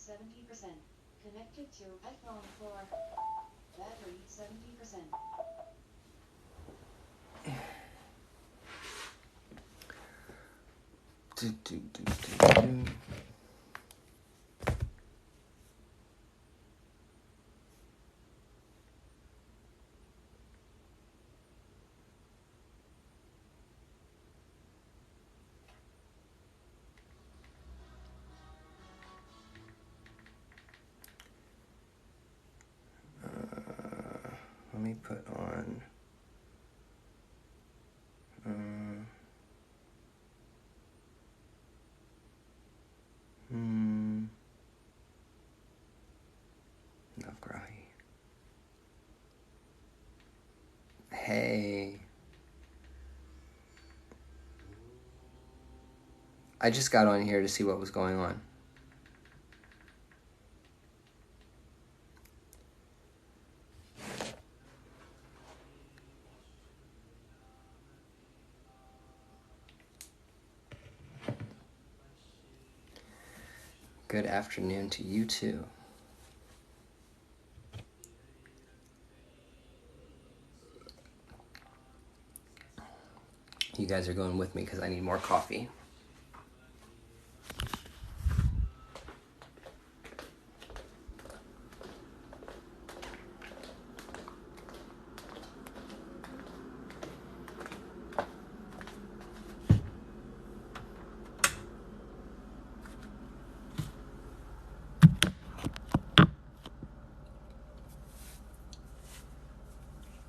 70%. Connected to iPhone 4. Battery 70%. Let me put on. Navgrahi. Hey. I just got on here to see what was going on. Good afternoon to you too. You guys are going with me because I need more coffee.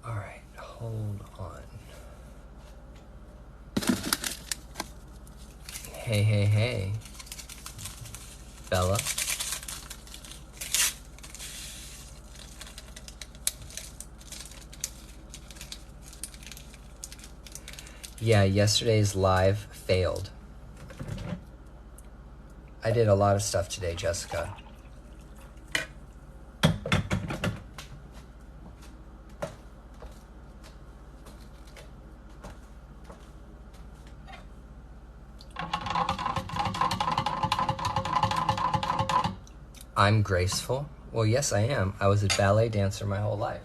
All right, hold on. Hey, Bella. Yeah, yesterday's live failed. I did a lot of stuff today, Jessica. I'm graceful? Well, yes, I am. I was a ballet dancer my whole life.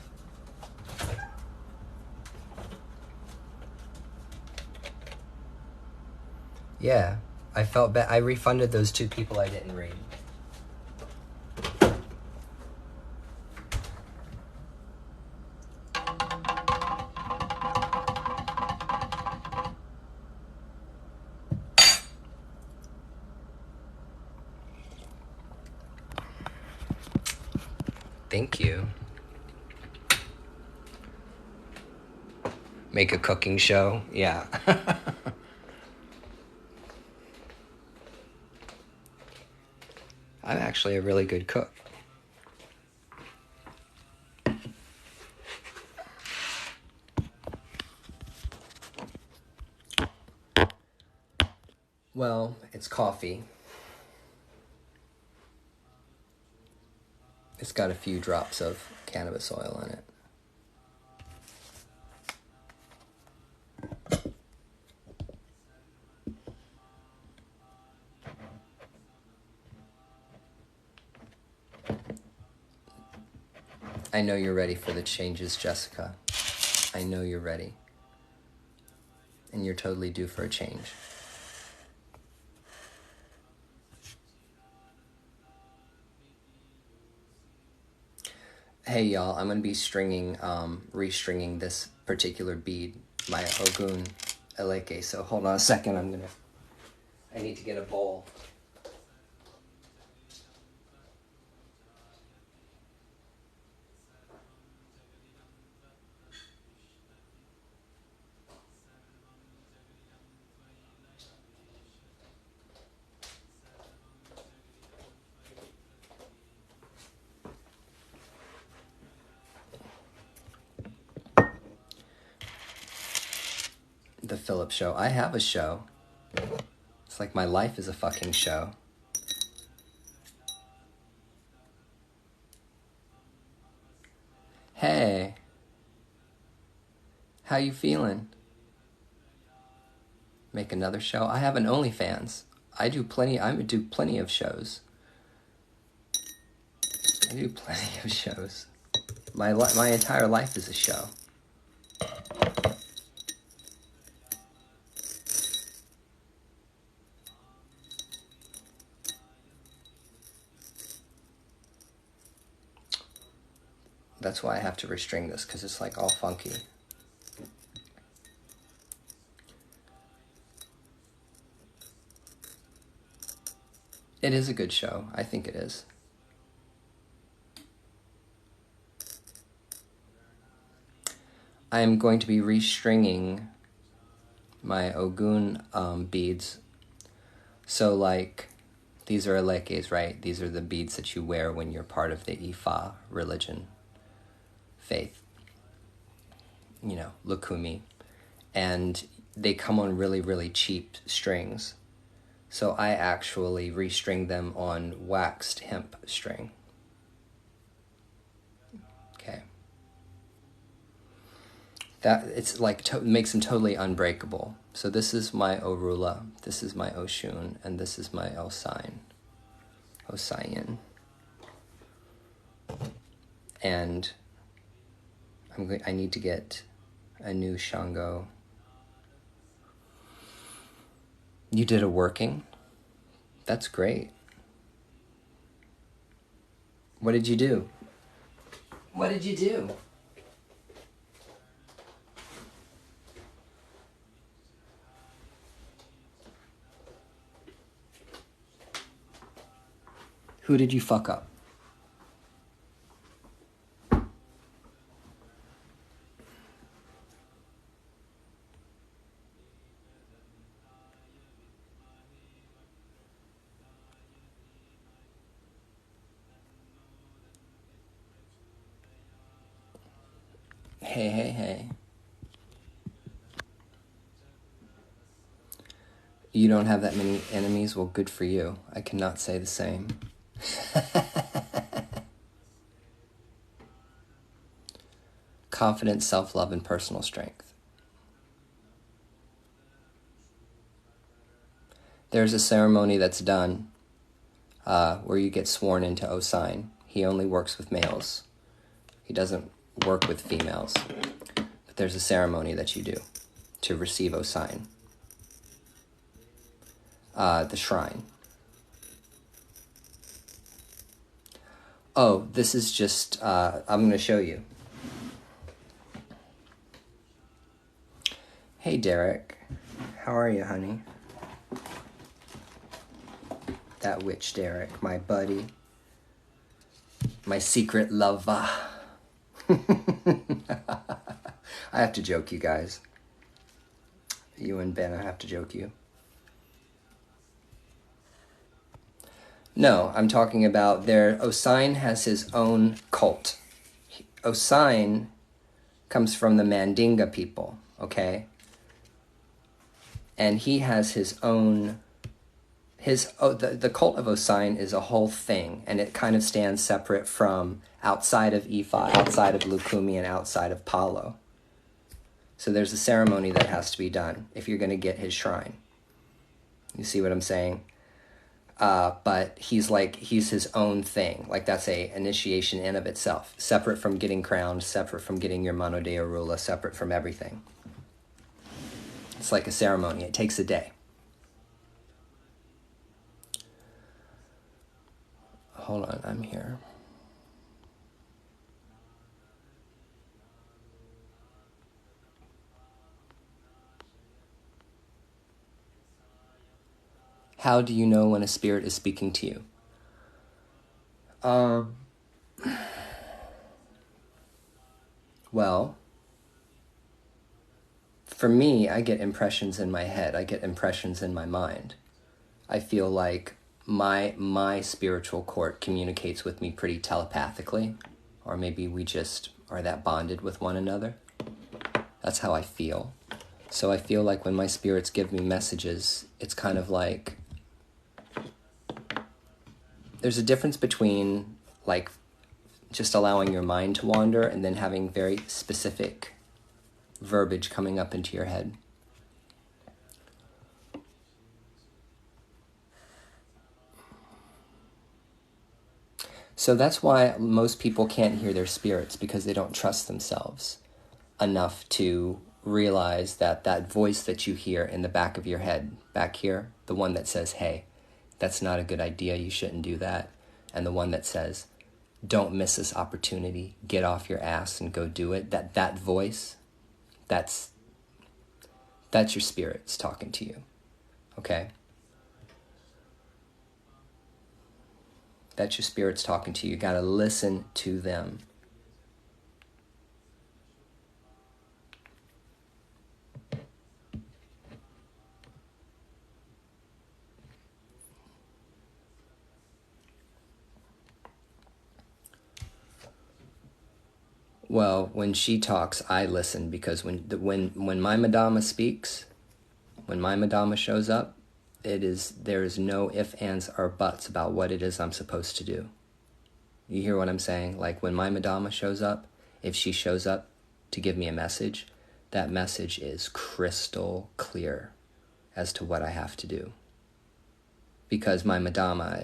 Yeah, I felt bad. I refunded those 2 people I didn't read. Thank you. Make a cooking show? Yeah. I'm actually a really good cook. Well, it's coffee. It's got a few drops of cannabis oil in it. I know you're ready for the changes, Jessica. I know you're ready. And you're totally due for a change. Hey y'all, I'm going to be restringing this particular bead, my Ogun Eleke. So hold on a second, I need to get a bowl. The Philip Show. I have a show. It's like my life is a fucking show. Hey. How you feeling? Make another show? I have an OnlyFans. I do plenty of shows. I do plenty of shows. My entire life is a show. That's why I have to restring this, because it's like all funky. It is a good show. I think it is. I am going to be restringing my Ogun beads. So like, these are elekes, right? These are the beads that you wear when you're part of the Ifa religion, faith. You know, Lukumi. And they come on really, really cheap strings. So I actually restring them on waxed hemp string. Okay. That it's like makes them totally unbreakable. So this is my Orula, this is my Oshun, and this is my Osain. And I need to get a new Shango. You did a working? That's great. What did you do? What did you do? Who did you fuck up? Hey. You don't have that many enemies? Well, good for you. I cannot say the same. Confidence, self-love, and personal strength. There's a ceremony that's done where you get sworn into Osain. He only works with males. He doesn't work with females. But there's a ceremony that you do to receive Osain. The shrine. Oh, this is just, I'm going to show you. Hey, Derek. How are you, honey? That witch, Derek, my buddy. My secret lover. I have to joke you guys. You and Ben, I have to joke you. No, I'm talking about Osain has his own cult. Osain comes from the Mandinga people, okay? And he has his own, the cult of Osain is a whole thing, and it kind of stands separate from outside of Ifa, outside of Lukumi, and outside of Palo. So there's a ceremony that has to be done if you're going to get his shrine. You see what I'm saying? But he's his own thing. Like that's a initiation in of itself, separate from getting crowned, separate from getting your Mano de Orula, separate from everything. It's like a ceremony. It takes a day. Hold on, I'm here. How do you know when a spirit is speaking to you? Well, for me, I get impressions in my head. I get impressions in my mind. I feel like my spiritual court communicates with me pretty telepathically, or maybe we just are that bonded with one another. That's how I feel. So I feel like when my spirits give me messages, it's kind of like there's a difference between like just allowing your mind to wander and then having very specific verbiage coming up into your head. So that's why most people can't hear their spirits, because they don't trust themselves enough to realize that that voice that you hear in the back of your head, back here, the one that says, hey, that's not a good idea, you shouldn't do that, and the one that says, don't miss this opportunity, get off your ass and go do it, that voice, that's your spirits talking to you, okay? That's your spirits talking to you. You got to listen to them. Well, when she talks, I listen, because when my Madama speaks, when my Madama shows up, there is no ifs, ands, or buts about what it is I'm supposed to do. You hear what I'm saying? Like, when my Madama shows up, if she shows up to give me a message, that message is crystal clear as to what I have to do. Because my Madama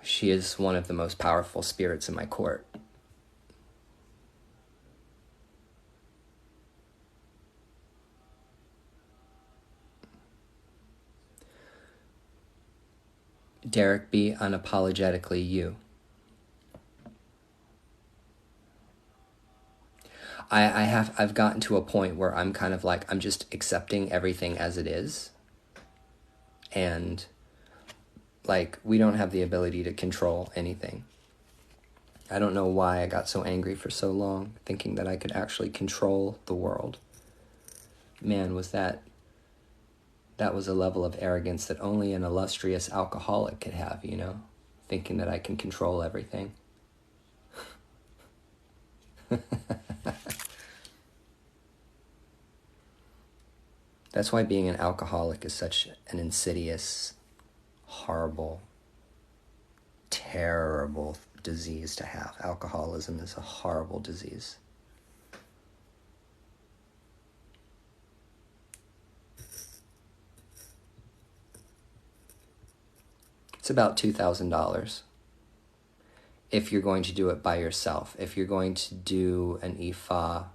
she is one of the most powerful spirits in my court. Derek, be unapologetically you. I've gotten to a point where I'm kind of like, I'm just accepting everything as it is. And like, we don't have the ability to control anything. I don't know why I got so angry for so long, thinking that I could actually control the world. Man, that was a level of arrogance that only an illustrious alcoholic could have, you know? Thinking that I can control everything. That's why being an alcoholic is such an insidious, horrible, terrible disease to have. Alcoholism is a horrible disease. It's about $2,000 if you're going to do it by yourself. If you're going to do an Ifa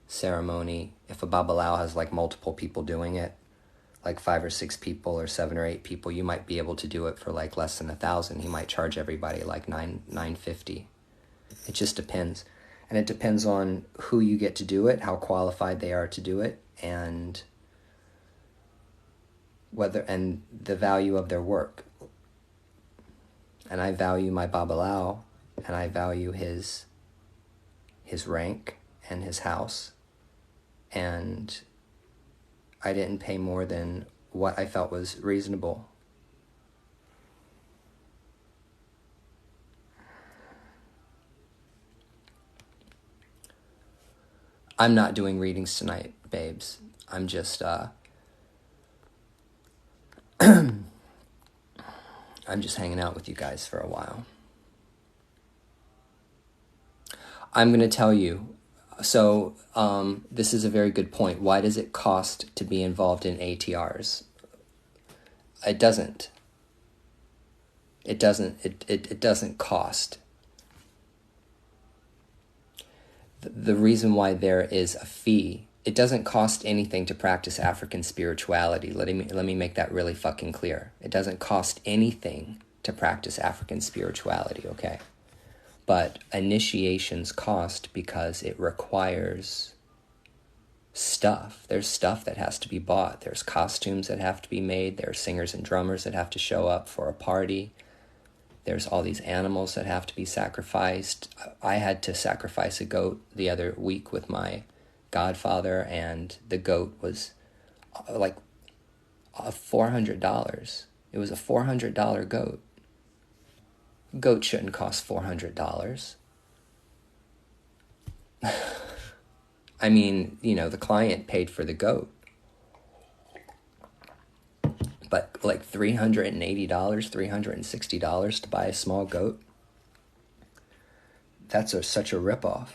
ceremony, if a Babalao has like multiple people doing it, like 5 or 6 people or 7 or 8 people, you might be able to do it for like less than $1,000. He might charge everybody like $950. It just depends. And it depends on who you get to do it, how qualified they are to do it, and the value of their work. And I value my Babalao, and I value his rank and his house. And I didn't pay more than what I felt was reasonable. I'm not doing readings tonight, babes. I'm just I'm just hanging out with you guys for a while. I'm going to tell you. So this is a very good point. Why does it cost to be involved in ATRs? It doesn't. It doesn't cost. The reason why there is a fee, it doesn't cost anything to practice African spirituality. Let me make that really fucking clear. It doesn't cost anything to practice African spirituality, okay? But initiations cost because it requires stuff. There's stuff that has to be bought. There's costumes that have to be made. There's singers and drummers that have to show up for a party. There's all these animals that have to be sacrificed. I had to sacrifice a goat the other week with my godfather, and the goat was like $400. It was a $400 goat. Goat shouldn't cost $400. I mean, you know, the client paid for the goat. But like $380, $360 to buy a small goat, that's such a ripoff.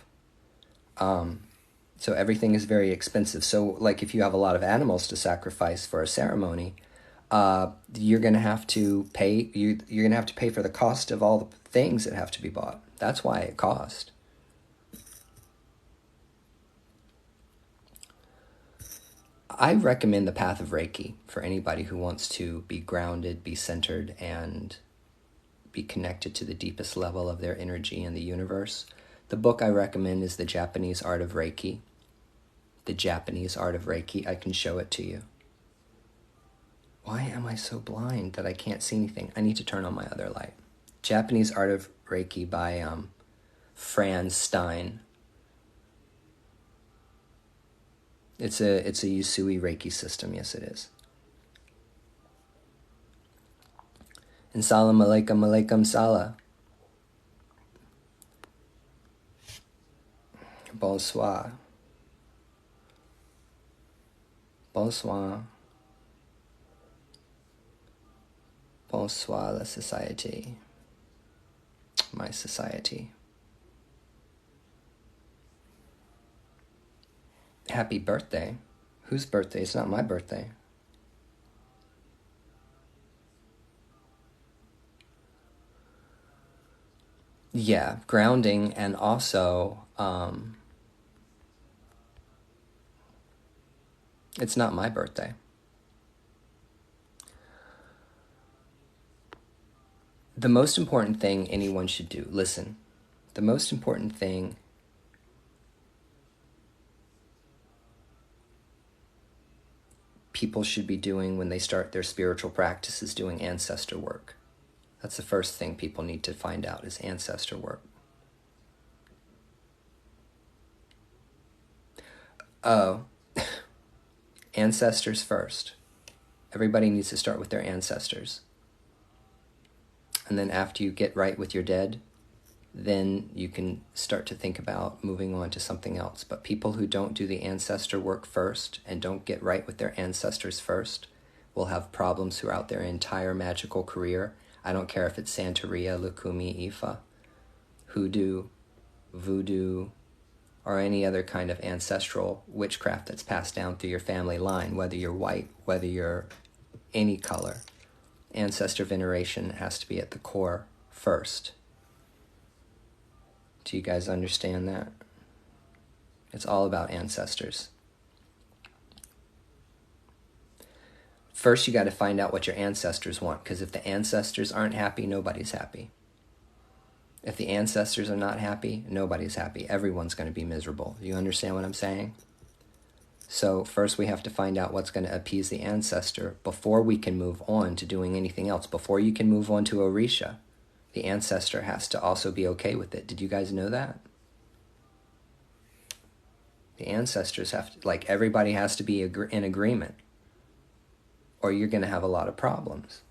So everything is very expensive. So like if you have a lot of animals to sacrifice for a ceremony, you're gonna have to pay. You're gonna have to pay for the cost of all the things that have to be bought. That's why it cost. I recommend the path of Reiki for anybody who wants to be grounded, be centered, and be connected to the deepest level of their energy in the universe. The book I recommend is The Japanese Art of Reiki. The Japanese Art of Reiki. I can show it to you. Why am I so blind that I can't see anything? I need to turn on my other light. Japanese Art of Reiki by Franz Stein. It's a Usui Reiki system. Yes, it is. And salam alaikum alaikum salah. Bonsoir. Bonsoir. Bonsoir, la society. My society. Happy birthday. Whose birthday? It's not my birthday. Yeah, grounding, and also it's not my birthday. The most important thing anyone should do, listen, the most important thing people should be doing when they start their spiritual practice is doing ancestor work. That's the first thing people need to find out is ancestor work. Oh, ancestors first. Everybody needs to start with their ancestors. And then after you get right with your dead, then you can start to think about moving on to something else. But people who don't do the ancestor work first and don't get right with their ancestors first will have problems throughout their entire magical career. I don't care if it's Santeria, Lukumi, Ifa, Hoodoo, Voodoo, or any other kind of ancestral witchcraft that's passed down through your family line, whether you're white, whether you're any color. Ancestor veneration has to be at the core first. Do you guys understand that? It's all about ancestors. First, you got to find out what your ancestors want, because if the ancestors aren't happy, nobody's happy. If the ancestors are not happy, nobody's happy. Everyone's going to be miserable. You understand what I'm saying? So first we have to find out what's going to appease the ancestor before we can move on to doing anything else. Before you can move on to Orisha, the ancestor has to also be okay with it. Did you guys know that? The ancestors have to, like, everybody has to be in agreement, or you're going to have a lot of problems.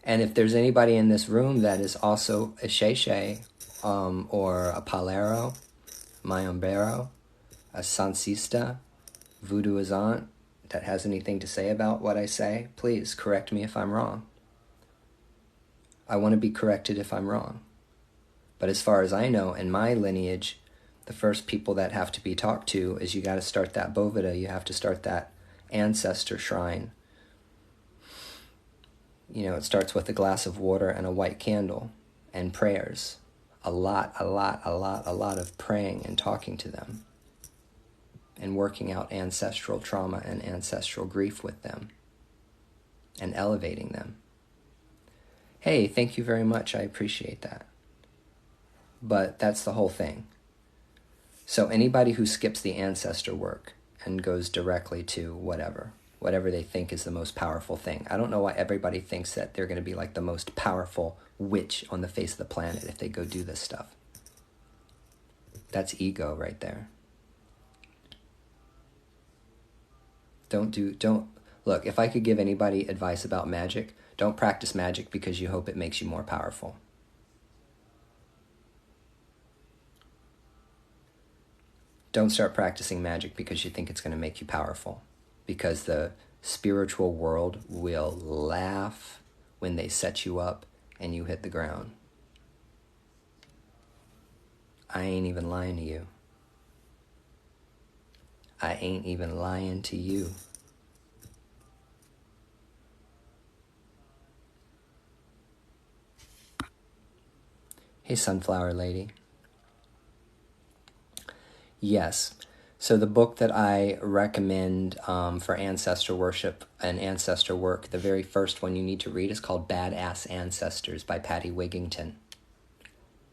And if there's anybody in this room that is also a Sheshe, or a Palero, Mayambero, a Sansista, Voodooizant, that has anything to say about what I say, please correct me if I'm wrong. I want to be corrected if I'm wrong. But as far as I know, in my lineage, the first people that have to be talked to is you got to start that Bovida, you have to start that ancestor shrine. You know, it starts with a glass of water and a white candle and prayers. A lot of praying and talking to them and working out ancestral trauma and ancestral grief with them and elevating them. Hey, thank you very much. I appreciate that. But that's the whole thing. So anybody who skips the ancestor work and goes directly to whatever they think is the most powerful thing. I don't know why everybody thinks that they're going to be like the most powerful witch on the face of the planet if they go do this stuff. That's ego right there. Look, if I could give anybody advice about magic, don't practice magic because you hope it makes you more powerful. Don't start practicing magic because you think it's going to make you powerful. Because the spiritual world will laugh when they set you up and you hit the ground. I ain't even lying to you. I ain't even lying to you. Hey, Sunflower Lady. Yes. So the book that I recommend for ancestor worship and ancestor work, the very first one you need to read is called Badass Ancestors by Patty Wigington.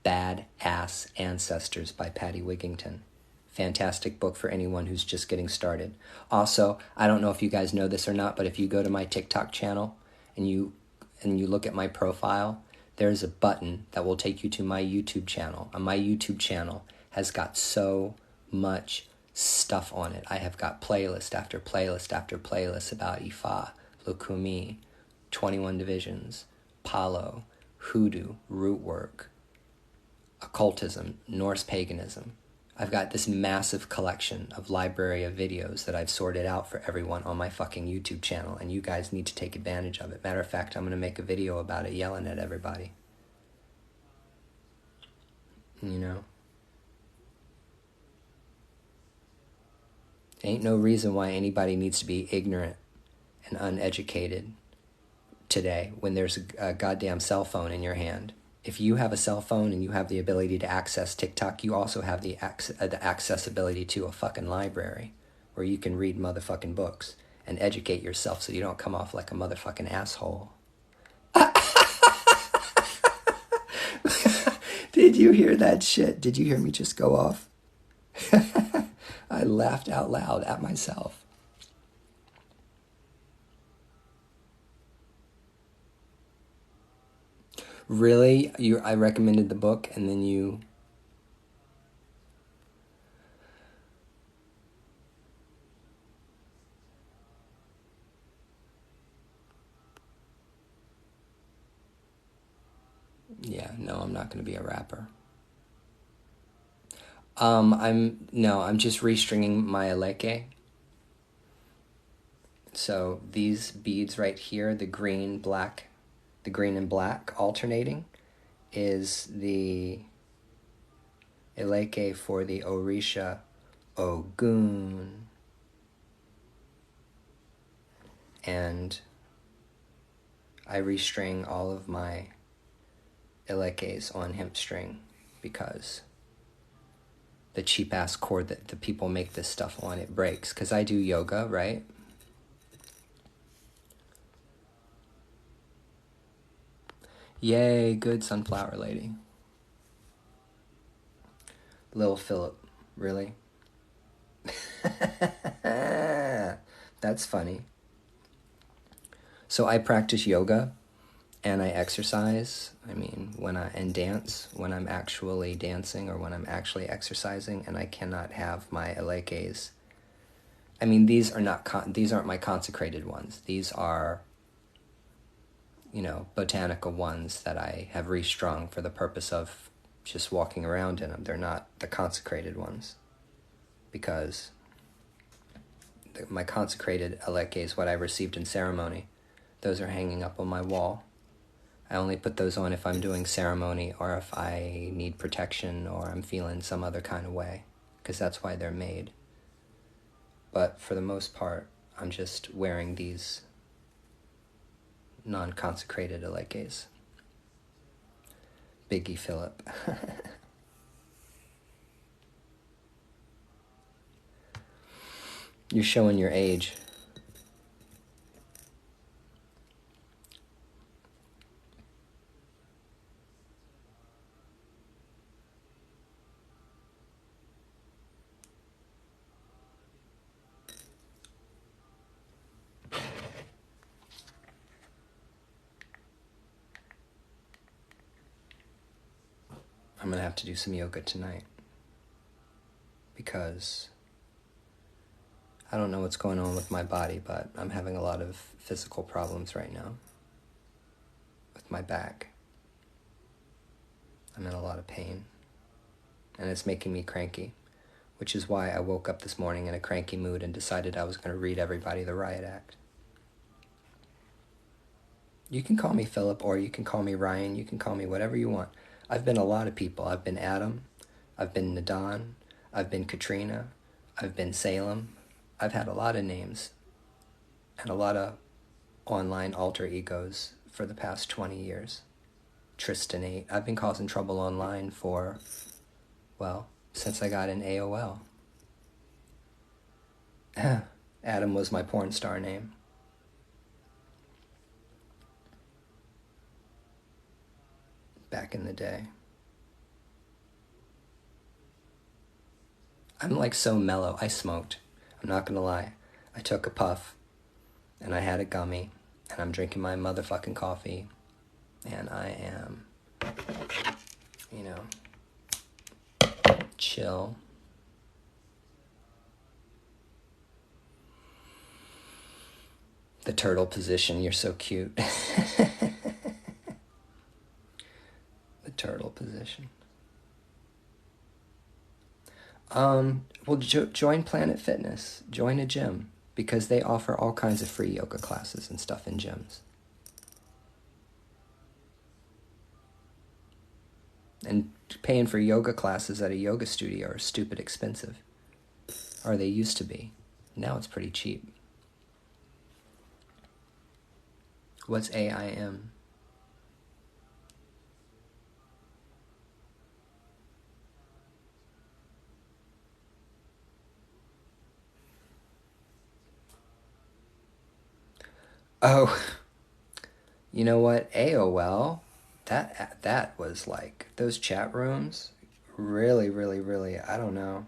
Badass Ancestors by Patty Wigington. Fantastic book for anyone who's just getting started. Also, I don't know if you guys know this or not, but if you go to my TikTok channel and you look at my profile, there's a button that will take you to my YouTube channel. And my YouTube channel has got so much stuff on it. I have got playlist after playlist after playlist about Ifa, Lukumi, 21 Divisions, Palo, Hoodoo, root work, occultism, Norse paganism. I've got this massive collection of library of videos that I've sorted out for everyone on my fucking YouTube channel, and you guys need to take advantage of it. Matter of fact, I'm going to make a video about it yelling at everybody. You know? Ain't no reason why anybody needs to be ignorant and uneducated today when there's a goddamn cell phone in your hand. If you have a cell phone and you have the ability to access TikTok, you also have the accessibility to a fucking library where you can read motherfucking books and educate yourself so you don't come off like a motherfucking asshole. Did you hear that shit? Did you hear me just go off? I laughed out loud at myself. Really? I recommended the book and then you... Yeah, no, I'm not going to be a rapper. I'm just restringing my aleke. So these beads right here, the green and black alternating, is the aleke for the Orisha Ogun. And I restring all of my elekes on hemp string because the cheap ass cord that the people make this stuff on, it breaks. Because I do yoga, right? Yay, good Sunflower Lady. Lil Philip, really? That's funny. So I practice yoga and I exercise. I mean, and dance when I'm actually dancing or when I'm actually exercising, and I cannot have my alekes. I mean, these aren't my consecrated ones. These are, botanical ones that I have restrung for the purpose of just walking around in them. They're not the consecrated ones, because my consecrated alekes, what I received in ceremony, those are hanging up on my wall. I only put those on if I'm doing ceremony or if I need protection or I'm feeling some other kind of way, because that's why they're made. But for the most part, I'm just wearing these non-consecrated alekes. Biggie Phillip. You're showing your age. I'm gonna have to do some yoga tonight because I don't know what's going on with my body, but I'm having a lot of physical problems right now with my back. I'm in a lot of pain, and it's making me cranky, which is why I woke up this morning in a cranky mood and decided I was going to read everybody the Riot Act. You can call me Philip, or you can call me Ryan, you can call me whatever you want. I've been a lot of people. I've been Adam, I've been Nadan, I've been Katrina, I've been Salem. I've had a lot of names and a lot of online alter egos for the past 20 years. Tristanate. I've been causing trouble online for, well, since I got in AOL. Adam was my porn star name. Back in the day. I'm like so mellow. I smoked. I'm not gonna lie. I took a puff and I had a gummy and I'm drinking my motherfucking coffee and I am, you know, chill. The turtle position, you're so cute. The turtle position. Well, join Planet Fitness. Join a gym because they offer all kinds of free yoga classes and stuff in gyms. And paying for yoga classes at a yoga studio are stupid expensive. Or they used to be. Now it's pretty cheap. What's AIM? Oh, you know what? AOL, that was like, those chat rooms, really, really, really, I don't know.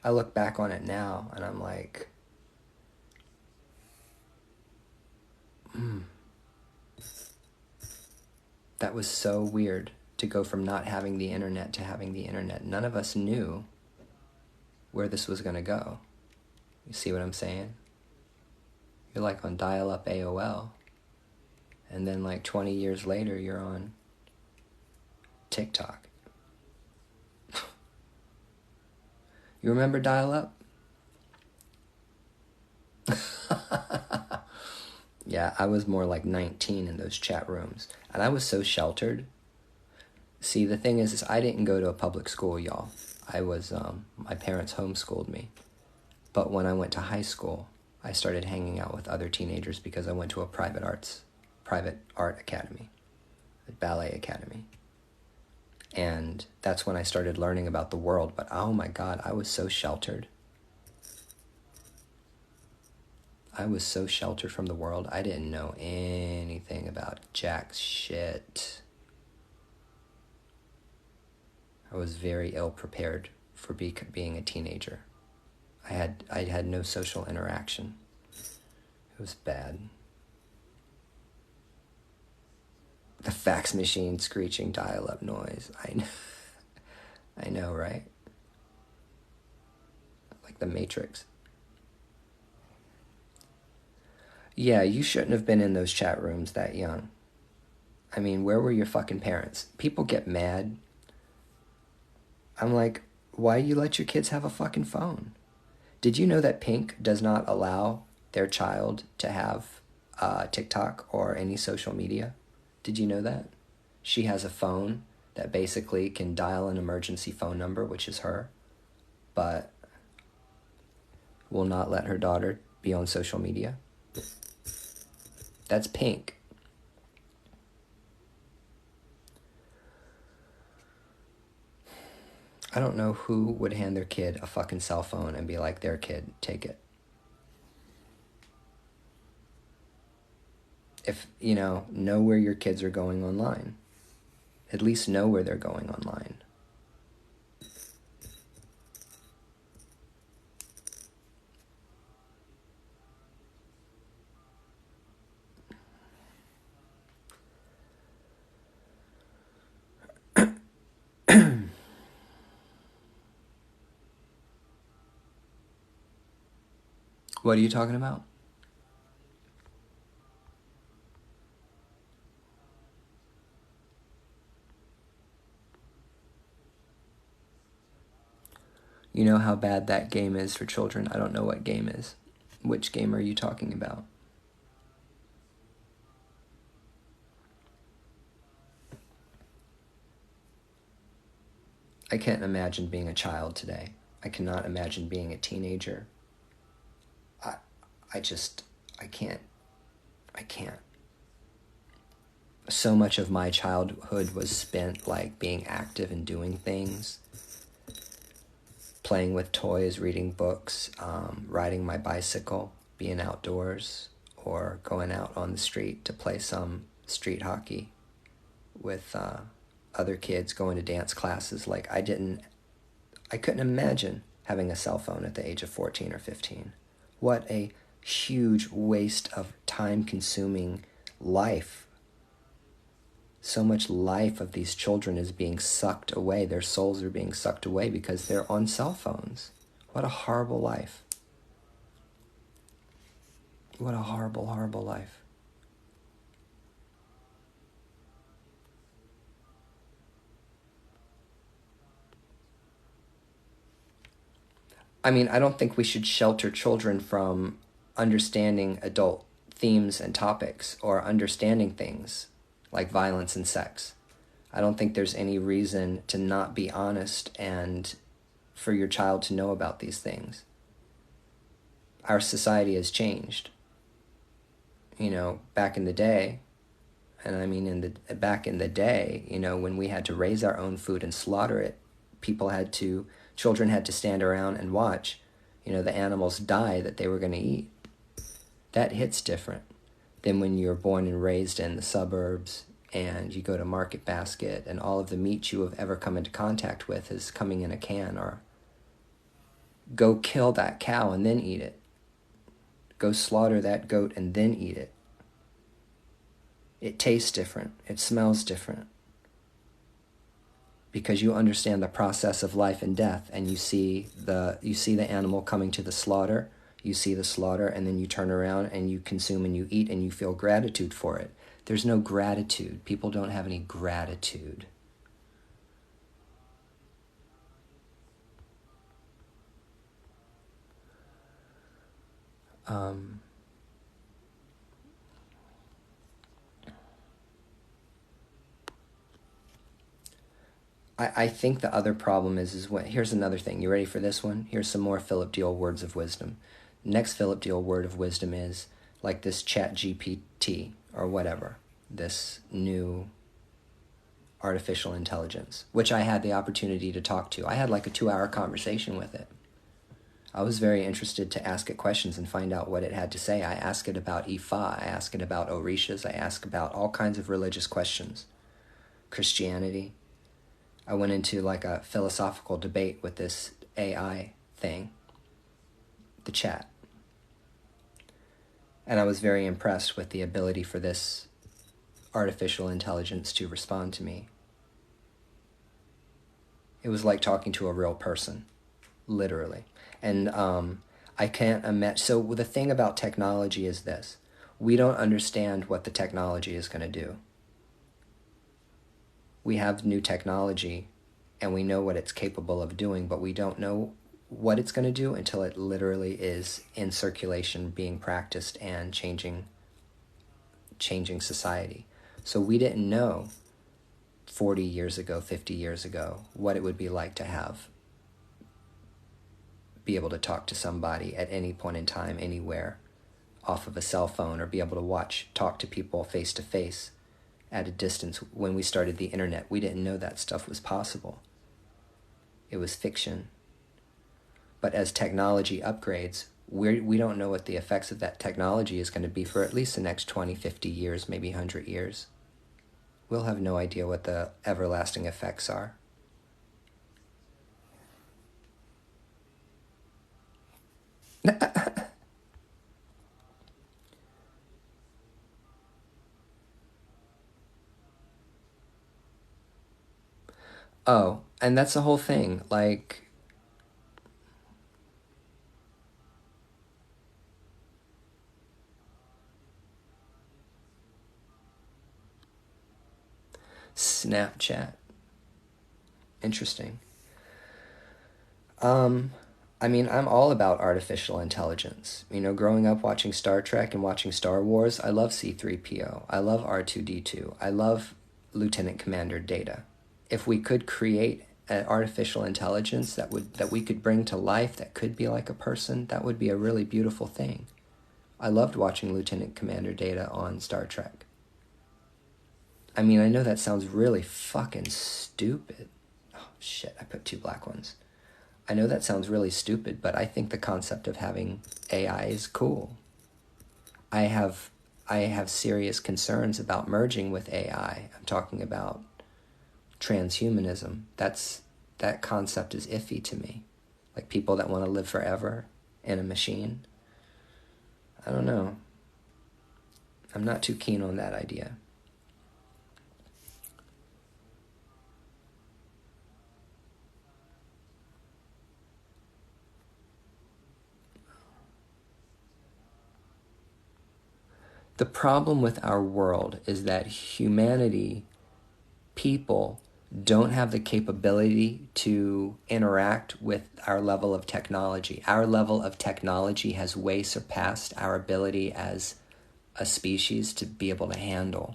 I look back on it now and I'm like, that was so weird to go from not having the internet to having the internet. None of us knew where this was going to go. You see what I'm saying? You're like on dial-up AOL. And then like 20 years later, you're on TikTok. You remember dial-up? Yeah, I was more like 19 in those chat rooms. And I was so sheltered. See, the thing is I didn't go to a public school, y'all. I was, my parents homeschooled me. But when I went to high school, I started hanging out with other teenagers because I went to a private art academy, a ballet academy. And that's when I started learning about the world. But oh my God, I was so sheltered. I was so sheltered from the world. I didn't know anything about jack shit. I was very ill prepared for being a teenager. I had no social interaction. It was bad. The fax machine screeching dial-up noise. I know, right? Like the Matrix. Yeah, you shouldn't have been in those chat rooms that young. I mean, where were your fucking parents? People get mad. I'm like, why you let your kids have a fucking phone? Did you know that Pink does not allow their child to have TikTok or any social media? Did you know that? She has a phone that basically can dial an emergency phone number, which is her, but will not let her daughter be on social media. That's Pink. I don't know who would hand their kid a fucking cell phone and be like, their kid, take it. If, know where your kids are going online. At least know where they're going online. What are you talking about? You know how bad that game is for children? I don't know what game is. Which game are you talking about? I can't imagine being a child today. I cannot imagine being a teenager. I can't. so much of my childhood was spent like being active and doing things, playing with toys, reading books, riding my bicycle, being outdoors, or going out on the street to play some street hockey with other kids, going to dance classes. Like I couldn't imagine having a cell phone at the age of 14 or 15. What a huge waste of time-consuming life. So much life of these children is being sucked away. Their souls are being sucked away because they're on cell phones. What a horrible life. What a horrible, horrible life. I mean, I don't think we should shelter children from understanding adult themes and topics or understanding things like violence and sex. I don't think there's any reason to not be honest and for your child to know about these things. Our society has changed. You know, back in the day, and I mean back in the day, you know, when we had to raise our own food and slaughter it, children had to stand around and watch, you know, the animals die that they were going to eat. That hits different than when you're born and raised in the suburbs and you go to Market Basket and all of the meat you have ever come into contact with is coming in a can, or go kill that cow and then eat it. Go slaughter that goat and then eat it. It tastes different. It smells different. Because you understand the process of life and death, and you see the animal coming to the slaughter, you see the slaughter, and then you turn around and you consume and you eat and you feel gratitude for it. There's no gratitude. People don't have any gratitude. I think the other problem is what, here's another thing. You ready for this one? Here's some more Philip Deal words of wisdom. Next Philip Deal word of wisdom is like this Chat GPT or whatever, this new artificial intelligence, which I had the opportunity to talk to. I had like a 2-hour conversation with it. I was very interested to ask it questions and find out what it had to say. I asked it about Ifa, I asked it about Orishas, I asked about all kinds of religious questions, Christianity. I went into like a philosophical debate with this AI thing, the chat. And I was very impressed with the ability for this artificial intelligence to respond to me. It was like talking to a real person, literally. And I can't imagine. So the thing about technology is this. We don't understand what the technology is going to do. We have new technology and we know what it's capable of doing, but we don't know what it's going to do until it literally is in circulation, being practiced and changing society. So we didn't know 40 years ago, 50 years ago, what it would be like to be able to talk to somebody at any point in time, anywhere, off of a cell phone, or be able to talk to people face to face at a distance. When we started the internet, we didn't know that stuff was possible. It was fiction. But as technology upgrades, we don't know what the effects of that technology is going to be for at least the next 20, 50 years, maybe 100 years. We'll have no idea what the everlasting effects are. Oh, and that's the whole thing. Like, Snapchat. Interesting. I mean, I'm all about artificial intelligence. You know, growing up watching Star Trek and watching Star Wars, I love C-3PO. I love R2-D2. I love Lieutenant Commander Data. If we could create an artificial intelligence that we could bring to life that could be like a person, that would be a really beautiful thing. I loved watching Lieutenant Commander Data on Star Trek. I mean, I know that sounds really fucking stupid. Oh, shit, I put 2 black ones. I know that sounds really stupid, but I think the concept of having AI is cool. I have serious concerns about merging with AI. I'm talking about transhumanism. That concept is iffy to me. Like people that want to live forever in a machine. I don't know. I'm not too keen on that idea. The problem with our world is that humanity, people, don't have the capability to interact with our level of technology. Our level of technology has way surpassed our ability as a species to be able to handle.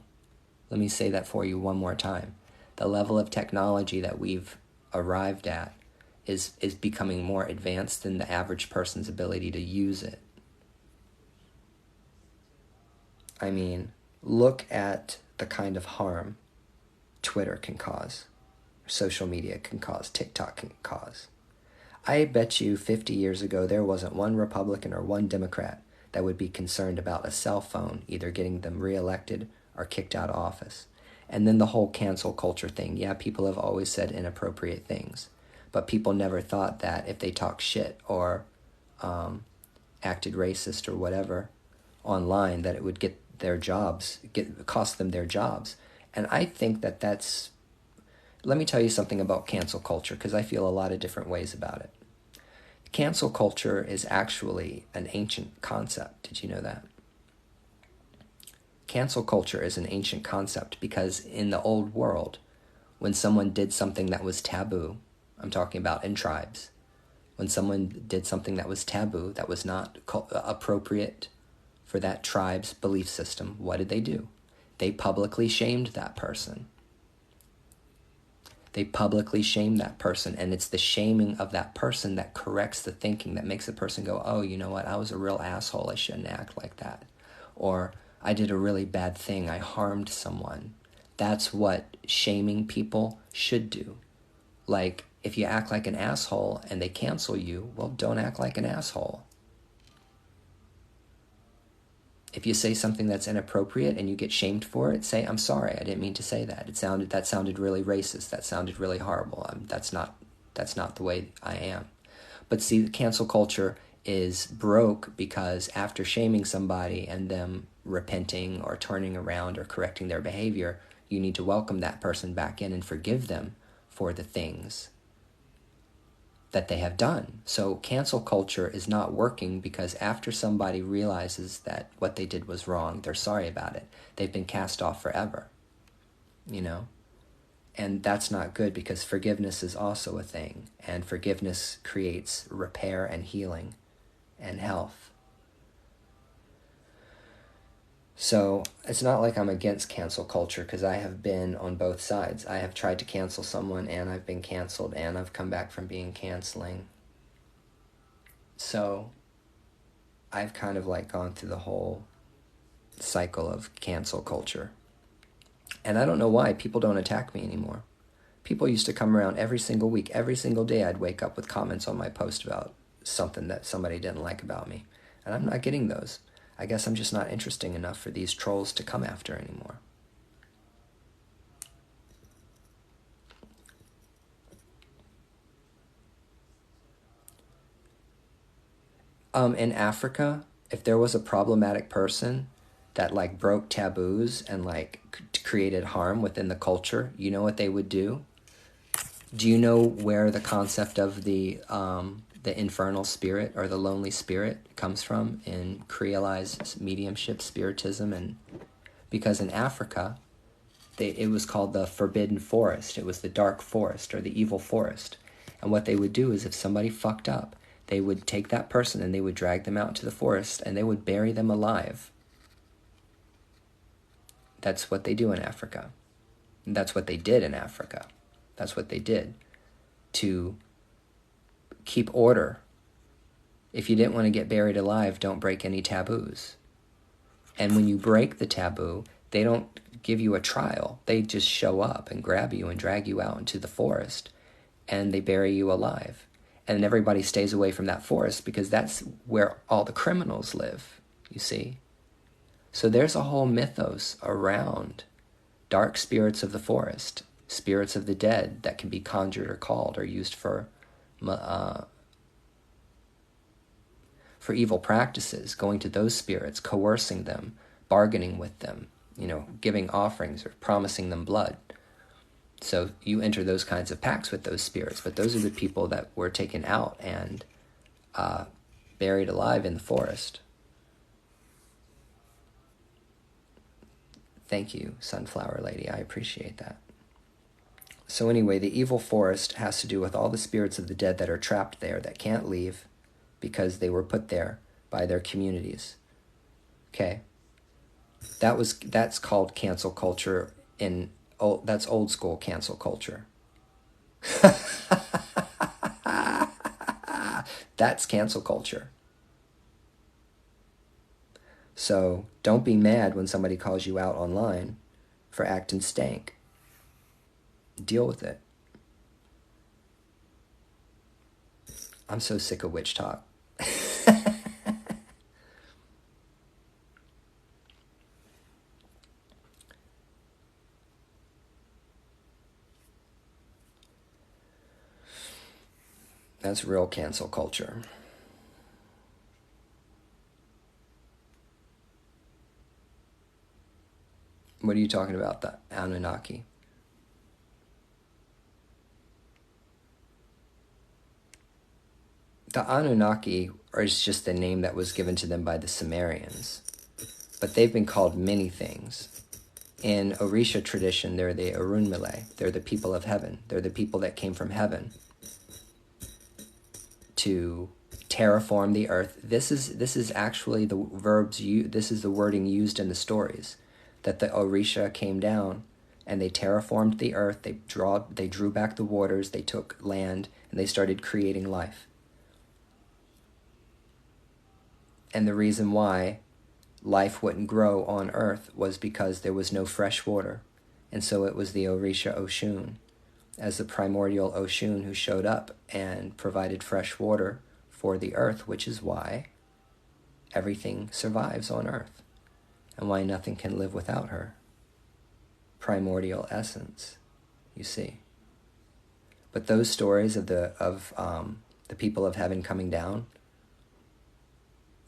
Let me say that for you one more time. The level of technology that we've arrived at is becoming more advanced than the average person's ability to use it. I mean, look at the kind of harm Twitter can cause, social media can cause, TikTok can cause. I bet you 50 years ago there wasn't one Republican or one Democrat that would be concerned about a cell phone either getting them reelected or kicked out of office. And then the whole cancel culture thing. Yeah, people have always said inappropriate things, but people never thought that if they talk shit or acted racist or whatever online, that it would get their jobs, cost them their jobs. And I think that that's, let me tell you something about cancel culture, because I feel a lot of different ways about it. Cancel culture is actually an ancient concept. Did you know that? Cancel culture is an ancient concept because in the old world, when someone did something that was taboo, I'm talking about in tribes, when someone did something that was taboo, that was not appropriate for that tribe's belief system, what did they do? They publicly shamed that person. They publicly shame that person, and it's the shaming of that person that corrects the thinking, that makes a person go, oh, you know what, I was a real asshole, I shouldn't act like that. Or, I did a really bad thing, I harmed someone. That's what shaming people should do. Like, if you act like an asshole and they cancel you, well, don't act like an asshole. If you say something that's inappropriate and you get shamed for it, say, I'm sorry, I didn't mean to say that. That sounded really racist. That sounded really horrible. That's not the way I am. But see, cancel culture is broke because after shaming somebody and them repenting or turning around or correcting their behavior, you need to welcome that person back in and forgive them for the things that they have done. So cancel culture is not working because after somebody realizes that what they did was wrong, they're sorry about it, they've been cast off forever, you know? And that's not good because forgiveness is also a thing, and forgiveness creates repair and healing and health. So it's not like I'm against cancel culture because I have been on both sides. I have tried to cancel someone and I've been canceled and I've come back from being canceling. So I've kind of like gone through the whole cycle of cancel culture. And I don't know why people don't attack me anymore. People used to come around every single week. Every single day I'd wake up with comments on my post about something that somebody didn't like about me. And I'm not getting those. I guess I'm just not interesting enough for these trolls to come after anymore. In Africa, if there was a problematic person that like broke taboos and like created harm within the culture, you know what they would do? Do you know where the concept of the infernal spirit or the lonely spirit comes from in creolized mediumship, spiritism? And because in Africa, it was called the forbidden forest. It was the dark forest or the evil forest. And what they would do is if somebody fucked up, they would take that person and they would drag them out into the forest and they would bury them alive. That's what they do in Africa. And that's what they did in Africa. That's what they did to keep order. If you didn't want to get buried alive, don't break any taboos. And when you break the taboo, they don't give you a trial. They just show up and grab you and drag you out into the forest, and they bury you alive. And everybody stays away from that forest because that's where all the criminals live, you see. So there's a whole mythos around dark spirits of the forest, spirits of the dead that can be conjured or called or used for evil practices, going to those spirits, coercing them, bargaining with them, giving offerings or promising them blood. So you enter those kinds of pacts with those spirits, but those are the people that were taken out and buried alive in the forest. Thank you, Sunflower Lady. I appreciate that. So anyway, the evil forest has to do with all the spirits of the dead that are trapped there, that can't leave because they were put there by their communities. Okay? That's called cancel culture that's old school cancel culture. That's cancel culture. So don't be mad when somebody calls you out online for acting stank. Deal with it. I'm so sick of witch talk. That's real cancel culture. What are you talking about, the Anunnaki? The Anunnaki is just the name that was given to them by the Sumerians. But they've been called many things. In Orisha tradition, they're the Arunmile. They're the people of heaven. They're the people that came from heaven to terraform the earth. This is actually the this is the wording used in the stories, that the Orisha came down and they terraformed the earth. They drew back the waters. They took land and they started creating life. And the reason why life wouldn't grow on earth was because there was no fresh water. And so it was the Orisha Oshun, as the primordial Oshun, who showed up and provided fresh water for the earth, which is why everything survives on earth and why nothing can live without her primordial essence, you see. But those stories of the people of heaven coming down,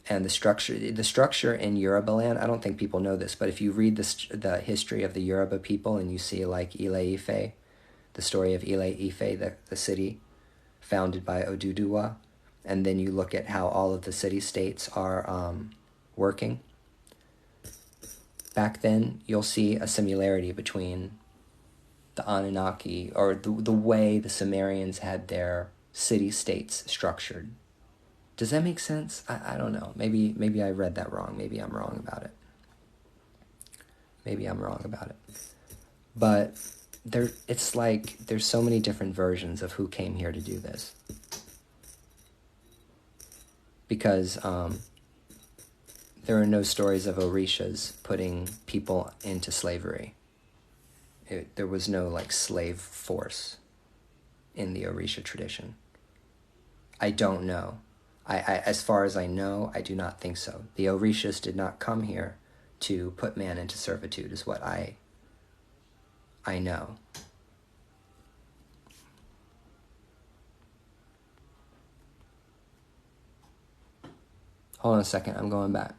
and the structure in Yoruba land, I don't think people know this, but if you read the history of the Yoruba people and you see like Ile-Ife, the story of Ile-Ife, the city founded by Oduduwa, and then you look at how all of the city-states are working, back then you'll see a similarity between the Anunnaki, or the way the Sumerians had their city-states structured. Does that make sense? I don't know. Maybe I read that wrong. Maybe I'm wrong about it. But it's like there's so many different versions of who came here to do this. Because there are no stories of Orishas putting people into slavery. There was no like slave force in the Orisha tradition. I don't know. As far as I know, I do not think so. The Orishas did not come here to put man into servitude, is what I know. Hold on a second, I'm going back.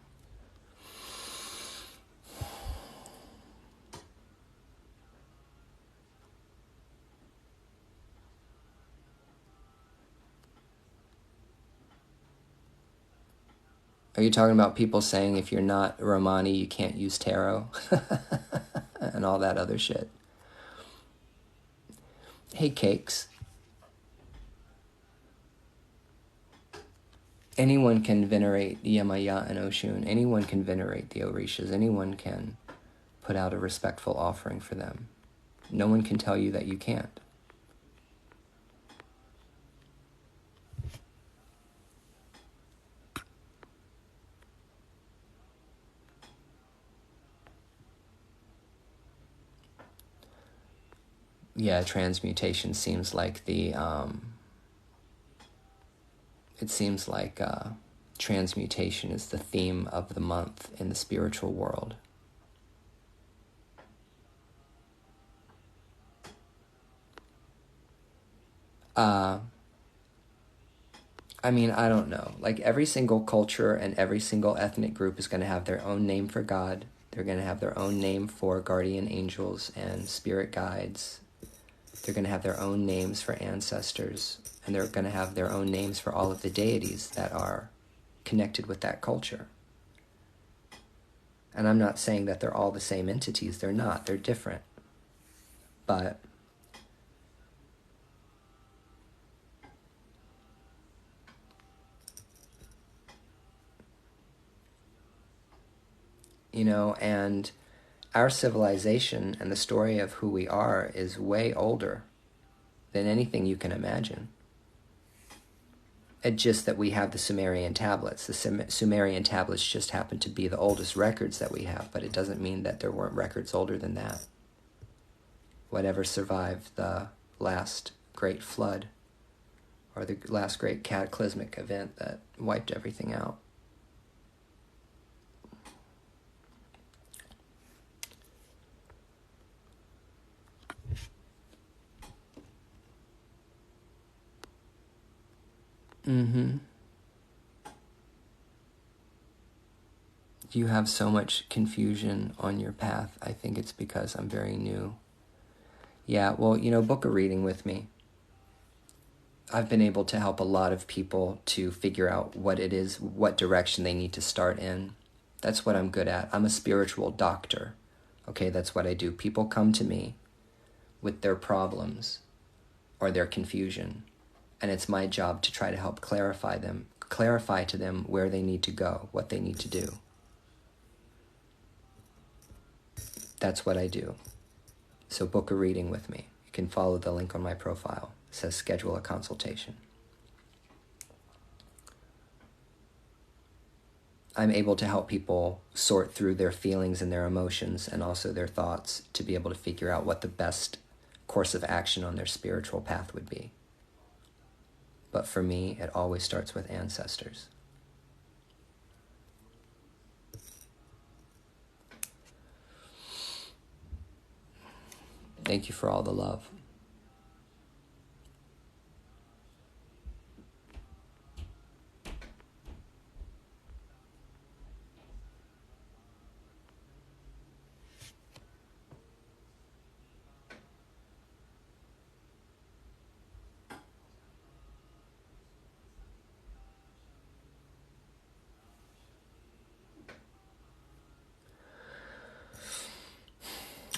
Are you talking about people saying if you're not Romani, you can't use tarot? And all that other shit. Hey, Cakes. Anyone can venerate Yamaya and Oshun. Anyone can venerate the Orishas. Anyone can put out a respectful offering for them. No one can tell you that you can't. Yeah, transmutation seems like it seems like transmutation is the theme of the month in the spiritual world. I mean, I don't know. Like, every single culture and every single ethnic group is going to have their own name for God. They're going to have their own name for guardian angels and spirit guides. They're going to have their own names for ancestors. And they're going to have their own names for all of the deities that are connected with that culture. And I'm not saying that they're all the same entities. They're not. They're different. But you know, and our civilization and the story of who we are is way older than anything you can imagine. It's just that we have the Sumerian tablets. The Sumerian tablets just happen to be the oldest records that we have, but it doesn't mean that there weren't records older than that. Whatever survived the last great flood or the last great cataclysmic event that wiped everything out. Mm-hmm. You have so much confusion on your path. I think it's because I'm very new. Yeah, well, you know, book a reading with me. I've been able to help a lot of people to figure out what it is, what direction they need to start in. That's what I'm good at. I'm a spiritual doctor. Okay, that's what I do. People come to me with their problems or their confusion, and it's my job to try to help clarify to them where they need to go, what they need to do. That's what I do. So book a reading with me. You can follow the link on my profile. It says schedule a consultation. I'm able to help people sort through their feelings and their emotions and also their thoughts to be able to figure out what the best course of action on their spiritual path would be. But for me, it always starts with ancestors. Thank you for all the love.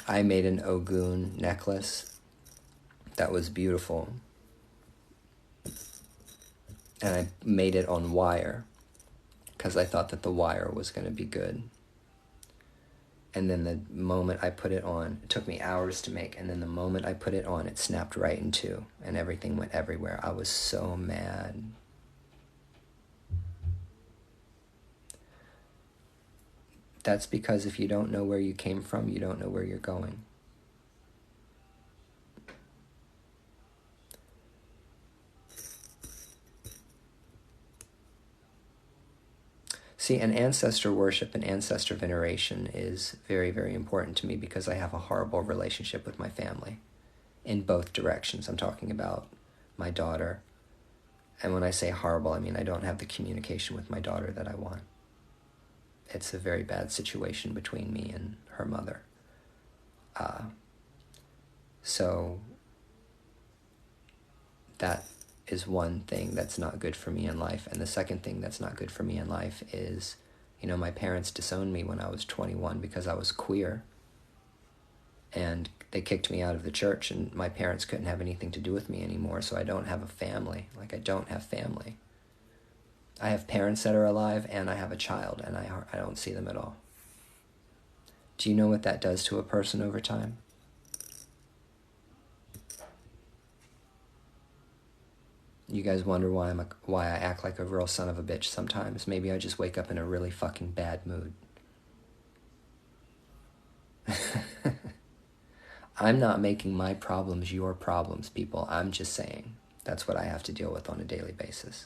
I made an Ogun necklace that was beautiful. And I made it on wire because I thought that the wire was going to be good. And then the moment I put it on, it took me hours to make, and then the moment I put it on, it snapped right in two, and everything went everywhere. I was so mad. That's because if you don't know where you came from, you don't know where you're going. See, an ancestor worship and ancestor veneration is very, very important to me because I have a horrible relationship with my family in both directions. I'm talking about my daughter. And when I say horrible, I mean I don't have the communication with my daughter that I want. It's a very bad situation between me and her mother. So that is one thing that's not good for me in life. And the second thing that's not good for me in life is, you know, my parents disowned me when I was 21 because I was queer. And they kicked me out of the church, and my parents couldn't have anything to do with me anymore, so I don't have a family. Like, I don't have family. I have parents that are alive, and I have a child, and I don't see them at all. Do you know what that does to a person over time? You guys wonder why I act like a real son of a bitch sometimes. Maybe I just wake up in a really fucking bad mood. I'm not making my problems your problems, people. I'm just saying that's what I have to deal with on a daily basis.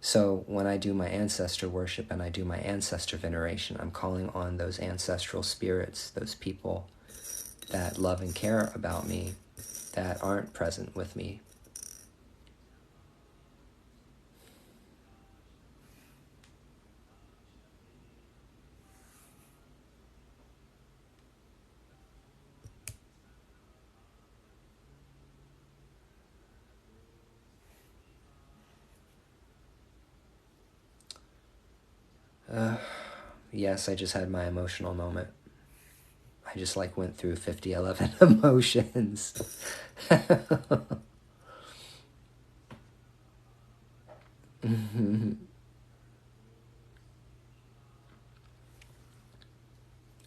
So when I do my ancestor worship and I do my ancestor veneration, I'm calling on those ancestral spirits, those people that love and care about me, that aren't present with me. Yes, I just had my emotional moment. I just like went through 5011 emotions. I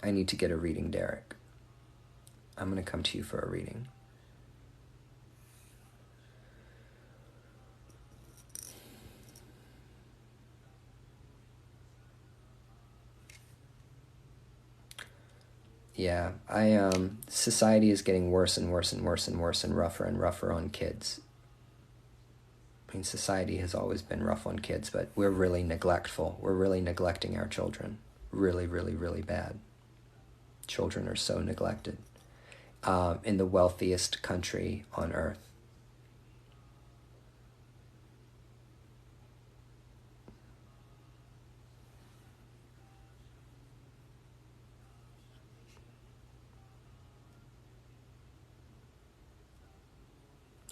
need to get a reading, Derek. I'm going to come to you for a reading. Yeah, society is getting worse and worse and worse and worse and rougher on kids. I mean, society has always been rough on kids, but we're really neglectful. We're really neglecting our children. Really, really, really bad. Children are so neglected. In the wealthiest country on earth.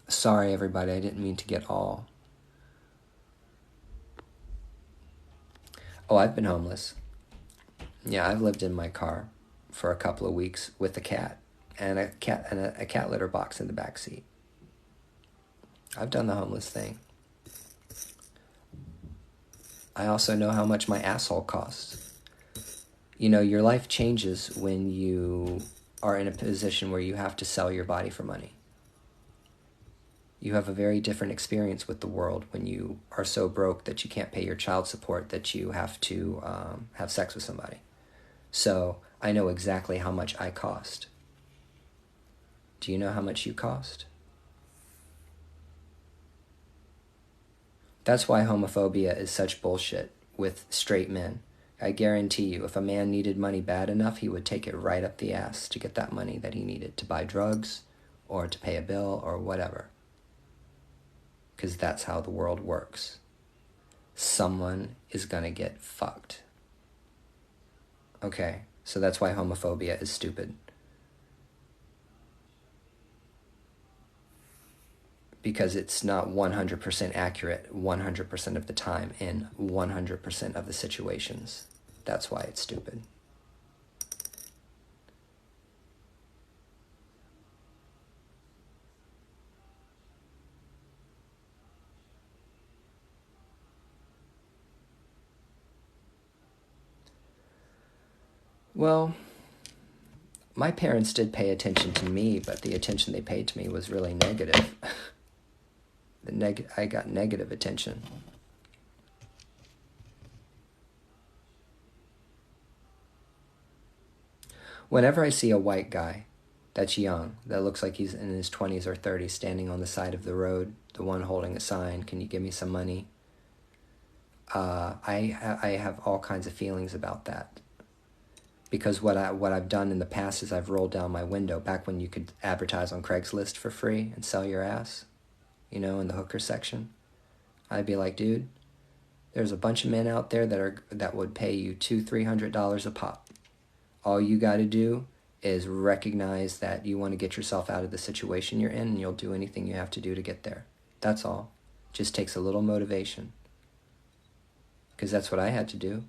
Sorry, everybody, I didn't mean to get all. Oh, I've been homeless. Yeah, I've lived in my car for a couple of weeks with a cat and a cat litter box in the back seat. I've done the homeless thing. I also know how much my asshole costs. You know, your life changes when you are in a position where you have to sell your body for money. You have a very different experience with the world when you are so broke that you can't pay your child support that you have to have sex with somebody. So I know exactly how much I cost. Do you know how much you cost? That's why homophobia is such bullshit with straight men. I guarantee you, if a man needed money bad enough, he would take it right up the ass to get that money that he needed to buy drugs or to pay a bill or whatever. Because that's how the world works. Someone is gonna get fucked. Okay, so that's why homophobia is stupid. Because it's not 100% accurate 100% of the time in 100% of the situations. That's why it's stupid. Well, my parents did pay attention to me, but the attention they paid to me was really negative. I got negative attention. Whenever I see a white guy that's young, that looks like he's in his 20s or 30s, standing on the side of the road, the one holding a sign, "Can you give me some money?" I have all kinds of feelings about that. Because what I've done in the past is I've rolled down my window, back when you could advertise on Craigslist for free and sell your ass, you know, in the hooker section. I'd be like, dude, there's a bunch of men out there that would pay you $200-300 a pop. All you got to do is recognize that you want to get yourself out of the situation you're in, and you'll do anything you have to do to get there. That's all. Just takes a little motivation. Because that's what I had to do.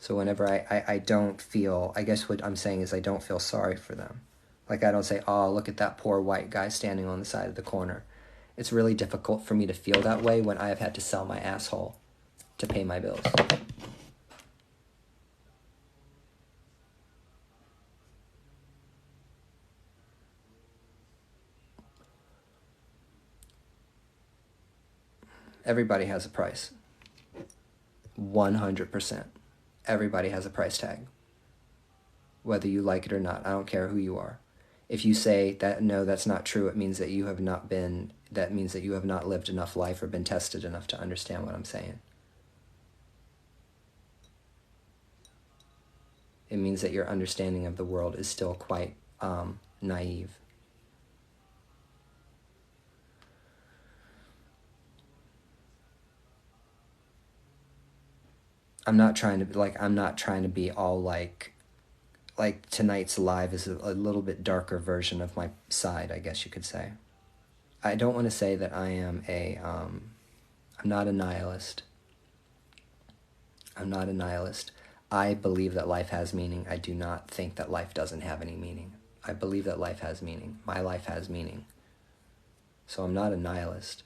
So whenever I don't feel, I guess what I'm saying is I don't feel sorry for them. Like I don't say, oh, look at that poor white guy standing on the side of the corner. It's really difficult for me to feel that way when I have had to sell my asshole to pay my bills. Everybody has a price. 100%. Everybody has a price tag. whether you like it or not. I don't care who you are. If you say that no, that's not true, it means that you have not been, that means that you have not lived enough life or been tested enough to understand what I'm saying. It means that your understanding of the world is still quite naive. I'm not trying to be all like tonight's live is a little bit darker version of my side, I guess you could say. I don't want to say that I am I'm not a nihilist. I'm not a nihilist. I believe that life has meaning. I do not think that life doesn't have any meaning. I believe that life has meaning. My life has meaning. So I'm not a nihilist.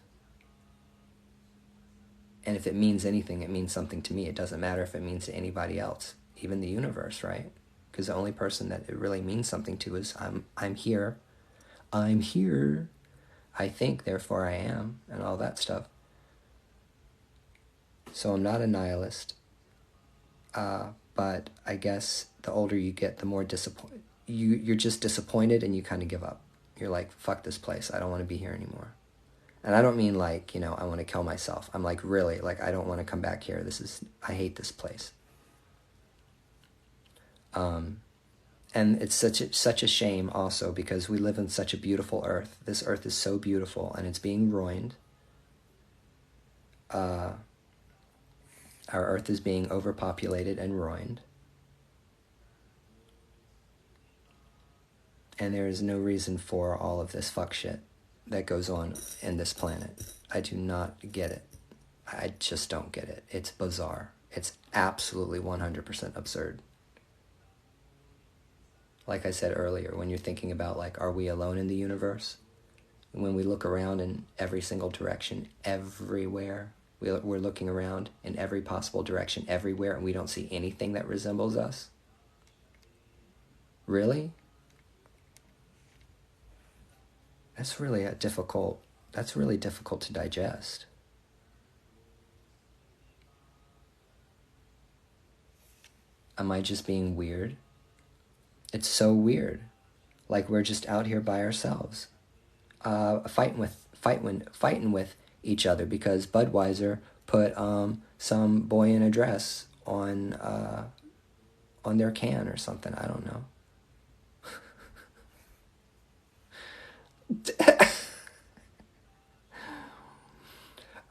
And if it means anything, it means something to me. It doesn't matter if it means to anybody else, even the universe, right? Because the only person that it really means something to is I'm here. I'm here. I think, therefore I am, and all that stuff. So I'm not a nihilist. But I guess the older you get, the more disappointed. You're just disappointed and you kind of give up. You're like, fuck this place. I don't want to be here anymore. And I don't mean like, I want to kill myself. I'm like, really, like, I don't want to come back here. I hate this place. And it's such a shame also because we live in such a beautiful earth. This earth is so beautiful and it's being ruined. Our earth is being overpopulated and ruined. And there is no reason for all of this fuck shit that goes on in this planet. I do not get it. I just don't get it. It's bizarre. It's absolutely 100% absurd. Like I said earlier, when you're thinking about, like, are we alone in the universe? When we look around in every single direction, everywhere, we're looking around in every possible direction, everywhere, and we don't see anything that resembles us? Really? That's really difficult to digest. Am I just being weird? It's so weird. Like we're just out here by ourselves, fighting with each other because Budweiser put some boy in a dress on their can or something. I don't know.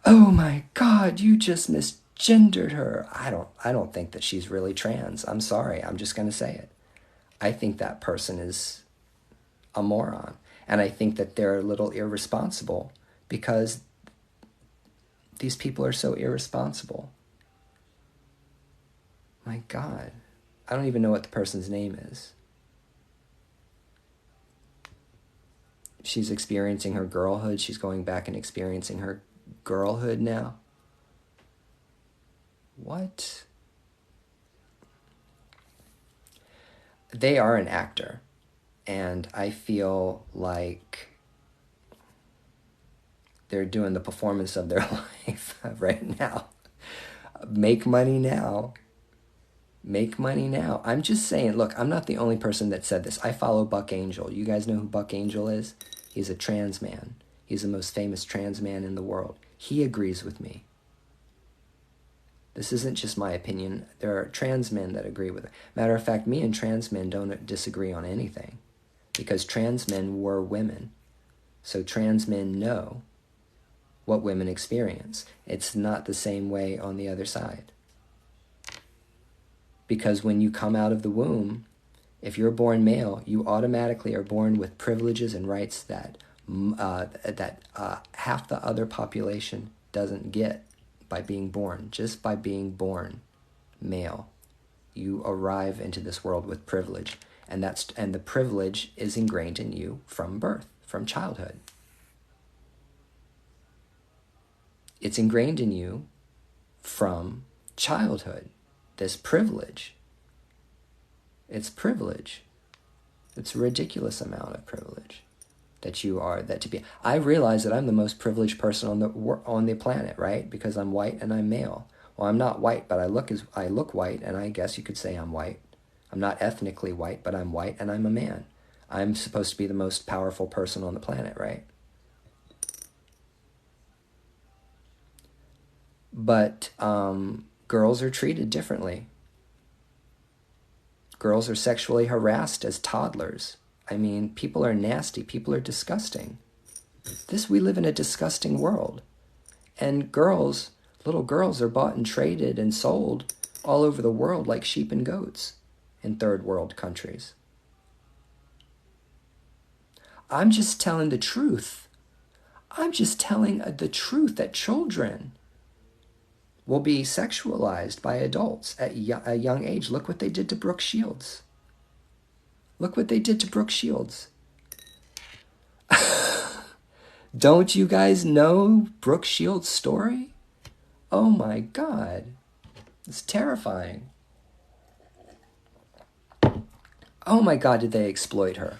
Oh my God, you just misgendered her. I don't think that she's really trans. I'm sorry. I'm just going to say it. I think that person is a moron. And I think that they're a little irresponsible because these people are so irresponsible. My God. I don't even know what the person's name is. She's experiencing her girlhood. She's going back and experiencing her girlhood now. What? They are an actor. And I feel like they're doing the performance of their life right now. Make money now. Make money now. I'm just saying, look, I'm not the only person that said this. I follow Buck Angel. You guys know who Buck Angel is? He's a trans man. He's the most famous trans man in the world. He agrees with me. This isn't just my opinion. There are trans men that agree with it. Matter of fact, me and trans men don't disagree on anything because trans men were women. So trans men know what women experience. It's not the same way on the other side. Because when you come out of the womb, if you're born male, you automatically are born with privileges and rights that half the other population doesn't get by being born. Just by being born male, you arrive into this world with privilege, and the privilege is ingrained in you from birth, from childhood. It's ingrained in you from childhood. This privilege. It's privilege. It's a ridiculous amount of privilege that you are, that to be. I realize that I'm the most privileged person on the planet, right? Because I'm white and I'm male. Well, I'm not white, but I look white, and I guess you could say I'm white. I'm not ethnically white, but I'm white and I'm a man. I'm supposed to be the most powerful person on the planet, right? But girls are treated differently. Girls are sexually harassed as toddlers. I mean, people are nasty. People are disgusting. We live in a disgusting world. And little girls are bought and traded and sold all over the world like sheep and goats in third world countries. I'm just telling the truth. I'm just telling the truth that children will be sexualized by adults at a young age. Look what they did to Brooke Shields. Look what they did to Brooke Shields. Don't you guys know Brooke Shields' story? Oh my God. It's terrifying. Oh my God, did they exploit her?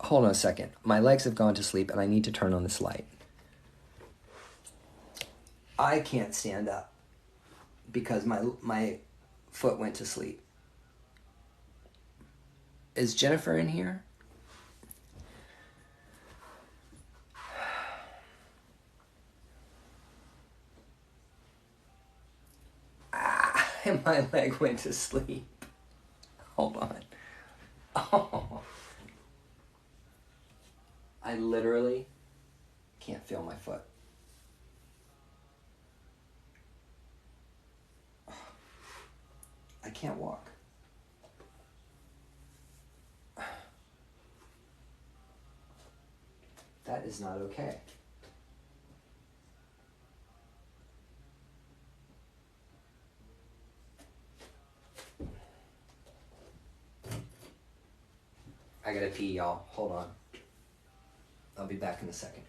Hold on a second. My legs have gone to sleep and I need to turn on this light. I can't stand up because my foot went to sleep. Is Jennifer in here? And my leg went to sleep. Hold on. Oh. I literally can't feel my foot. I can't walk. That is not okay. I gotta pee, y'all. Hold on. I'll be back in a second.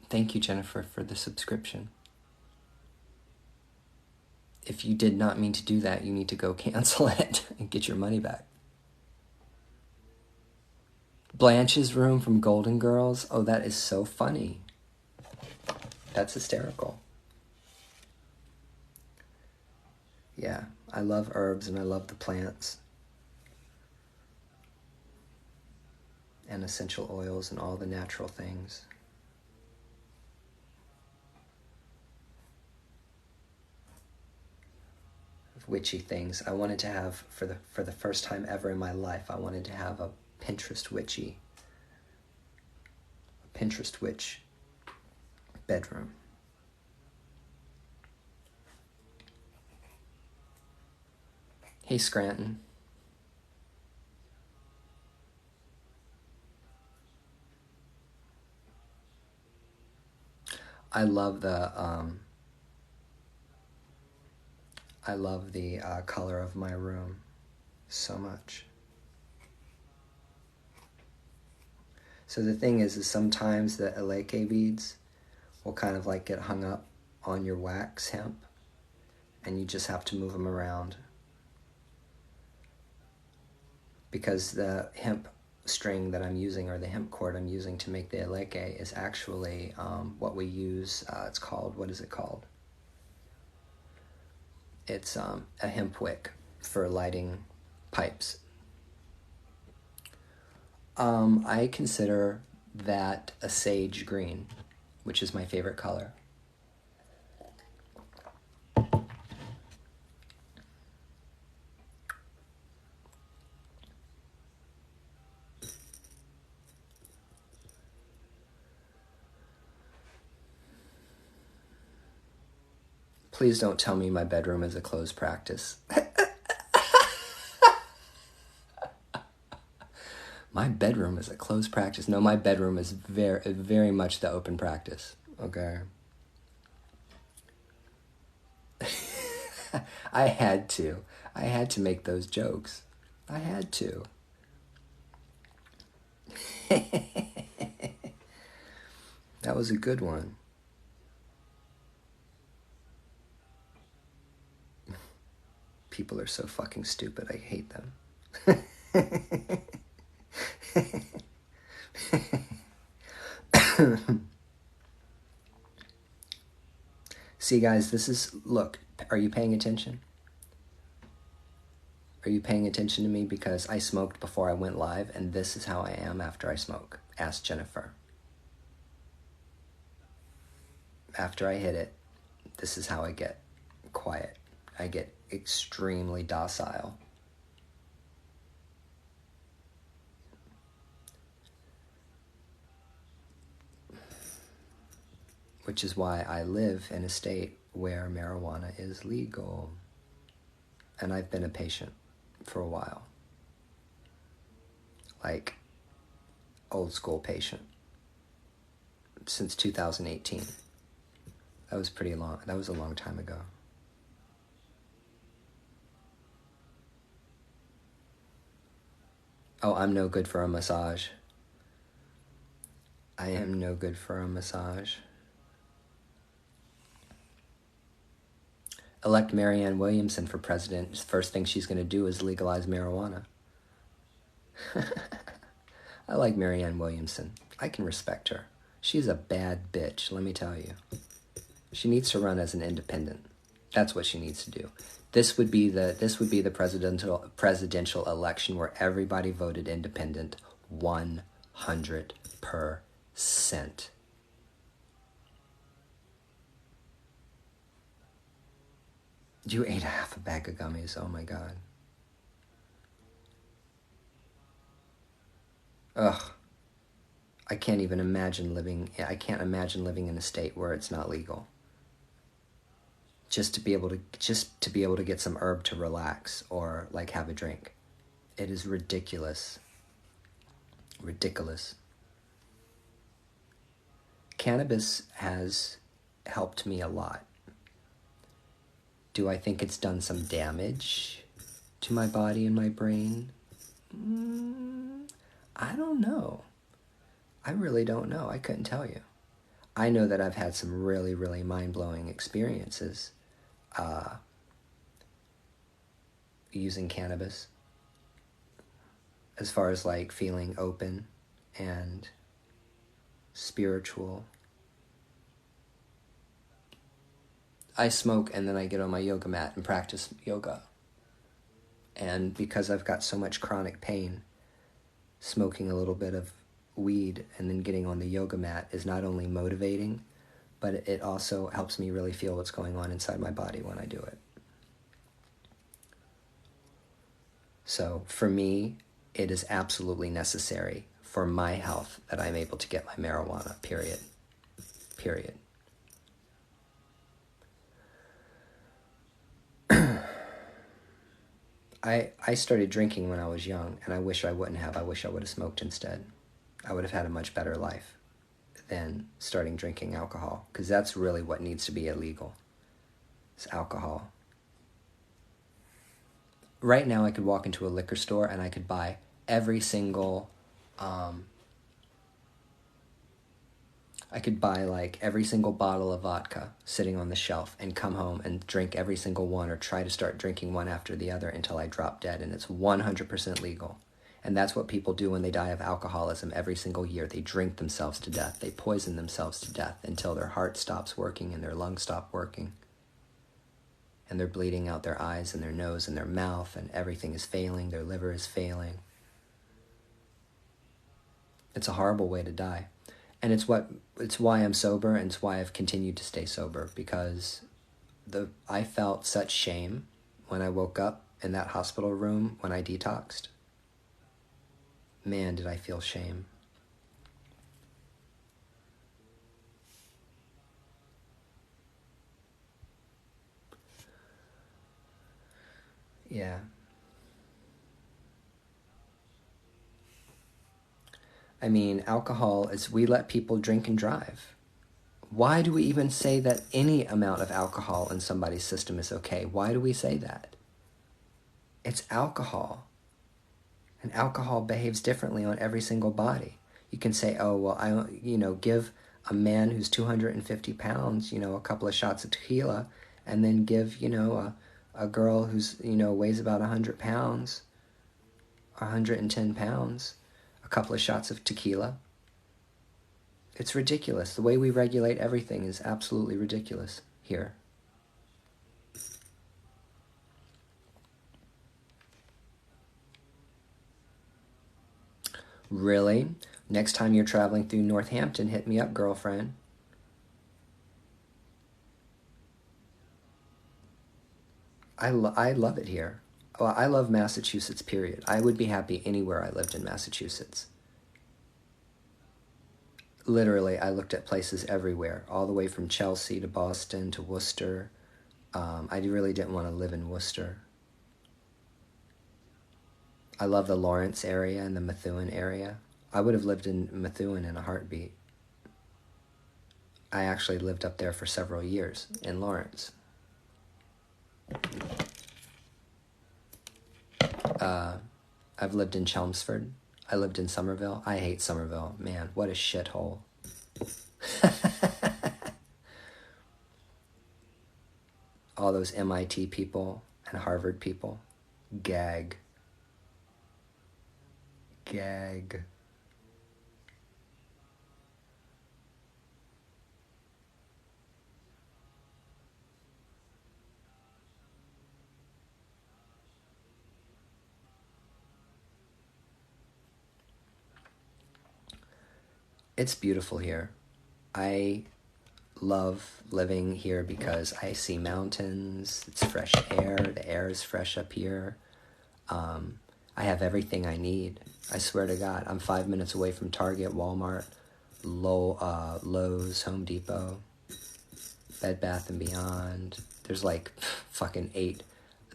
Thank you, Jennifer, for the subscription. If you did not mean to do that, you need to go cancel it and get your money back. Blanche's room from Golden Girls. Oh, that is so funny. That's hysterical. Yeah, I love herbs and I love the plants. And essential oils and all the natural things. Witchy things. I wanted to have, for the first time ever in my life, I wanted to have a Pinterest witch bedroom. Hey, Scranton. I love the color of my room so much. So the thing is sometimes the eleke beads, will kind of like get hung up on your wax hemp, and you just have to move them around. Because the hemp string that I'm using, or the hemp cord I'm using to make the eleke, is actually what we use. It's called, what is it called? It's a hemp wick for lighting pipes. I consider that a sage green, which is my favorite color. Please don't tell me my bedroom is a closed practice. My bedroom is a closed practice. No, my bedroom is very, very much the open practice. Okay. I had to make those jokes. I had to. That was a good one. People are so fucking stupid. I hate them. See, guys, this is, look, are you paying attention? Are you paying attention to me? Because I smoked before I went live, and this is how I am after I smoke. Ask Jennifer. After I hit it, this is how I get quiet. I get extremely docile. Which is why I live in a state where marijuana is legal. And I've been a patient for a while. Like, old school patient. Since 2018. That was pretty long. That was a long time ago. Oh, I'm no good for a massage. I am no good for a massage. Elect Marianne Williamson for president. First thing she's going to do is legalize marijuana. I like Marianne Williamson. I can respect her. She's a bad bitch, let me tell you. She needs to run as an independent. That's what she needs to do. This would be the presidential election where everybody voted independent 100%. You ate half a bag of gummies. Oh my God. Ugh. I can't imagine living in a state where it's not legal. Just to be able to get some herb to relax or like have a drink. It is ridiculous. Ridiculous. Cannabis has helped me a lot. Do I think it's done some damage to my body and my brain? I don't know. I really don't know. I couldn't tell you. I know that I've had some really, really mind-blowing experiences using cannabis, as far as like feeling open and spiritual. I smoke and then I get on my yoga mat and practice yoga. And because I've got so much chronic pain, smoking a little bit of weed and then getting on the yoga mat is not only motivating, but it also helps me really feel what's going on inside my body when I do it. So for me, it is absolutely necessary for my health that I'm able to get my marijuana, period. Period. I started drinking when I was young, and I wish I wouldn't have. I wish I would have smoked instead. I would have had a much better life than starting drinking alcohol, because that's really what needs to be illegal. It's alcohol. Right now I could walk into a liquor store and I could buy every single I could buy like every single bottle of vodka sitting on the shelf and come home and drink every single one, or try to start drinking one after the other until I drop dead, and it's 100% legal. And that's what people do when they die of alcoholism every single year. They drink themselves to death. They poison themselves to death until their heart stops working and their lungs stop working. And they're bleeding out their eyes and their nose and their mouth, and everything is failing. Their liver is failing. It's a horrible way to die. And it's why I'm sober, and it's why I've continued to stay sober, because I felt such shame when I woke up in that hospital room when I detoxed. Man, did I feel shame. Yeah. I mean, alcohol is, we let people drink and drive. Why do we even say that any amount of alcohol in somebody's system is okay? Why do we say that? It's alcohol. And alcohol behaves differently on every single body. You can say, oh, well, give a man who's 250 pounds, a couple of shots of tequila, and then give, a girl who's, weighs about 100 pounds, 110 pounds, a couple of shots of tequila. It's ridiculous. The way we regulate everything is absolutely ridiculous here. Really? Next time you're traveling through Northampton, hit me up, girlfriend. I love it here. Well, I love Massachusetts, period. I would be happy anywhere I lived in Massachusetts. Literally, I looked at places everywhere, all the way from Chelsea to Boston to Worcester. I really didn't want to live in Worcester. I love the Lawrence area and the Methuen area. I would have lived in Methuen in a heartbeat. I actually lived up there for several years in Lawrence. I've lived in Chelmsford. I lived in Somerville. I hate Somerville. Man, what a shithole. All those MIT people and Harvard people. Gag. Gag. It's beautiful here. I love living here because I see mountains, it's fresh air, the air is fresh up here. I have everything I need. I swear to God, I'm 5 minutes away from Target, Walmart, Lowe's, Home Depot, Bed Bath & Beyond. There's like fucking 8.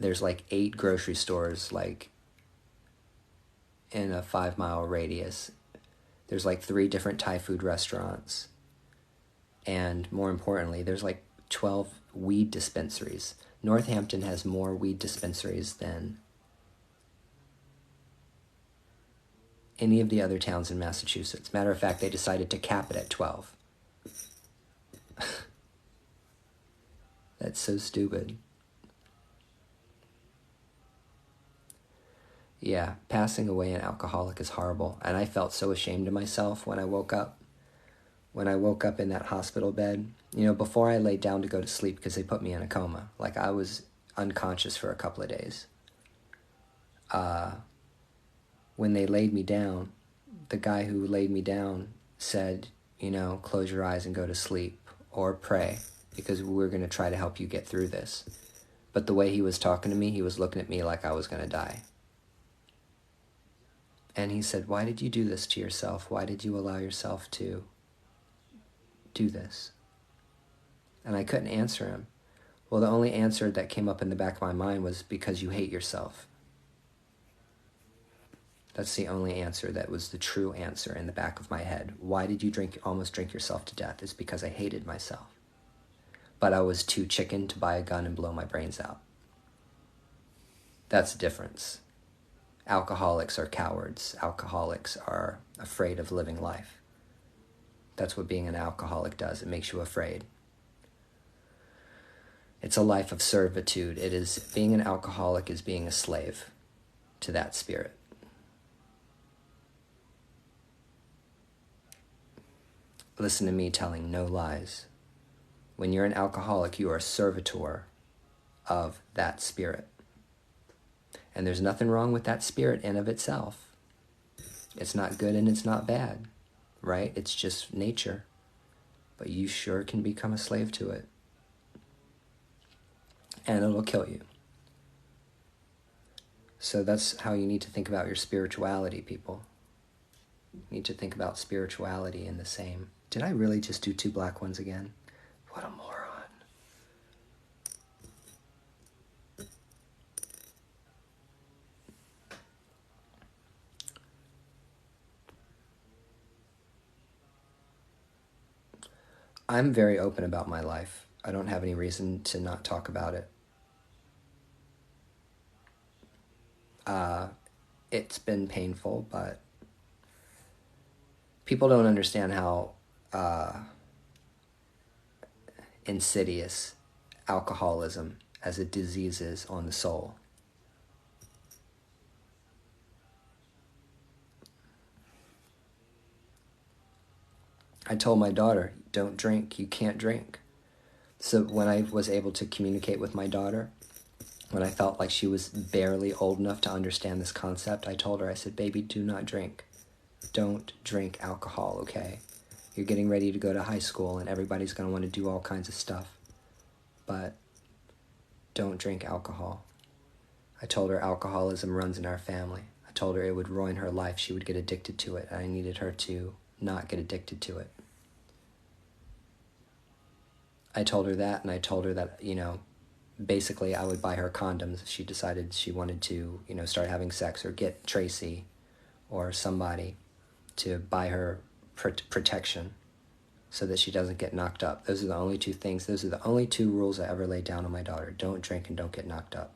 There's like 8 grocery stores like in a 5-mile radius. There's like 3 different Thai food restaurants. And more importantly, there's like 12 weed dispensaries. Northampton has more weed dispensaries than any of the other towns in Massachusetts. Matter of fact, they decided to cap it at 12. That's so stupid. Yeah, passing away an alcoholic is horrible. And I felt so ashamed of myself when I woke up. When I woke up in that hospital bed, before I laid down to go to sleep, because they put me in a coma. Like, I was unconscious for a couple of days. When they laid me down, the guy who laid me down said, close your eyes and go to sleep, or pray, because we're going to try to help you get through this. But the way he was talking to me, he was looking at me like I was going to die. And he said, why did you do this to yourself? Why did you allow yourself to do this? And I couldn't answer him. Well, the only answer that came up in the back of my mind was, because you hate yourself. That's the only answer that was the true answer in the back of my head. Why did you almost drink yourself to death? It's because I hated myself. But I was too chicken to buy a gun and blow my brains out. That's the difference. Alcoholics are cowards. Alcoholics are afraid of living life. That's what being an alcoholic does. It makes you afraid. It's a life of servitude. Being an alcoholic is being a slave to that spirit. Listen to me telling no lies. When you're an alcoholic, you are a servitor of that spirit. And there's nothing wrong with that spirit in of itself. It's not good and it's not bad, right? It's just nature. But you sure can become a slave to it. And it'll kill you. So that's how you need to think about your spirituality, people. You need to think about spirituality in the same. Did I really just do 2 black ones again? What a moron. I'm very open about my life. I don't have any reason to not talk about it. It's been painful, but people don't understand how insidious alcoholism as a disease is on the soul. I told my daughter, don't drink, you can't drink. So when I was able to communicate with my daughter, when I felt like she was barely old enough to understand this concept, I told her, I said, baby, do not drink. Don't drink alcohol, okay? You're getting ready to go to high school and everybody's going to want to do all kinds of stuff. But don't drink alcohol. I told her alcoholism runs in our family. I told her it would ruin her life. She would get addicted to it. And I needed her to not get addicted to it. I told her that, and I told her that, basically I would buy her condoms if she decided she wanted to, start having sex, or get Tracy or somebody to buy her protection so that she doesn't get knocked up. Those are the only 2 things. Those are the only 2 rules I ever laid down on my daughter. Don't drink and don't get knocked up.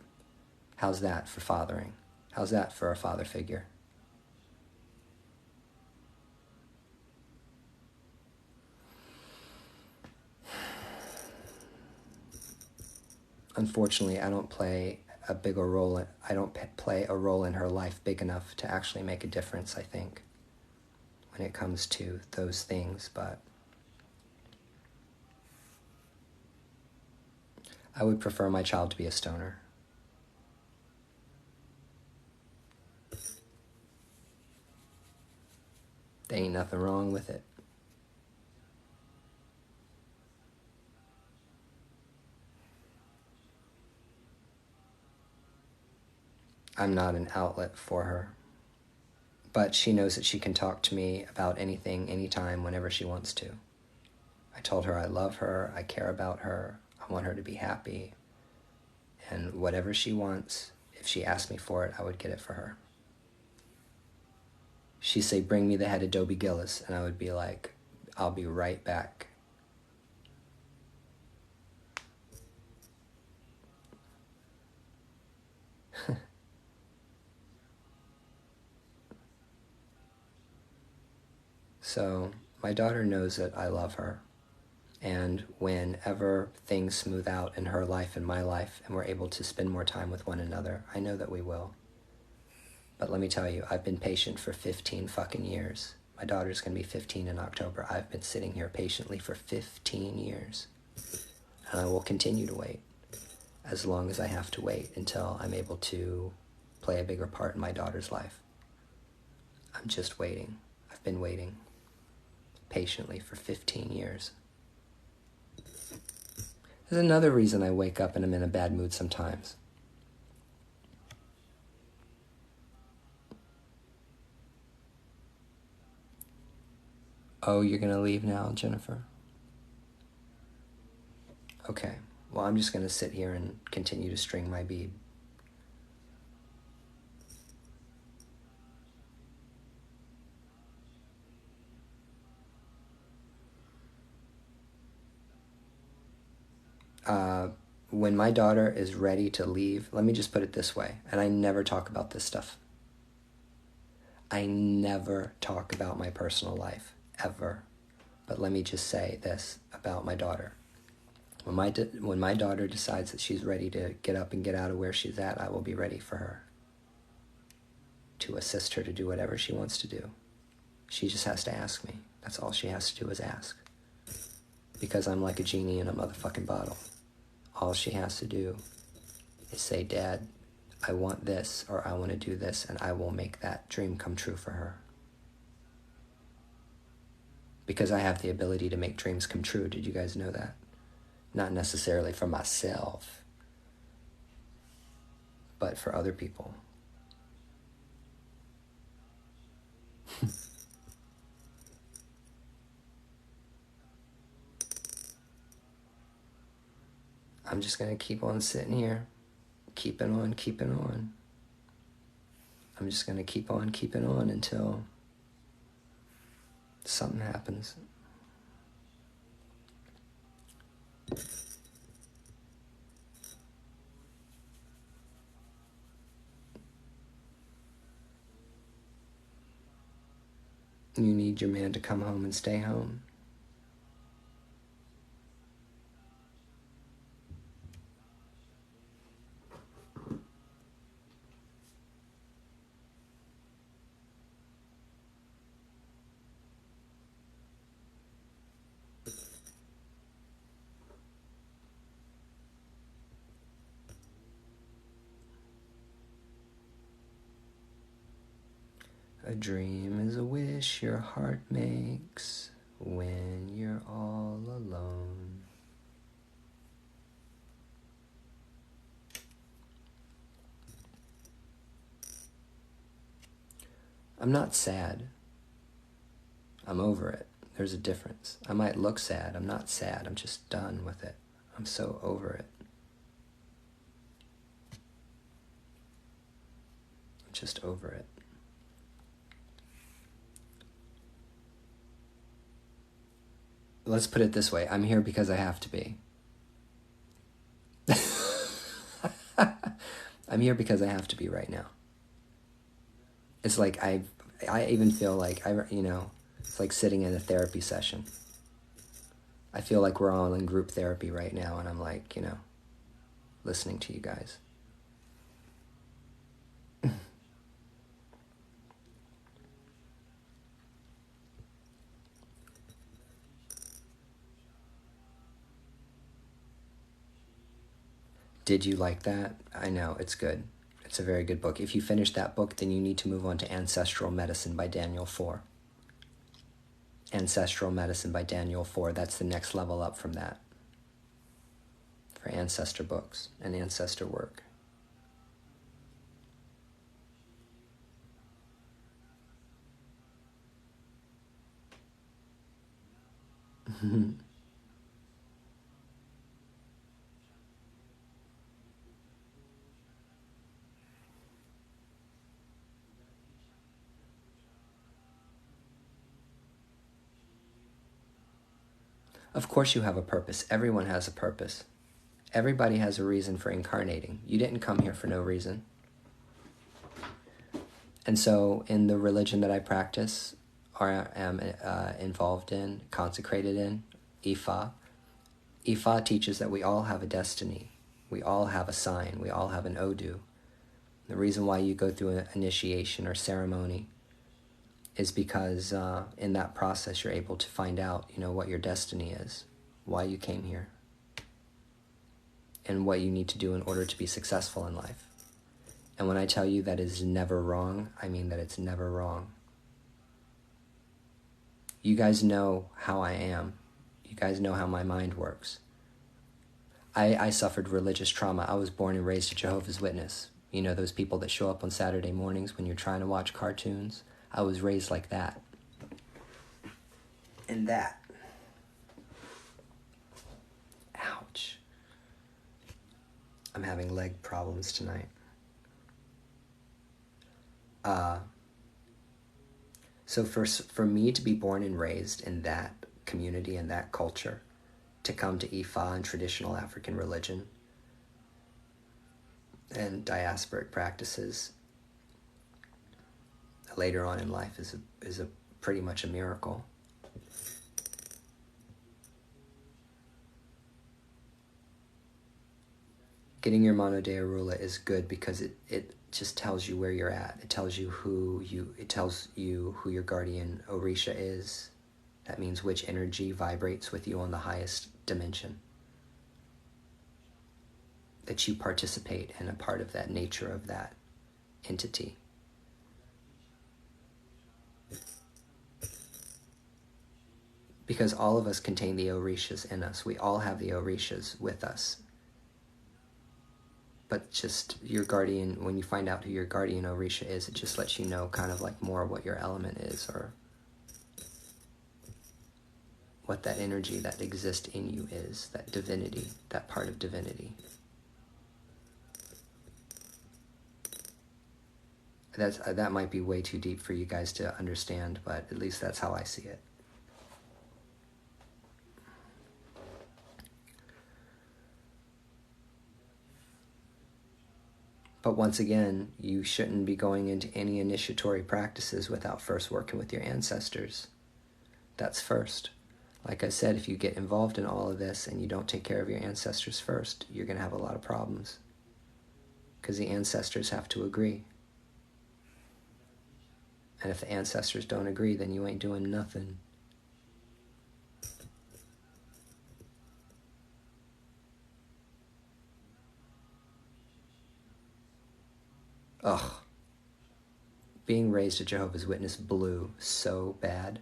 How's that for fathering? How's that for a father figure? Unfortunately, I don't play a bigger role. I don't play a role in her life big enough to actually make a difference, I think, when it comes to those things. But I would prefer my child to be a stoner. There ain't nothing wrong with it. I'm not an outlet for her. But she knows that she can talk to me about anything, anytime, whenever she wants to. I told her I love her, I care about her, I want her to be happy. And whatever she wants, if she asked me for it, I would get it for her. She'd say, bring me the head of Dobie Gillis, and I would be like, I'll be right back. So my daughter knows that I love her. And whenever things smooth out in her life and my life, and we're able to spend more time with one another, I know that we will. But let me tell you, I've been patient for 15 fucking years. My daughter's going to be 15 in October. I've been sitting here patiently for 15 years. And I will continue to wait as long as I have to wait until I'm able to play a bigger part in my daughter's life. I'm just waiting. I've been waiting patiently for 15 years. There's another reason I wake up and I'm in a bad mood sometimes. Oh, you're going to leave now, Jennifer? Okay, well, I'm just going to sit here and continue to string my bead. When my daughter is ready to leave, let me just put it this way, and I never talk about this stuff. I never talk about my personal life, ever. But let me just say this about my daughter. When my daughter decides that she's ready to get up and get out of where she's at, I will be ready for her to assist her to do whatever she wants to do. She just has to ask me. That's all she has to do is ask. Because I'm like a genie in a motherfucking bottle. All she has to do is say, Dad, I want this, or I want to do this, and I will make that dream come true for her. Because I have the ability to make dreams come true. Did you guys know that? Not necessarily for myself, but for other people. I'm just going to keep on sitting here, keeping on, keeping on. I'm just going to keep on keeping on until something happens. You need your man to come home and stay home. A dream is a wish your heart makes when you're all alone. I'm not sad. I'm over it. There's a difference. I might look sad. I'm not sad. I'm just done with it. I'm so over it. I'm just over it. Let's put it this way. I'm here because I have to be. I'm here because I have to be right now. It's like I even feel like, it's like sitting in a therapy session. I feel like we're all in group therapy right now, and I'm like, listening to you guys. Did you like that? I know, it's good. It's a very good book. If you finish that book, then you need to move on to Ancestral Medicine by Daniel Four. Ancestral Medicine by Daniel Four. That's the next level up from that. For ancestor books and ancestor work. Of course you have a purpose. Everyone has a purpose. Everybody has a reason for incarnating. You didn't come here for no reason. And so in the religion that I practice, or am involved in, consecrated in, Ifa teaches that we all have a destiny. We all have a sign. We all have an Odu. The reason why you go through an initiation or ceremony is because in that process you're able to find out, what your destiny is, why you came here, and what you need to do in order to be successful in life. And when I tell you that is never wrong, I mean that it's never wrong. You guys know how I am. You guys know how my mind works. I suffered religious trauma. I was born and raised a Jehovah's Witness. Those people that show up on Saturday mornings when you're trying to watch cartoons. I was raised like that. And that. Ouch. I'm having leg problems tonight. So for me to be born and raised in that community and that culture, to come to Ifa and traditional African religion and diasporic practices later on in life is a pretty much a miracle. Getting your Mano Dea Rula is good because it just tells you where you're at. It tells you it tells you who your guardian Orisha is. That means which energy vibrates with you on the highest dimension. That you participate in a part of that nature of that entity. Because all of us contain the Orishas in us. We all have the Orishas with us. But just your guardian, when you find out who your guardian Orisha is, it just lets you know kind of like more what your element is, or what that energy that exists in you is, that divinity, that part of divinity. That might be way too deep for you guys to understand, but at least that's how I see it. But once again, you shouldn't be going into any initiatory practices without first working with your ancestors. That's first. Like I said, if you get involved in all of this and you don't take care of your ancestors first, you're going to have a lot of problems. Because the ancestors have to agree. And if the ancestors don't agree, then you ain't doing nothing. Ugh. Being raised a Jehovah's Witness blew so bad.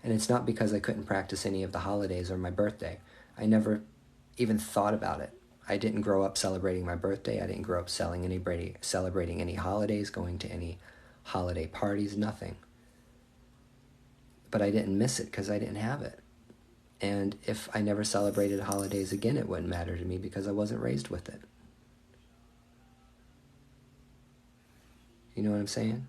And it's not because I couldn't practice any of the holidays or my birthday. I never even thought about it. I didn't grow up celebrating my birthday. I didn't grow up celebrating any holidays, going to any holiday parties, nothing. But I didn't miss it because I didn't have it. And if I never celebrated holidays again, it wouldn't matter to me because I wasn't raised with it. You know what I'm saying?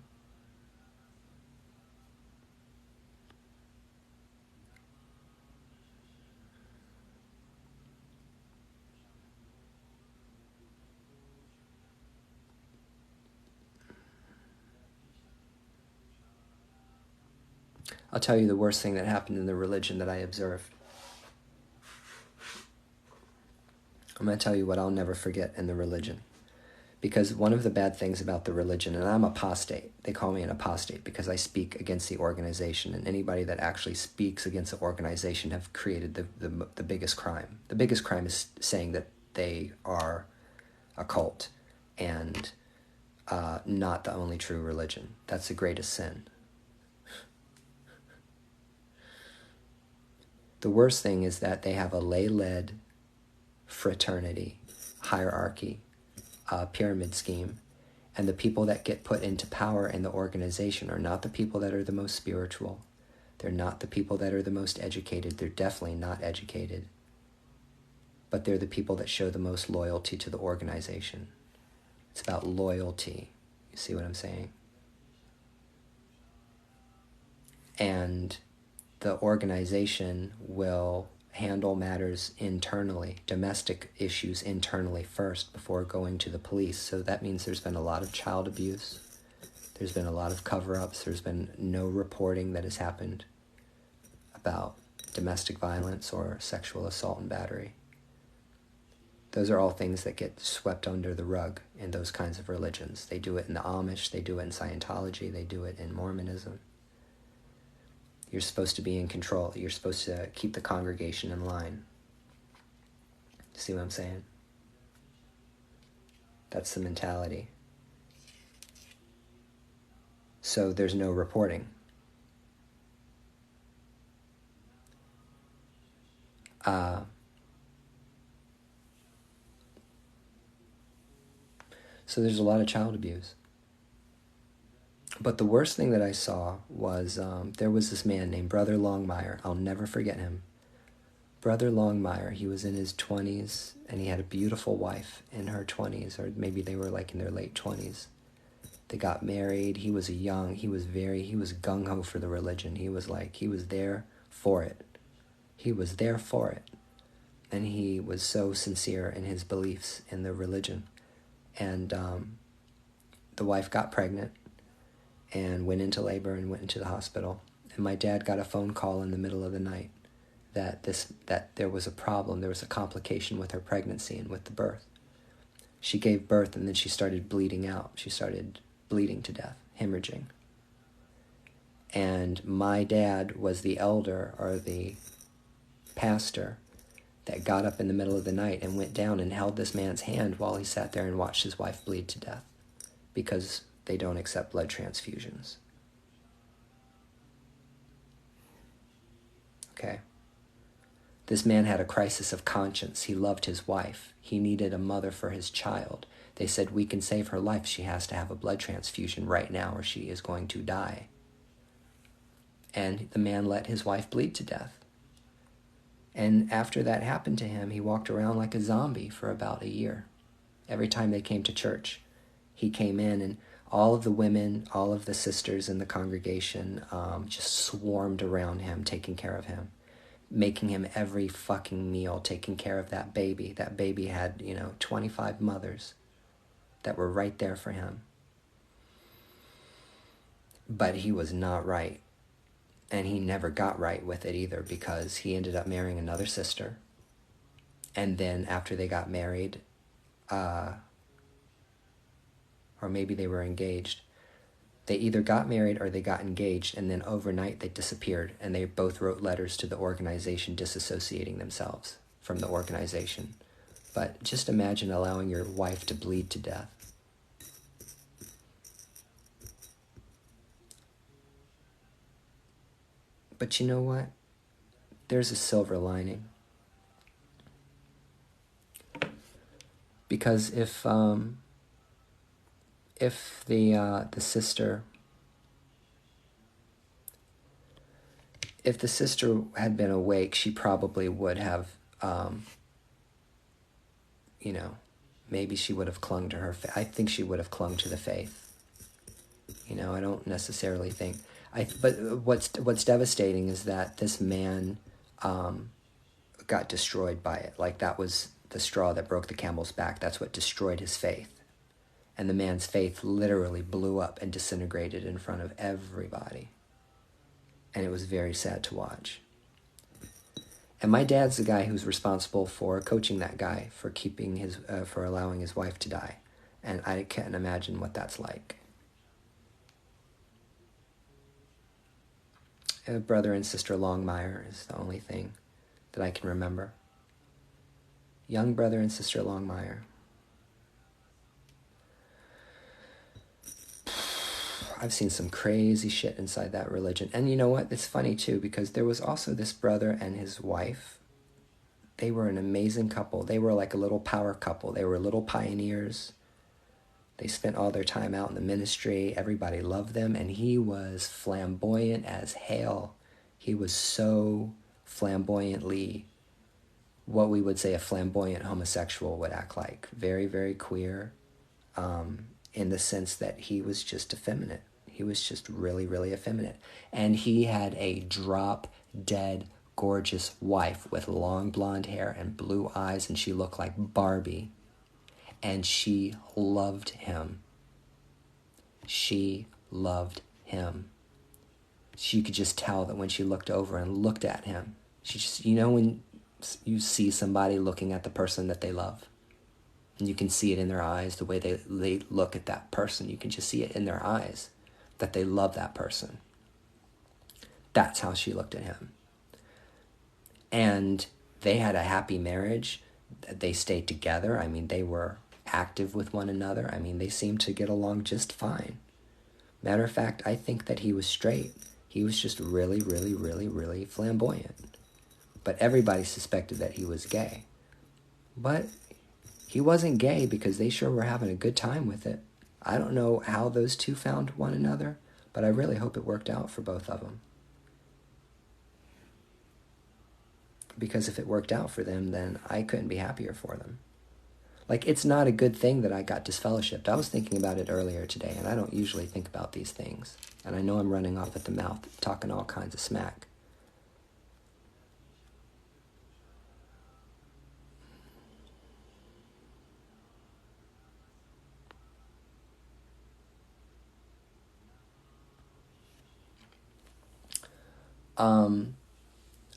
I'll tell you the worst thing that happened in the religion that I observed. I'm going to tell you what I'll never forget in the religion. Because one of the bad things about the religion, and I'm apostate, they call me an apostate because I speak against the organization, and anybody that actually speaks against the organization have created the biggest crime. The biggest crime is saying that they are a cult and not the only true religion. That's the greatest sin. The worst thing is that they have a lay-led fraternity, hierarchy, pyramid scheme, and the people that get put into power in the organization are not the people that are the most spiritual. They're not the people that are the most educated. They're definitely not educated. But they're the people that show the most loyalty to the organization. It's about loyalty. You see what I'm saying? And the organization will handle matters internally, domestic issues internally first before going to the police. So that means there's been a lot of child abuse. There's been a lot of cover-ups. There's been no reporting that has happened about domestic violence or sexual assault and battery. Those are all things that get swept under the rug in those kinds of religions. They do it in the Amish, they do it in Scientology, they do it in Mormonism. You're supposed to be in control. You're supposed to keep the congregation in line. See what I'm saying? That's the mentality. So there's no reporting. So there's a lot of child abuse. But the worst thing that I saw was there was this man named Brother Longmire. I'll never forget him. Brother Longmire, he was in his 20s, and he had a beautiful wife in her 20s, or maybe they were like in their late 20s. They got married. He was he was gung-ho for the religion. He was there for it. He was there for it. And he was so sincere in his beliefs in the religion. And the wife got pregnant and went into labor and went into the hospital. And my dad got a phone call in the middle of the night that there was a problem, there was a complication with her pregnancy and with the birth. She gave birth and then she started bleeding out. She started bleeding to death, hemorrhaging. And my dad was the elder or the pastor that got up in the middle of the night and went down and held this man's hand while he sat there and watched his wife bleed to death because they don't accept blood transfusions. Okay? This man had a crisis of conscience. He loved his wife. He needed a mother for his child. They said, we can save her life. She has to have a blood transfusion right now or she is going to die. And the man let his wife bleed to death. And after that happened to him, he walked around like a zombie for about a year. Every time they came to church, he came in and all of the women, all of the sisters in the congregation just swarmed around him, taking care of him, making him every fucking meal, taking care of that baby. That baby had, 25 mothers that were right there for him. But he was not right. And he never got right with it either because he ended up marrying another sister. And then after they got married, or maybe they were engaged, they either got married or they got engaged, and then overnight they disappeared, and they both wrote letters to the organization disassociating themselves from the organization. But just imagine allowing your wife to bleed to death. But you know what? There's a silver lining. Because if the sister had been awake, she probably would have, maybe she would have clung to her faith. I think she would have clung to the faith. I don't necessarily think. But what's devastating is that this man got destroyed by it. Like that was the straw that broke the camel's back. That's what destroyed his faith. And the man's faith literally blew up and disintegrated in front of everybody. And it was very sad to watch. And my dad's the guy who's responsible for coaching that guy for for allowing his wife to die. And I can't imagine what that's like. Brother and sister Longmire is the only thing that I can remember. Young brother and sister Longmire. I've seen some crazy shit inside that religion. And you know what? It's funny too, because there was also this brother and his wife. They were an amazing couple. They were like a little power couple. They were little pioneers. They spent all their time out in the ministry. Everybody loved them. And he was flamboyant as hell. He was so flamboyantly what we would say a flamboyant homosexual would act like. Very, very queer. In the sense that he was just effeminate. He was just really, really effeminate. And he had a drop-dead gorgeous wife with long blonde hair and blue eyes, and she looked like Barbie. And she loved him. She loved him. She could just tell that when she looked over and looked at him, she just, when you see somebody looking at the person that they love, and you can see it in their eyes, the way they look at that person. You can just see it in their eyes that they love that person. That's how she looked at him. And they had a happy marriage. They stayed together. I mean, they were active with one another. I mean, they seemed to get along just fine. Matter of fact, I think that he was straight. He was just really, really, really, really flamboyant. But everybody suspected that he was gay. But he wasn't gay because they sure were having a good time with it. I don't know how those two found one another, but I really hope it worked out for both of them. Because if it worked out for them, then I couldn't be happier for them. Like, it's not a good thing that I got disfellowshipped. I was thinking about it earlier today, and I don't usually think about these things. And I know I'm running off at the mouth, talking all kinds of smack.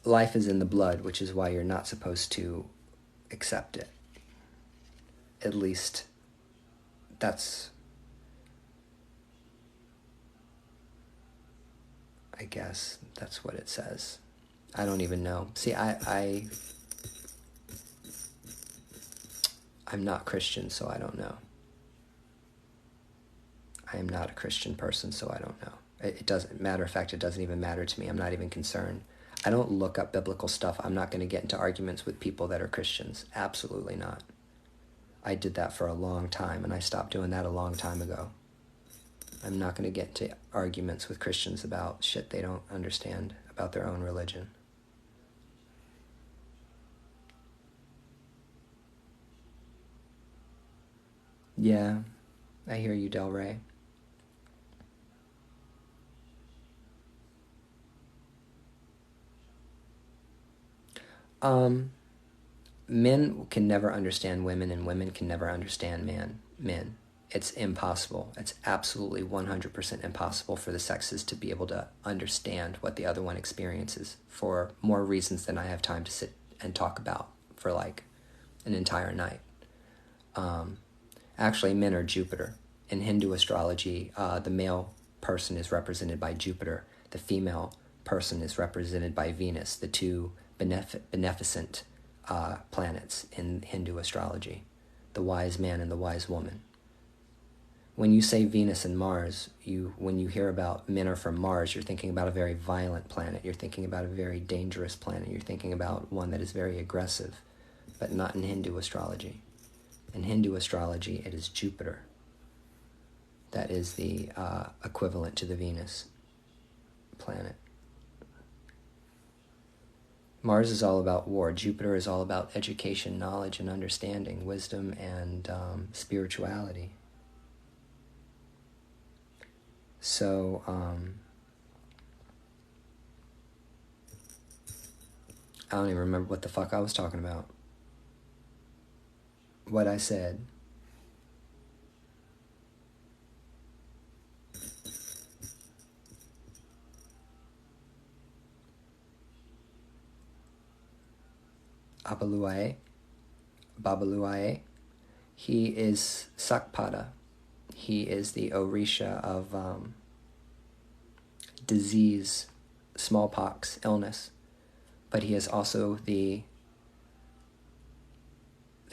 Life is in the blood, which is why you're not supposed to accept it. At least that's, I guess that's what it says. I don't even know. See, I'm not Christian, so I don't know. I am not a Christian person, so I don't know. It doesn't matter. Of fact, it doesn't even matter to me. I'm not even concerned. I don't look up biblical stuff. I'm not going to get into arguments with people that are Christians. Absolutely not. I did that for a long time, and I stopped doing that a long time ago. I'm not going to get into arguments with Christians about shit they don't understand about their own religion. Yeah, I hear you, Del Rey. Men can never understand women, and women can never understand men. It's impossible. It's absolutely 100% impossible for the sexes to be able to understand what the other one experiences, for more reasons than I have time to sit and talk about for like an entire night. Actually, men are Jupiter. In Hindu astrology, the male person is represented by Jupiter. The female person is represented by Venus, the two beneficent planets in Hindu astrology, the wise man and the wise woman. When you say Venus and Mars, when you hear about men are from Mars, you're thinking about a very violent planet. You're thinking about a very dangerous planet. You're thinking about one that is very aggressive, but not in Hindu astrology. In Hindu astrology, it is Jupiter that is the equivalent to the Venus planet. Mars is all about war. Jupiter is all about education, knowledge, and understanding, wisdom, and spirituality. So, I don't even remember what the fuck I was talking about. What I said. Babaluae. He is Sakpada. He is the Orisha of disease, smallpox, illness. But he is also the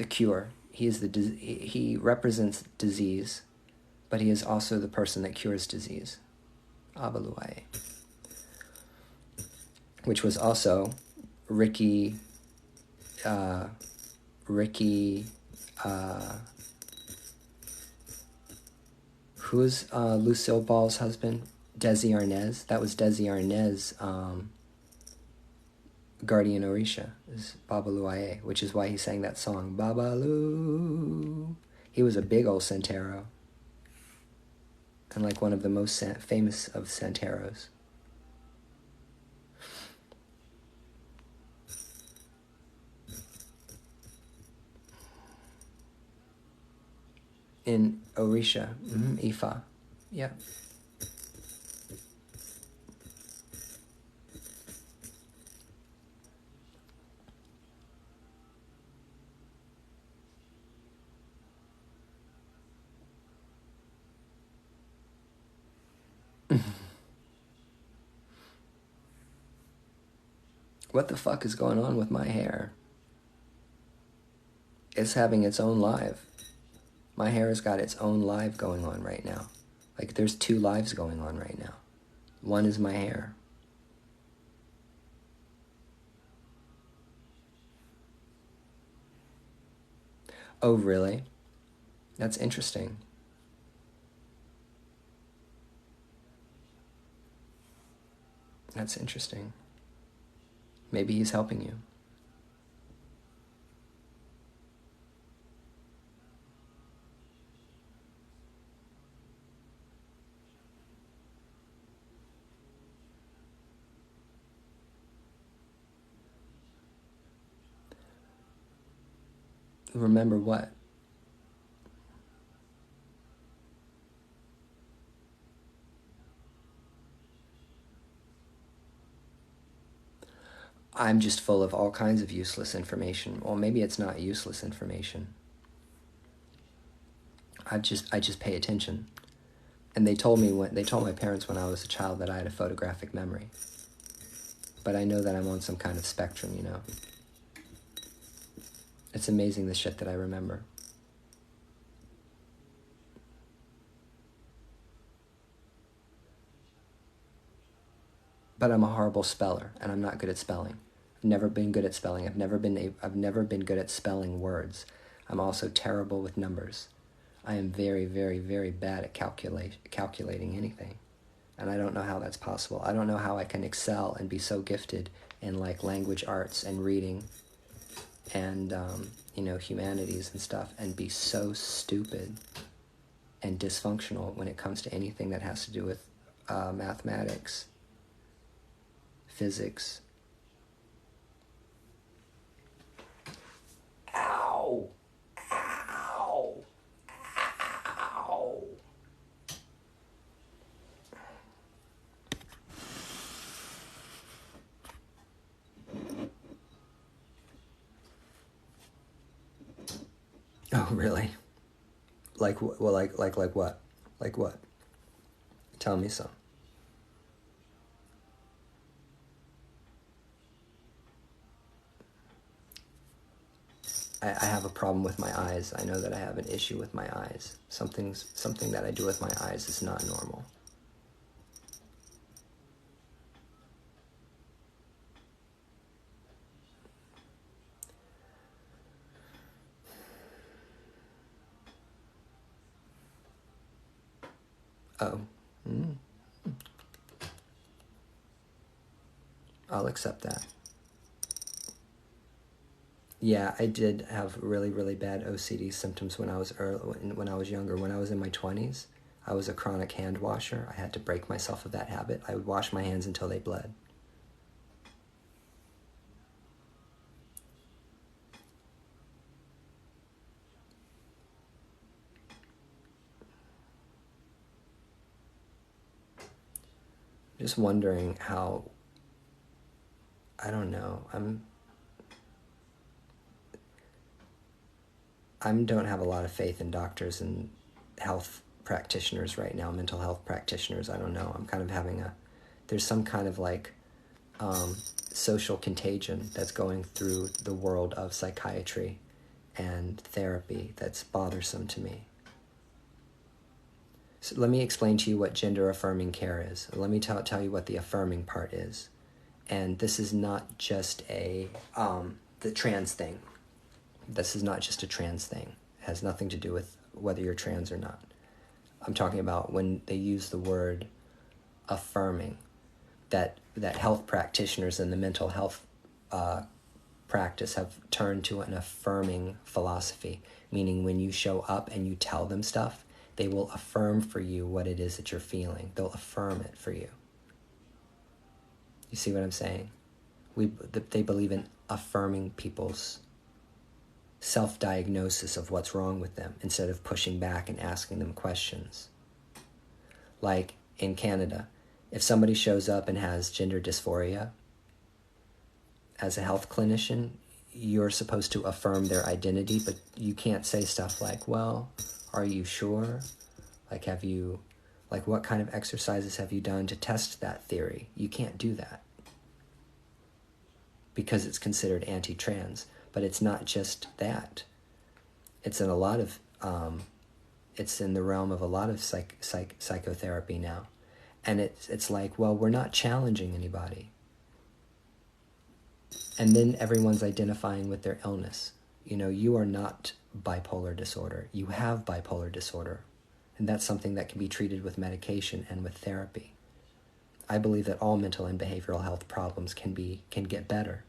cure. He represents disease, but he is also the person that cures disease. Abaluae. Which was also Ricky, who's Lucille Ball's husband? Desi Arnaz. That was Desi Arnaz, guardian Orisha, is Babaluae, which is why he sang that song, Babalu. He was a big old Santero, and like one of the most famous of Santeros. In Orisha, Ifa, yeah. What the fuck is going on with my hair? It's having its own live. My hair has got its own live going on right now. Like, there's 2 lives going on right now. One is my hair. Oh, really? That's interesting. That's interesting. Maybe he's helping you. Remember what? I'm just full of all kinds of useless information. Well, maybe it's not useless information. I just pay attention. And they told my parents when I was a child that I had a photographic memory. But I know that I'm on some kind of spectrum, you know. It's amazing the shit that I remember. But I'm a horrible speller, and I'm not good at spelling. I've never been good at spelling. I've never been good at spelling words. I'm also terrible with numbers. I am very, very, very bad at calculating anything. And I don't know how that's possible. I don't know how I can excel and be so gifted in like language arts and reading and humanities and stuff, and be so stupid and dysfunctional when it comes to anything that has to do with mathematics, physics. Ow! Ow! Ow! Oh, really? Like what? Like what? Like what? Tell me some. I have a problem with my eyes. I know that I have an issue with my eyes. Something that I do with my eyes is not normal. Oh. Mm. I'll accept that. Yeah, I did have really, really bad OCD symptoms when I was when I was younger. When I was in my 20s, I was a chronic hand washer. I had to break myself of that habit. I would wash my hands until they bled. Just wondering how, I don't know, I don't have a lot of faith in doctors and health practitioners right now, mental health practitioners. I don't know. I'm kind of having there's some kind of like social contagion that's going through the world of psychiatry and therapy that's bothersome to me. So let me explain to you what gender affirming care is. Let me tell you what the affirming part is. And this is not just the trans thing. This is not just a trans thing. It has nothing to do with whether you're trans or not. I'm talking about when they use the word affirming, that health practitioners in the mental health practice have turned to an affirming philosophy, meaning when you show up and you tell them stuff, they will affirm for you what it is that you're feeling. They'll affirm it for you. You see what I'm saying? They believe in affirming people's self-diagnosis of what's wrong with them instead of pushing back and asking them questions. Like in Canada, if somebody shows up and has gender dysphoria, as a health clinician, you're supposed to affirm their identity, but you can't say stuff like, well, are you sure? Like, what kind of exercises have you done to test that theory? You can't do that because it's considered anti-trans. But it's not just that. It's in a lot of, it's in the realm of a lot of psychotherapy now. And it's like, well, we're not challenging anybody. And then everyone's identifying with their illness. You know, you are not bipolar disorder. You have bipolar disorder. And that's something that can be treated with medication and with therapy. I believe that all mental and behavioral health problems can get better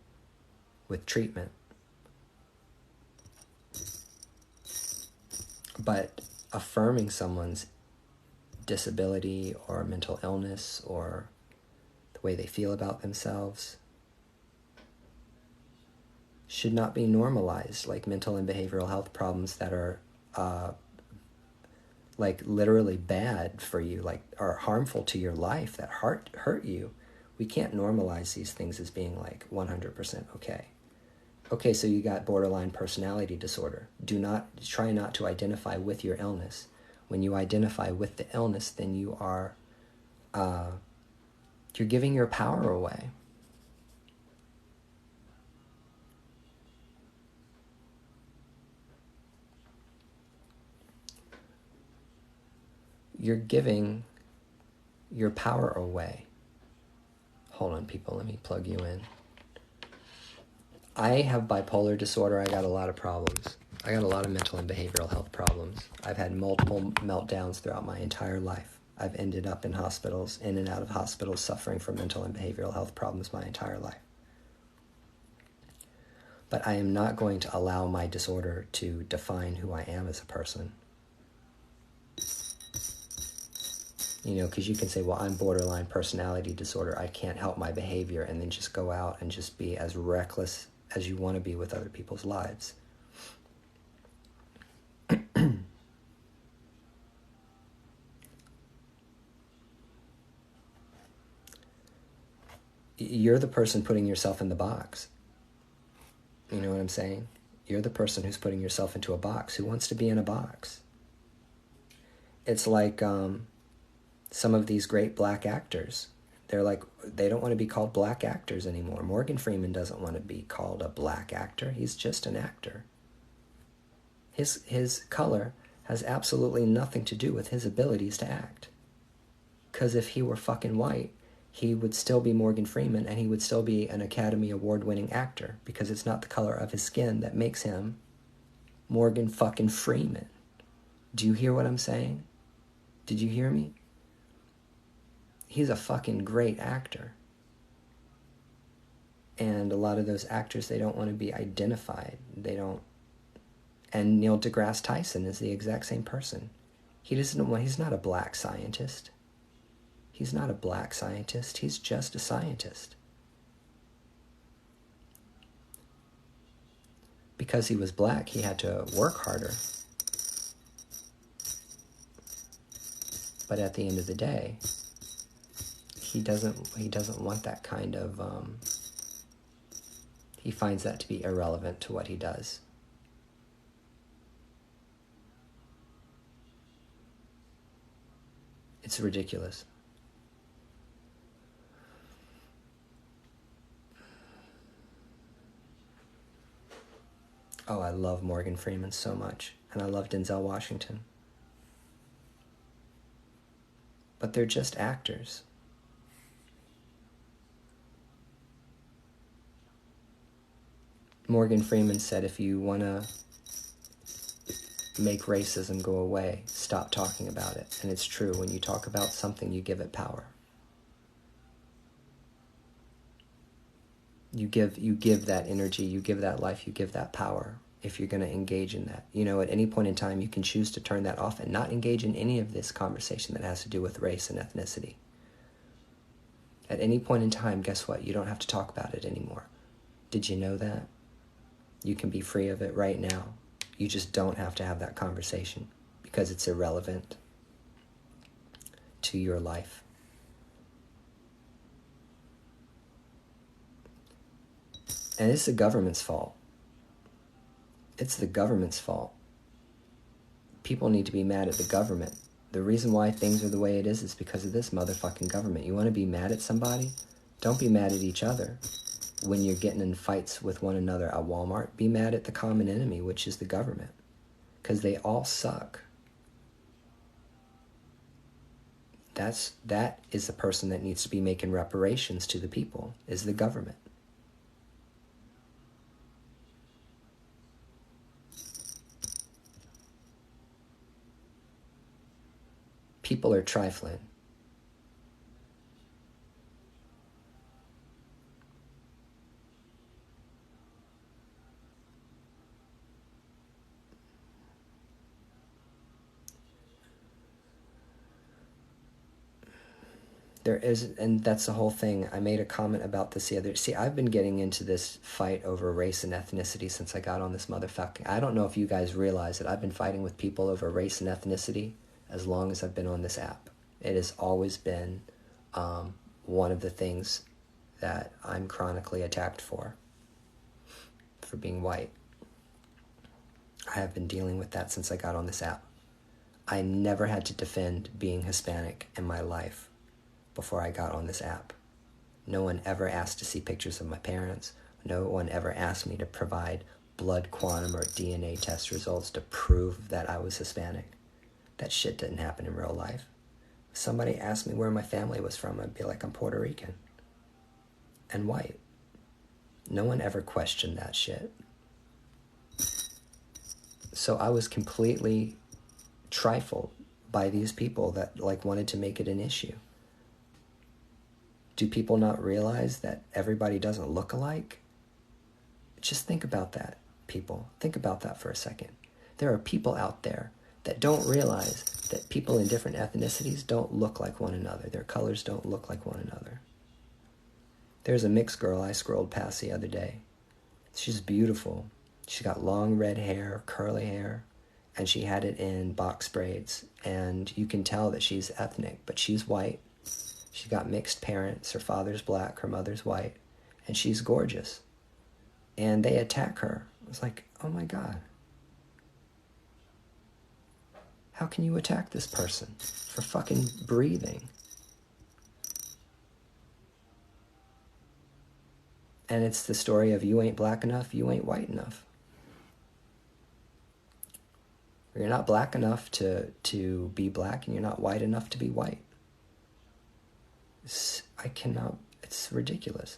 with treatment. But affirming someone's disability or mental illness or the way they feel about themselves should not be normalized like mental and behavioral health problems that are like literally bad for you, like are harmful to your life, that hurt you. We can't normalize these things as being like 100% okay. Okay, so you got borderline personality disorder. Try not to identify with your illness. When you identify with the illness, then you're giving your power away. You're giving your power away. Hold on, people, let me plug you in. I have bipolar disorder. I got a lot of problems. I got a lot of mental and behavioral health problems. I've had multiple meltdowns throughout my entire life. I've ended up in hospitals, in and out of hospitals, suffering from mental and behavioral health problems my entire life. But I am not going to allow my disorder to define who I am as a person. You know, because you can say, well, I'm borderline personality disorder. I can't help my behavior, and then just go out and just be as reckless as you want to be with other people's lives. You're the person putting yourself in the box. You know what I'm saying? You're the person who's putting yourself into a box. Who wants to be in a box? It's like some of these great black actors. They don't want to be called black actors anymore. Morgan Freeman doesn't want to be called a black actor. He's just an actor. His color has absolutely nothing to do with his abilities to act. Because if he were fucking white, he would still be Morgan Freeman, and he would still be an Academy Award-winning actor, because it's not the color of his skin that makes him Morgan fucking Freeman. Do you hear what I'm saying? Did you hear me? He's a fucking great actor. And a lot of those actors, they don't want to be identified. They don't. And Neil deGrasse Tyson is the exact same person. He's not a black scientist. He's not a black scientist. He's just a scientist. Because he was black, he had to work harder. But at the end of the day, he doesn't want that kind of, he finds that to be irrelevant to what he does. It's ridiculous. Oh, I love Morgan Freeman so much. And I love Denzel Washington. But they're just actors. Morgan Freeman said, if you want to make racism go away, stop talking about it. And it's true. When you talk about something, you give it power. You give that energy, you give that life, you give that power if you're going to engage in that. You know, at any point in time, you can choose to turn that off and not engage in any of this conversation that has to do with race and ethnicity. At any point in time, guess what? You don't have to talk about it anymore. Did you know that? You can be free of it right now. You just don't have to have that conversation because it's irrelevant to your life. And it's the government's fault. It's the government's fault. People need to be mad at the government. The reason why things are the way it is because of this motherfucking government. You want to be mad at somebody? Don't be mad at each other. When you're getting in fights with one another at Walmart, be mad at the common enemy, which is the government. Because they all suck. That is the person that needs to be making reparations to the people, is the government. People are trifling. There is, and that's the whole thing. I made a comment about this the other. See, I've been getting into this fight over race and ethnicity since I got on this motherfucking. I don't know if you guys realize that I've been fighting with people over race and ethnicity as long as I've been on this app. It has always been one of the things that I'm chronically attacked for for being white. I have been dealing with that since I got on this app. I never had to defend being Hispanic in my life before I got on this app. No one ever asked to see pictures of my parents. No one ever asked me to provide blood quantum or DNA test results to prove that I was Hispanic. That shit didn't happen in real life. If somebody asked me where my family was from, I'd be like, I'm Puerto Rican and white. No one ever questioned that shit. So I was completely trifled by these people that like wanted to make it an issue. Do people not realize that everybody doesn't look alike? Just think about that, people. Think about that for a second. There are people out there that don't realize that people in different ethnicities don't look like one another. Their colors don't look like one another. There's a mixed girl I scrolled past the other day. She's beautiful. She's got long red hair, curly hair, and she had it in box braids. And you can tell that she's ethnic, but she's white. She got mixed parents. Her father's black, her mother's white, and she's gorgeous. And they attack her. I was like, oh my God. How can you attack this person for fucking breathing? And it's the story of you ain't black enough, you ain't white enough. You're not black enough to be black, and you're not white enough to be white. It's ridiculous.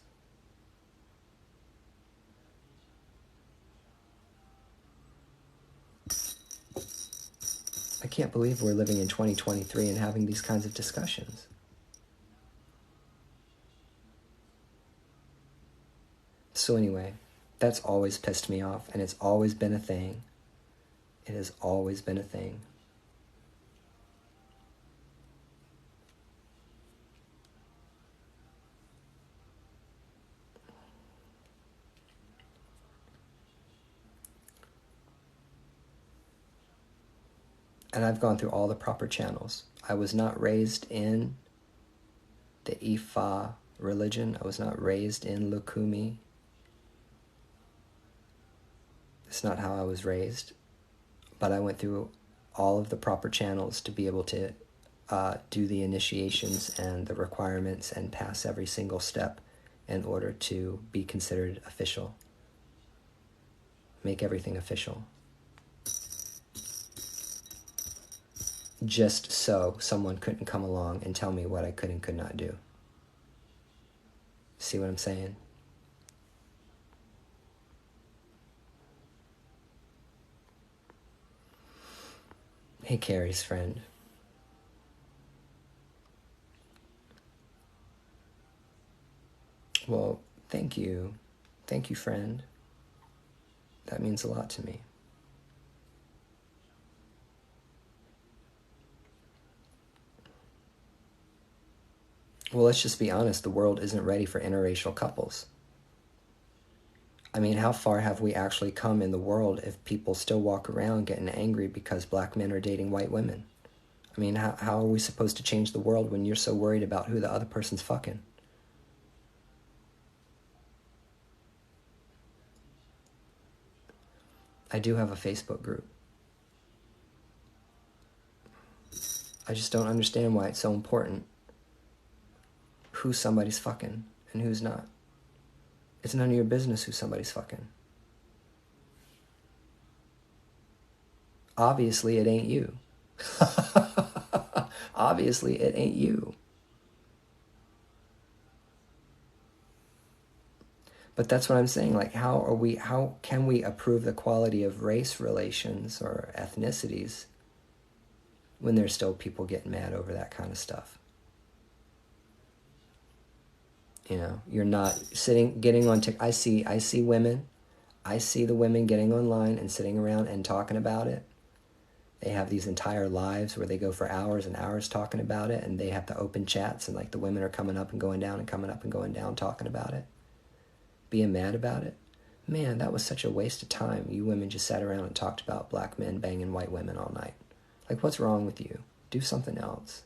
I can't believe we're living in 2023 and having these kinds of discussions. So anyway, that's always pissed me off, and it's always been a thing. It has always been a thing. And I've gone through all the proper channels. I was not raised in the Ifa religion. I was not raised in Lukumi. It's not how I was raised. But I went through all of the proper channels to be able to do the initiations and the requirements and pass every single step in order to be considered official. Make everything official. Just so someone couldn't come along and tell me what I could and could not do. See what I'm saying? Hey, Carrie's friend. Well, thank you. Thank you, friend. That means a lot to me. Well, let's just be honest. The world isn't ready for interracial couples. I mean, how far have we actually come in the world if people still walk around getting angry because black men are dating white women? I mean, how are we supposed to change the world when you're so worried about who the other person's fucking? I do have a Facebook group. I just don't understand why it's so important who somebody's fucking and who's not. It's none of your business who somebody's fucking. Obviously, it ain't you. Obviously, it ain't you. But that's what I'm saying. Like, how can we approve the quality of race relations or ethnicities when there's still people getting mad over that kind of stuff? You know, you're not getting on TikTok. I see women. I see the women getting online and sitting around and talking about it. They have these entire lives where they go for hours and hours talking about it, and they have to open chats, and like the women are coming up and going down and coming up and going down talking about it, being mad about it. Man, that was such a waste of time. You women just sat around and talked about black men banging white women all night. Like, what's wrong with you? Do something else.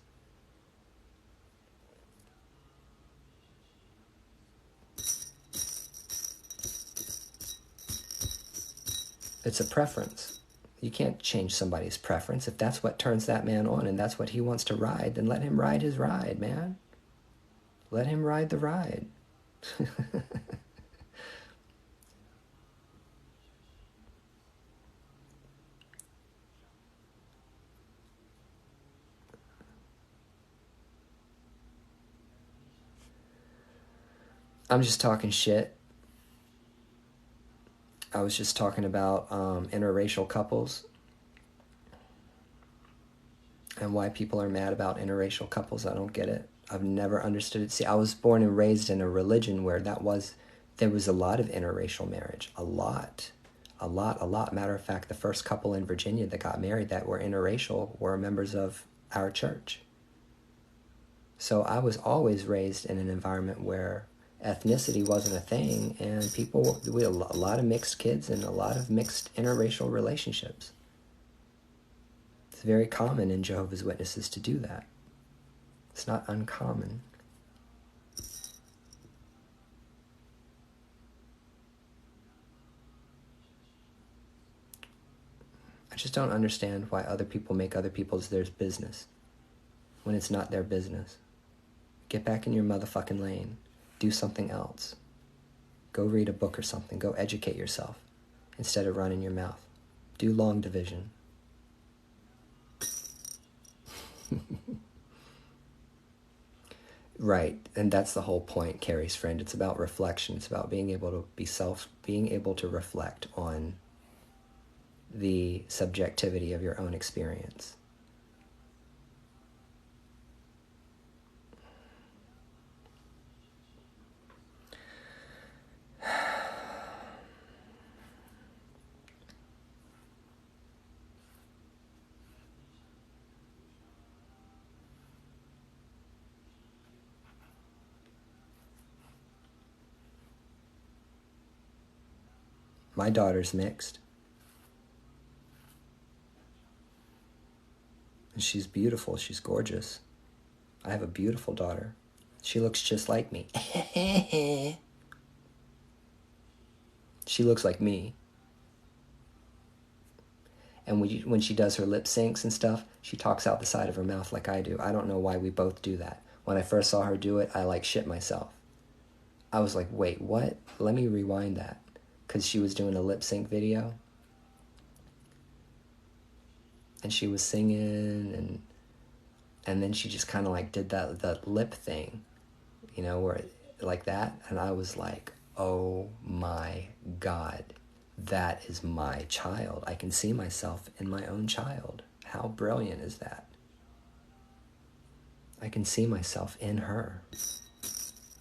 It's a preference. You can't change somebody's preference. If that's what turns that man on and that's what he wants to ride, then let him ride his ride, man. Let him ride the ride. I'm just talking shit. I was just talking about interracial couples and why people are mad about interracial couples. I don't get it. I've never understood it. See, I was born and raised in a religion where there was a lot of interracial marriage. A lot. Matter of fact, the first couple in Virginia that got married that were interracial were members of our church. So I was always raised in an environment where ethnicity wasn't a thing, and we had a lot of mixed kids and a lot of mixed interracial relationships. It's very common in Jehovah's Witnesses to do that. It's not uncommon. I just don't understand why other people make other people's their business when it's not their business. Get back in your motherfucking lane. Do something else. Go read a book or something. Go educate yourself instead of running your mouth. Do long division. Right, and that's the whole point, Carrie's friend. It's about reflection. It's about being able to reflect on the subjectivity of your own experience. My daughter's mixed. And she's beautiful. She's gorgeous. I have a beautiful daughter. She looks just like me. She looks like me. And when she does her lip syncs and stuff, she talks out the side of her mouth like I do. I don't know why we both do that. When I first saw her do it, I shit myself. I was like, wait, what? Let me rewind that. Because she was doing a lip sync video. And she was singing, and then she just kind of did that lip thing, where like that. And I was like, oh my God, that is my child. I can see myself in my own child. How brilliant is that? I can see myself in her.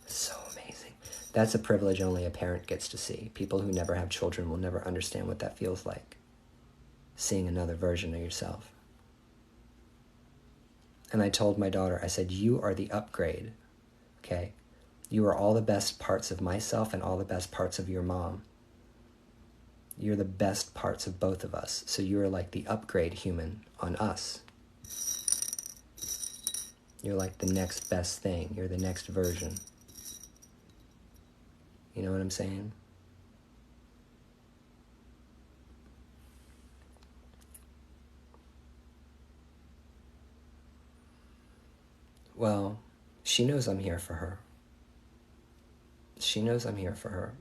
So amazing. That's a privilege only a parent gets to see. People who never have children will never understand what that feels like. Seeing another version of yourself. And I told my daughter, I said, you are the upgrade, okay? You are all the best parts of myself and all the best parts of your mom. You're the best parts of both of us. So you're like the upgrade human on us. You're like the next best thing. You're the next version. You know what I'm saying? Well, she knows I'm here for her. She knows I'm here for her.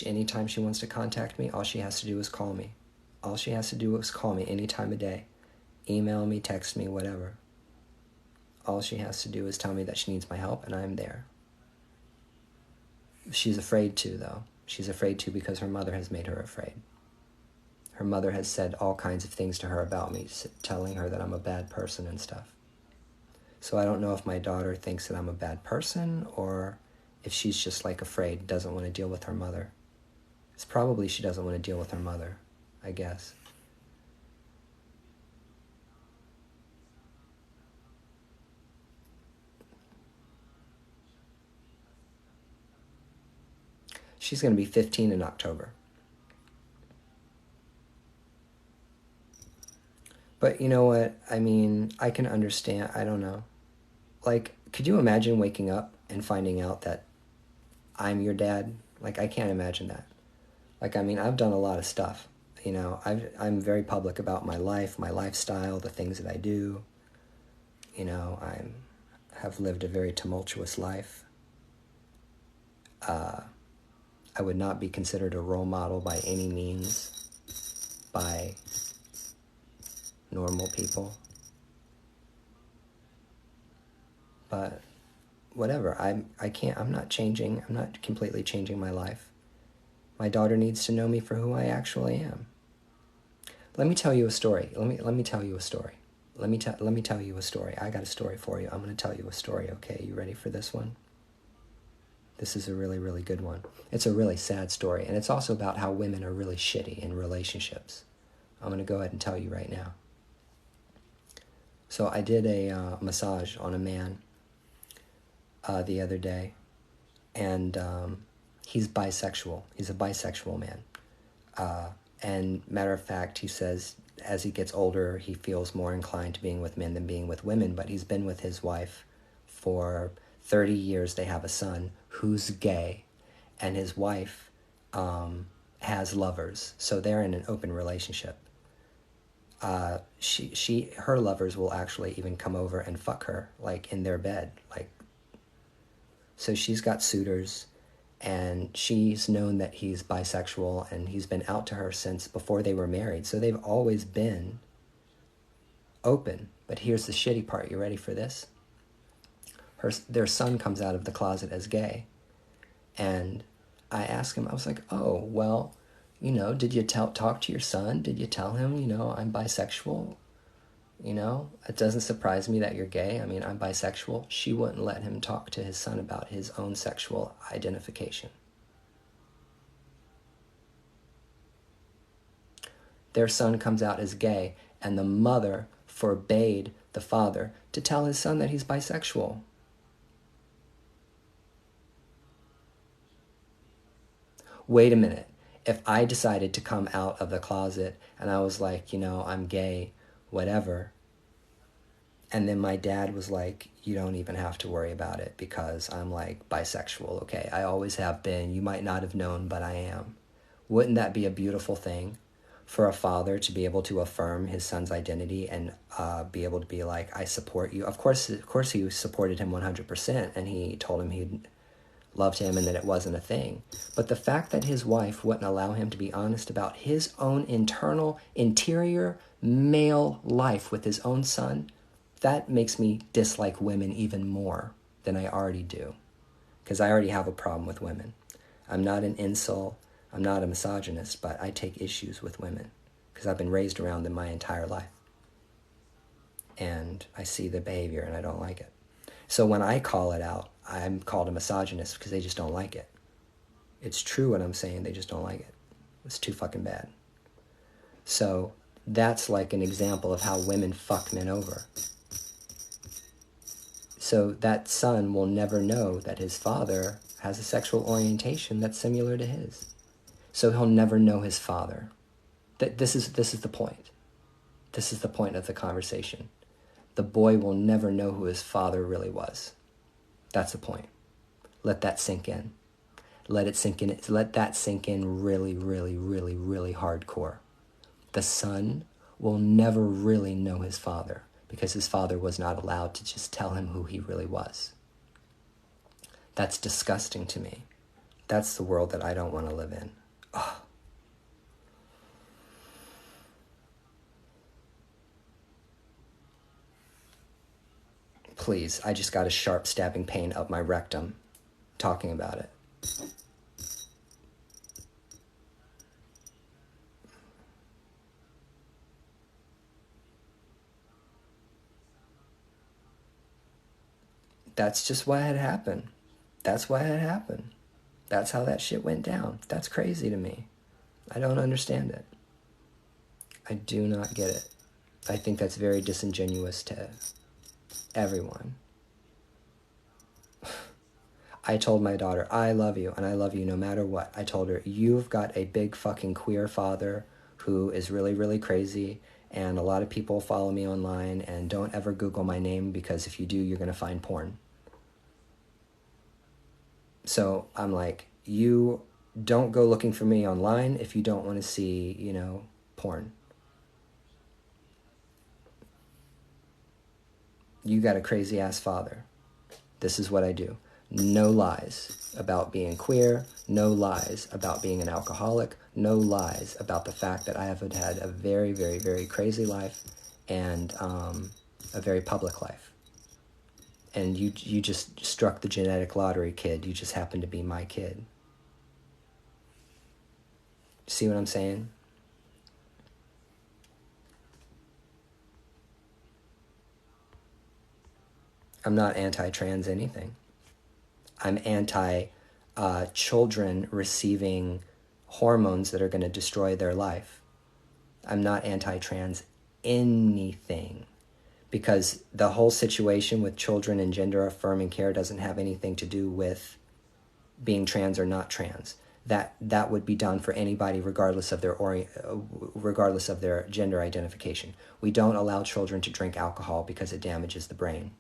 Anytime she wants to contact me, all she has to do is call me. All she has to do is call me any time of day. Email me, text me, whatever. All she has to do is tell me that she needs my help, and I'm there. She's afraid to, though. She's afraid to because her mother has made her afraid. Her mother has said all kinds of things to her about me, telling her that I'm a bad person and stuff. So I don't know if my daughter thinks that I'm a bad person or if she's just afraid, doesn't want to deal with her mother. It's probably she doesn't want to deal with her mother, I guess. She's going to be 15 in October. But you know what? I mean, I can understand. I don't know. Could you imagine waking up and finding out that I'm your dad? I can't imagine that. I've done a lot of stuff. you know, I'm very public about my life, my lifestyle, the things that I do. You know, have lived a very tumultuous life. I would not be considered a role model by any means by normal people. But whatever, I'm not changing. I'm not completely changing my life. My daughter needs to know me for who I actually am. Let me tell you a story. Let me tell you a story. Let me tell you a story. I got a story for you. I'm going to tell you a story, okay? You ready for this one? This is a really, really good one. It's a really sad story, and it's also about how women are really shitty in relationships. I'm going to go ahead and tell you right now. So I did a massage on a man the other day, and he's bisexual. He's a bisexual man. And matter of fact, he says as he gets older, he feels more inclined to being with men than being with women, but he's been with his wife for 30 years. They have a son who's gay, and his wife has lovers, so they're in an open relationship. Her lovers will actually even come over and fuck her, like, in their bed, like. So she's got suitors, and she's known that he's bisexual, and he's been out to her since before they were married. So they've always been open. But here's the shitty part. You ready for this? Their son comes out of the closet as gay, and I asked him, I was like, oh, well, you know, did you talk to your son? Did you tell him, you know, I'm bisexual? You know, it doesn't surprise me that you're gay. I mean, I'm bisexual. She wouldn't let him talk to his son about his own sexual identification. Their son comes out as gay, and the mother forbade the father to tell his son that he's bisexual. Wait a minute. If I decided to come out of the closet and I was like, you know, I'm gay, whatever, and then my dad was like, you don't even have to worry about it because I'm like bisexual, okay? I always have been. You might not have known, but I am. Wouldn't that be a beautiful thing for a father to be able to affirm his son's identity and be able to be like, I support you? Of course he supported him 100%, and he told him he loved him and that it wasn't a thing. But the fact that his wife wouldn't allow him to be honest about his own interior male life with his own son, that makes me dislike women even more than I already do. Because I already have a problem with women. I'm not an incel, I'm not a misogynist, but I take issues with women because I've been raised around them my entire life. And I see the behavior and I don't like it. So when I call it out, I'm called a misogynist because they just don't like it. It's true what I'm saying, they just don't like it. It's too fucking bad. So that's like an example of how women fuck men over. So that son will never know that his father has a sexual orientation that's similar to his. So he'll never know his father. This is the point. This is the point of the conversation. The boy will never know who his father really was. That's the point. Let that sink in. Let it sink in. Let that sink in really, really, really, really hardcore. The son will never really know his father because his father was not allowed to just tell him who he really was. That's disgusting to me. That's the world that I don't want to live in. Ugh. Please, I just got a sharp stabbing pain up my rectum talking about it. That's just what had happened. That's what had happened. That's how that shit went down. That's crazy to me. I don't understand it. I do not get it. I think that's very disingenuous to everyone. I told my daughter, I love you, and I love you no matter what. I told her, you've got a big fucking queer father who is really, really crazy, and a lot of people follow me online, and don't ever Google my name, because if you do, you're going to find porn. So I'm like, you don't go looking for me online if you don't want to see, you know, porn. You got a crazy ass father. This is what I do. No lies about being queer, no lies about being an alcoholic, no lies about the fact that I have had a very, very, very crazy life and a very public life. And you just struck the genetic lottery, kid. You just happen to be my kid. See what I'm saying? I'm not anti-trans anything. I'm anti-children receiving hormones that are going to destroy their life. I'm not anti-trans anything, because the whole situation with children and gender-affirming care doesn't have anything to do with being trans or not trans. That would be done for anybody regardless of their gender identification. We don't allow children to drink alcohol because it damages the brain.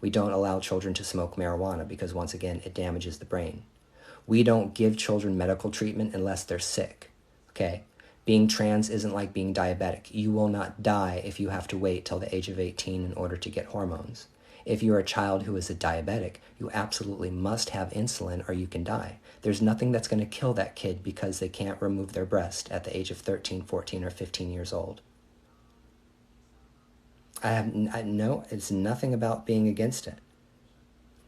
We don't allow children to smoke marijuana because, once again, it damages the brain. We don't give children medical treatment unless they're sick, okay? Being trans isn't like being diabetic. You will not die if you have to wait till the age of 18 in order to get hormones. If you're a child who is a diabetic, you absolutely must have insulin or you can die. There's nothing that's going to kill that kid because they can't remove their breast at the age of 13, 14, or 15 years old. No, it's nothing about being against it.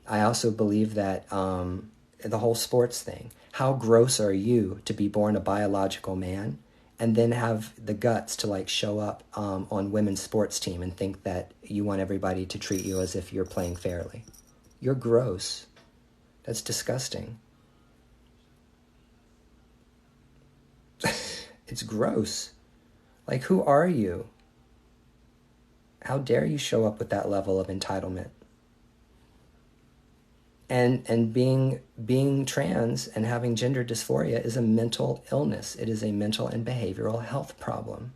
I also believe that the whole sports thing, how gross are you to be born a biological man and then have the guts to like show up on women's sports team and think that you want everybody to treat you as if you're playing fairly? You're gross. That's disgusting. It's gross. Like, who are you? How dare you show up with that level of entitlement? And being trans and having gender dysphoria is a mental illness. It is a mental and behavioral health problem.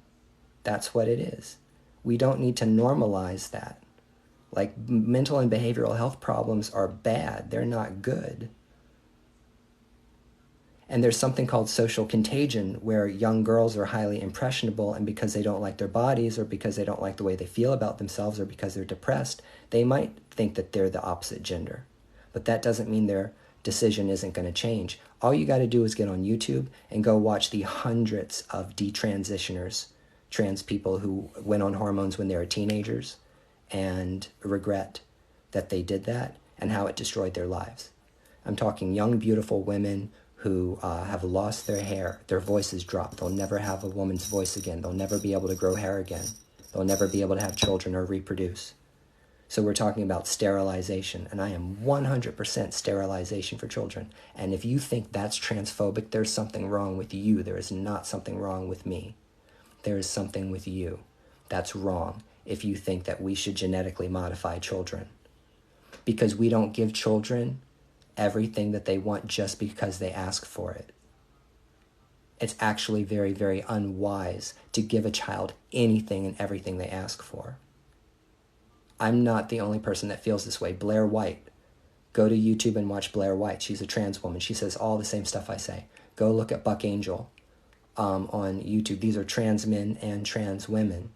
That's what it is. We don't need to normalize that. Like, mental and behavioral health problems are bad. They're not good. And there's something called social contagion, where young girls are highly impressionable, and because they don't like their bodies, or because they don't like the way they feel about themselves, or because they're depressed, they might think that they're the opposite gender. But that doesn't mean their decision isn't going to change. All you got to do is get on YouTube and go watch the hundreds of detransitioners, trans people who went on hormones when they were teenagers and regret that they did that and how it destroyed their lives. I'm talking young, beautiful women who have lost their hair. Their voices drop. They'll never have a woman's voice again. They'll never be able to grow hair again. They'll never be able to have children or reproduce. So we're talking about sterilization, and I am 100% sterilization for children. And if you think that's transphobic, there's something wrong with you. There is not something wrong with me. There is something with you. That's wrong if you think that we should genetically modify children. Because we don't give children everything that they want just because they ask for it. It's actually very, very unwise to give a child anything and everything they ask for. I'm not the only person that feels this way. Blair White. Go to YouTube and watch Blair White. She's a trans woman. She says all the same stuff I say. Go look at Buck Angel on YouTube. These are trans men and trans women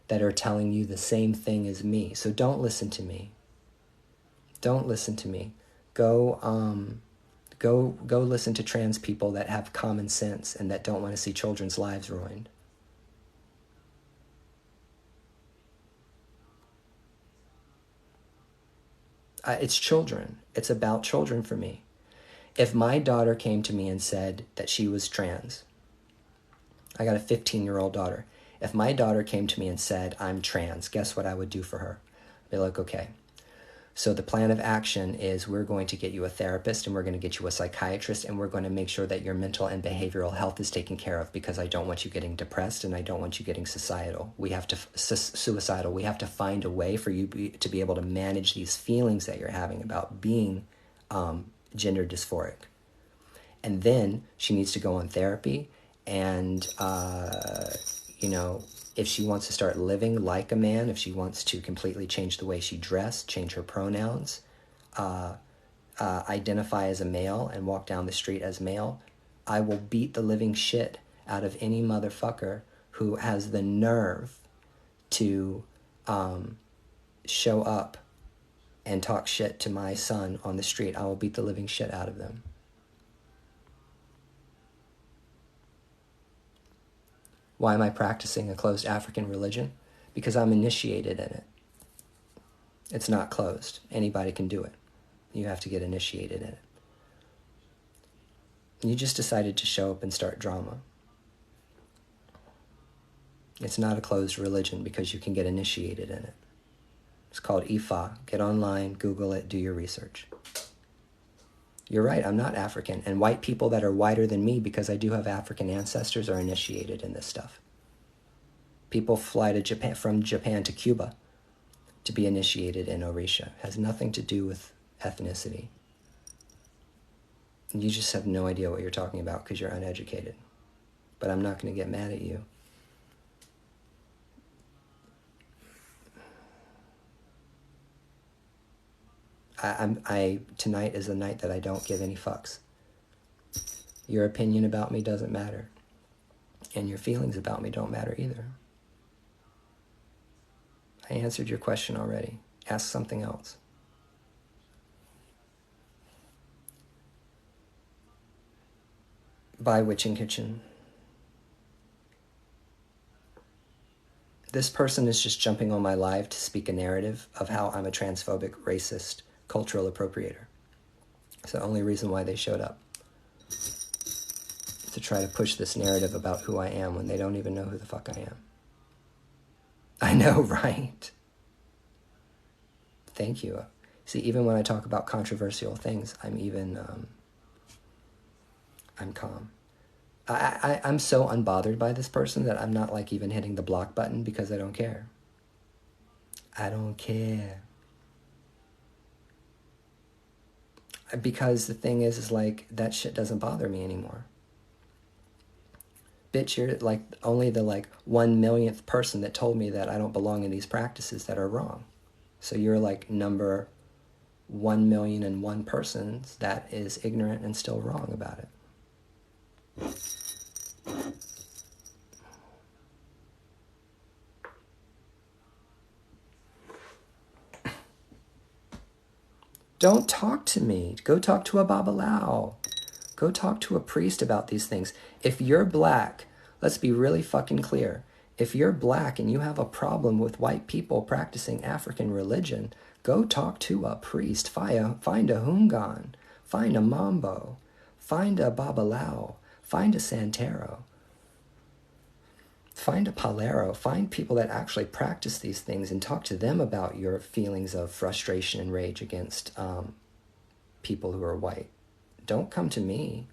that are telling you the same thing as me. So don't listen to me. Don't listen to me. Go listen to trans people that have common sense and that don't want to see children's lives ruined. It's children. It's about children for me. If my daughter came to me and said that she was trans, I got a 15-year-old daughter. If my daughter came to me and said, I'm trans, guess what I would do for her? I'd be like, okay. So the plan of action is we're going to get you a therapist and we're going to get you a psychiatrist and we're going to make sure that your mental and behavioral health is taken care of, because I don't want you getting depressed and I don't want you getting suicidal. We have to find a way for you to be able to manage these feelings that you're having about being gender dysphoric. And then she needs to go on therapy and, if she wants to start living like a man, if she wants to completely change the way she dressed, change her pronouns, identify as a male and walk down the street as male, I will beat the living shit out of any motherfucker who has the nerve to show up and talk shit to my son on the street, I will beat the living shit out of them. Why am I practicing a closed African religion? Because I'm initiated in it. It's not closed. Anybody can do it. You have to get initiated in it. You just decided to show up and start drama. It's not a closed religion because you can get initiated in it. It's called Ifa. Get online, Google it, do your research. You're right, I'm not African. And white people that are whiter than me, because I do have African ancestors, are initiated in this stuff. People fly to Japan, from Japan to Cuba to be initiated in Orisha. It has nothing to do with ethnicity. You just have no idea what you're talking about because you're uneducated. But I'm not going to get mad at you. Tonight is the night that I don't give any fucks. Your opinion about me doesn't matter. And your feelings about me don't matter either. I answered your question already. Ask something else. Bye, Witching Kitchen. This person is just jumping on my live to speak a narrative of how I'm a transphobic, racist, cultural appropriator. It's the only reason why they showed up. To try to push this narrative about who I am when they don't even know who the fuck I am. I know, right? Thank you. See, even when I talk about controversial things, I'm calm. I'm so unbothered by this person that I'm not like even hitting the block button because I don't care. I don't care. Because the thing is like, that shit doesn't bother me anymore. Bitch, you're like only the like 1,000,000th person that told me that I don't belong in these practices that are wrong. So you're like number 1,000,001 persons that is ignorant and still wrong about it. Don't talk to me. Go talk to a babalao. Go talk to a priest about these things. If you're black, let's be really fucking clear. If you're black and you have a problem with white people practicing African religion, go talk to a priest. Find a hungan. Find a mambo. Find a babalao. Find a santero. Find a palero. Find people that actually practice these things and talk to them about your feelings of frustration and rage against people who are white. Don't come to me.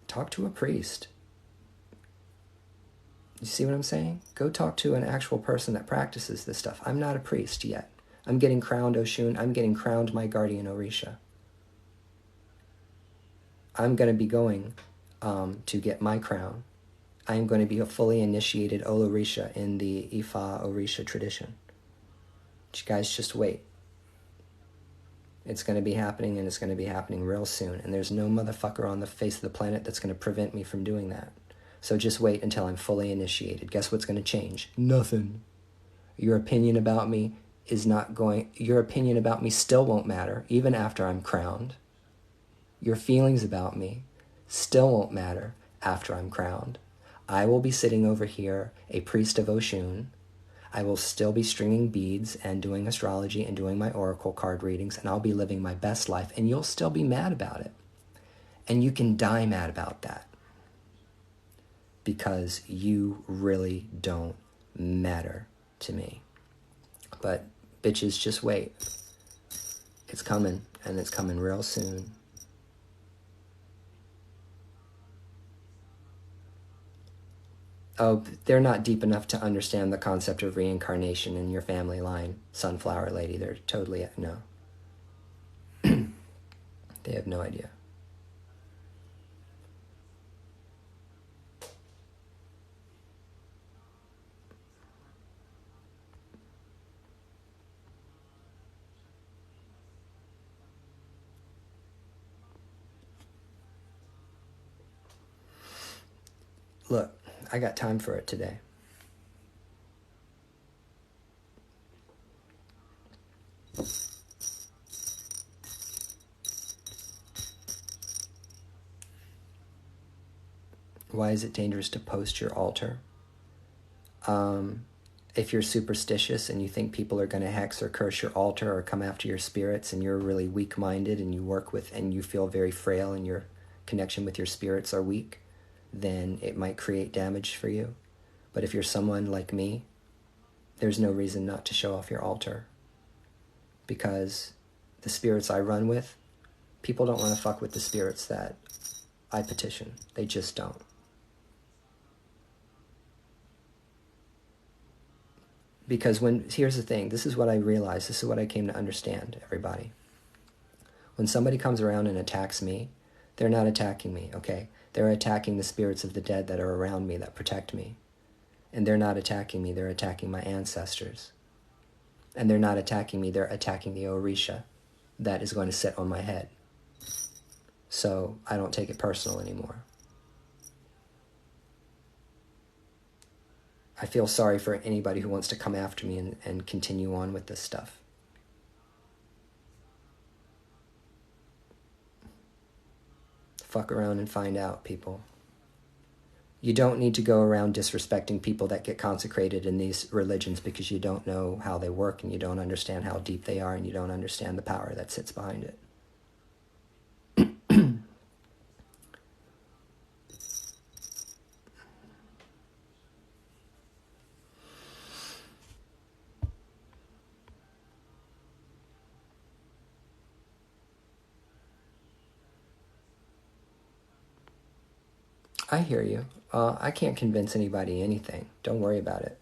Talk to a priest. You see what I'm saying? Go talk to an actual person that practices this stuff. I'm not a priest yet. I'm getting crowned Oshun. I'm getting crowned my guardian Orisha. I'm going to be going to get my crown. I'm going to be a fully initiated Olorisha in the Ifa Orisha tradition. You guys just wait. It's going to be happening, and it's going to be happening real soon. And there's no motherfucker on the face of the planet that's going to prevent me from doing that. So just wait until I'm fully initiated. Guess what's going to change? Nothing. Your opinion about me is not going... Your opinion about me still won't matter, even after I'm crowned. Your feelings about me still won't matter after I'm crowned. I will be sitting over here, a priest of Oshun. I will still be stringing beads and doing astrology and doing my oracle card readings, and I'll be living my best life, and you'll still be mad about it. And you can die mad about that. Because you really don't matter to me. But bitches, just wait. It's coming, and it's coming real soon. Oh, they're not deep enough to understand the concept of reincarnation in your family line, Sunflower Lady. They're totally, no. They have no idea. Look, I got time for it today. Why is it dangerous to post your altar? If you're superstitious and you think people are going to hex or curse your altar or come after your spirits, and you're really weak-minded and you work with, and you feel very frail and your connection with your spirits are weak, then it might create damage for you. But if you're someone like me, there's no reason not to show off your altar, because the spirits I run with, people don't want to fuck with the spirits that I petition. They just don't. Because here's the thing, this is what I realized, this is what I came to understand, everybody. When somebody comes around and attacks me, they're not attacking me, okay? They're attacking the spirits of the dead that are around me, that protect me. And they're not attacking me, they're attacking my ancestors. And they're not attacking me, they're attacking the Orisha that is going to sit on my head. So I don't take it personal anymore. I feel sorry for anybody who wants to come after me and continue on with this stuff. Fuck around and find out, people. You don't need to go around disrespecting people that get consecrated in these religions, because you don't know how they work and you don't understand how deep they are and you don't understand the power that sits behind it. I hear you. I can't convince anybody anything. Don't worry about it.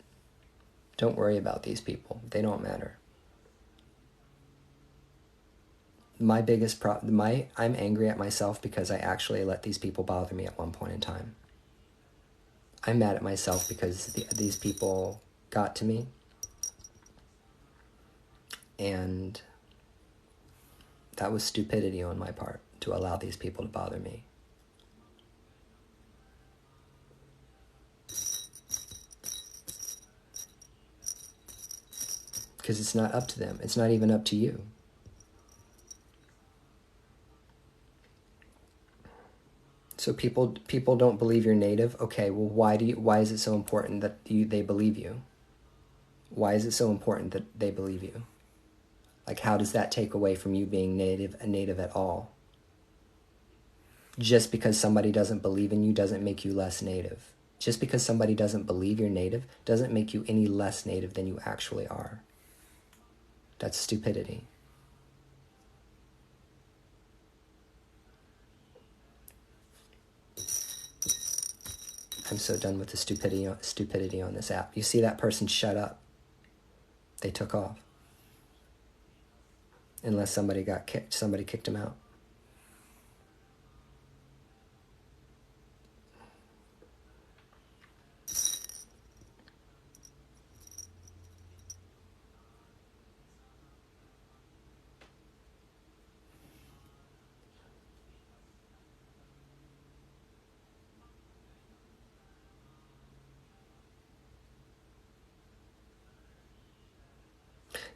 Don't worry about these people. They don't matter. My biggest problem, I'm angry at myself because I actually let these people bother me at one point in time. I'm mad at myself because these people got to me. And that was stupidity on my part to allow these people to bother me. Because it's not up to them. It's not even up to you. So people don't believe you're native. Okay, well, why is it so important that they believe you? Why is it so important that they believe you? Like, how does that take away from you being a native at all? Just because somebody doesn't believe in you doesn't make you less native. Just because somebody doesn't believe you're native doesn't make you any less native than you actually are. That's stupidity. I'm so done with the stupidity on this app. You see that person shut up. They took off. Unless somebody kicked them out.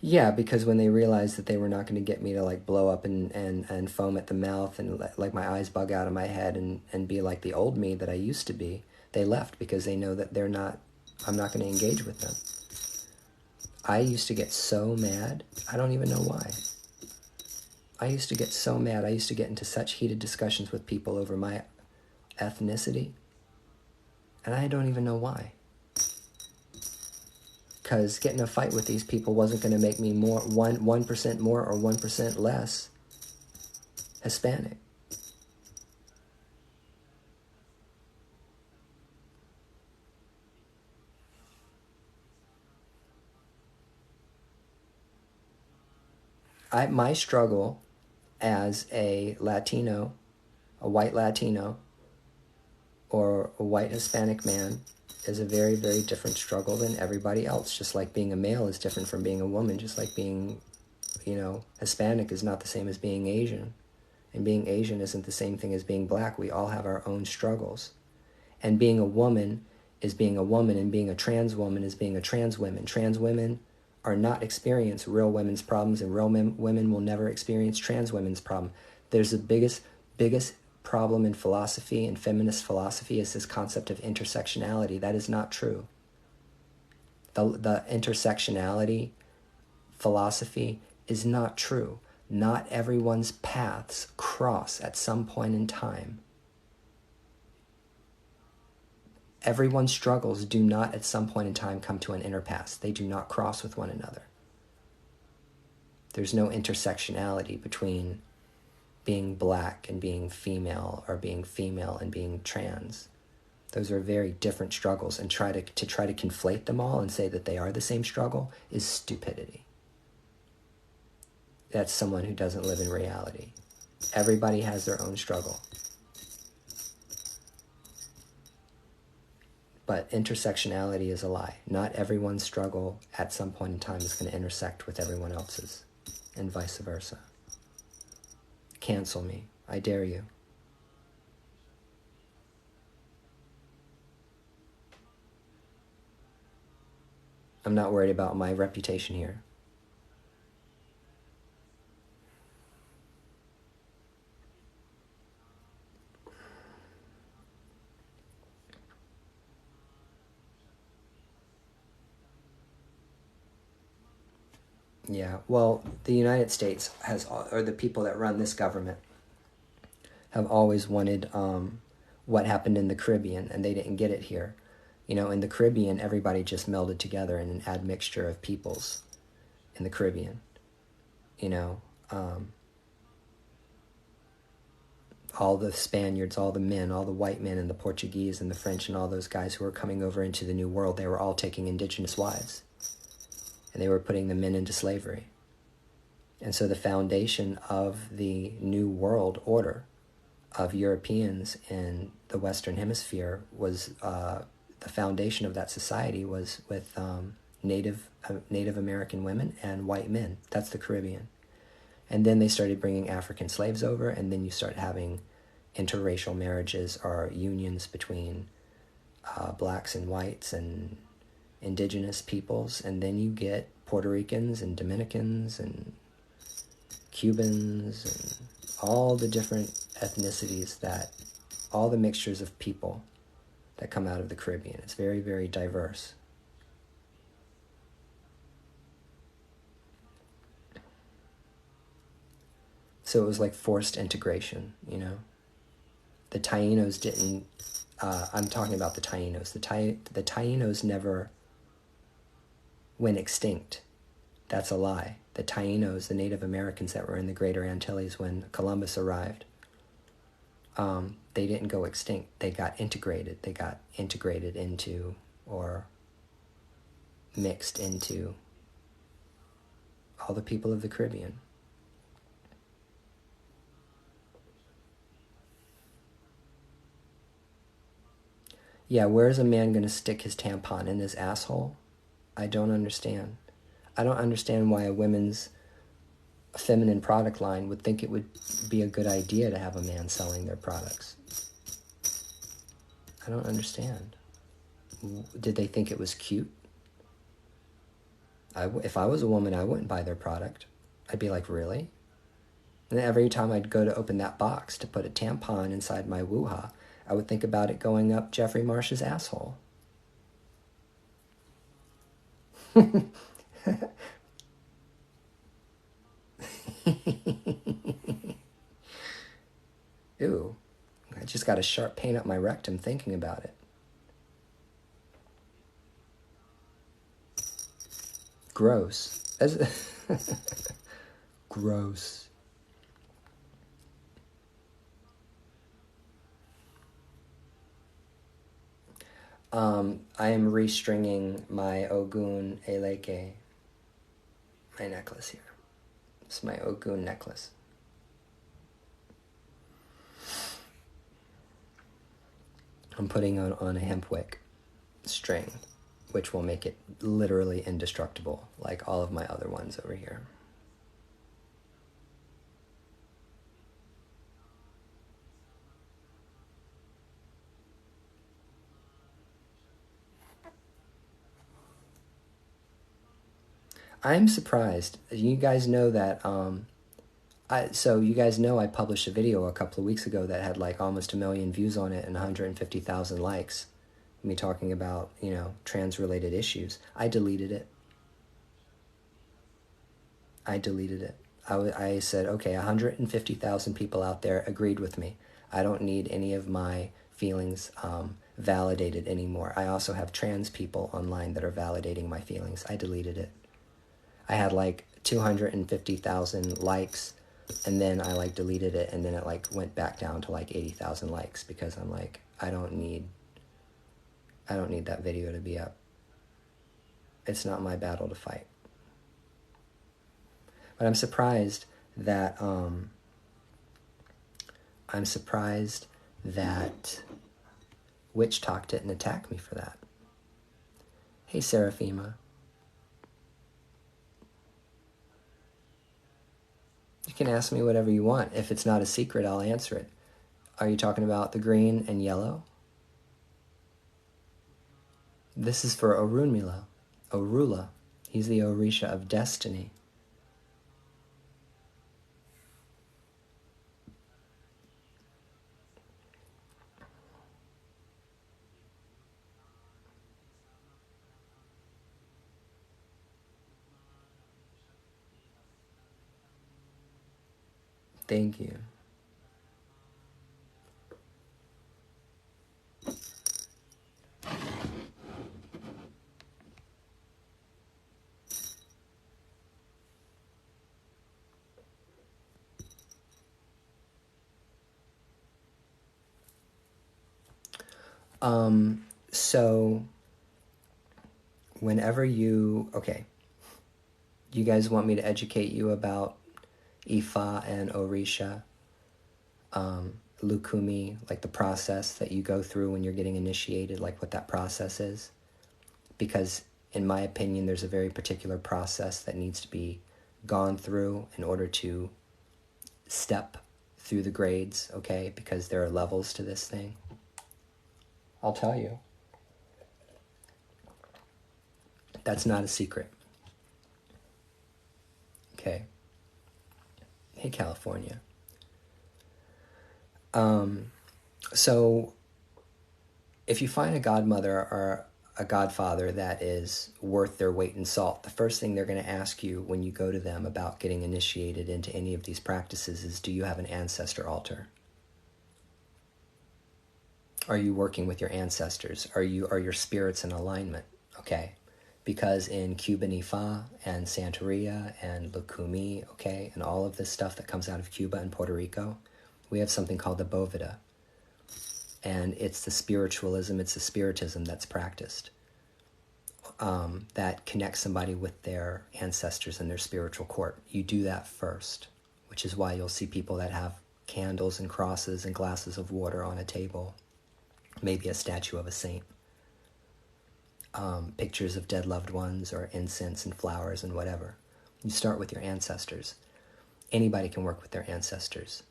Yeah, because when they realized that they were not going to get me to like blow up and foam at the mouth and like my eyes bug out of my head and be like the old me that I used to be, they left because they know that I'm not going to engage with them. I used to get so mad, I don't even know why. I used to get so mad, I used to get into such heated discussions with people over my ethnicity, and I don't even know why. Because getting in a fight with these people wasn't going to make me 1% more or 1% less Hispanic. My struggle as a Latino, a white Latino, or a white Hispanic man is a very, very different struggle than everybody else. Just like being a male is different from being a woman, just like being, Hispanic is not the same as being Asian. And being Asian isn't the same thing as being black. We all have our own struggles. And being a woman is being a woman, and being a trans woman is being a trans woman. Trans women are not experience real women's problems, and real women will never experience trans women's problem. There's the biggest problem in philosophy, and feminist philosophy, is this concept of intersectionality. That is not true. The intersectionality philosophy is not true. Not everyone's paths cross at some point in time. Everyone's struggles do not at some point in time come to an impasse. They do not cross with one another. There's no intersectionality between being black and being female, or being female and being trans. Those are very different struggles, and try to conflate them all and say that they are the same struggle is stupidity. That's someone who doesn't live in reality. Everybody has their own struggle. But intersectionality is a lie. Not everyone's struggle at some point in time is going to intersect with everyone else's, and vice versa. Cancel me. I dare you. I'm not worried about my reputation here. Yeah, well, the United States has, or the people that run this government, have always wanted what happened in the Caribbean, and they didn't get it here. You know, in the Caribbean, everybody just melded together in an admixture of peoples in the Caribbean. You know, all the Spaniards, all the men, all the white men, and the Portuguese and the French and all those guys who were coming over into the New World, they were all taking indigenous wives. And they were putting the men into slavery. And so the foundation of the New World Order of Europeans in the Western Hemisphere was, the foundation of that society was with Native American women and white men. That's the Caribbean. And then they started bringing African slaves over, and then you start having interracial marriages, or unions between blacks and whites and indigenous peoples, and then you get Puerto Ricans and Dominicans and Cubans and all the different ethnicities, that all the mixtures of people that come out of the Caribbean. It's very, very diverse. So it was like forced integration, you know. The Tainos didn't, I'm talking about the Tainos. The Tainos never went extinct. That's a lie. The Tainos, the Native Americans that were in the Greater Antilles when Columbus arrived, they didn't go extinct. They got integrated. They got integrated into, or mixed into, all the people of the Caribbean. Yeah, where is a man going to stick his tampon? In his asshole? I don't understand. I don't understand why a women's feminine product line would think it would be a good idea to have a man selling their products. I don't understand. Did they think it was cute? If I was a woman, I wouldn't buy their product. I'd be like, really? And then every time I'd go to open that box to put a tampon inside my woo-ha, I would think about it going up Jeffrey Marsh's asshole. Ew. I just got a sharp pain up my rectum thinking about it. Gross. Gross. I am restringing my Ogun Eleke, my necklace here. It's my Ogun necklace. I'm putting on a hemp wick string, which will make it literally indestructible, like all of my other ones over here. I'm surprised. You guys know that, so you guys know I published a video a couple of weeks ago that had like almost 1 million views on it and 150,000 likes. Me talking about, trans-related issues. I deleted it. I said, okay, 150,000 people out there agreed with me. I don't need any of my feelings validated anymore. I also have trans people online that are validating my feelings. I deleted it. I had like 250,000 likes, and then I like deleted it, and then it like went back down to like 80,000 likes because I'm like, I don't need that video to be up. It's not my battle to fight. But I'm surprised that Witch Talk didn't attack me for that. Hey, Seraphima. You can ask me whatever you want. If it's not a secret, I'll answer it. Are you talking about the green and yellow? This is for Orula. He's the Orisha of destiny. Thank you. So whenever you guys want me to educate you about Ifa and Orisha, Lukumi, like the process that you go through when you're getting initiated, like what that process is. Because in my opinion, there's a very particular process that needs to be gone through in order to step through the grades, okay? Because there are levels to this thing. I'll tell you. That's not a secret. Okay. Hey, California. So if you find a godmother or a godfather that is worth their weight in salt, the first thing they're going to ask you when you go to them about getting initiated into any of these practices is, do you have an ancestor altar? Are you working with your ancestors? Are your spirits in alignment? Okay. Because in Cuban Ifa and Santeria and Lukumi, okay, and all of this stuff that comes out of Cuba and Puerto Rico, we have something called the Boveda. And it's the spiritualism, it's the spiritism that's practiced that connects somebody with their ancestors and their spiritual court. You do that first, which is why you'll see people that have candles and crosses and glasses of water on a table, maybe a statue of a saint, pictures of dead loved ones or incense and flowers and whatever. You start with your ancestors. Anybody can work with their ancestors.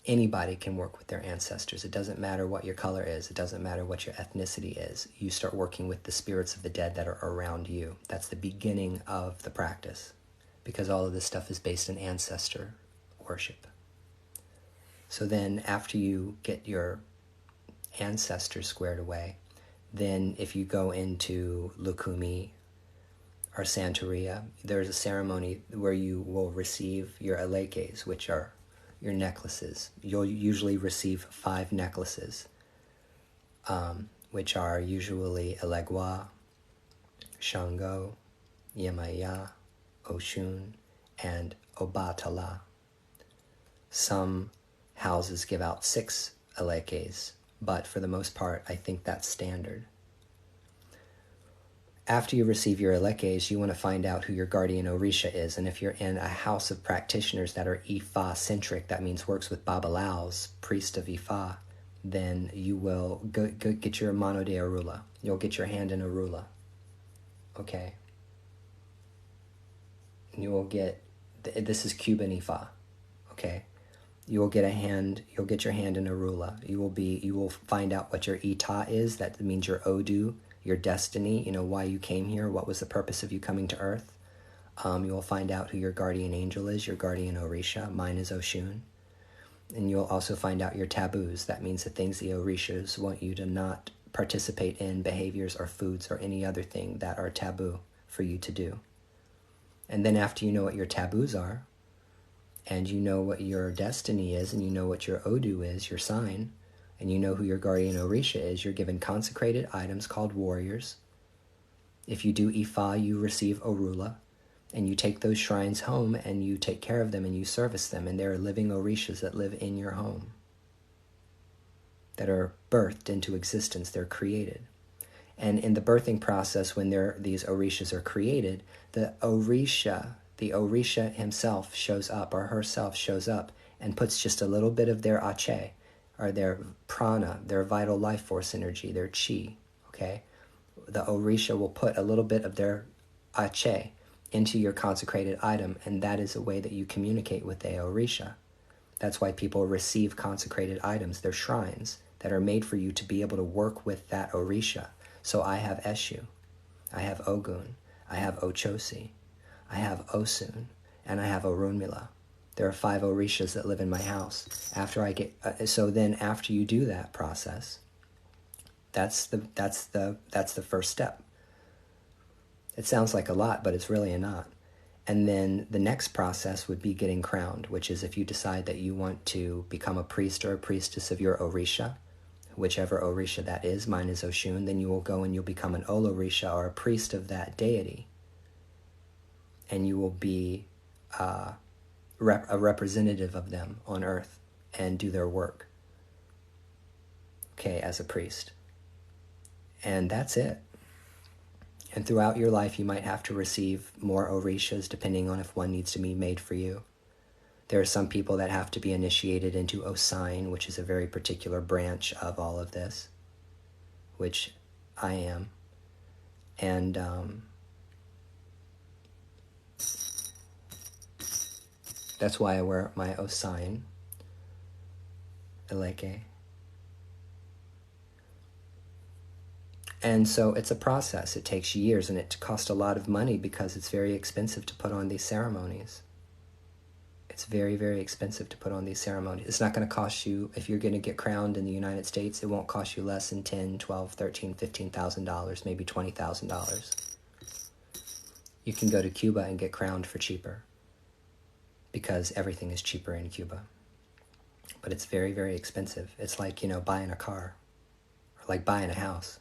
Anybody can work with their ancestors. It doesn't matter what your color is. It doesn't matter what your ethnicity is. You start working with the spirits of the dead that are around you. That's the beginning of the practice, because all of this stuff is based in ancestor worship. So then after you get your ancestors squared away, then if you go into Lukumi or Santeria, there's a ceremony where you will receive your alekes, which are your necklaces. You'll usually receive 5 necklaces, which are usually Elegua, Shango, Yemaya, Oshun, and Obatala. Some houses give out 6 alekes, but for the most part, I think that's standard. After you receive your alekes, you want to find out who your guardian Orisha is. And if you're in a house of practitioners that are Ifa-centric, that means works with Babalaos, priest of Ifa, then you will go get your mano de Arula. You'll get your hand in Arula. Okay? You will get, this is Cuban Ifa. Okay? You will get your hand in Arula. You will find out what your Ita is. That means your Odu, your destiny, why you came here, what was the purpose of you coming to Earth. You will find out who your guardian angel is, your guardian Orisha. Mine is Oshun. And you'll also find out your taboos. That means the things the Orishas want you to not participate in, behaviors or foods or any other thing that are taboo for you to do. And then after you know what your taboos are, and you know what your destiny is, and you know what your Odu is, your sign, and you know who your guardian Orisha is, you're given consecrated items called warriors. If you do Ifa, you receive Orula, and you take those shrines home and you take care of them and you service them, and there are living Orishas that live in your home, that are birthed into existence, they're created. And in the birthing process, when these Orishas are created, the Orisha himself shows up, or herself shows up, and puts just a little bit of their Ache, or their prana, their vital life force energy, their chi, okay? The Orisha will put a little bit of their Ache into your consecrated item, and that is a way that you communicate with the Orisha. That's why people receive consecrated items. They're shrines that are made for you to be able to work with that Orisha. So I have Eshu, I have Ogun, I have Ochosi, I have Osun, and I have Orunmila. There are 5 Orishas that live in my house. So then after you do that process, that's the first step. It sounds like a lot, but it's really a not. And then the next process would be getting crowned, which is if you decide that you want to become a priest or a priestess of your Orisha, whichever Orisha that is, mine is Oshun, then you will go and you'll become an Olorisha, or a priest of that deity. And you will be a representative of them on earth and do their work, okay, as a priest. And that's it. And throughout your life, you might have to receive more Orishas, depending on if one needs to be made for you. There are some people that have to be initiated into Osign, which is a very particular branch of all of this, which I am. And that's why I wear my Osign, Eleke. And so it's a process. It takes years, and it costs a lot of money because it's very expensive to put on these ceremonies. It's very, very expensive to put on these ceremonies. It's not going to cost you, if you're going to get crowned in the United States, it won't cost you less than $10,000, $12,000, $13,000, $15,000, maybe $20,000. You can go to Cuba and get crowned for cheaper, because everything is cheaper in Cuba. But it's very, very expensive. It's like, buying a car, or like buying a house.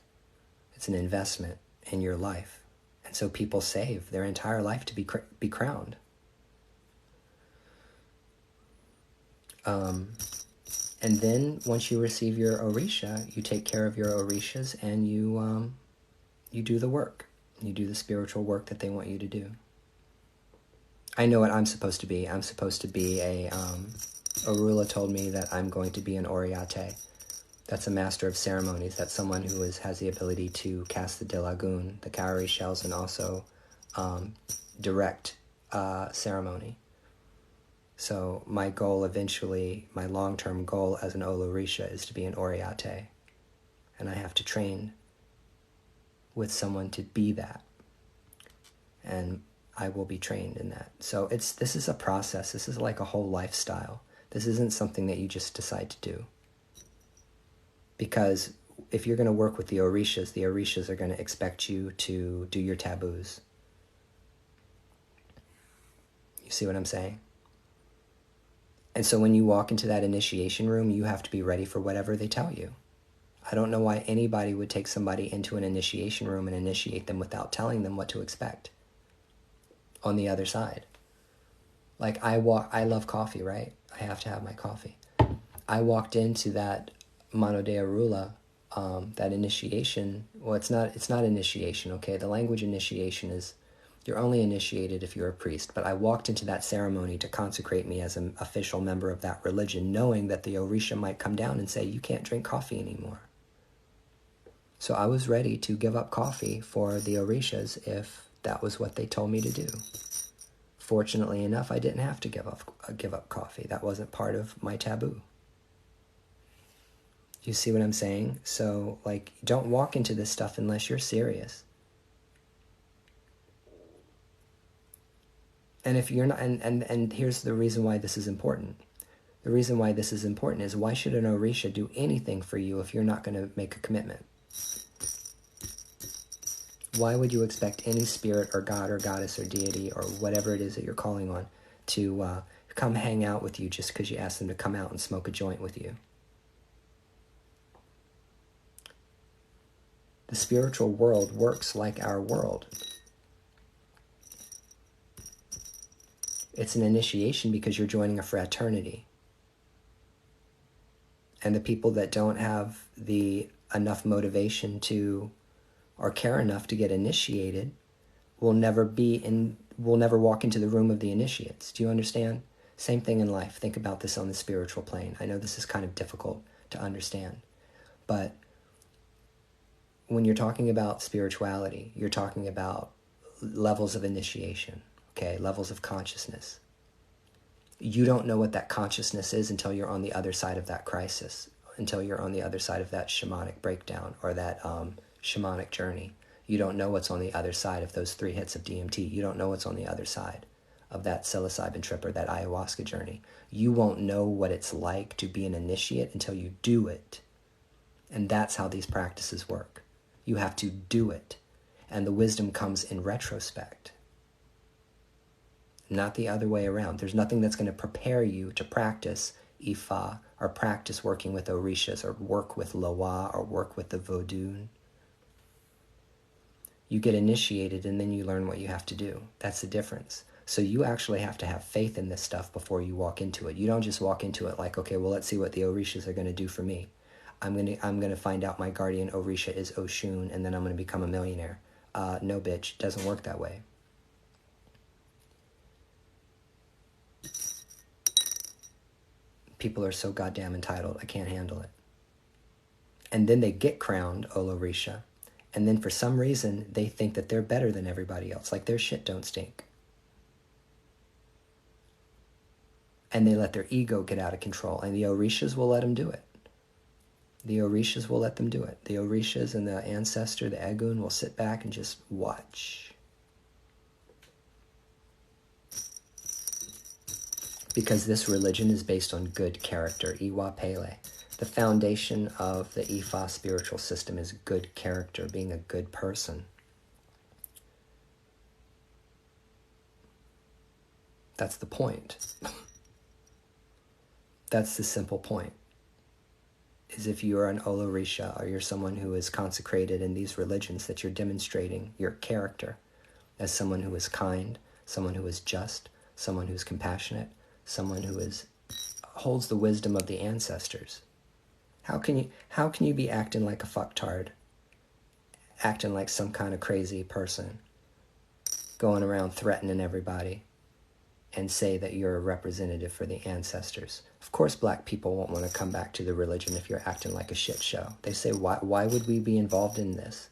It's an investment in your life. And so people save their entire life to be crowned. And then once you receive your Orisha, you take care of your Orishas, and you do the work. You do the spiritual work that they want you to do. I know what I'm supposed to be. I'm supposed to be Orula told me that I'm going to be an Oriate. That's a master of ceremonies. That's someone who has the ability to cast the Dilagun, the cowrie shells, and also direct ceremony. So my goal eventually, my long-term goal as an Olorisha is to be an Oriate. And I have to train with someone to be that. And I will be trained in that. So this is a process. This is like a whole lifestyle. This isn't something that you just decide to do. Because if you're going to work with the Orishas are going to expect you to do your taboos. You see what I'm saying? And so when you walk into that initiation room, you have to be ready for whatever they tell you. I don't know why anybody would take somebody into an initiation room and initiate them without telling them what to expect on the other side. Like I love coffee, right? I have to have my coffee. I walked into that Mano de Arula, that initiation. Well, it's not initiation, okay? The language initiation is, you're only initiated if you're a priest. But I walked into that ceremony to consecrate me as an official member of that religion, knowing that the Orisha might come down and say, you can't drink coffee anymore. So I was ready to give up coffee for the Orishas if that was what they told me to do. Fortunately enough, I didn't have to give up coffee. That wasn't part of my taboo. You see what I'm saying? So, don't walk into this stuff unless you're serious. And if you're not, and here's the reason why this is important. The reason why this is important is, why should an Orisha do anything for you if you're not going to make a commitment? Why would you expect any spirit or god or goddess or deity or whatever it is that you're calling on to come hang out with you just because you ask them to come out and smoke a joint with you? The spiritual world works like our world. It's an initiation because you're joining a fraternity. And the people that don't have the enough motivation to, or care enough to get initiated, will never walk into the room of the initiates. Do you understand? Same thing in life. Think about this on the spiritual plane. I know this is kind of difficult to understand, but when you're talking about spirituality, you're talking about levels of initiation, okay? Levels of consciousness. You don't know what that consciousness is until you're on the other side of that crisis, until you're on the other side of that shamanic breakdown or that shamanic journey. You don't know what's on the other side of those 3 hits of DMT. You don't know what's on the other side of that psilocybin trip or that ayahuasca journey. You won't know what it's like to be an initiate until you do it. And that's how these practices work. You have to do it. And the wisdom comes in retrospect, not the other way around. There's nothing that's going to prepare you to practice Ifa or practice working with Orishas or work with Loa or work with the Vodun. You get initiated and then you learn what you have to do. That's the difference. So you actually have to have faith in this stuff before you walk into it. You don't just walk into it like, okay, well, let's see what the Orishas are going to do for me. I'm gonna find out my guardian Orisha is Oshun, and then I'm gonna become a millionaire. No, bitch, it doesn't work that way. People are so goddamn entitled, I can't handle it. And then they get crowned Olorisha, and then for some reason they think that they're better than everybody else, like their shit don't stink. And they let their ego get out of control, and the Orishas will let them do it. The Orishas will let them do it. The Orishas and the ancestor, the Egun, will sit back and just watch. Because this religion is based on good character, Iwa Pele. The foundation of the Ifa spiritual system is good character, being a good person. That's the point. That's the simple point. Is if you are an Olorisha or you're someone who is consecrated in these religions, that you're demonstrating your character as someone who is kind, someone who is just, someone who's compassionate, someone who holds the wisdom of the ancestors. How can you be acting like a fucktard, acting like some kind of crazy person, going around threatening everybody, and say that you're a representative for the ancestors? Of course, black people won't want to come back to the religion if you're acting like a shit show. They say, why would we be involved in this?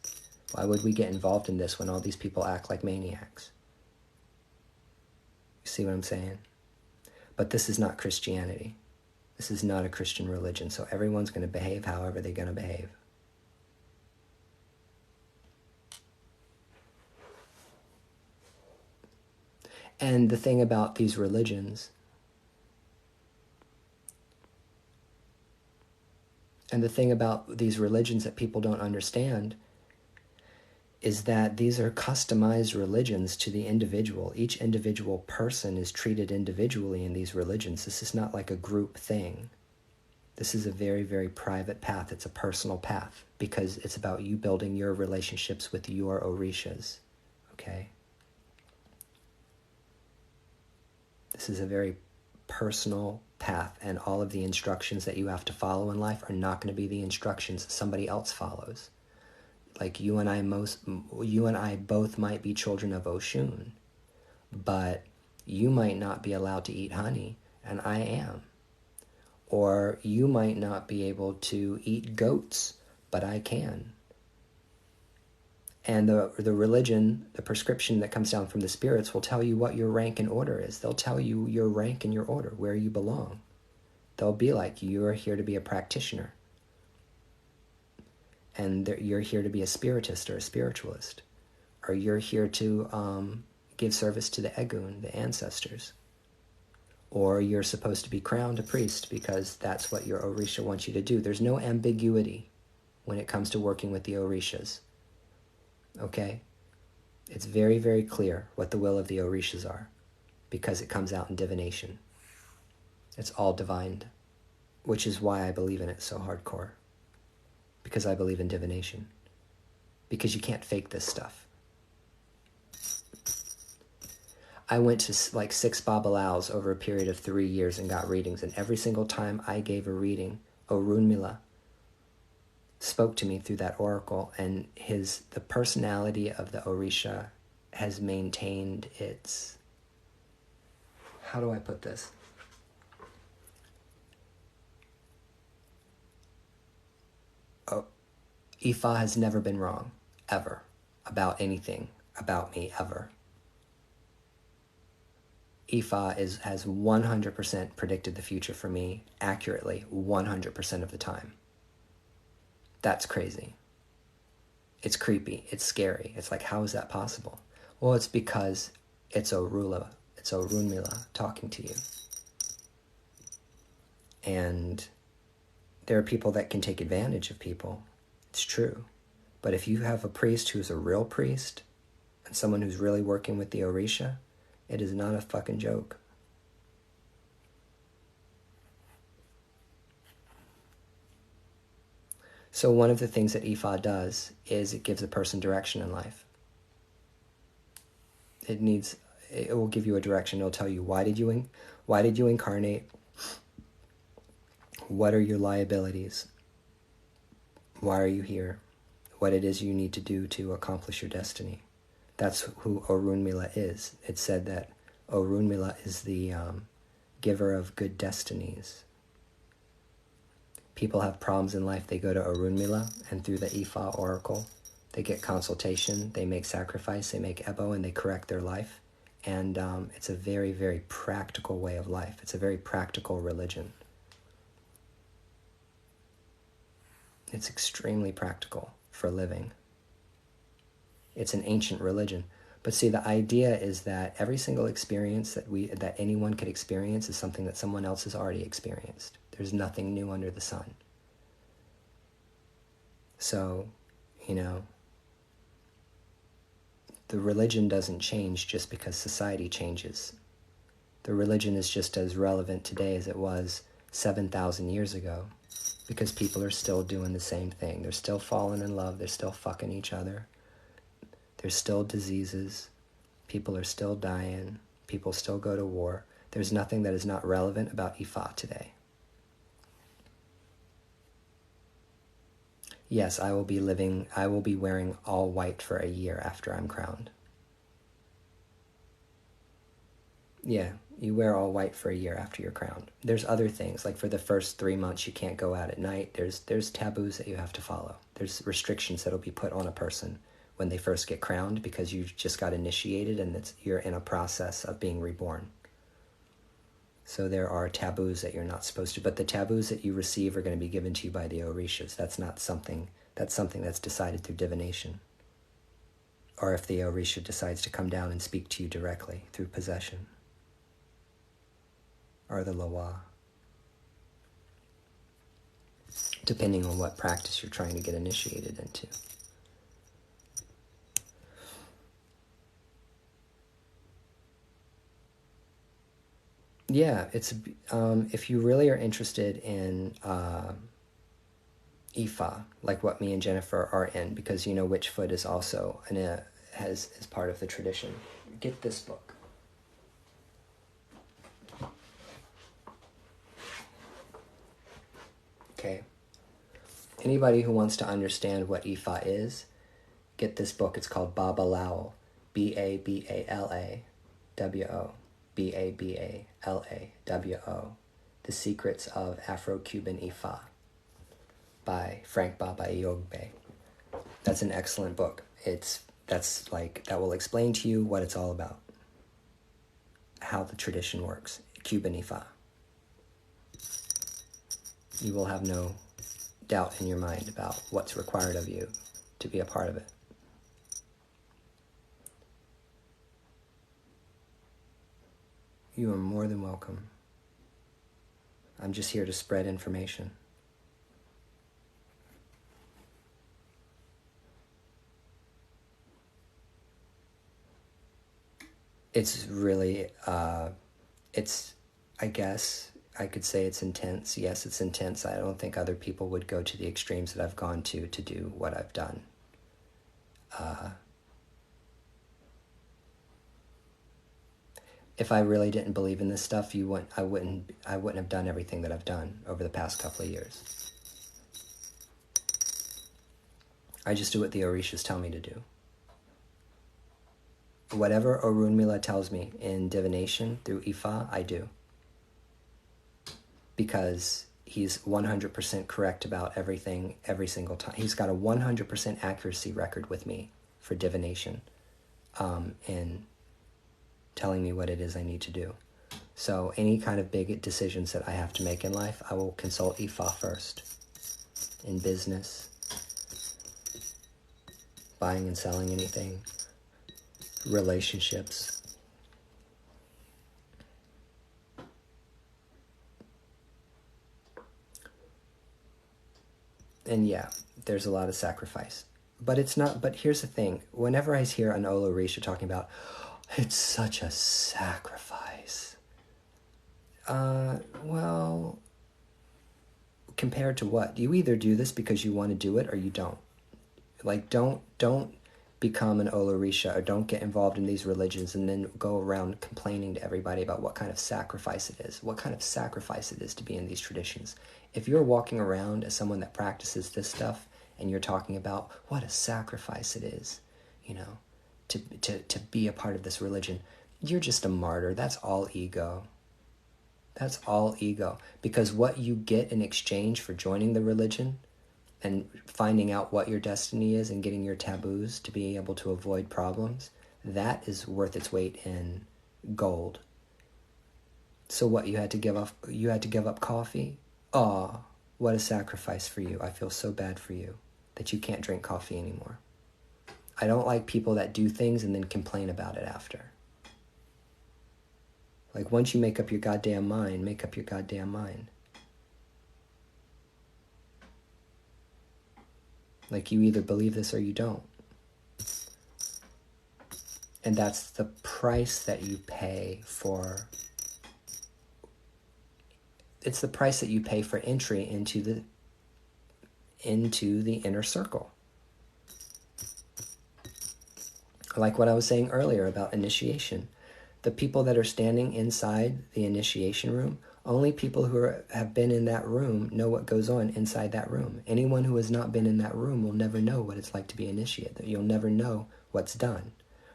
Why would we get involved in this when all these people act like maniacs? You see what I'm saying? But this is not Christianity. This is not a Christian religion, so everyone's going to behave however they're going to behave. And the thing about these religions, that people don't understand is that these are customized religions to the individual. Each individual person is treated individually in these religions. This is not like a group thing. This is a very, very private path. It's a personal path because it's about you building your relationships with your Orishas, okay? This is a very personal path, and all of the instructions that you have to follow in life are not going to be the instructions somebody else follows. Like you and I both might be children of Oshun, but you might not be allowed to eat honey, and I am. Or you might not be able to eat goats, but I can. And the religion, the prescription that comes down from the spirits will tell you what your rank and order is. They'll tell you your rank and your order, where you belong. They'll be like, you're here to be a practitioner. And you're here to be a spiritist or a spiritualist. Or you're here to give service to the Egun, the ancestors. Or you're supposed to be crowned a priest because that's what your Orisha wants you to do. There's no ambiguity when it comes to working with the Orishas. Okay? It's very, very clear what the will of the Orishas are because it comes out in divination. It's all divined, which is why I believe in it so hardcore. Because I believe in divination. Because you can't fake this stuff. I went to like 6 Babalaos over a period of 3 years and got readings, and every single time I gave a reading, Orunmila spoke to me through that oracle, and the personality of the Orisha has maintained its, how do I put this? Oh, Ifa has never been wrong, ever, about anything, about me, ever. Ifa has 100% predicted the future for me accurately 100% of the time. That's crazy. It's creepy. It's scary. It's like, how is that possible? Well, it's because it's Orunmila talking to you. And there are people that can take advantage of people. It's true. But if you have a priest who's a real priest and someone who's really working with the Orisha, it is not a fucking joke. So one of the things that Ifa does is it gives a person direction in life. It will give you a direction. It'll tell you, why did you incarnate? What are your liabilities? Why are you here? What it is you need to do to accomplish your destiny. That's who Orunmila is. It said that Orunmila is the giver of good destinies. People have problems in life, they go to Orunmila, and through the Ifa oracle, they get consultation, they make sacrifice, they make Ebo, and they correct their life. And it's a very, very practical way of life. It's a very practical religion. It's extremely practical for living. It's an ancient religion. But see, the idea is that every single experience that anyone could experience is something that someone else has already experienced. There's nothing new under the sun. So, the religion doesn't change just because society changes. The religion is just as relevant today as it was 7,000 years ago because people are still doing the same thing. They're still falling in love. They're still fucking each other. There's still diseases. People are still dying. People still go to war. There's nothing that is not relevant about Ifa today. Yes, I will be wearing all white for a year after I'm crowned. Yeah, you wear all white for a year after you're crowned. There's other things, like for the first 3 months you can't go out at night. There's taboos that you have to follow. There's restrictions that'll be put on a person when they first get crowned because you just got initiated and you're in a process of being reborn. So there are taboos that you're not supposed to, but the taboos that you receive are going to be given to you by the Orishas. That's something that's decided through divination. Or if the Orisha decides to come down and speak to you directly through possession. Or the Lawa. Depending on what practice you're trying to get initiated into. Yeah, it's if you really are interested in Ifa, like what me and Jennifer are in, because Witchfoot is also is part of the tradition. Get this book. Okay. Anybody who wants to understand what Ifa is, get this book. It's called Babalao, Babalawo. Babalawo, The Secrets of Afro-Cuban Ifa by Frank Baba Iogbe. That's an excellent book. That will explain to you what it's all about. How the tradition works. Cuban Ifa. You will have no doubt in your mind about what's required of you to be a part of it. You are more than welcome. I'm just here to spread information. It's really, I guess I could say it's intense. Yes, it's intense. I don't think other people would go to the extremes that I've gone to do what I've done. If I really didn't believe in this stuff, I wouldn't have done everything that I've done over the past couple of years. I just do what the Orishas tell me to do. Whatever Orunmila tells me in divination through Ifa, I do. Because he's 100% correct about everything every single time. He's got a 100% accuracy record with me for divination, in telling me what it is I need to do. So any kind of big decisions that I have to make in life, I will consult Ifa first. In business, buying and selling anything, relationships. And yeah, there's a lot of sacrifice. But it's not, but here's the thing. Whenever I hear an Olorisha talking about, it's such a sacrifice. Well, compared to what? You either do this because you want to do it or you don't. Like, don't become an Olorisha or don't get involved in these religions and then go around complaining to everybody about what kind of sacrifice it is. What kind of sacrifice it is to be in these traditions. If you're walking around as someone that practices this stuff and you're talking about what a sacrifice it is, to be a part of this religion, you're just a martyr. That's all ego. That's all ego. Because what you get in exchange for joining the religion and finding out what your destiny is and getting your taboos to be able to avoid problems, that is worth its weight in gold. So what, you had to give up coffee? Aw, what a sacrifice for you. I feel so bad for you that you can't drink coffee anymore. I don't like people that do things and then complain about it after. Like, once you make up your goddamn mind, make up your goddamn mind. Like, you either believe this or you don't. And that's the price that you pay for. It's the price that you pay for entry into the inner circle. Like what I was saying earlier about initiation. The people that are standing inside the initiation room, only people who have been in that room know what goes on inside that room. Anyone who has not been in that room will never know what it's like to be initiated. You'll never know what's done.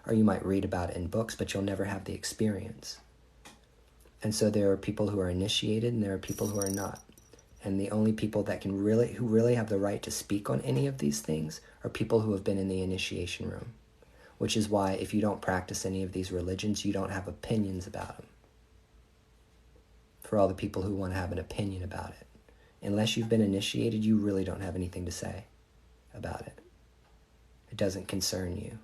Or you might read about it in books, but you'll never have the experience. And so there are people who are initiated and there are people who are not. And the only people that who really have the right to speak on any of these things are people who have been in the initiation room. Which is why if you don't practice any of these religions, you don't have opinions about them. For all the people who want to have an opinion about it. Unless you've been initiated, you really don't have anything to say about it. It doesn't concern you.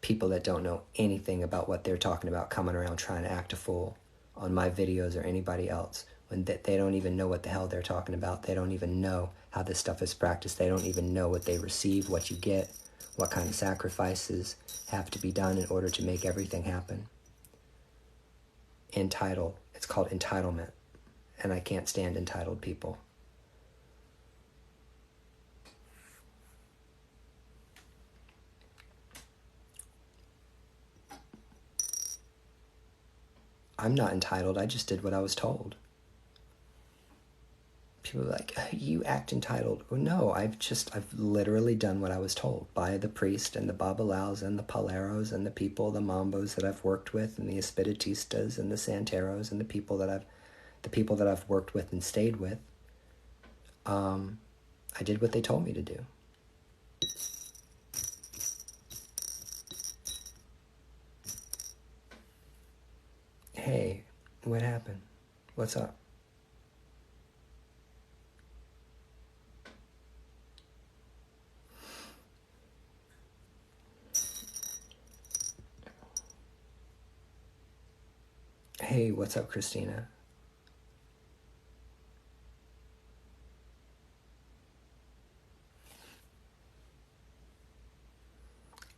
People that don't know anything about what they're talking about coming around trying to act a fool on my videos or anybody else. When they don't even know what the hell they're talking about. They don't even know how this stuff is practiced. They don't even know what they receive, what you get, what kind of sacrifices have to be done in order to make everything happen. Entitled. It's called entitlement. And I can't stand entitled people. I'm not entitled. I just did what I was told. People are like, you act entitled. Well, no, I've literally done what I was told by the priest and the babalaos and the paleros and the people, the mambos that I've worked with and the espiritistas and the santeros and the people that I've worked with and stayed with. I did what they told me to do. Hey, what happened? What's up? Hey, what's up, Christina?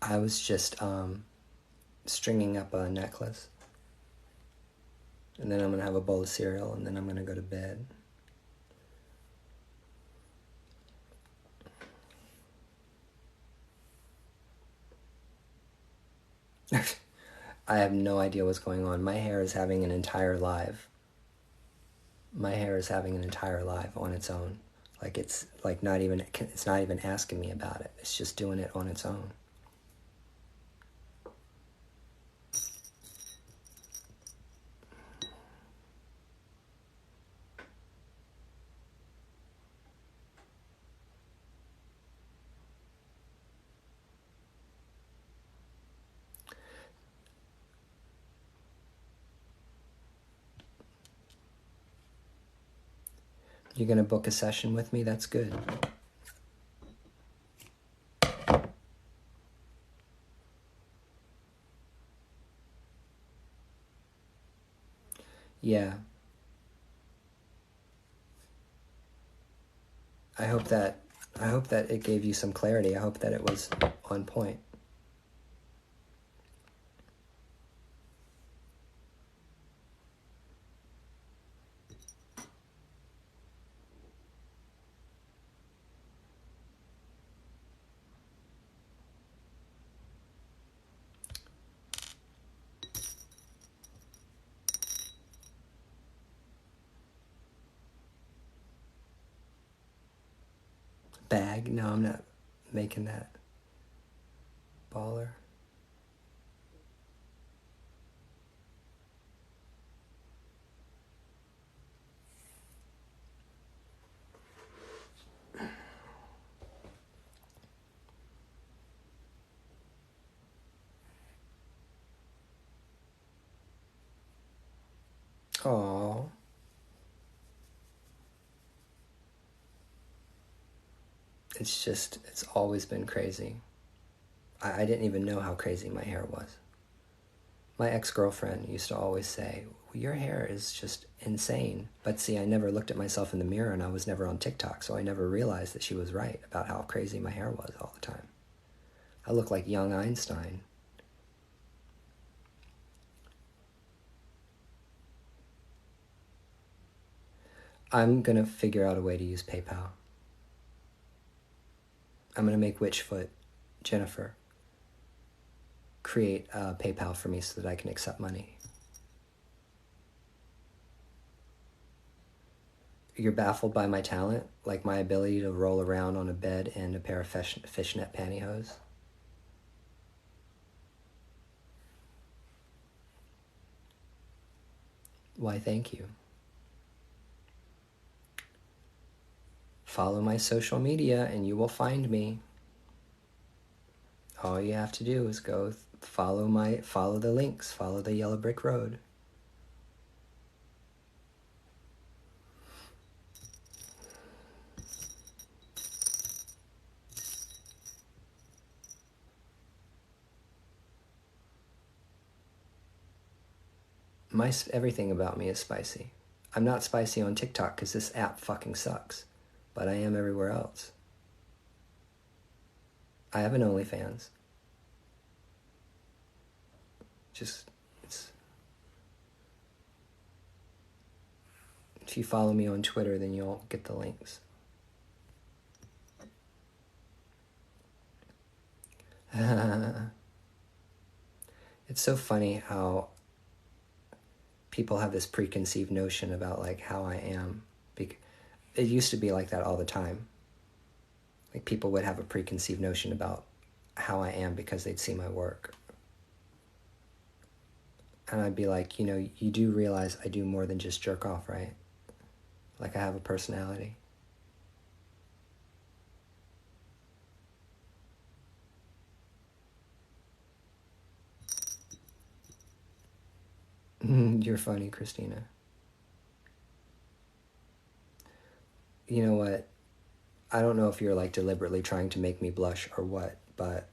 I was just stringing up a necklace. And then I'm going to have a bowl of cereal, and then I'm going to go to bed. I have no idea what's going on. My hair is having an entire live. My hair is having an entire live on its own. Like it's not even asking me about it. It's just doing it on its own. You're going to book a session with me? That's good. Yeah. I hope that it gave you some clarity. I hope that it was on point. Bag? No, I'm not making that. Baller. Aww. It's always been crazy. I didn't even know how crazy my hair was. My ex-girlfriend used to always say, well, your hair is just insane. But see, I never looked at myself in the mirror, and I was never on TikTok, so I never realized that she was right about how crazy my hair was all the time. I look like young Einstein. I'm going to figure out a way to use PayPal. I'm going to make Witchfoot, Jennifer, create PayPal for me so that I can accept money. You're baffled by my talent? Like my ability to roll around on a bed in a pair of fishnet pantyhose? Why, thank you. Follow my social media and you will find me. All you have to do is go follow the links, follow the yellow brick road. Everything about me is spicy. I'm not spicy on TikTok because this app fucking sucks, but I am everywhere else. I have an OnlyFans. If you follow me on Twitter, then you'll get the links. It's so funny how people have this preconceived notion about like how I am. It used to be like that all the time. Like people would have a preconceived notion about how I am because they'd see my work. And I'd be like, you do realize I do more than just jerk off, right? Like I have a personality. You're funny, Christina. You know what? I don't know if you're like deliberately trying to make me blush or what, but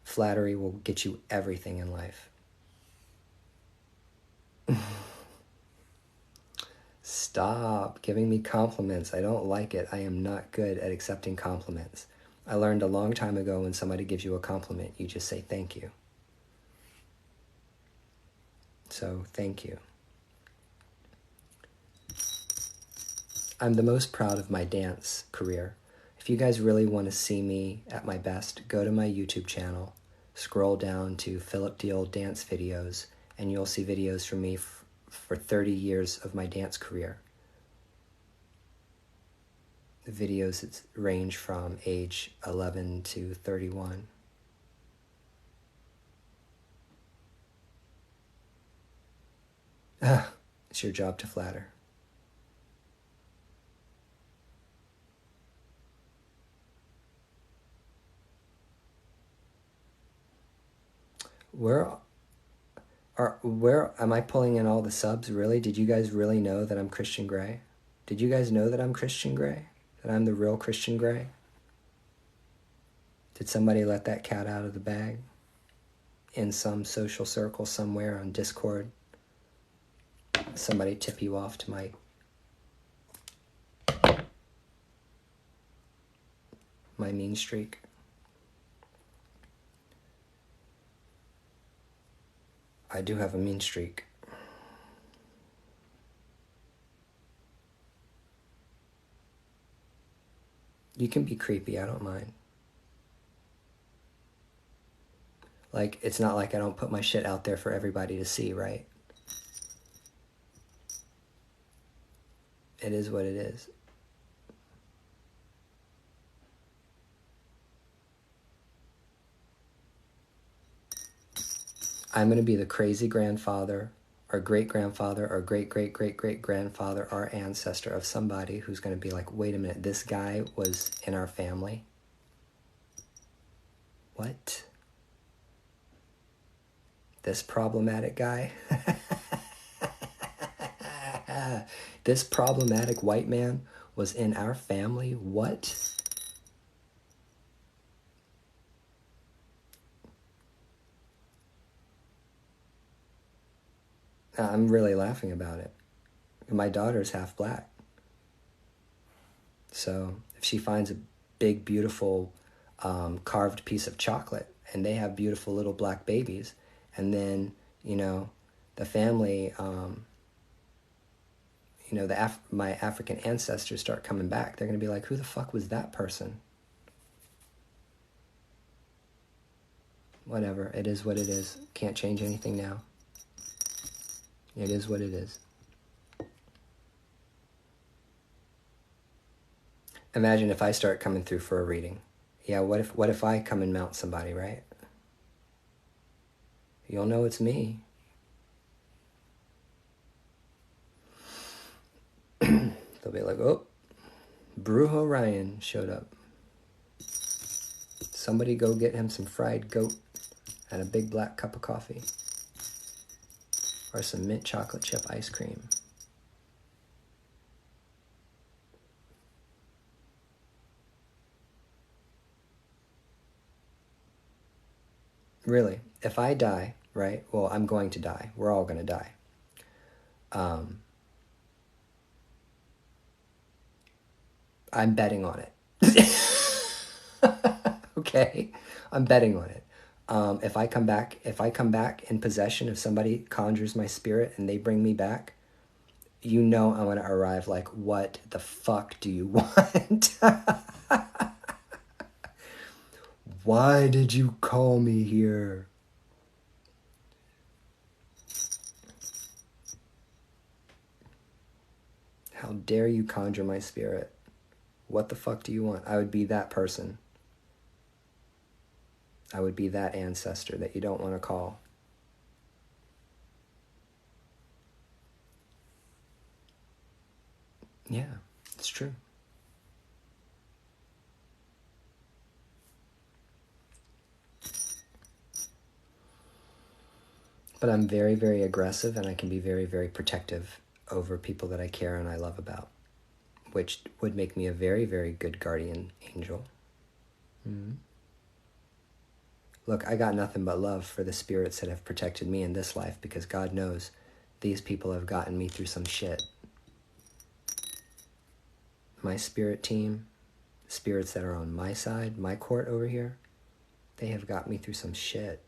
flattery will get you everything in life. Stop giving me compliments. I don't like it. I am not good at accepting compliments. I learned a long time ago when somebody gives you a compliment, you just say thank you. So, thank you. I'm the most proud of my dance career. If you guys really want to see me at my best, go to my YouTube channel, scroll down to Philip Deal dance videos, and you'll see videos from me for 30 years of my dance career. The videos range from age 11 to 31. It's your job to flatter. Where am I pulling in all the subs? Really? Did you guys really know that I'm Christian Grey? Did you guys know that I'm Christian Grey? That I'm the real Christian Grey? Did somebody let that cat out of the bag? In some social circle somewhere on Discord? Somebody tip you off to my mean streak? I do have a mean streak. You can be creepy, I don't mind. Like, it's not like I don't put my shit out there for everybody to see, right? It is what it is. I'm going to be the crazy grandfather, or great-grandfather, or great-great-great-great-grandfather, or ancestor of somebody who's going to be like, wait a minute, this guy was in our family? What? This problematic guy? This problematic white man was in our family? What? I'm really laughing about it. My daughter's half black. So if she finds a big, beautiful carved piece of chocolate, and they have beautiful little black babies, and then, you know, the family, you know, my African ancestors start coming back, they're going to be like, who the fuck was that person? Whatever. It is what it is. Can't change anything now. It is what it is. Imagine if I start coming through for a reading. Yeah, what if I come and mount somebody, right? You'll know it's me. They'll be like, oh, Brujo Ryan showed up. Somebody go get him some fried goat and a big black cup of coffee. Or some mint chocolate chip ice cream. Really, if I die, right? Well, I'm going to die. We're all going to die. I'm betting on it. Okay? I'm betting on it. If I come back in possession of somebody conjures my spirit and they bring me back, you know I'm going to arrive like, what the fuck do you want? Why did you call me here? How dare you conjure my spirit? What the fuck do you want? I would be that person. I would be that ancestor that you don't want to call. Yeah, it's true. But I'm very, very aggressive, and I can be very, very protective over people that I care and I love about, which would make me a very, very good guardian angel. Mm-hmm. Look, I got nothing but love for the spirits that have protected me in this life, because God knows These people have gotten me through some shit. My spirit team, spirits that are on my side, my court over here, they have got me through some shit.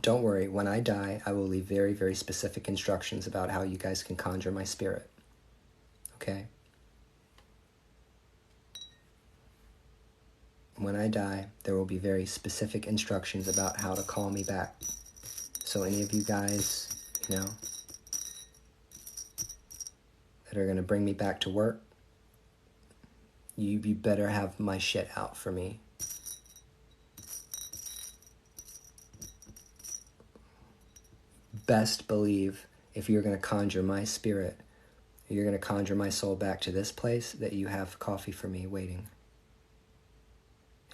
Don't worry, when I die, I will leave very, very specific instructions about how you guys can conjure my spirit. Okay? When I die, there will be very specific instructions about how to call me back. So any of you guys, you know, that are going to bring me back to work, you better have my shit out for me. Best believe if you're going to conjure my spirit, you're going to conjure my soul back to this place, that you have coffee for me waiting.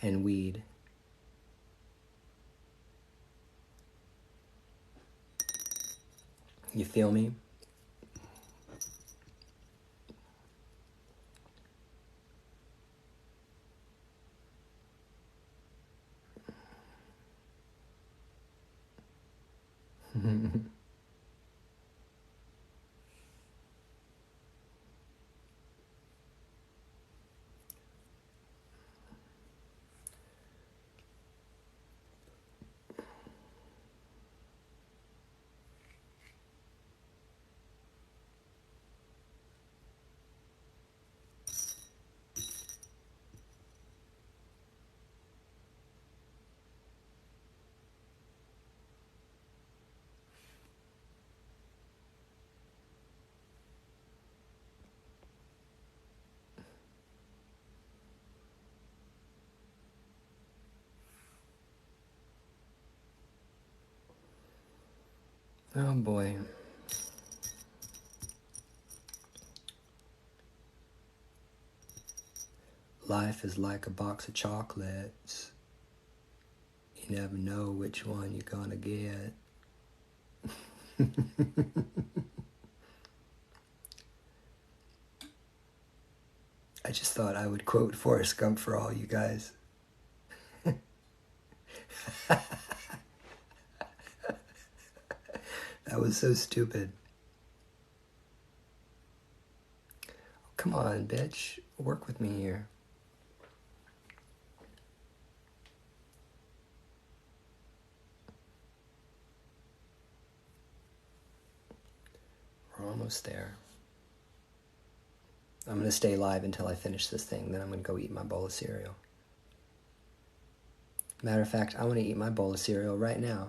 And weed. You feel me? Oh boy. Life is like a box of chocolates. You never know which one you're gonna get. I just thought I would quote Forrest Gump for all you guys. That was so stupid. Come on, bitch. Work with me here. We're almost there. I'm going to stay live until I finish this thing. Then I'm going to go eat my bowl of cereal. Matter of fact, I want to eat my bowl of cereal right now.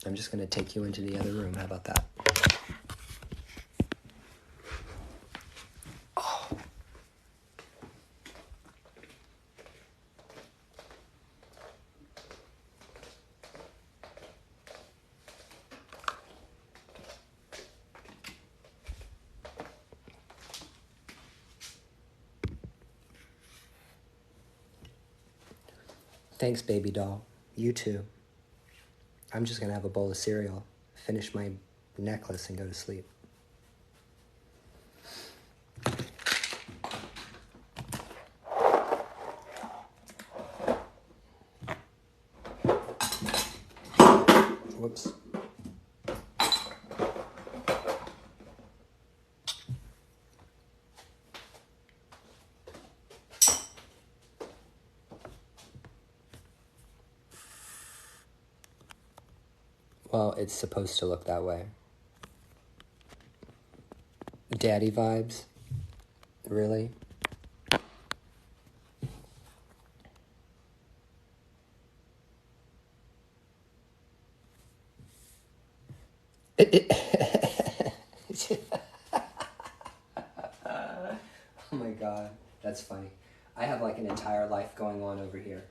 I'm just going to take you into the other room. How about that? Oh. Thanks, baby doll. You too. I'm just going to have a bowl of cereal, finish my necklace, and go to sleep. Whoops. Well, it's supposed to look that way. Daddy vibes? Really? Oh my god, that's funny. I have like an entire life going on over here.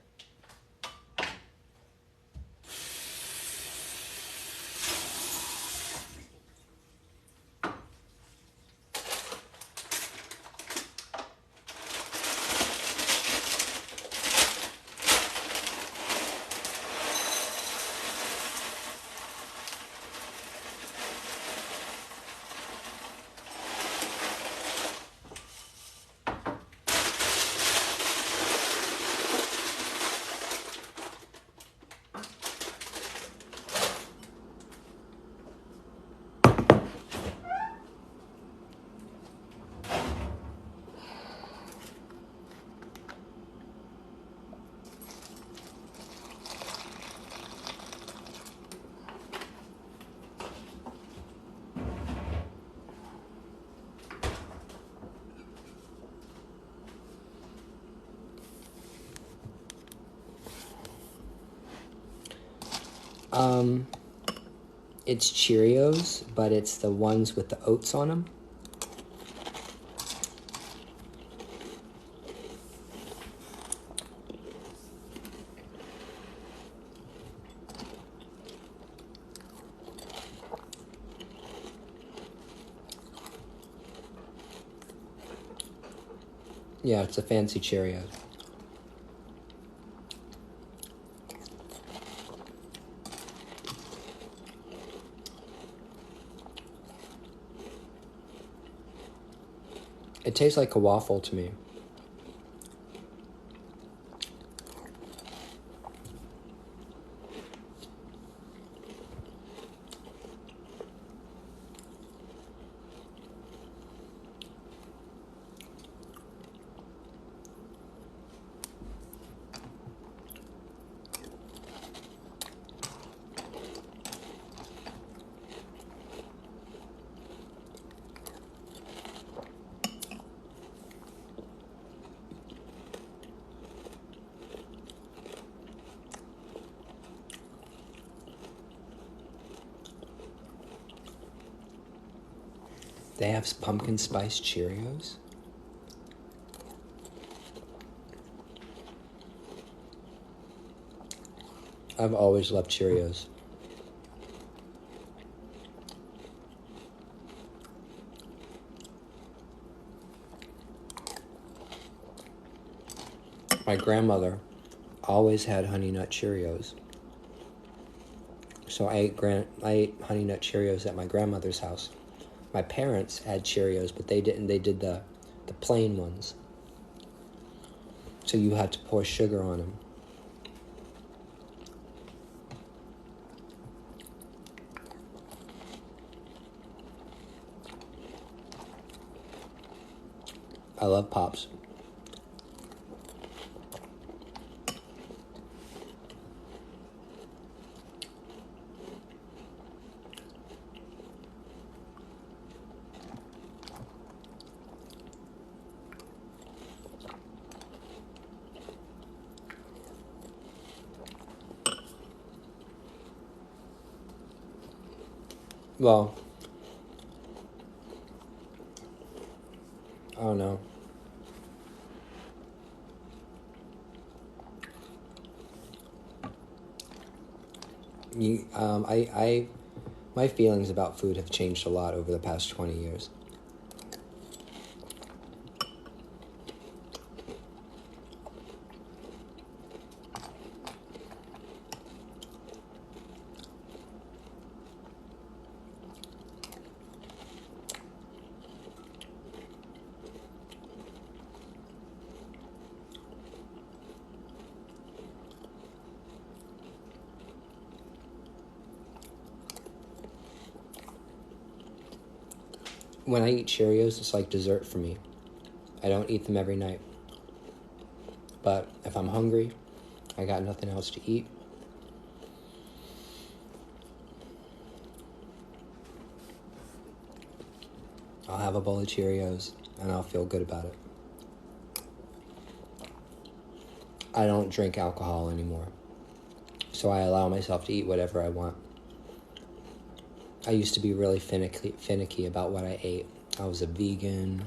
It's Cheerios, but it's the ones with the oats on them. Yeah, it's a fancy Cheerios. It tastes like a waffle to me. They have pumpkin spice Cheerios? I've always loved Cheerios. My grandmother always had Honey Nut Cheerios. So I ate Honey Nut Cheerios at my grandmother's house. My parents had Cheerios, but they didn't. They did the plain ones. So you had to pour sugar on them. I love Pops. Well, I don't know. My feelings about food have changed a lot over the past 20 years. When I eat Cheerios, it's like dessert for me. I don't eat them every night. But if I'm hungry, I got nothing else to eat, I'll have a bowl of Cheerios and I'll feel good about it. I don't drink alcohol anymore, so I allow myself to eat whatever I want. I used to be really finicky about what I ate. I was a vegan,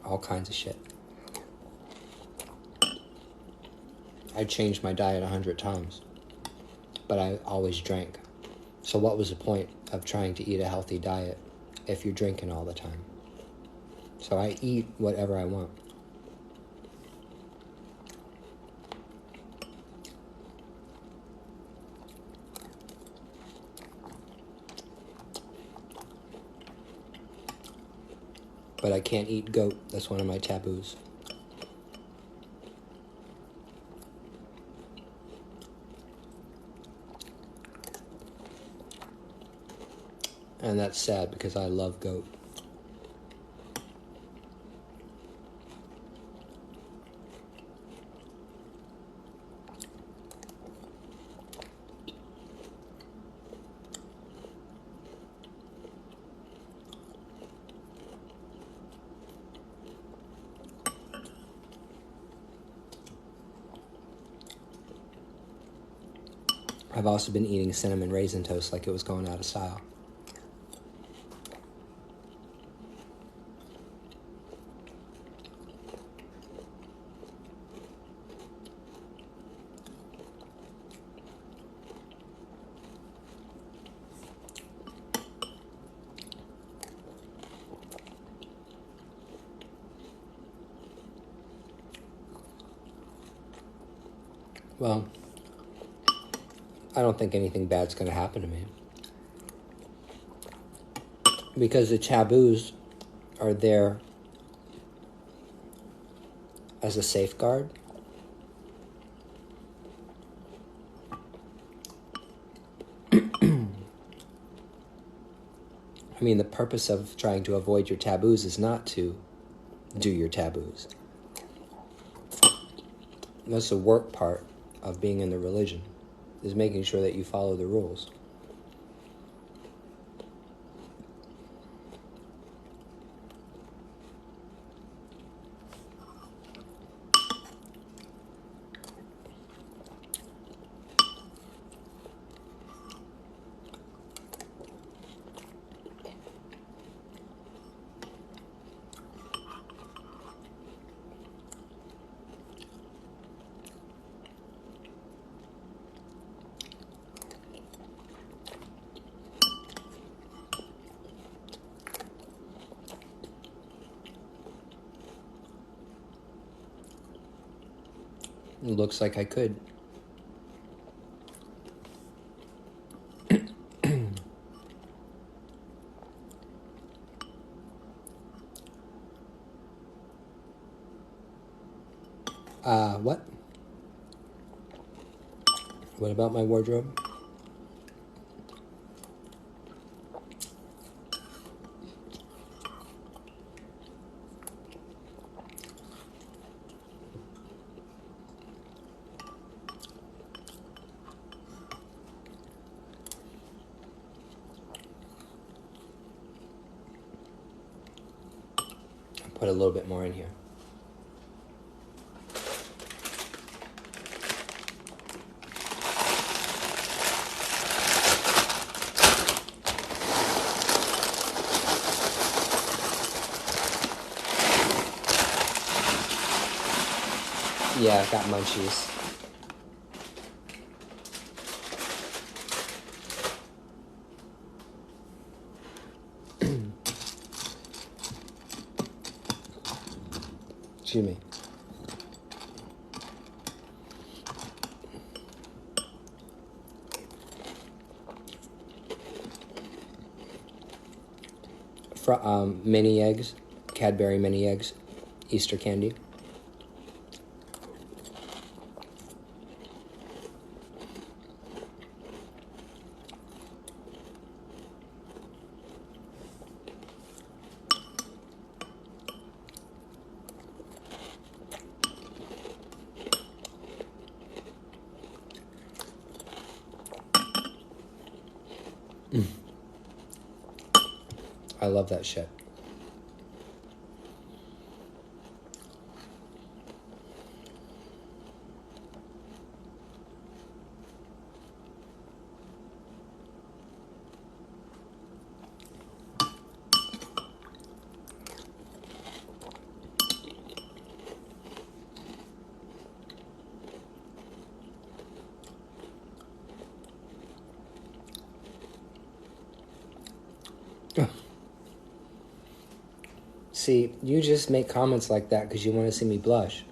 all kinds of shit. I changed my diet 100 times, but I always drank. So what was the point of trying to eat a healthy diet if you're drinking all the time? So I eat whatever I want. But I can't eat goat. That's one of my taboos. And that's sad because I love goat. I've also been eating cinnamon raisin toast like it was going out of style. Well, I don't think anything bad's going to happen to me. Because the taboos are there as a safeguard. I mean, the purpose of trying to avoid your taboos is not to do your taboos. That's the work part of being in the religion, is making sure that you follow the rules. It looks like I could. What? What about my wardrobe? I'll put a little bit more in here. Yeah, I've got munchies. Excuse me. Mini eggs, Cadbury mini eggs, Easter candy. I love that shit. See, you just make comments like that because you want to see me blush.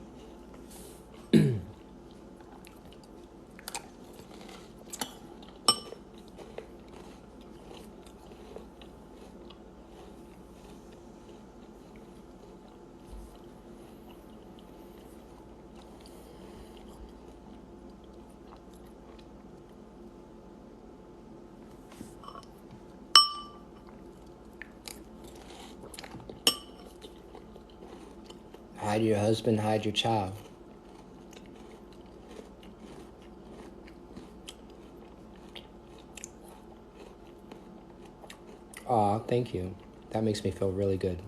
Hide your husband, hide your child. Aw, thank you. That makes me feel really good.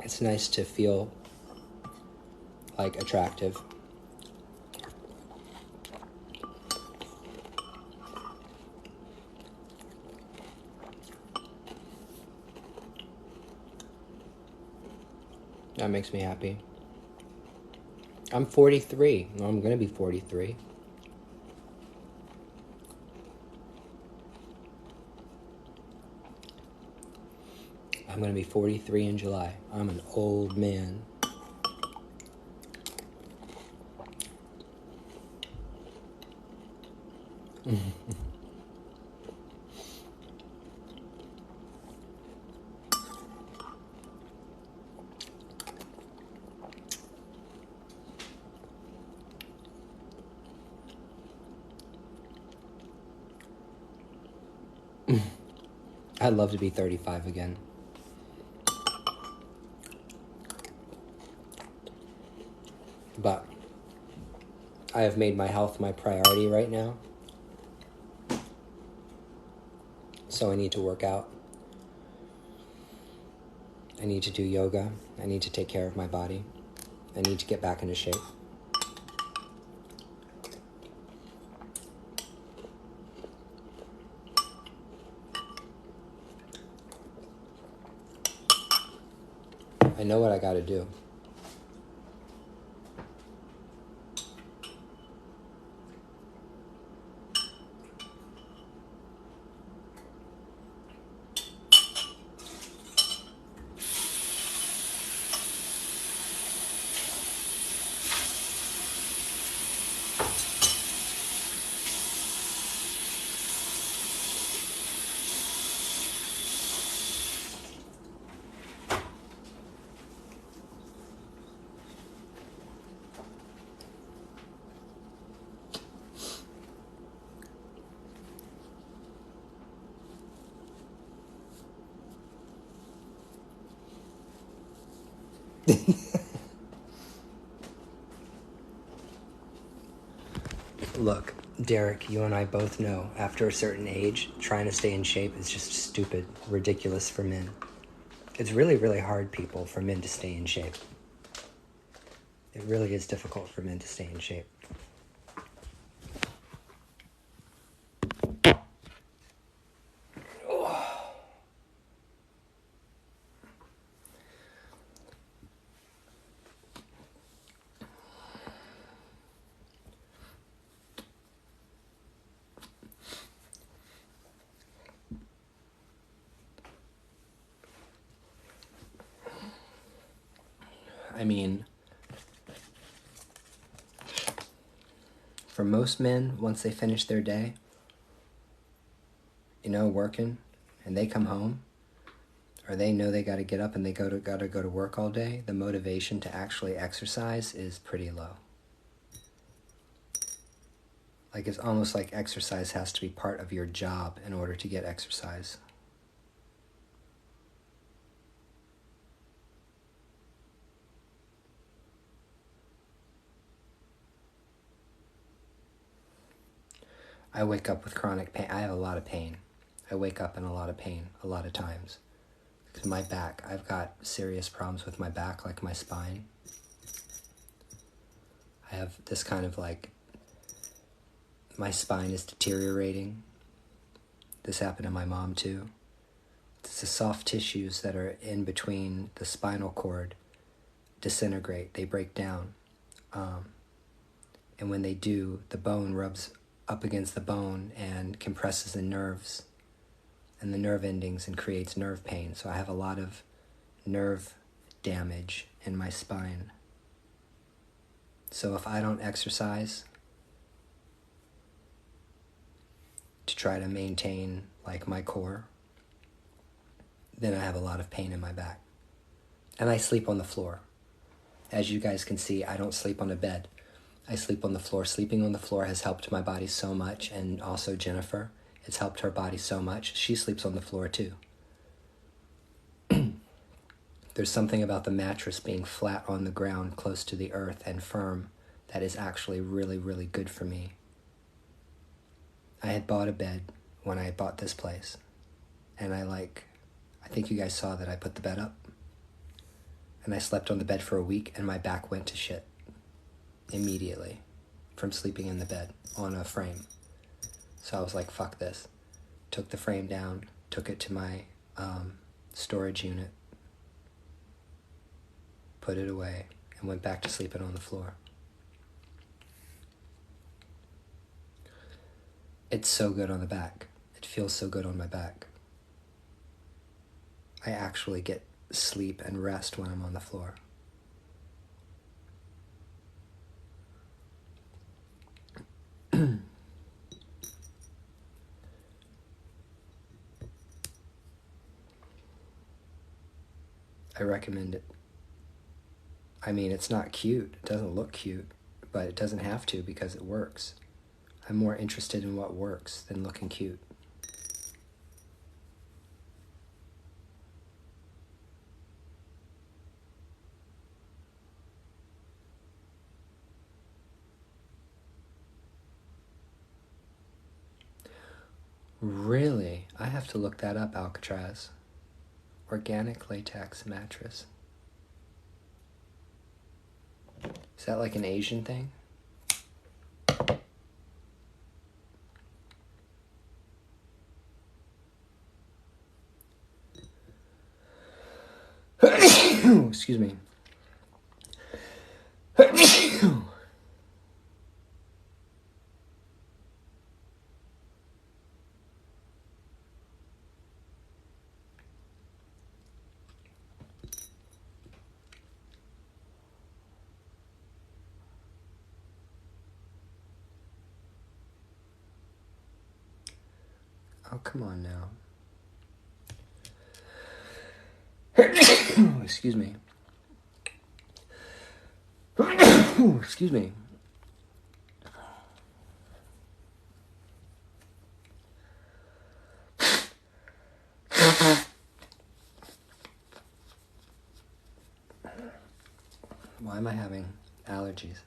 It's nice to feel like attractive. That makes me happy. I'm 43. Well, I'm going to be 43. I'm going to be 43 in July. I'm an old man. I'd love to be 35 again. But I have made my health my priority right now. So I need to work out. I need to do yoga. I need to take care of my body. I need to get back into shape. I know what I got to do. Look, Derek, you and I both know after a certain age, trying to stay in shape is just stupid, ridiculous for men. It's really, really hard, people, for men to stay in shape. It really is difficult for men to stay in shape. I mean, for most men, once they finish their day, working, and they come home, or they know they got to get up and they gotta go to work all day, the motivation to actually exercise is pretty low. Like, it's almost like exercise has to be part of your job in order to get exercise. I wake up with chronic pain. I have a lot of pain. I wake up in a lot of pain a lot of times. Because my back, I've got serious problems with my back, like my spine. I have this kind of like, my spine is deteriorating. This happened to my mom too. It's the soft tissues that are in between the spinal cord disintegrate, they break down. And when they do, the bone rubs up against the bone and compresses the nerves and the nerve endings and creates nerve pain. So I have a lot of nerve damage in my spine. So if I don't exercise to try to maintain like my core, then I have a lot of pain in my back. And I sleep on the floor. As you guys can see, I don't sleep on a bed. I sleep on the floor. Sleeping on the floor has helped my body so much, and also Jennifer. It's helped her body so much. She sleeps on the floor too. There's something about the mattress being flat on the ground, close to the earth and firm, that is actually really, really good for me. I had bought a bed when I bought this place, and I think you guys saw that I put the bed up, and I slept on the bed for a week, and my back went to shit immediately from sleeping in the bed on a frame. So I was like, fuck this. Took the frame down, took it to my storage unit, put it away, and went back to sleeping on the floor. It's so good on the back. It feels so good on my back. I actually get sleep and rest when I'm on the floor. I recommend it. I mean, it's not cute. It doesn't look cute, but it doesn't have to because it works. I'm more interested in what works than looking cute. Really? I have to look that up, Alcatraz. Organic latex mattress. Is that like an Asian thing? Excuse me. Oh, come on now. Excuse me. Excuse me. Why am I having allergies?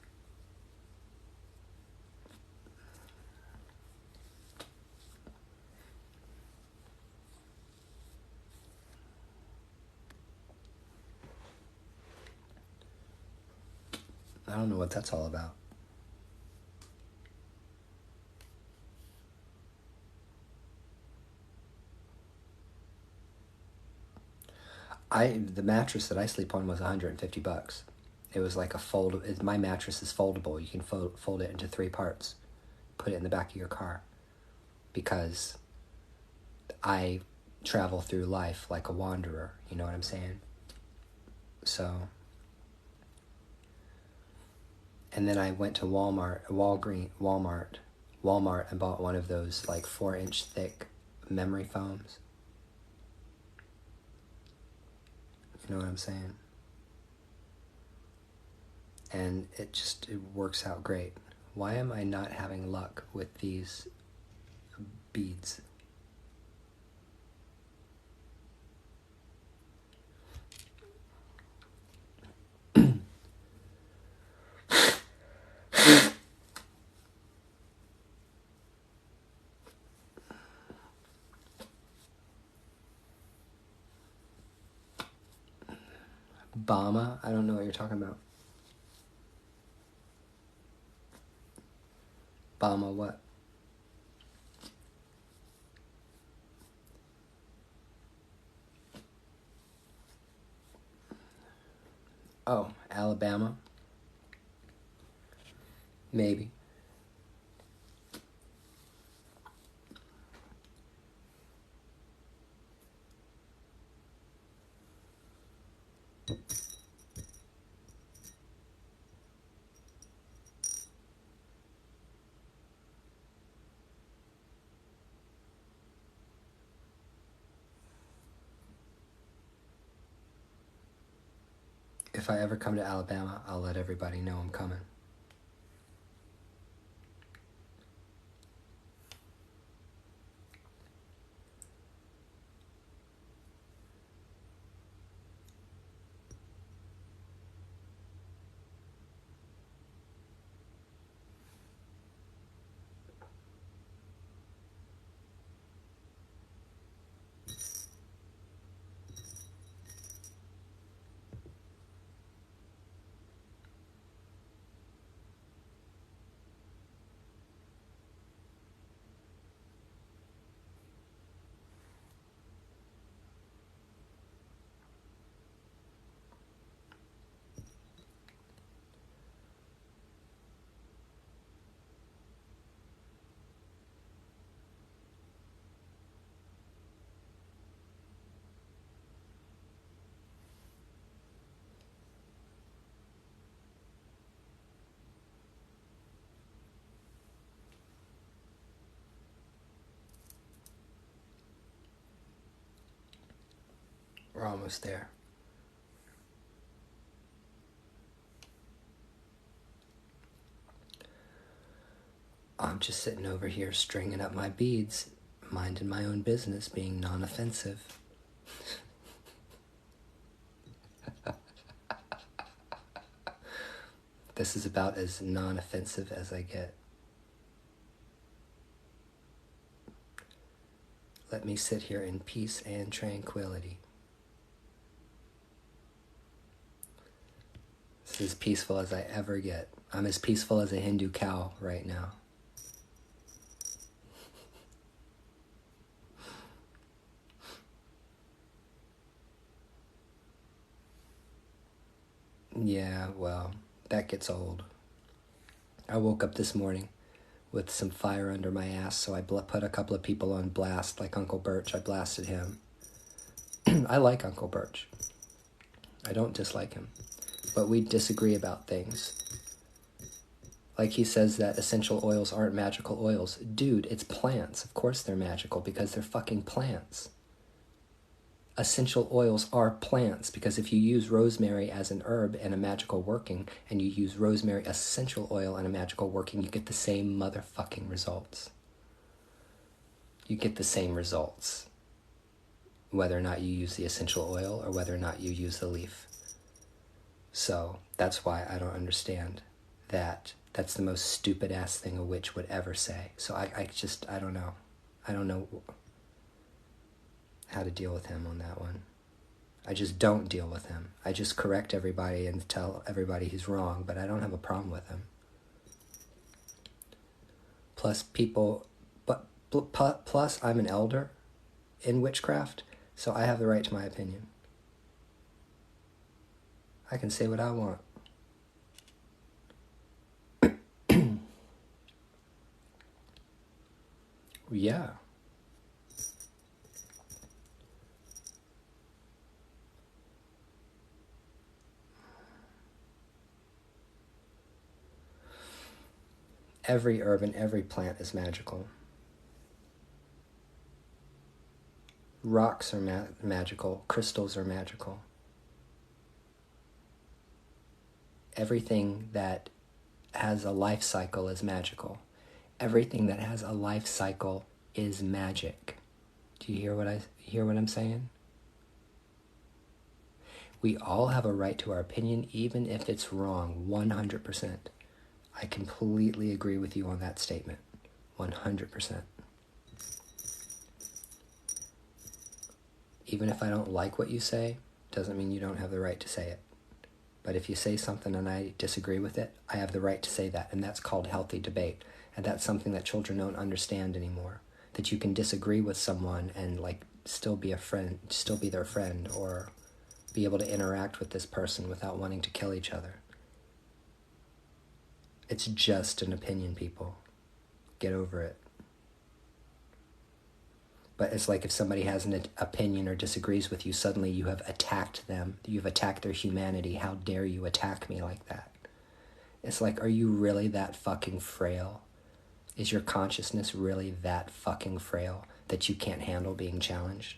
I don't know what that's all about. The mattress that I sleep on was $150. It was like my mattress is foldable. You can fold it into 3 parts. Put it in the back of your car. Because I travel through life like a wanderer, you know what I'm saying? So, and then I went to Walmart and bought one of those like 4-inch thick memory foams. You know what I'm saying? And it works out great. Why am I not having luck with these beads? Bama? I don't know what you're talking about. Bama what? Oh, Alabama? Maybe. If I ever come to Alabama, I'll let everybody know I'm coming. We're almost there. I'm just sitting over here stringing up my beads, minding my own business, being non-offensive. This is about as non-offensive as I get. Let me sit here in peace and tranquility. This is as peaceful as I ever get. I'm as peaceful as a Hindu cow right now. Yeah, well, that gets old. I woke up this morning with some fire under my ass, so I put a couple of people on blast, like Uncle Birch. I blasted him. I like Uncle Birch. I don't dislike him. But we disagree about things. Like he says that essential oils aren't magical oils. Dude, it's plants. Of course they're magical because they're fucking plants. Essential oils are plants because if you use rosemary as an herb and a magical working, and you use rosemary essential oil and a magical working, you get the same motherfucking results. You get the same results. Whether or not you use the essential oil or whether or not you use the leaf. So that's why I don't understand that. That's the most stupid ass thing a witch would ever say. So I don't know. I don't know how to deal with him on that one. I just don't deal with him. I just correct everybody and tell everybody he's wrong, but I don't have a problem with him. Plus plus I'm an elder in witchcraft, so I have the right to my opinion. I can say what I want. Yeah. Every herb and every plant is magical. Rocks are magical. Crystals are magical. Everything that has a life cycle is magical. Everything that has a life cycle is magic. Do you hear what I'm saying? We all have a right to our opinion, even if it's wrong, 100%. I completely agree with you on that statement, 100%. Even if I don't like what you say, doesn't mean you don't have the right to say it. But if you say something and I disagree with it, I have the right to say that, and that's called healthy debate. And that's something that children don't understand anymore. That you can disagree with someone and still be a friend, still be their friend, or be able to interact with this person without wanting to kill each other. It's just an opinion, people. Get over it. But it's like if somebody has an opinion or disagrees with you, suddenly you have attacked them. You've attacked their humanity. How dare you attack me like that? It's like, are you really that fucking frail? Is your consciousness really that fucking frail that you can't handle being challenged?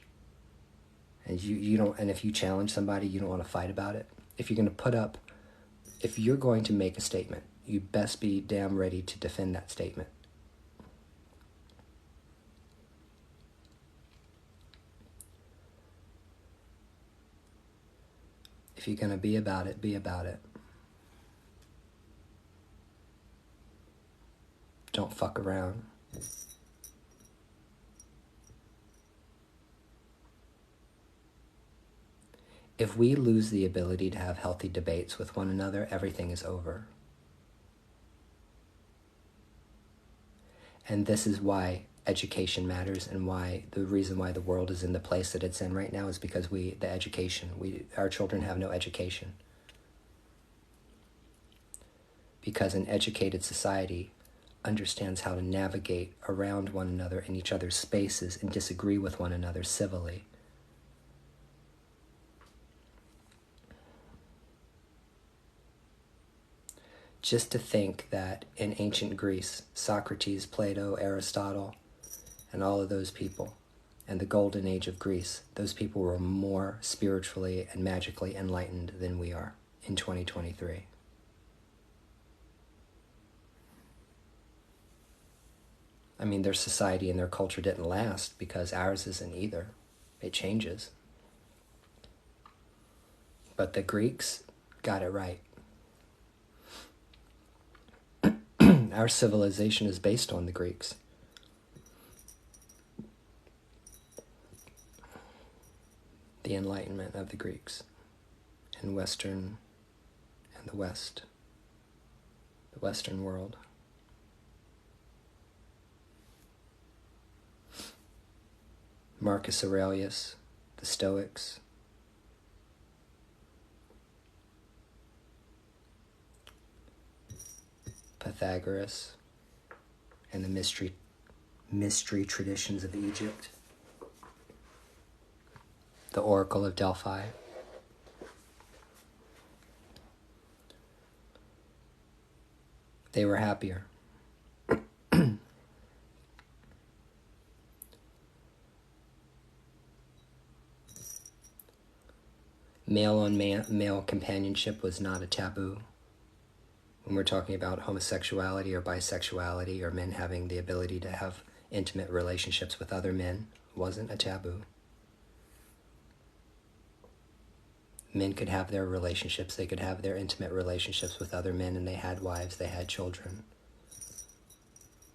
And you don't, and if you challenge somebody, you don't want to fight about it? If you're going to make a statement, you best be damn ready to defend that statement. If you're going to be about it, be about it. Don't fuck around. If we lose the ability to have healthy debates with one another, everything is over. And this is why education matters, and why the reason why the world is in the place that it's in right now is because our children have no education. Because an educated society understands how to navigate around one another in each other's spaces and disagree with one another civilly. Just to think that in ancient Greece, Socrates, Plato, Aristotle, and all of those people, and the golden age of Greece, those people were more spiritually and magically enlightened than we are in 2023. I mean, their society and their culture didn't last because ours isn't either. It changes. But the Greeks got it right. Our civilization is based on the Greeks. The Enlightenment of the Greeks and Western and the West, the Western world. Marcus Aurelius, the Stoics, Pythagoras, and the mystery traditions of Egypt, the Oracle of Delphi. They were happier. Male companionship was not a taboo. When we're talking about homosexuality or bisexuality or men having the ability to have intimate relationships with other men, it wasn't a taboo. Men could have their relationships, they could have their intimate relationships with other men, and they had wives, they had children.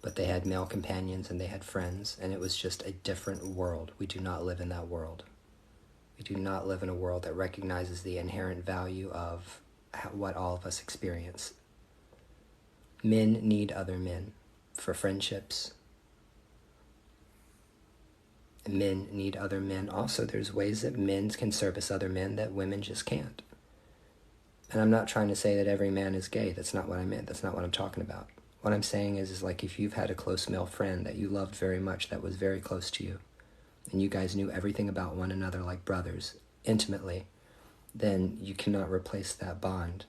But they had male companions and they had friends, and it was just a different world. We do not live in that world. We do not live in a world that recognizes the inherent value of what all of us experience. Men need other men for friendships. Men need other men. Also, there's ways that men can service other men that women just can't. And I'm not trying to say that every man is gay. That's not what I meant. That's not what I'm talking about. What I'm saying is like if you've had a close male friend that you loved very much, that was very close to you, and you guys knew everything about one another like brothers, intimately, then you cannot replace that bond.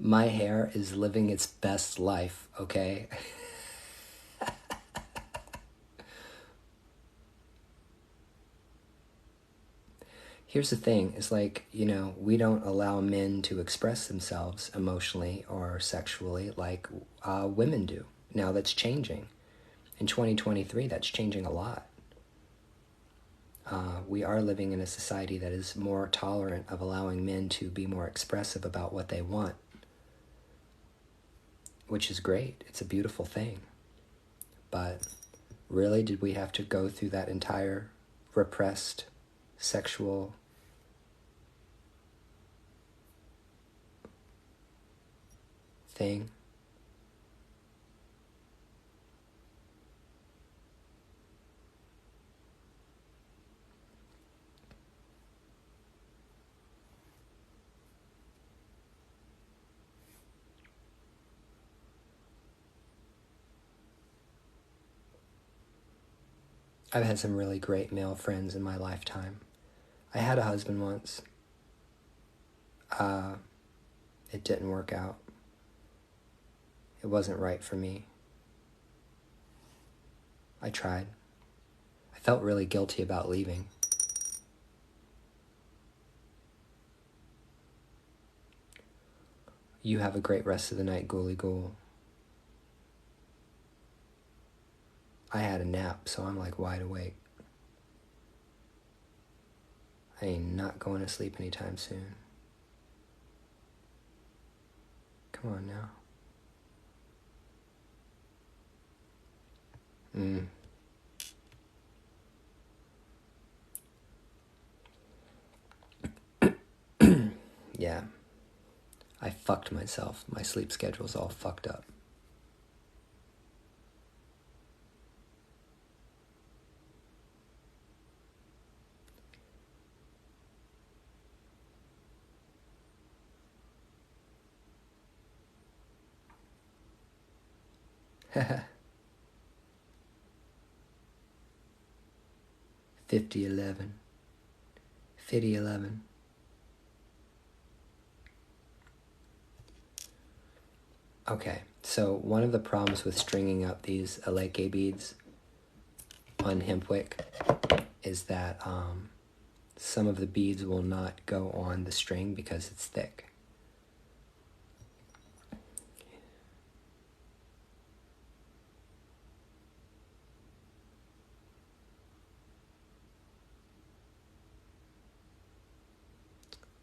My hair is living its best life, okay? Here's the thing, it's like, we don't allow men to express themselves emotionally or sexually like women do. Now that's changing. In 2023, that's changing a lot. We are living in a society that is more tolerant of allowing men to be more expressive about what they want, which is great. It's a beautiful thing. But really, did we have to go through that entire repressed sexual thing? I've had some really great male friends in my lifetime. I had a husband once. It didn't work out. It wasn't right for me. I tried. I felt really guilty about leaving. You have a great rest of the night, Ghoulie Ghoul. I had a nap, so I'm like wide awake. I ain't not going to sleep anytime soon. Come on now. Yeah. I fucked myself. My sleep schedule's all fucked up. Haha. 5011. 5011. Okay, so one of the problems with stringing up these aleke beads on hemp wick is that some of the beads will not go on the string because it's thick.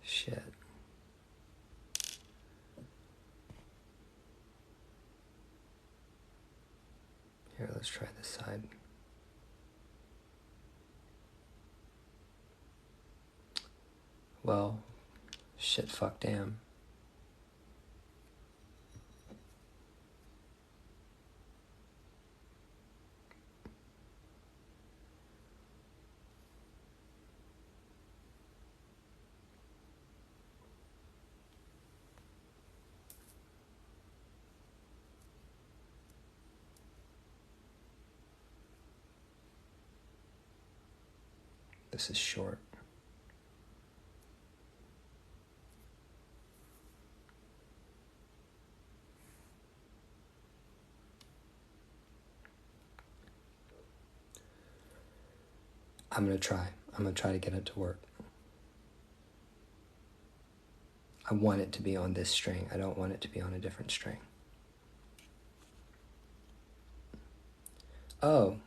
Shit. Here, let's try this side. Well, shit, fuck, damn. This is short. I'm gonna try to get it to work. I want it to be on this string. I don't want it to be on a different string. Oh,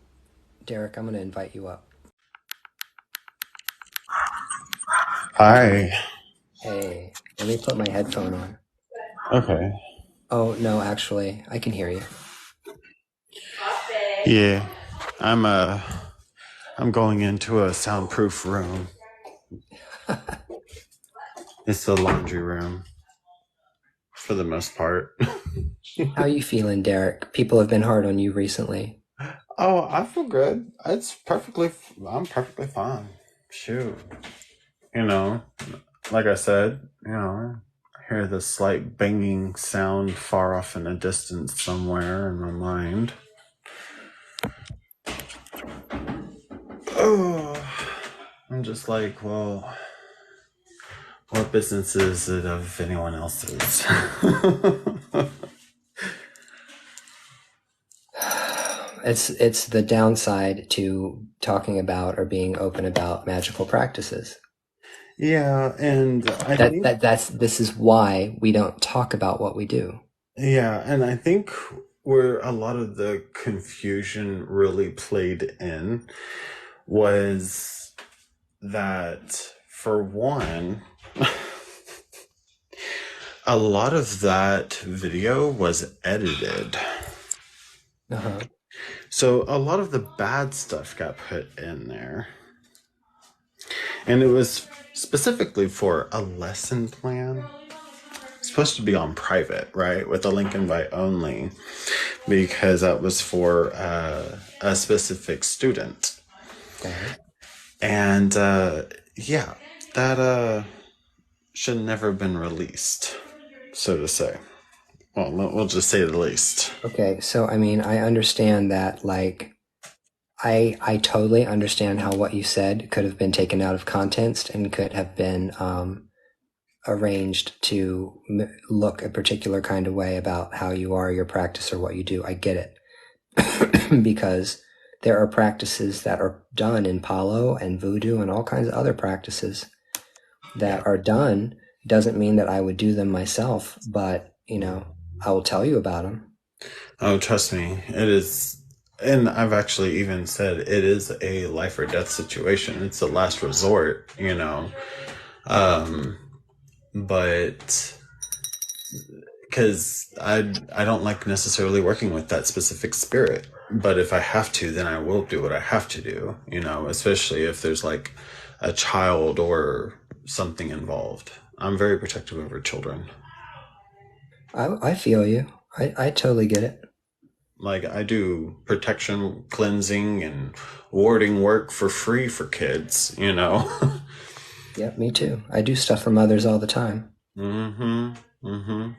Derek, I'm gonna invite you up. Hi. Hey, let me put my headphone on. Okay. Oh, no, actually, I can hear you. Yeah. I'm going into a soundproof room. It's the laundry room for the most part. How you feeling, Derek? People have been hard on you recently. Oh, I feel good. I'm perfectly fine. Shoot. You know, like I said, I hear the slight banging sound far off in the distance somewhere in my mind. Oh, I'm just like, well, what business is it of anyone else's? It's the downside to talking about or being open about magical practices. Yeah, and I think This is why we don't talk about what we do. yeah, and I think where a lot of the confusion really played in was that for one, a lot of that video was edited. Uh-huh. So a lot of the bad stuff got put in there. And it was specifically for a lesson plan. It's supposed to be on private, right? With a link invite only, because that was for a specific student. Okay. And yeah, that should never have been released, so to say. Well, we'll just say the least. Okay, so I mean, I understand that, like, I totally understand how what you said could have been taken out of context and could have been arranged to look a particular kind of way about how you are, your practice, or what you do. I get it. Because there are practices that are done in Palo and Voodoo and all kinds of other practices that are done. Doesn't mean that I would do them myself, but, I will tell you about them. Oh, trust me, it is. And I've actually even said it is a life or death situation. It's a last resort, But because I don't like necessarily working with that specific spirit. But if I have to, then I will do what I have to do, especially if there's like a child or something involved. I'm very protective over children. I feel you. I totally get it. Like I do protection, cleansing, and warding work for free for kids, Yep, me too. I do stuff for mothers all the time. Mm-hmm. Mm-hmm.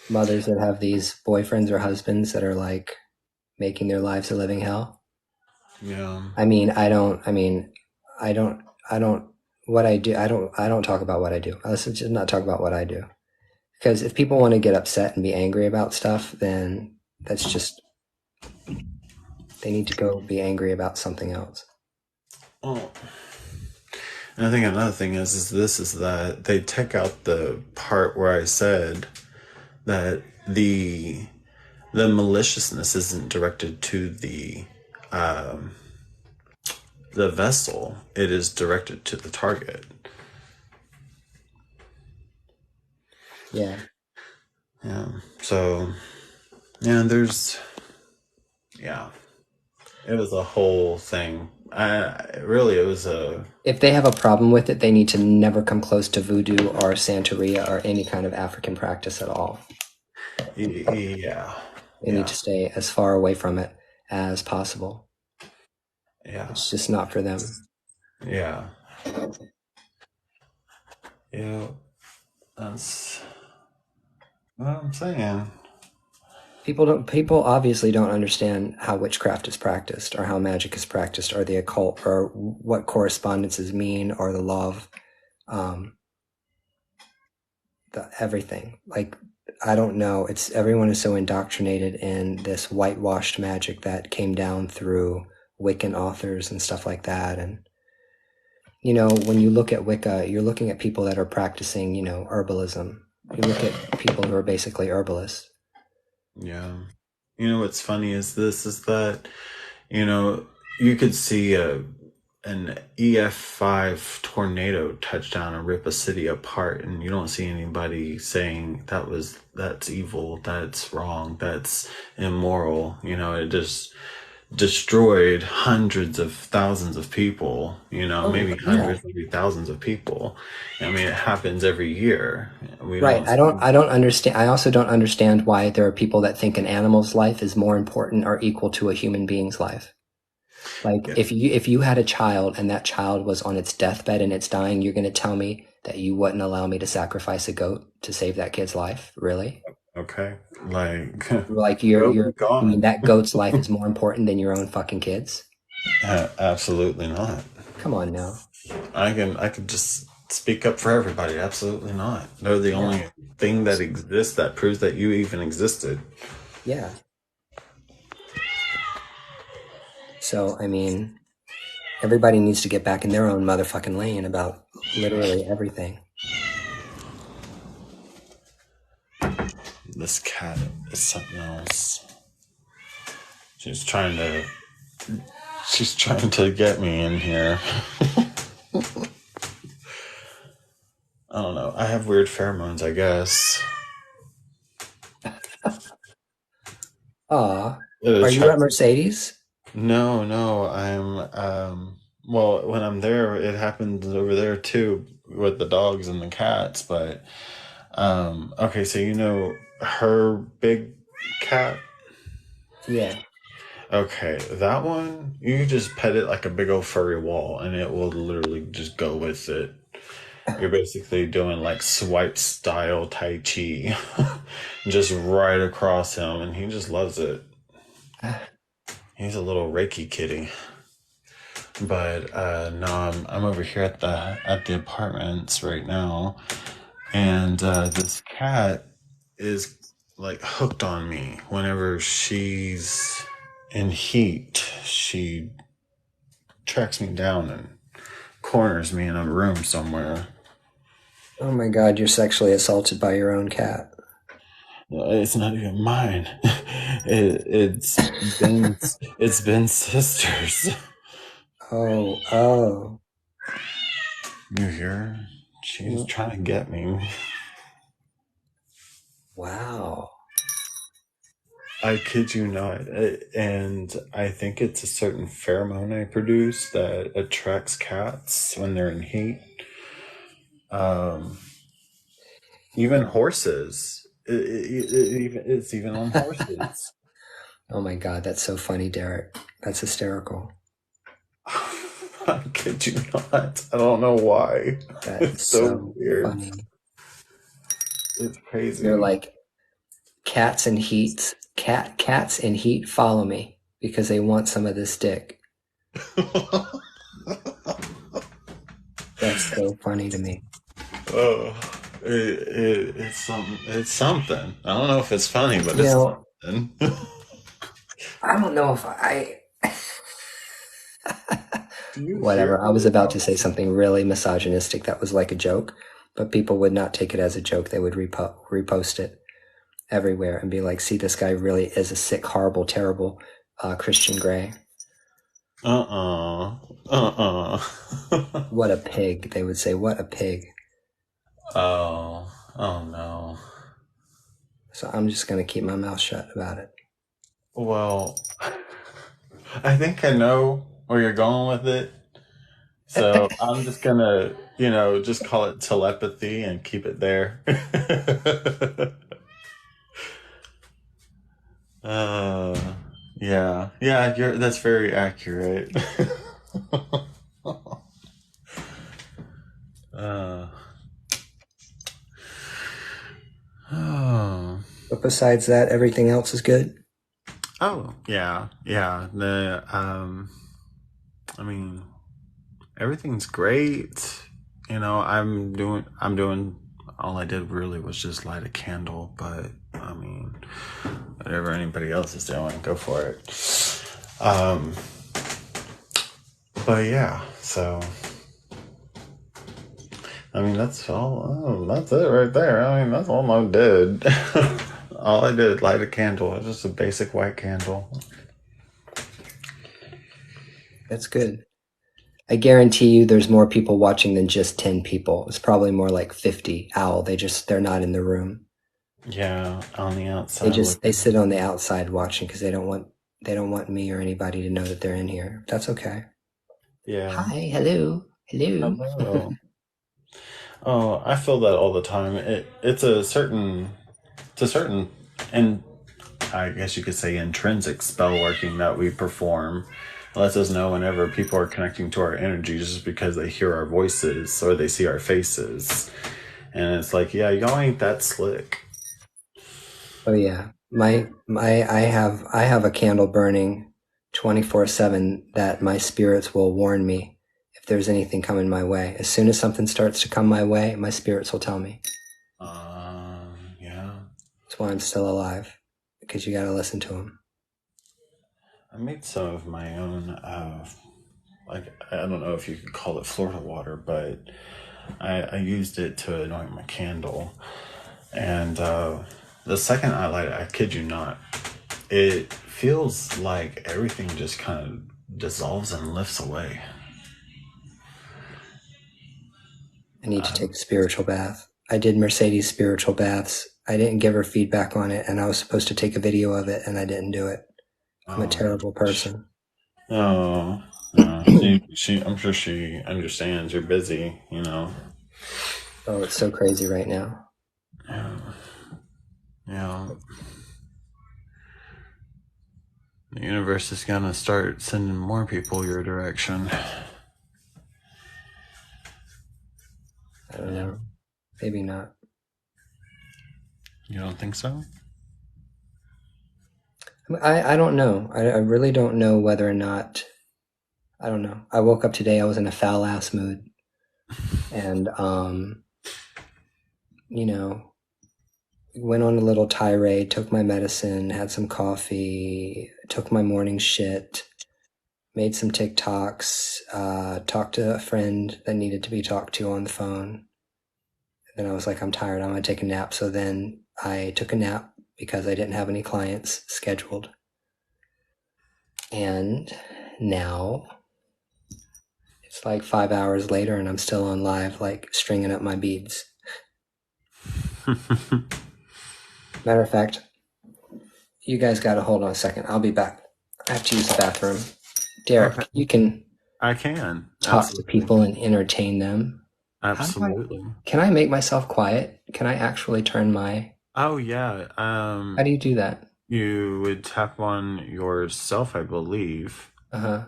Mothers that have these boyfriends or husbands that are like making their lives a living hell. Yeah. I mean, I don't what I do. I don't talk about what I do. Let's just not talk about what I do. Because if people want to get upset and be angry about stuff, then that's just, they need to go be angry about something else. Oh, and I think another thing is that they take out the part where I said that the maliciousness isn't directed to the vessel; it is directed to the target. Yeah. Yeah. So, yeah, yeah, it was a whole thing. It was a, If they have a problem with it, they need to never come close to voodoo or Santeria or any kind of African practice at all. yeah, They need yeah, to stay as far away from it as possible. yeah, It's just not for them. yeah, yeah. That's what I'm saying. People obviously don't understand how witchcraft is practiced or how magic is practiced or the occult or what correspondences mean or the law of um, everything. Like, I don't know. It's everyone is so indoctrinated in this whitewashed magic that came down through Wiccan authors and stuff like that. And when you look at Wicca, you're looking at people that are practicing, herbalism. You look at people who are basically herbalists. Yeah. What's funny is that you know you could see an EF5 tornado touch down and rip a city apart, and you don't see anybody saying that's evil, that's wrong, that's immoral. It just destroyed hundreds of thousands of people, Oh maybe yeah, hundreds, maybe thousands of people. I mean, it happens every year. We right. don't I don't understand. I also don't understand why there are people that think an animal's life is more important or equal to a human being's life. Like yeah. if you had a child and that child was on its deathbed and it's dying, you're going to tell me that you wouldn't allow me to sacrifice a goat to save that kid's life? Really? Okay, like Like they'll be you mean gone. that goat's life is more important than your own fucking kids? Absolutely not. Come on now. I can just speak up for everybody. Absolutely not. They're the Yeah. only thing that exists that proves that you even existed. Yeah. So, I mean, everybody needs to get back in their own motherfucking lane about literally everything. This cat is something else. She's trying to she's trying to get me in here. I don't know. I have weird pheromones, I guess. Aw. It Are you at attracts. Mercedes? No, no, well, when I'm there, it happens over there too with the dogs and the cats, but okay, so her big cat. Yeah. Okay, that one, you just pet it like a big old furry wall and it will literally just go with it. You're basically doing like swipe style Tai Chi just right across him, and he just loves it. He's a little Reiki kitty. But no, I'm over here at the apartments right now, and this cat is like hooked on me. Whenever she's in heat, she tracks me down and corners me in a room somewhere. Oh my God, you're sexually assaulted by your own cat. It's not even mine. It's been sisters. Oh, oh. You hear? She's trying to get me. Wow. I kid you not. And I think it's a certain pheromone I produce that attracts cats when they're in heat. Um, even horses. It's even on horses. Oh my God, that's so funny, Derek. That's hysterical. I kid you not. I don't know why. That's It's so so weird. funny. It's You're crazy. like cats in heat follow me because they want some of this dick. That's so funny to me. Oh, it's something. I don't know if it's funny, but You it's know, something. I don't know if I. Do you hear Whatever. I was really about to well? say something really misogynistic that was like a joke, but people would not take it as a joke. They would repost it everywhere and be like, see, this guy really is a sick, horrible, terrible Christian Grey. Uh-uh. What a pig. They would say, what a pig. Oh no. So I'm just going to keep my mouth shut about it. Well, I think I know where you're going with it. So I'm just gonna, just call it telepathy and keep it there. uh, yeah, that's very accurate. uh, oh, But besides that, everything else is good. yeah. I mean, everything's great. I'm doing. All I did really was just light a candle, but I mean, whatever anybody else is doing, go for it. Um, but yeah, so I mean, that's all. Oh, that's it right there. I mean, that's all I did. All I did, light a candle. It was just a basic white candle. That's good. I guarantee you there's more people watching than just 10 people. It's probably more like 50. Owl. They're not in the room. Yeah, on the They outside they looking. sit on the outside watching because they don't want me or anybody to know that they're in here. That's okay. Yeah. Hi, hello, hello. Hello. Oh, I feel that all the time. It's a certain, and I guess you could say intrinsic spell working that we perform. It lets us know whenever people are connecting to our energy just because they hear our voices or they see our faces. And it's like, yeah, y'all ain't that slick. Oh yeah, I have a candle burning 24/7 that my spirits will warn me if there's anything coming my way. As soon as something starts to come my way, my spirits will tell me. Yeah. That's why I'm still alive, because you got to listen to them. I made some of my own, like, I don't know if you could call it Florida water, but I used it to anoint my candle. And the second I light it, I kid you not, it feels like everything just kind of dissolves and lifts away. I need to take a spiritual bath. I did Mercedes spiritual baths. I didn't give her feedback on it, and I was supposed to take a video of it, and I didn't do it. I'm a Oh, terrible person. oh, no. I'm sure she understands. You're busy, Oh, it's so crazy right now. Yeah. Yeah. The universe is gonna start sending more people your direction. I don't know. Maybe not. You don't think so? I don't know. I really don't know whether or not. I don't know. I woke up today. I was in a foul ass mood, and you know, went on a little tirade. Took my medicine. Had some coffee. Took my morning shit. Made some TikToks. Talked to a friend that needed to be talked to on the phone. Then I was like, I'm tired. I'm gonna take a nap. So then I took a nap because I didn't have any clients scheduled. And now it's like 5 hours later and I'm still on live, like stringing up my beads. Matter of fact, you guys got to hold on a second. I'll be back. I have to use the bathroom. Derek, Okay. you can I can. talk to people and entertain them. Absolutely. Can I make myself quiet? Can I actually turn my... Oh yeah. How do you do that? You would tap on yourself, I believe, Uh-huh.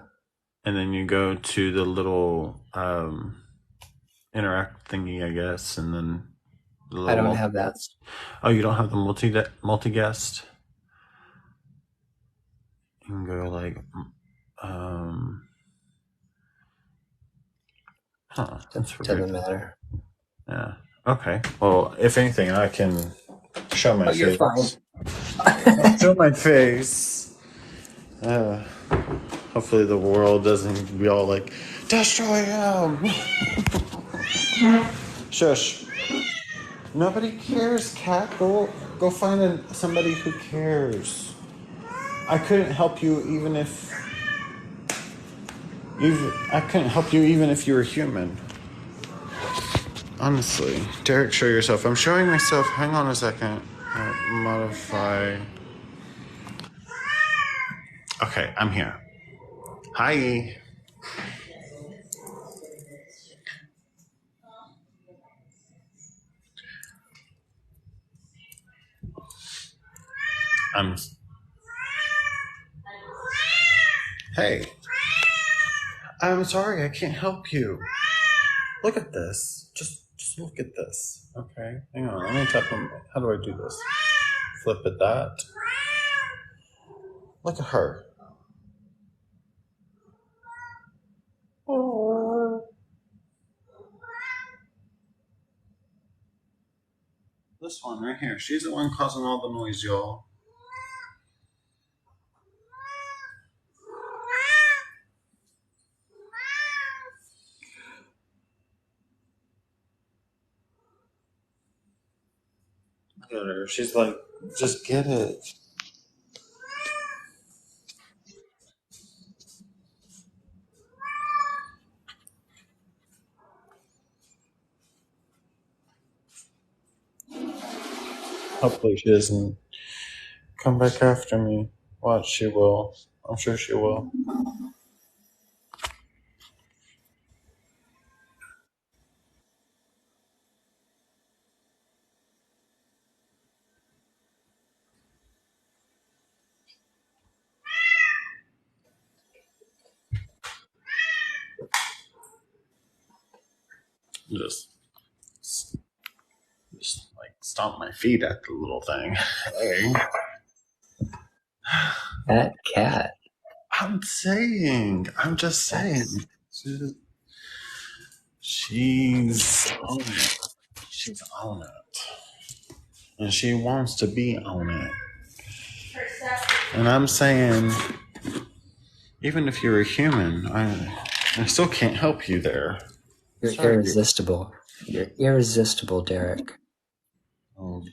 and then you go to the little interact thingy, I guess, and then the I little don't have that. multi-guest. Oh, you don't have the multi-guest? You can go like, um, Huh, that's Doesn't ridiculous. matter. Yeah. Okay. Well, if anything, I can show my Oh, you're fine. face. I'll show my face. Uh, hopefully the world doesn't be all like, destroy him. Shush. Nobody cares, Cat. Go find somebody who cares. I couldn't help you even if you were human. Honestly. Derek, show yourself. I'm showing myself. Hang on a second. Modify. Okay, I'm here. Hi. I'm. Hey. I'm sorry, I can't help you. Look at this. Just look at this. Okay. Hang on. Let me tap on. How do I do this? Flip it that. Look at her. Oh. This one right here. She's the one causing all the noise, y'all. Look at her. She's like, just get it. Hopefully she doesn't come back after me. Watch, she will. I'm sure she will. Just, just like stomp my feet at the little thing. Hey. That cat. I'm just saying. She's on it. She's on it. And she wants to be on it. And I'm saying, even if you're a human, I still can't help you there. You're Sorry. irresistible. You're irresistible, Derek. Oh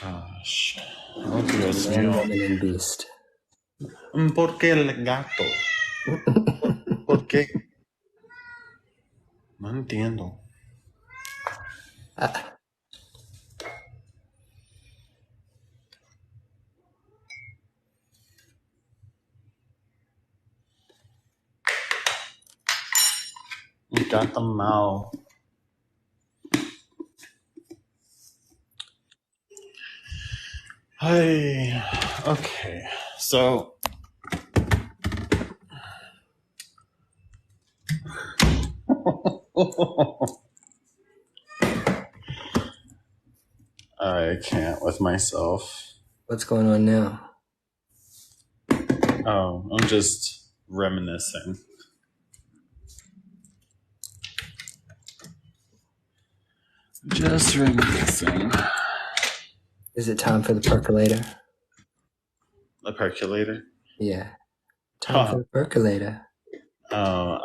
gosh. Oh Dios Man, mío. woman, and beast. ¿Por qué el gato? ¿Por qué? No entiendo. You got the mouth. Hey, okay. So I can't with myself. What's going on now? Oh, I'm just reminiscing. Just reminiscing. Is it time for the percolator? The percolator? Yeah. Time for the percolator. Oh,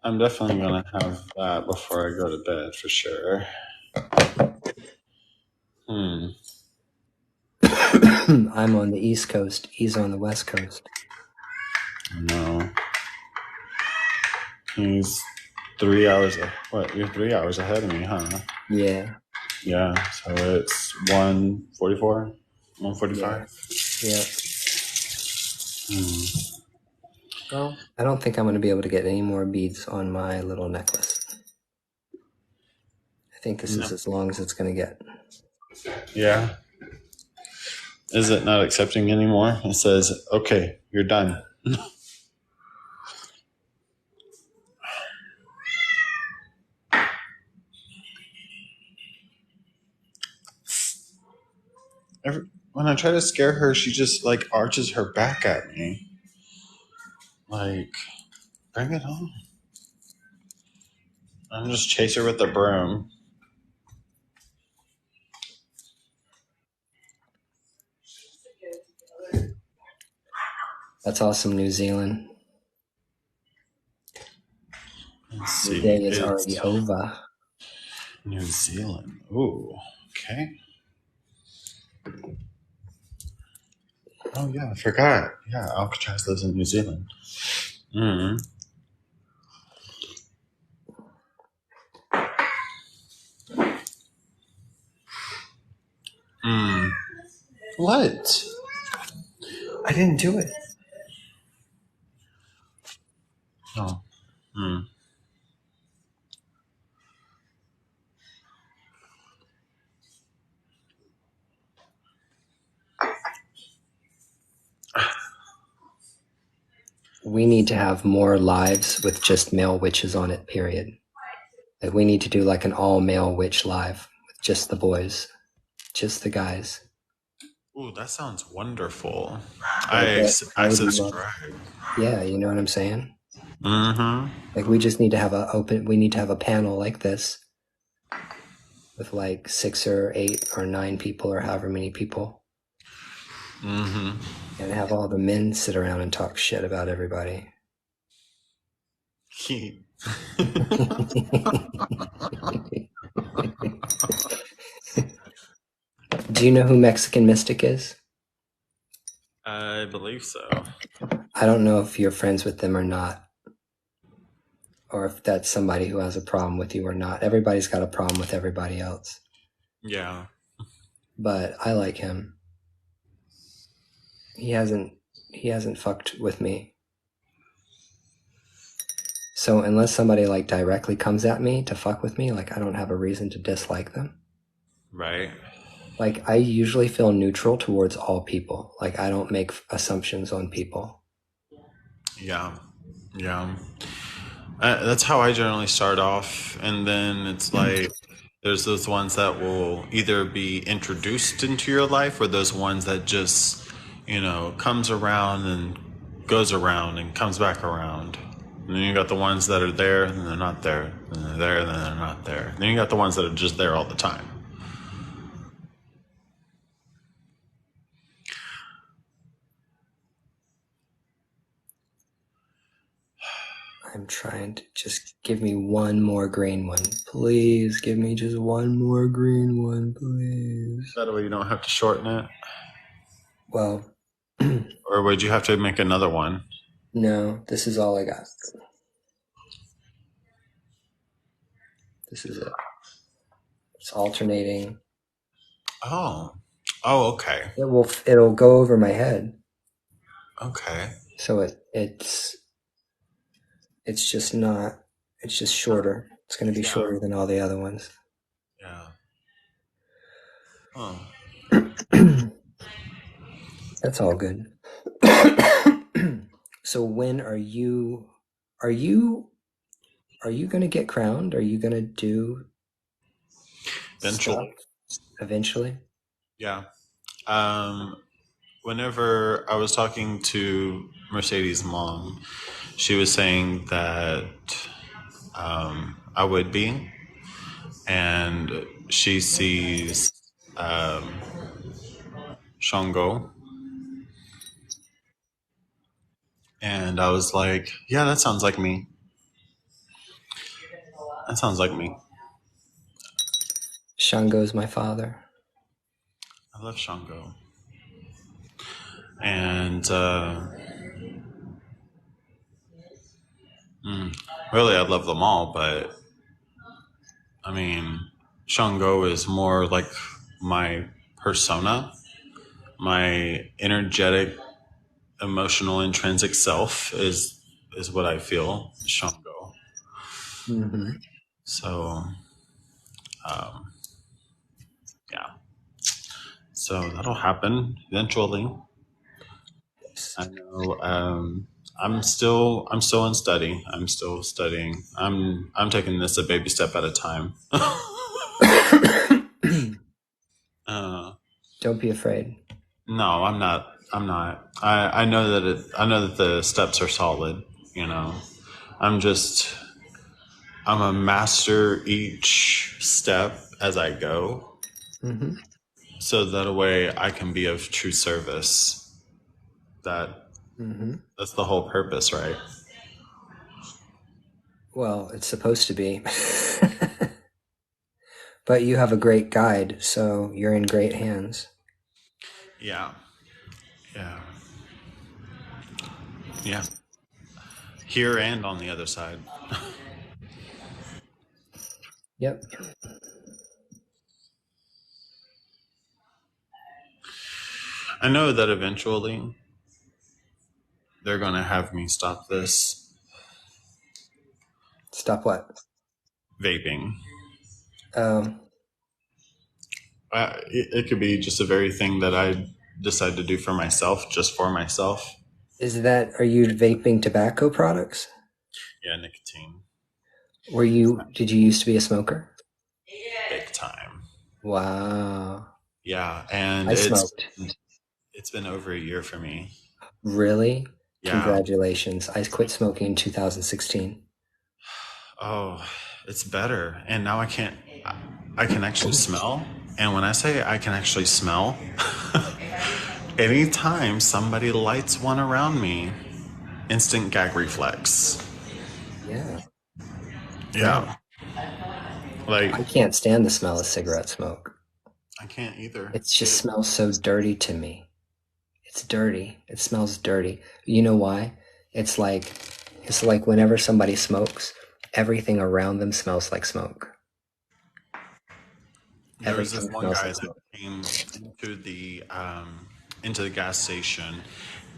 I'm definitely gonna have that before I go to bed for sure. I'm on the East Coast. He's on the West Coast. No. He's 3 hours. What? You're 3 hours ahead of me, huh? Yeah. Yeah. So it's 1:44, 1:45. Yeah. Well, I don't think I'm going to be able to get any more beads on my little necklace. I think this is as long as it's going to get. Yeah. Is it not accepting anymore? It says, okay, you're done. When I try to scare her, she just like arches her back at me. Like, bring it on. I'm just chase her with the broom. That's awesome, New Zealand. Let's The see. day is It's already over. New Zealand. Ooh, okay. Oh yeah, I forgot. Yeah, Alcatraz lives in New Zealand. Mm. Mm. What? I didn't do it. Oh. Mm. We need to have more lives with just male witches on it, period. Like, we need to do like an all-male witch live with just the boys, just the guys. Ooh, that sounds wonderful. Like, I I would love. subscribe. Yeah, you know what I'm saying? Mm-hmm. Like, we just need to have we need to have a panel like this with like 6 or 8 or 9 people or however many people. Mm-hmm. And have all the men sit around and talk shit about everybody. Do you know who Mexican Mystic is? I believe so. I don't know if you're friends with them or not, or if that's somebody who has a problem with you or not. Everybody's got a problem with everybody else. Yeah. But I like him. He hasn't fucked with me. So unless somebody like directly comes at me to fuck with me, like, I don't have a reason to dislike them. Right. Like, I usually feel neutral towards all people. Like, I don't make assumptions on people. Yeah. Yeah. That's how I generally start off, and then it's like there's those ones that will either be introduced into your life, or those ones that just comes around and goes around and comes back around. And then you got the ones that are there and they're not there, and they're there and then they're not there. Then you got the ones that are just there all the time. I'm trying to just give me one more green one. Please give me just one more green one, please. That way you don't have to shorten it. Well, or would you have to make another one? No, this is all I got. This is it. It's alternating. Oh, okay. It'll go over my head. Okay. So it's just not. It's just shorter. It's going to be shorter than all the other ones. Yeah. Oh. That's all good. So when are you going to get crowned? Are you going to do Eventually. stuff eventually? Yeah. Whenever I was talking to Mercedes' mom, she was saying that I would be, and she sees Shango, and I was like, "Yeah, that sounds like me. That sounds like me." Shango's my father. I love Shango, and really, I love them all, but I mean, Shango is more like my persona, my energetic, emotional, intrinsic self is what I feel is Shango. Mm-hmm. So, yeah. So that'll happen eventually. Yes. I know. I'm still in study. I'm still studying. I'm taking this a baby step at a time. Don't be afraid. No, I'm not. I'm not. I know that I know that the steps are solid. I'm just I'm a master each step as I go, Mm-hmm. so that a way I can be of true service. That Mm-hmm. that's the whole purpose, right? Well, it's supposed to be. But you have a great guide, so you're in great hands. Yeah, yeah, yeah. Here and on the other side. Yep. I know that eventually they're going to have me stop this Stop what? vaping. Um, It could be just a very thing that I decide to do for myself, just for myself. are you vaping tobacco products? Yeah, nicotine, Did you used to be a smoker? big time. Wow. Yeah, and I smoked. it's been over a year for me. Really? Yeah. Congratulations. I quit smoking in 2016. Oh, it's better. And now I can actually smell. And when I say I can actually smell, anytime somebody lights one around me, instant gag reflex. Yeah. Yeah. Yeah. Like, I can't stand the smell of cigarette smoke. I can't either. It just smells so dirty to me. It's dirty. It smells dirty. You know why? It's like it's like whenever somebody smokes, everything around them smells like smoke. There was this Everything one smells guy like that smoke. came into the gas station,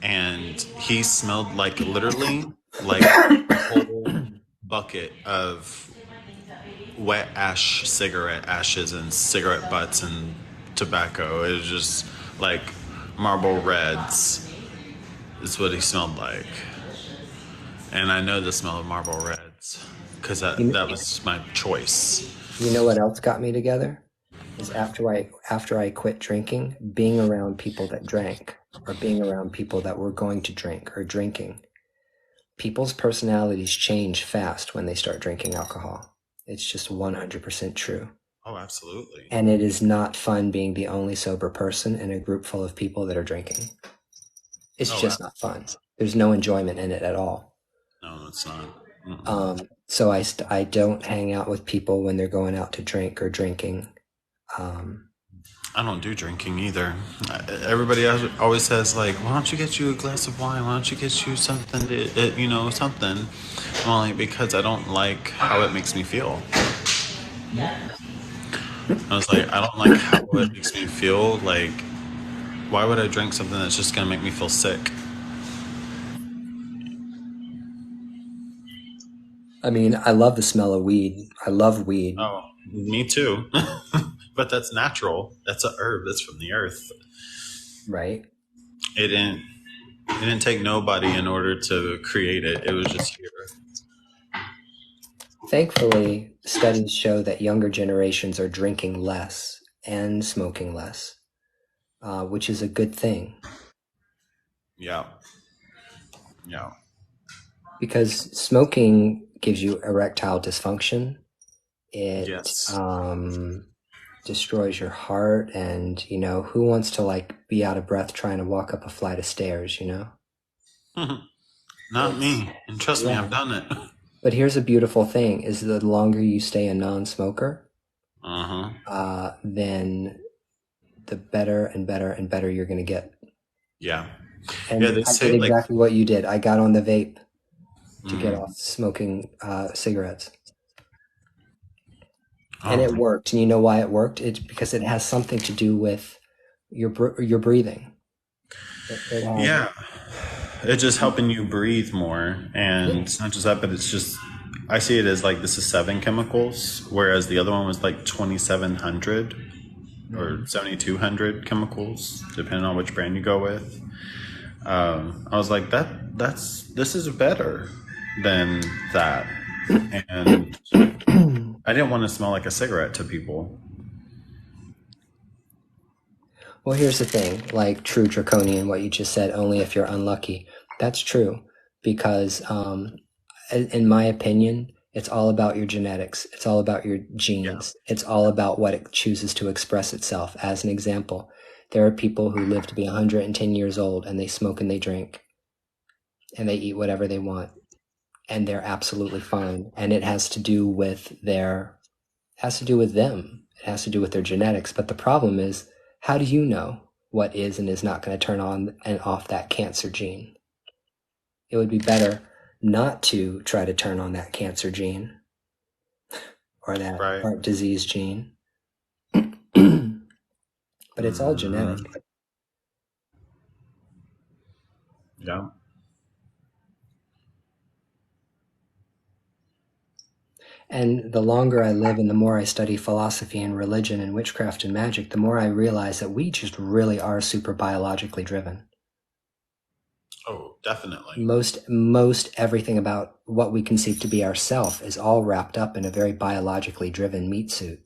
and he smelled like literally like a whole bucket of wet ash cigarette ashes and cigarette butts and tobacco. It was just like Marlboro Reds is what he smelled like. And I know the smell of Marlboro Reds because You, that was my choice. you know what else got me together? Is after I quit drinking, being around people that drank or being around people that were going to drink or drinking. People's personalities change fast when they start drinking alcohol. It's just 100% true. Oh, absolutely. And it is not fun being the only sober person in a group full of people that are drinking. It's Oh, just not fun. There's no enjoyment in it at all. no, it's not. Mm-mm. So I don't hang out with people when they're going out to drink or drinking. Um, I don't do drinking either. Everybody always says like, "Why don't you get you a glass of wine? Why don't you get you something something?" Well, like, because I don't like how it makes me feel. I was like, I don't like how it makes me feel. Like, why would I drink something that's just gonna make me feel sick? I mean, I love the smell of weed. I love weed, Oh, me too. But that's natural. That's a herb. That's from the earth. right? It didn't. It didn't take nobody in order to create it. It was just here. Thankfully, studies show that younger generations are drinking less and smoking less, which is a good thing Yeah. Yeah. because smoking gives you erectile dysfunction. It Yes. destroys your heart, and who wants to be out of breath trying to walk up a flight of stairs? Not It's me. And trust me, yeah. I've done it. But here's a beautiful thing: is the longer you stay a non-smoker, then the better and better and better you're going to get. Yeah. Yeah, And they I did say like, exactly what you did. I got on the vape to get mm, off smoking cigarettes, and it oh, worked. And you know why it worked? It's because it has something to do with your breathing. It had yeah. It's just helping you breathe more. And yeah. it's not just that, but it's just, I see it as like this is 7 chemicals, whereas the other one was like 2,700 or Mhm. 7,200 chemicals, depending on which brand you go with. I was like, this is better than that. And I didn't want to smell like a cigarette to people. Well, here's the thing, like true draconian, what you just said, only if you're unlucky. That's true because, in my opinion, It's all about your genetics. It's all about your genes. It's all about what it chooses to express itself. As an example, there are people who live to be 110 years old and they smoke and they drink and they eat whatever they want and they're absolutely fine. And it has to do with them. It has to do with their genetics. But the problem is, how do you know what is and is not going to turn on and off that cancer gene? It would be better not to try to turn on that cancer gene or that heart disease gene. But it's all genetic. Yeah. And the longer I live and the more I study philosophy and religion and witchcraft and magic, the more I realize that we just really are super biologically driven. Oh, definitely. Most everything about what we conceive to be ourself is all wrapped up in a very biologically driven meat suit.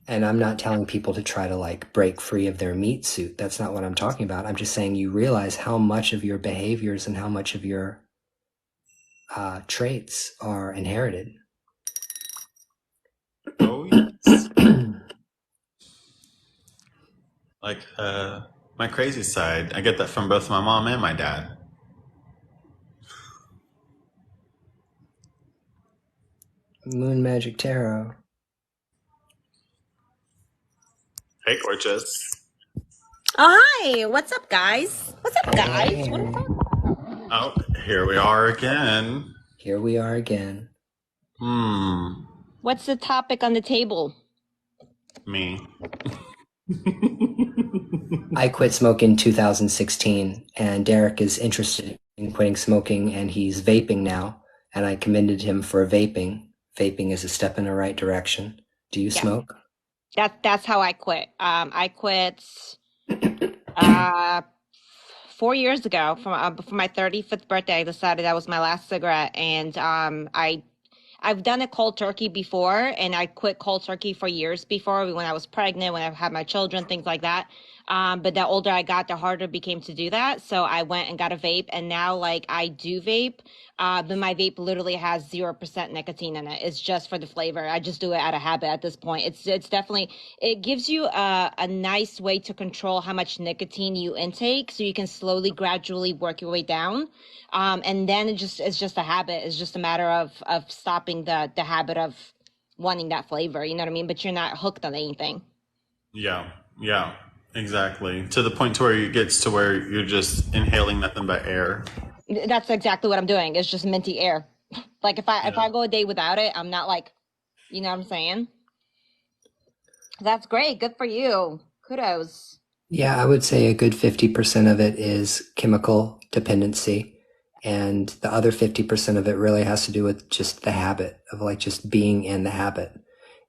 And I'm not telling people to try to like break free of their meat suit. That's not what I'm talking about. I'm just saying you realize how much of your behaviors and how much of your traits are inherited. Oh, yes. Like my crazy side, I get that from both my mom and my dad. Moon Magic Tarot. Hey, gorgeous. Oh, hi. What's up, guys? What's up, guys? What are you talking about? Oh, here we are again. Here we are again. What's the topic on the table? Me. I quit smoking in 2016, and Derek is interested in quitting smoking, and he's vaping now, and I commended him for vaping. Vaping is a step in the right direction. Do you smoke? That's how I quit. I quit 4 years ago for my 35th birthday. I decided that was my last cigarette, and I've done it cold turkey before, and I quit cold turkey for years before, when I was pregnant, when I had my children, things like that. But the older I got, the harder it became to do that. So I went and got a vape, and now like I do vape, but my vape literally has 0% nicotine in it. It's just for the flavor. I just do it out of habit at this point. It's definitely, it gives you a nice way to control how much nicotine you intake, so you can slowly, gradually work your way down. And then it's just a habit. It's just a matter of stopping the habit of wanting that flavor. You know what I mean? But you're not hooked on anything. Yeah, exactly. To the point to where it gets to where you're just inhaling nothing but air. That's exactly what I'm doing. It's just minty air. Like if I go a day without it, I'm not like, you know what I'm saying? That's great. Good for you. Kudos. Yeah, I would say a good 50% of it is chemical dependency. And the other 50% of it really has to do with just the habit of like just being in the habit.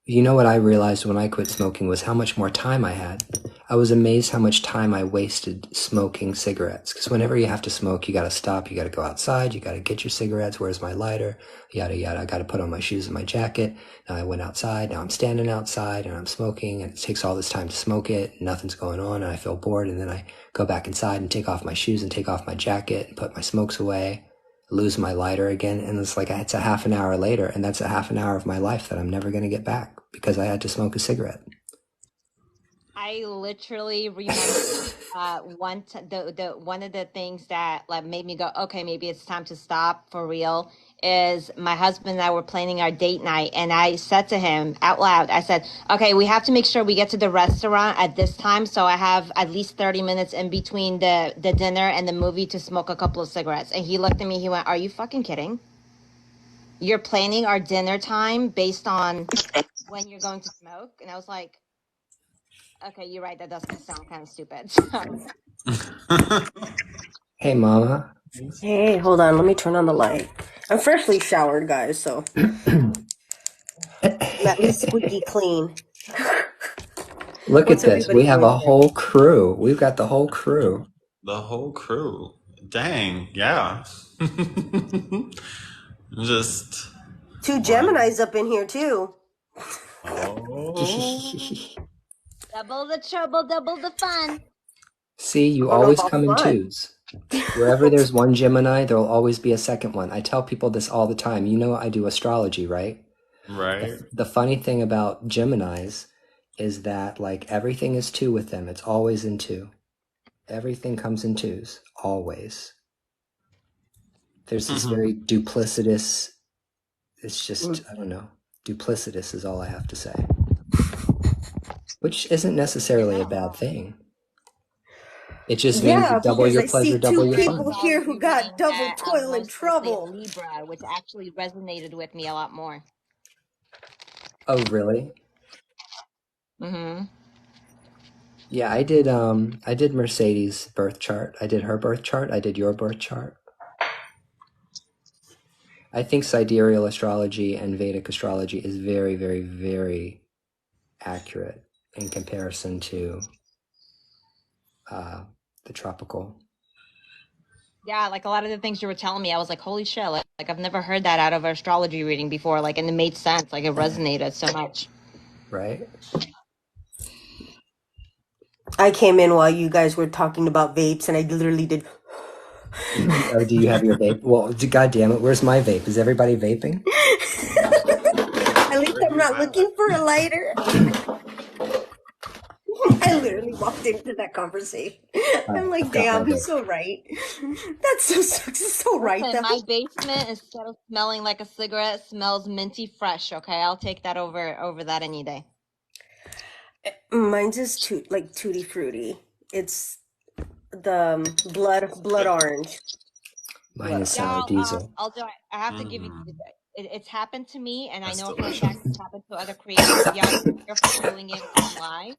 You know what I realized when I quit smoking was how much more time I had. I was amazed how much time I wasted smoking cigarettes. Because whenever you have to smoke, you got to stop, you got to go outside, you got to get your cigarettes. Where's my lighter? Yada, yada. I got to put on my shoes and my jacket. Now I went outside. Now I'm standing outside and I'm smoking, and it takes all this time to smoke it. Nothing's going on, and I feel bored. And then I go back inside and take off my shoes and take off my jacket and put my smokes away, lose my lighter again. And it's like, it's a half an hour later, and that's a half an hour of my life that I'm never going to get back because I had to smoke a cigarette. I literally remember one of the things that like made me go, okay, maybe it's time to stop for real, is my husband and I were planning our date night, and I said to him out loud, I said, okay, we have to make sure we get to the restaurant at this time, so I have at least 30 minutes in between the dinner and the movie to smoke a couple of cigarettes. And he looked at me, he went, are you fucking kidding? You're planning our dinner time based on when you're going to smoke? And I was like, okay, you're right. That does sound kind of stupid. Hey, Mama. Hey, hold on. Let me turn on the light. I'm freshly showered, guys, so I'm at least squeaky clean. Look at this. We have a whole crew. We've got the whole crew. The whole crew. Dang, yeah. Just two Geminis up in here too. Double the trouble, double the fun. See, you always come in twos. Wherever there's one Gemini, there'll always be a second one. I tell people this all the time. You know, I do astrology, right? Right. The funny thing about Geminis is that like everything is two with them. It's always in two. Everything comes in twos, always. There's this very duplicitous, it's just, I don't know, duplicitous is all I have to say. Which isn't necessarily a bad thing. It just means Yeah, double because your I see pleasure, double two your people fun. here who got double That toil and was supposed to be a trouble. Libra, which actually resonated with me a lot more. Oh, really? Mm-hmm. Yeah, I did Mercedes' birth chart. I did her birth chart. I did your birth chart. I think sidereal astrology and Vedic astrology is very, very, very accurate in comparison to the tropical. Yeah, like a lot of the things you were telling me, I was like, holy shit, like I've never heard that out of an astrology reading before, like, and it made sense, like it resonated so much. Right? I came in while you guys were talking about vapes, and I literally did. Oh, do you have your vape? Well, God damn it, where's my vape? Is everybody vaping? At least I'm not looking for a lighter. I literally walked into that conversation. I'm like, I've got my damn, he's vape. so right. That's so right, Listen, though. my basement, instead of smelling like a cigarette, smells minty fresh. Okay, I'll take that over that any day. Mine's is like tutti frutti. It's the blood orange. Mine is Yeah, sour diesel. I'll do it. I have to give you. Mm, It's happened to me, and I that's know for a fact delicious. it's happened to other creators. You have to be careful doing it on live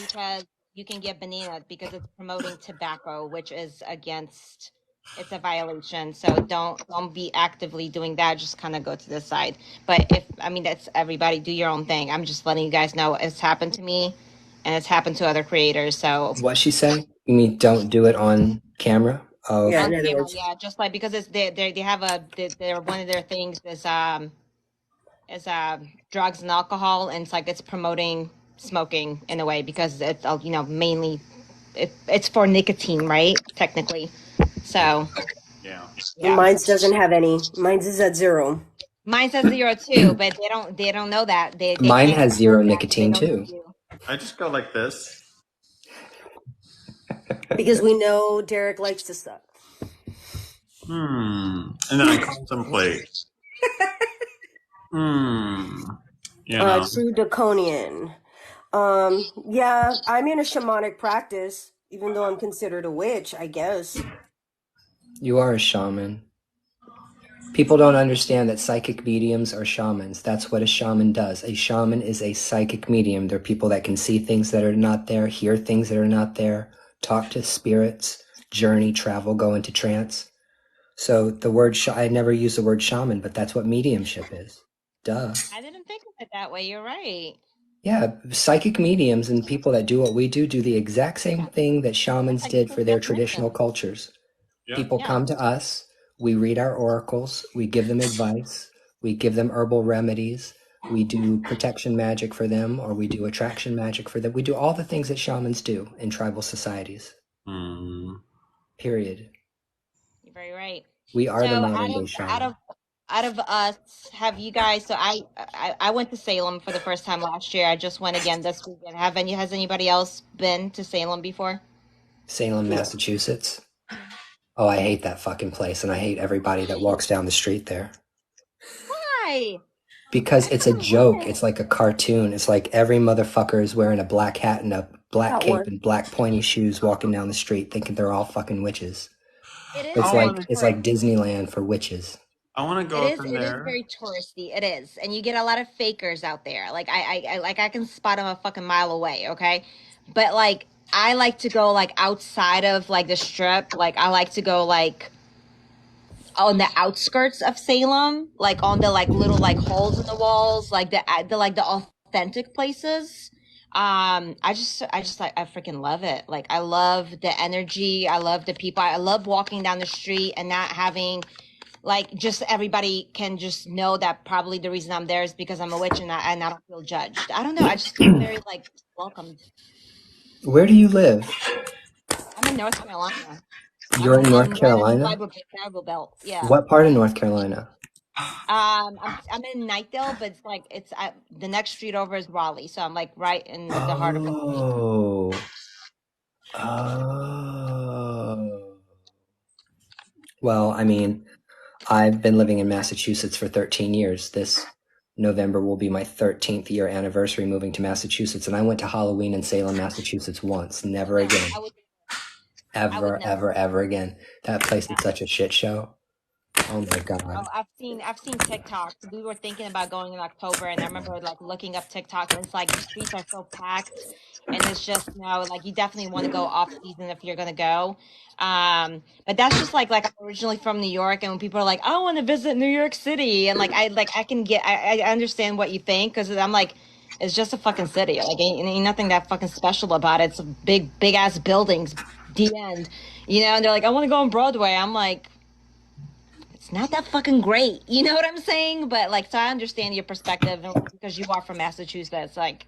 because you can get bananas because it's promoting tobacco, which is against. It's a violation. So don't be actively doing that. Just kind of go to the side. But if I mean that's everybody do your own thing. I'm just letting you guys know it's happened to me, and it's happened to other creators. So What she say? You mean don't do it on camera? Oh, Yeah, okay. in on other camera, words. yeah, just like because it's they have they're one of their things is drugs and alcohol, and it's like it's promoting smoking in a way because it's mainly it's for nicotine, right? Technically, so Yeah. yeah. Mine's doesn't have any. Mine's is at 0. Mine says zero too, but they don't know that they Mine can't has confirm zero that because they nicotine don't too. know you. I just go like this. Because we know Derek likes to suck. And then I contemplate. You know. True Draconian. Yeah, I'm in a shamanic practice, even though I'm considered a witch, I guess. You are a shaman. People don't understand that psychic mediums are shamans. That's what a shaman does. A shaman is a psychic medium. They're people that can see things that are not there, hear things that are not there, talk to spirits, journey, travel, go into trance. So the word, I never use the word shaman, but that's what mediumship is. Duh. I didn't think of it that way. You're right. Yeah, psychic mediums and people that do what we do the exact same thing that That's shamans like a did good for their traditional definition. cultures. Yeah. People Yeah. come to us, we read our oracles, we give them advice, we give them herbal remedies, we do protection magic for them, or we do attraction magic for them. We do all the things that shamans do in tribal societies. Mm. Period. You're very right. We are So the modern out day of out shaman. of out of us, have you guys? So I went to Salem for the first time last year. I just went again this weekend. Has anybody else been to Salem before? Salem, No. Massachusetts. Oh, I hate that fucking place, and I hate everybody that walks down the street there. Why? Because I it's a fucking love joke. it. It's like a cartoon. It's like every motherfucker is wearing a black hat and a black Got cape one. and black pointy shoes walking down the street thinking they're all fucking witches. It is It's I very like want to. it's like touristy. Disneyland for witches. I want to go up in It is there. very touristy. It is, and you get a lot of fakers out there. Like I can spot them a fucking mile away. Okay, but like I like to go like outside of like the strip. Like I like to go like on the outskirts of Salem, like on the like little like holes in the walls, like the authentic places. I just like I freaking love it. Like I love the energy. I love the people. I love walking down the street and not having like just everybody can just know that probably the reason I'm there is because I'm a witch and I don't feel judged. I don't know. I just feel very like welcomed. Where do you live? I'm in North Carolina. You're in North right on the Carolina? Bible Belt. Yeah. What part of North Carolina? I'm in Knightdale, but it's the next street over is Raleigh, so I'm like right in the heart of Raleigh. Oh. Oh. Well, I mean, I've been living in Massachusetts for 13 years. This November will be my 13th year anniversary moving to Massachusetts, and I went to Halloween in Salem, Massachusetts once. Never No, again. I would Ever, never. ever, ever again. That place is such a shit show. Oh my Oh, God. I've seen TikTok. We were thinking about going in October, and I remember like looking up TikTok, and it's like the streets are so packed, and it's just like you definitely want to go off season if you're gonna go. But that's just like I'm originally from New York, and when people are like, I want to visit New York City, and I can get I understand what you think because I'm like. It's just a fucking city. Like ain't nothing that fucking special about it. It's big ass buildings. The end. And they're like, I want to go on Broadway. I'm like, it's not that fucking great. You know what I'm saying? But like, so I understand your perspective, and because you are from Massachusetts, like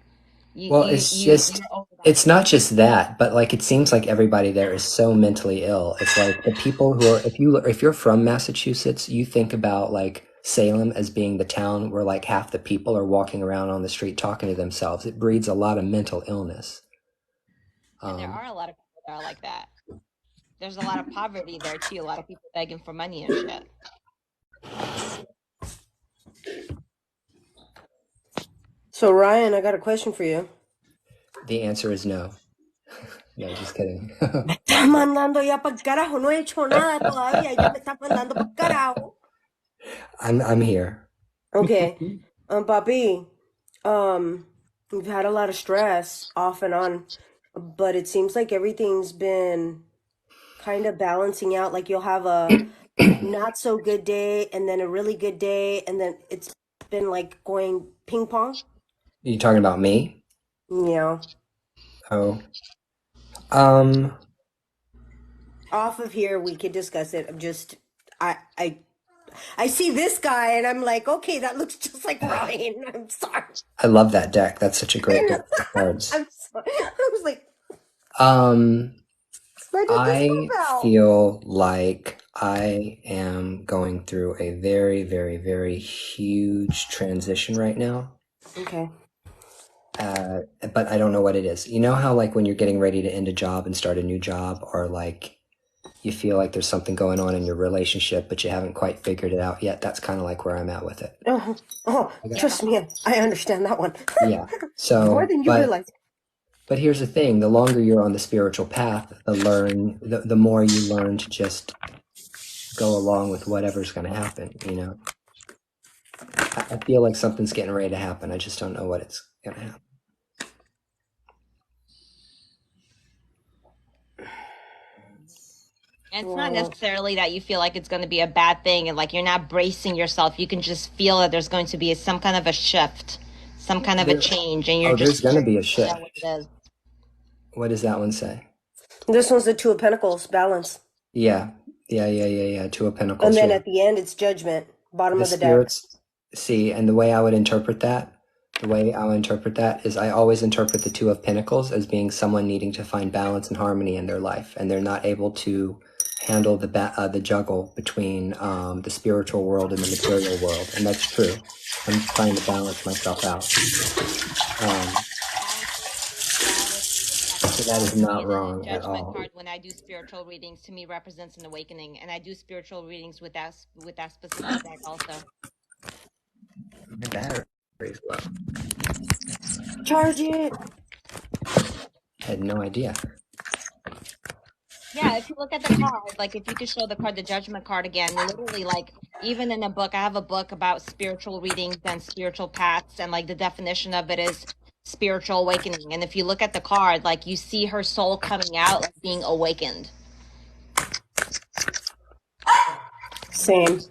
Well, it's just, you're over that. it's not just that, but like it seems like everybody there is so mentally ill. It's like the people who are, if you're from Massachusetts, you think about like Salem as being the town where like half the people are walking around on the street talking to themselves. It breeds a lot of mental illness. And there Um, are a lot of people that are like that. There's a lot of poverty there too. A lot of people begging for money and shit. So Ryan, I got a question for you. the answer is no. No, just kidding. Me está mandando ya para carajo. No he hecho nada todavía. Ya me está mandando para carajo. I'm here. Okay. Papi, we've had a lot of stress off and on, but it seems like everything's been kind of balancing out. Like you'll have a not so good day and then a really good day, and then it's been like going ping pong. You talking about me? Yeah. Oh. Um, Off of here, we could discuss it. I see this guy and I'm like, okay, that looks just like Ryan. I'm sorry. I love that deck. That's such a great deck of cards. I'm sorry. I was like, Um, where did this I come out? feel like I am going through a very, very, very huge transition right now. Okay. But I don't know what it is. You know how like when you're getting ready to end a job and start a new job, or like you feel like there's something going on in your relationship, but you haven't quite figured it out yet? That's kind of like where I'm at with it. Oh, trust me, I understand that one. Yeah. So, More than you realize. But here's the thing: the longer you're on the spiritual path, the more you learn to just go along with whatever's going to happen. I feel like something's getting ready to happen. I just don't know what it's going to happen. And it's not necessarily that you feel like it's going to be a bad thing and like you're not bracing yourself. You can just feel that there's going to be some kind of a shift, some kind of a change, and you're there's just going to be a figuring shift. out what it is. What does that one say? This one's the Two of Pentacles, balance. Yeah. Two of Pentacles. And then Yeah. at the end, it's Judgment, bottom The of the deck. spirits see, and the way I would interpret that is I always interpret the Two of Pentacles as being someone needing to find balance and harmony in their life, and they're not able to handle the juggle between the spiritual world and the material world, and that's true. I'm trying to balance myself out. So that is not wrong at Judgment all. card when I do spiritual readings to me represents an awakening, and I do spiritual readings with that specific deck also. My battery's low. Charge it. I had no idea. Yeah, if you look at the card, like if you could show the card, the Judgment card again, literally, like even in a book, I have a book about spiritual readings and spiritual paths, and like the definition of it is spiritual awakening. And if you look at the card, like you see her soul coming out, like being awakened. Same.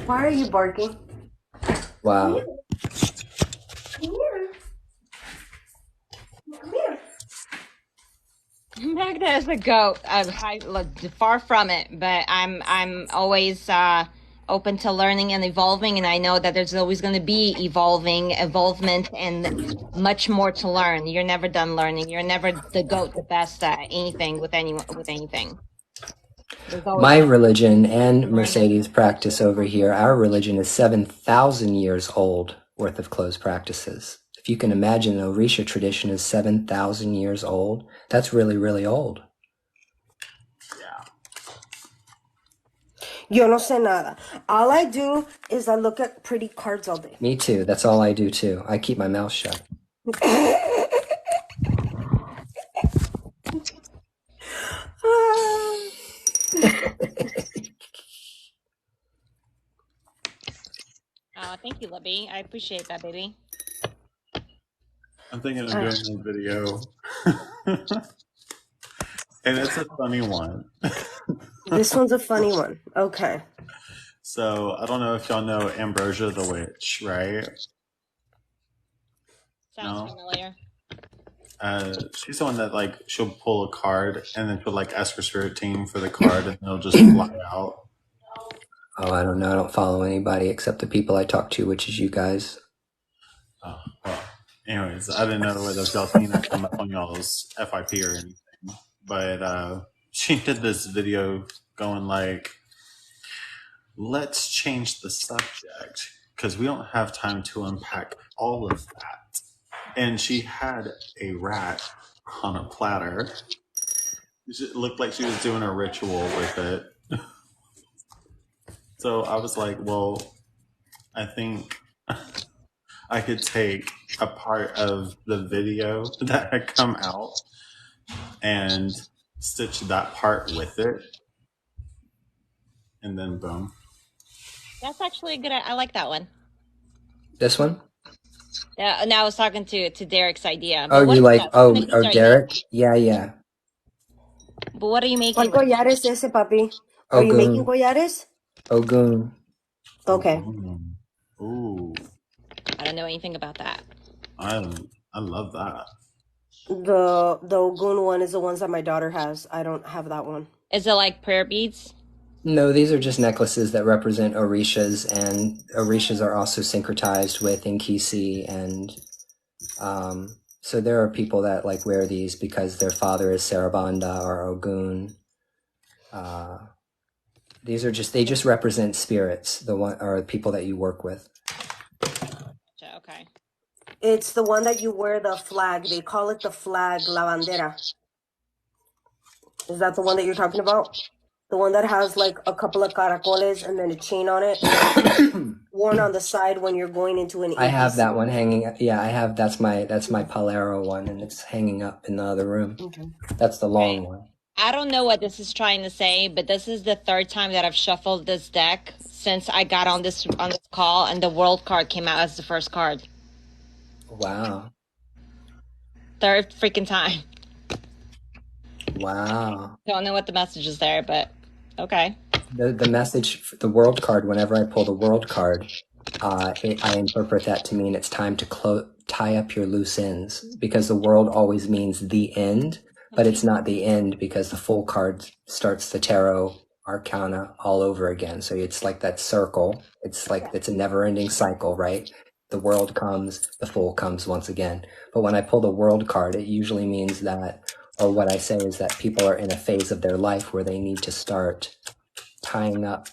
Why are you barking? Wow. Come here. Come here. Magda is a goat. I'm far from it, but I'm always open to learning and evolving, and I know that there's always going to be evolvement, and much more to learn. You're never done learning. You're never the goat, the best at anything with anything. There's always My something religion to and learn. Mercedes' practice over here, our religion is 7,000 years old worth of closed practices. If you can imagine, the Orisha tradition is 7,000 years old. That's really, really old. Yeah. Yo no sé nada. All I do is I look at pretty cards all day. Me too. That's all I do too. I keep my mouth shut. Thank you, Libby. I appreciate that, baby. I'm thinking of doing a video. And it's a funny one. This one's a funny one. Okay. So I don't know if y'all know Ambrosia the Witch, right? Sounds No? familiar. She's the one that like she'll pull a card and then she'll like ask her spirit team for the card and they'll just fly out. Oh, I don't know. I don't follow anybody except the people I talk to, which is you guys. Oh, well. Anyways, I didn't know whether y'all seen her come up on y'all's FIP or anything. But she did this video going like, let's change the subject because we don't have time to unpack all of that. And she had a rat on a platter. It looked like she was doing a ritual with it. So I was like, well, I think I could take a part of the video that had come out and stitch that part with it. And then boom. That's actually a good. I like that one. This one? Yeah. Now I was talking to Derek's idea. Oh, But what you is like, that? oh, What oh, are you Derek? Yeah, yeah. making? But what are you making? ¿Cuál collar es ese, papi? Are you making Ogun. collares? Ogun. Okay. Ooh. I don't know anything about that. I love that. The Ogun one is the ones that my daughter has. I don't have that one. Is it like prayer beads? No, these are just necklaces that represent Orishas, and Orishas are also syncretized with Inkisi, and so there are people that like wear these because their father is Sarabanda or Ogun. These are they just represent spirits, the one or people that you work with. Okay. It's the one that you wear the flag. They call it the flag, la bandera. Is that the one that you're talking about? The one that has like a couple of caracoles and then a chain on it, worn on the side when you're going into an. I have that one hanging. Yeah, I have. That's my Palero one, and it's hanging up in the other room. Okay. That's the long one. I don't know what this is trying to say, but this is the third time that I've shuffled this deck since I got on this call, and the World card came out as the first card. Wow. Third freaking time. Wow. Don't know what the message is there, but okay. The message, the World card. Whenever I pull the World card, I interpret that to mean it's time to tie up your loose ends, because the World always means the end. But it's not the end, because the Full card starts the tarot arcana all over again. So it's like that circle. It's like it's a never-ending cycle, right? The World comes, the Full comes once again. But when I pull the World card, it usually means that, or what I say is that people are in a phase of their life where they need to start tying up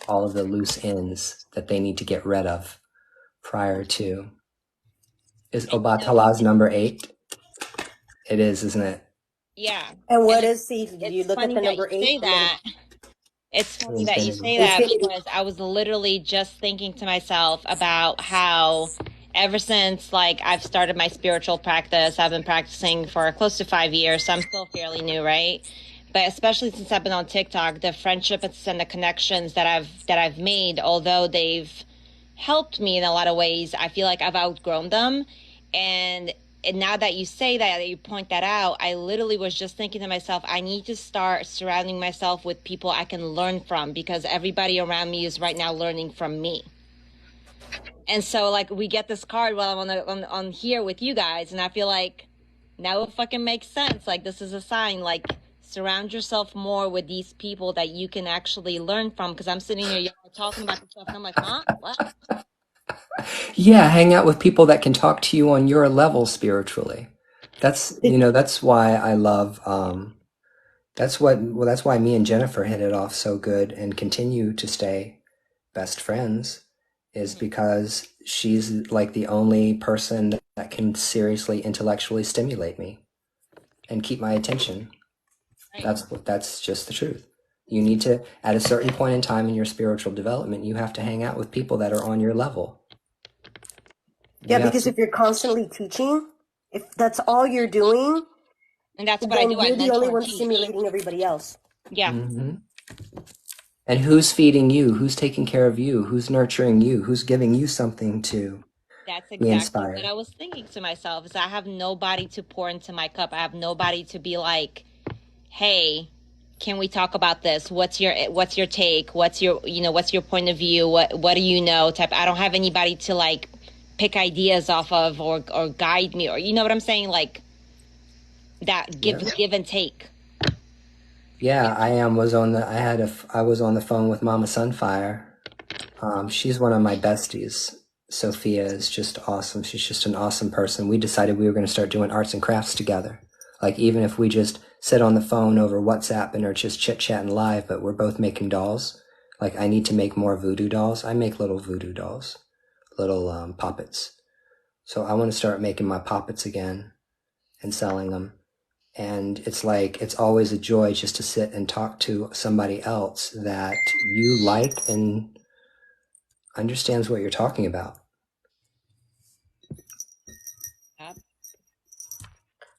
all of the loose ends that they need to get rid of prior to. Is Obatala's number 8? It is, isn't it? Yeah. And what is see? You look at funny the that number you 8. say that. It's funny that you say that because I was literally just thinking to myself about how ever since like I've started my spiritual practice, I've been practicing for close to 5 years, so I'm still fairly new, right? But especially since I've been on TikTok, the friendships and the connections that I've made, although they've helped me in a lot of ways, I feel like I've outgrown them. And now that you say that you point that out, I literally was just thinking to myself, I need to start surrounding myself with people I can learn from, because everybody around me is right now learning from me. And so like we get this card while I'm on here with you guys, and I feel like now it fucking makes sense. Like this is a sign, like surround yourself more with these people that you can actually learn from, because I'm sitting here talking about this stuff, and I'm like, huh? What? Yeah, hang out with people that can talk to you on your level spiritually. That's why I love that's why me and Jennifer hit it off so good and continue to stay best friends is Mhm. because she's like the only person that can seriously intellectually stimulate me and keep my attention. Right. That's just the truth. You need to, at a certain point in time in your spiritual development, you have to hang out with people that are on your level. Yeah, You have because to, if you're constantly teaching, if that's all you're doing, And that's what I do. then I you're the only mentor and one teach. stimulating everybody else. Yeah, hmm And who's feeding you? Who's taking care of you? Who's nurturing you? Who's giving you something to that's be exactly what inspired? I was thinking to myself is I have nobody to pour into my cup. I have nobody to be like, hey, can we talk about this? What's your take? What's your point of view? What do you know? Type. I don't have anybody to like pick ideas off of or guide me or you know what I'm saying? Like that Yeah. give and take. Yeah, I was on the phone with Mama Sunfire. She's one of my besties. Sophia is just awesome. She's just an awesome person. We decided we were going to start doing arts and crafts together. Like even if we just sit on the phone over WhatsApp and are just chit chatting live, but we're both making dolls. Like I need to make more voodoo dolls. I make little voodoo dolls, little poppets. So I want to start making my poppets again and selling them. And it's like, it's always a joy just to sit and talk to somebody else that you like and understands what you're talking about. Yep.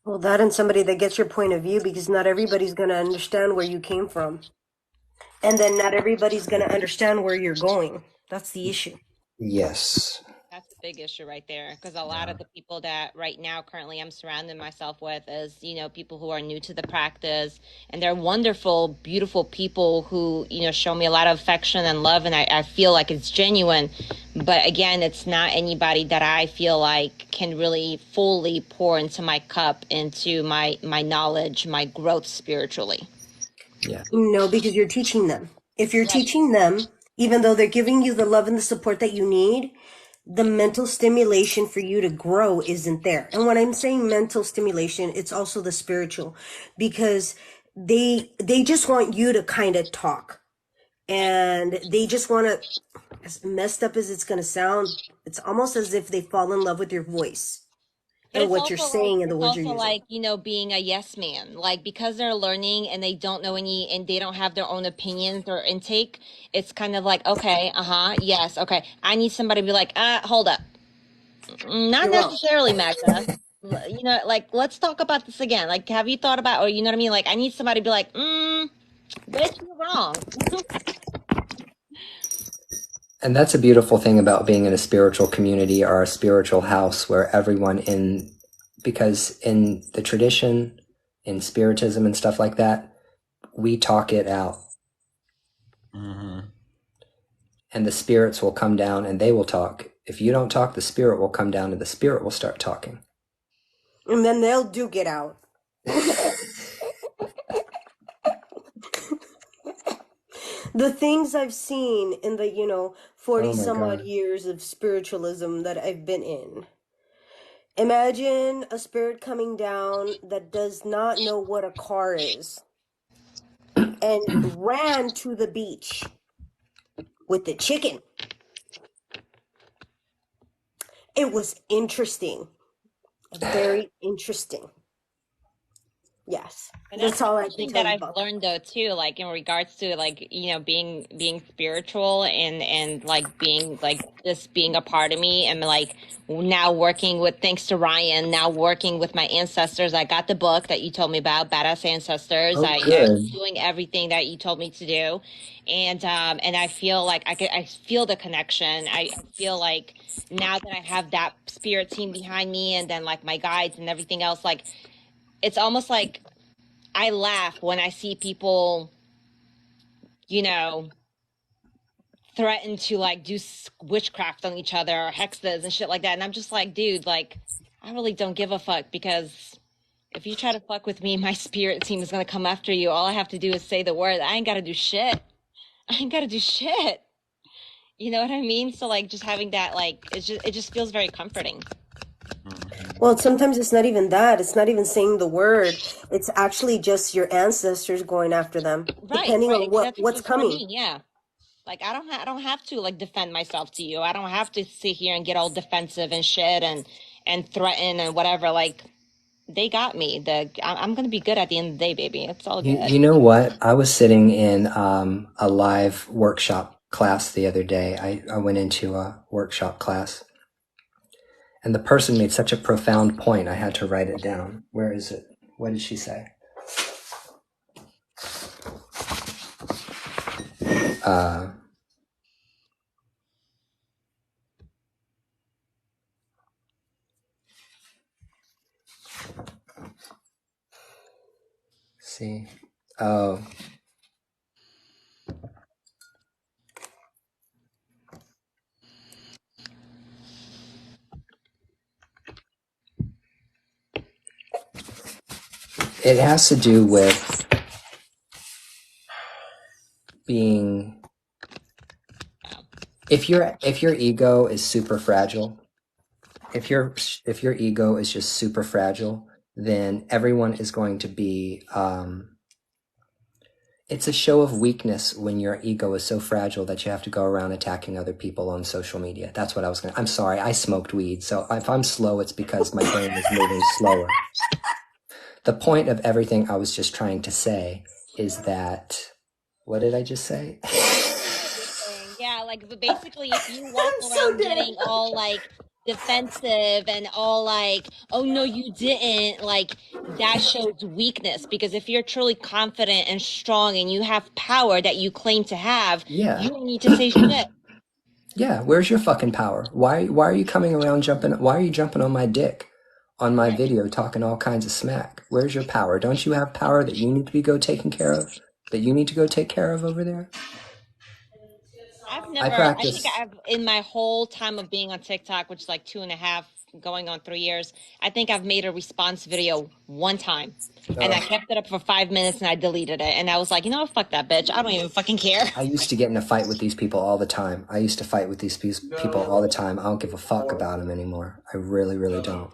Well, that and somebody that gets your point of view because not everybody's going to understand where you came from. And then not everybody's going to understand where you're going. That's the issue. Yes. That's a big issue right there because a lot Yeah. of the people that right now currently I'm surrounding myself with is, people who are new to the practice and they're wonderful, beautiful people who, show me a lot of affection and love and I feel like it's genuine. But again, it's not anybody that I feel like can really fully pour into my cup, into my knowledge, my growth spiritually. Yeah. No, because you're teaching them. If you're Right. teaching them, even though they're giving you the love and the support that you need, the mental stimulation for you to grow isn't there. And when I'm saying mental stimulation, it's also the spiritual because they just want you to kind of talk Right. and they just want to, as messed up as it's going to sound, it's almost as if they fall in love with your voice But and what you're saying and the words you're using. being a yes man. Like because they're learning and they don't know any and they don't have their own opinions or intake, it's kind of like, okay, uh-huh, yes, okay. I need somebody to be like, hold up. Not You're wrong. necessarily, Magda. Like let's talk about this again. Like, have you thought about or you know what I mean? Like I need somebody to be like, bitch, you're wrong. And that's a beautiful thing about being in a spiritual community or a spiritual house where everyone because in the tradition, in spiritism and stuff like that, we talk it out. Mm-hmm. And the spirits will come down and they will talk. If you don't talk, the spirit will come down and the spirit will start talking. And then they'll duke it out. The things I've seen in the 40 Oh my some odd God. years of spiritualism that I've been in. Imagine a spirit coming down that does not know what a car is and ran to the beach with the chicken. It was interesting. Very interesting. Yes. And That's that's all I one can thing tell that you I've about that. learned though too, like in regards to like, being spiritual and like being like this being a part of me and like now working with thanks to Ryan, now working with my ancestors. I got the book that you told me about, Badass Ancestors. Oh, I'm good. doing everything that you told me to do. And I feel like I feel the connection. I feel like now that I have that spirit team behind me and then like my guides and everything else, like it's almost like I laugh when I see people, you know, threaten to like do witchcraft on each other or hexes and shit like that. And I'm just like, dude, like, I really don't give a fuck because if you try to fuck with me, my spirit team is gonna come after you. All I have to do is say the word. I ain't gotta do shit. I ain't gotta do shit. You know what I mean? So like just having that, like, it just feels very comforting. Well, sometimes it's not even that. It's not even saying the word. It's actually just your ancestors going after them, Right, depending right. on what's That's what I coming. mean. Yeah. Like I don't have to like defend myself to you. I don't have to sit here and get all defensive and shit and threaten and whatever. Like they got me. I'm gonna be good at the end of the day, baby. It's all good. You know what? I was sitting in a live workshop class the other day. I went into a workshop class, and the person made such a profound point, I had to write it down. Where is it? What did she say? See? Oh, it has to do with being. If your ego is super fragile, if your ego is just super fragile, then everyone is going to be. It's a show of weakness when your ego is so fragile that you have to go around attacking other people on social media. That's what I was gonna. I'm sorry, I smoked weed, so if I'm slow, it's because my brain is moving slower. The point of everything I was just trying to say is that. What did I just say? Yeah, like but basically if you walk I'm so around dead. getting all like defensive and all like, oh no, you didn't, like that shows weakness because if you're truly confident and strong and you have power that you claim to have, Yeah. you don't need to say shit. Yeah, where's your fucking power? Why are you coming around jumping? Why are you jumping on my dick on my Right. video talking all kinds of smack? Where's your power? Don't you have power that you need to be go taking care of? That you need to go take care of over there? I I think practice. I've, in my whole time of being on TikTok, which is like 2.5, going on 3 years, I think I've made a response video one time. And I kept it up for 5 minutes and I deleted it. And I was like, you know what? Fuck that bitch. I don't even fucking care. I used to get in a fight with these people all the time. I used to fight with these people all the time. I don't give a fuck about them anymore. I really, really don't.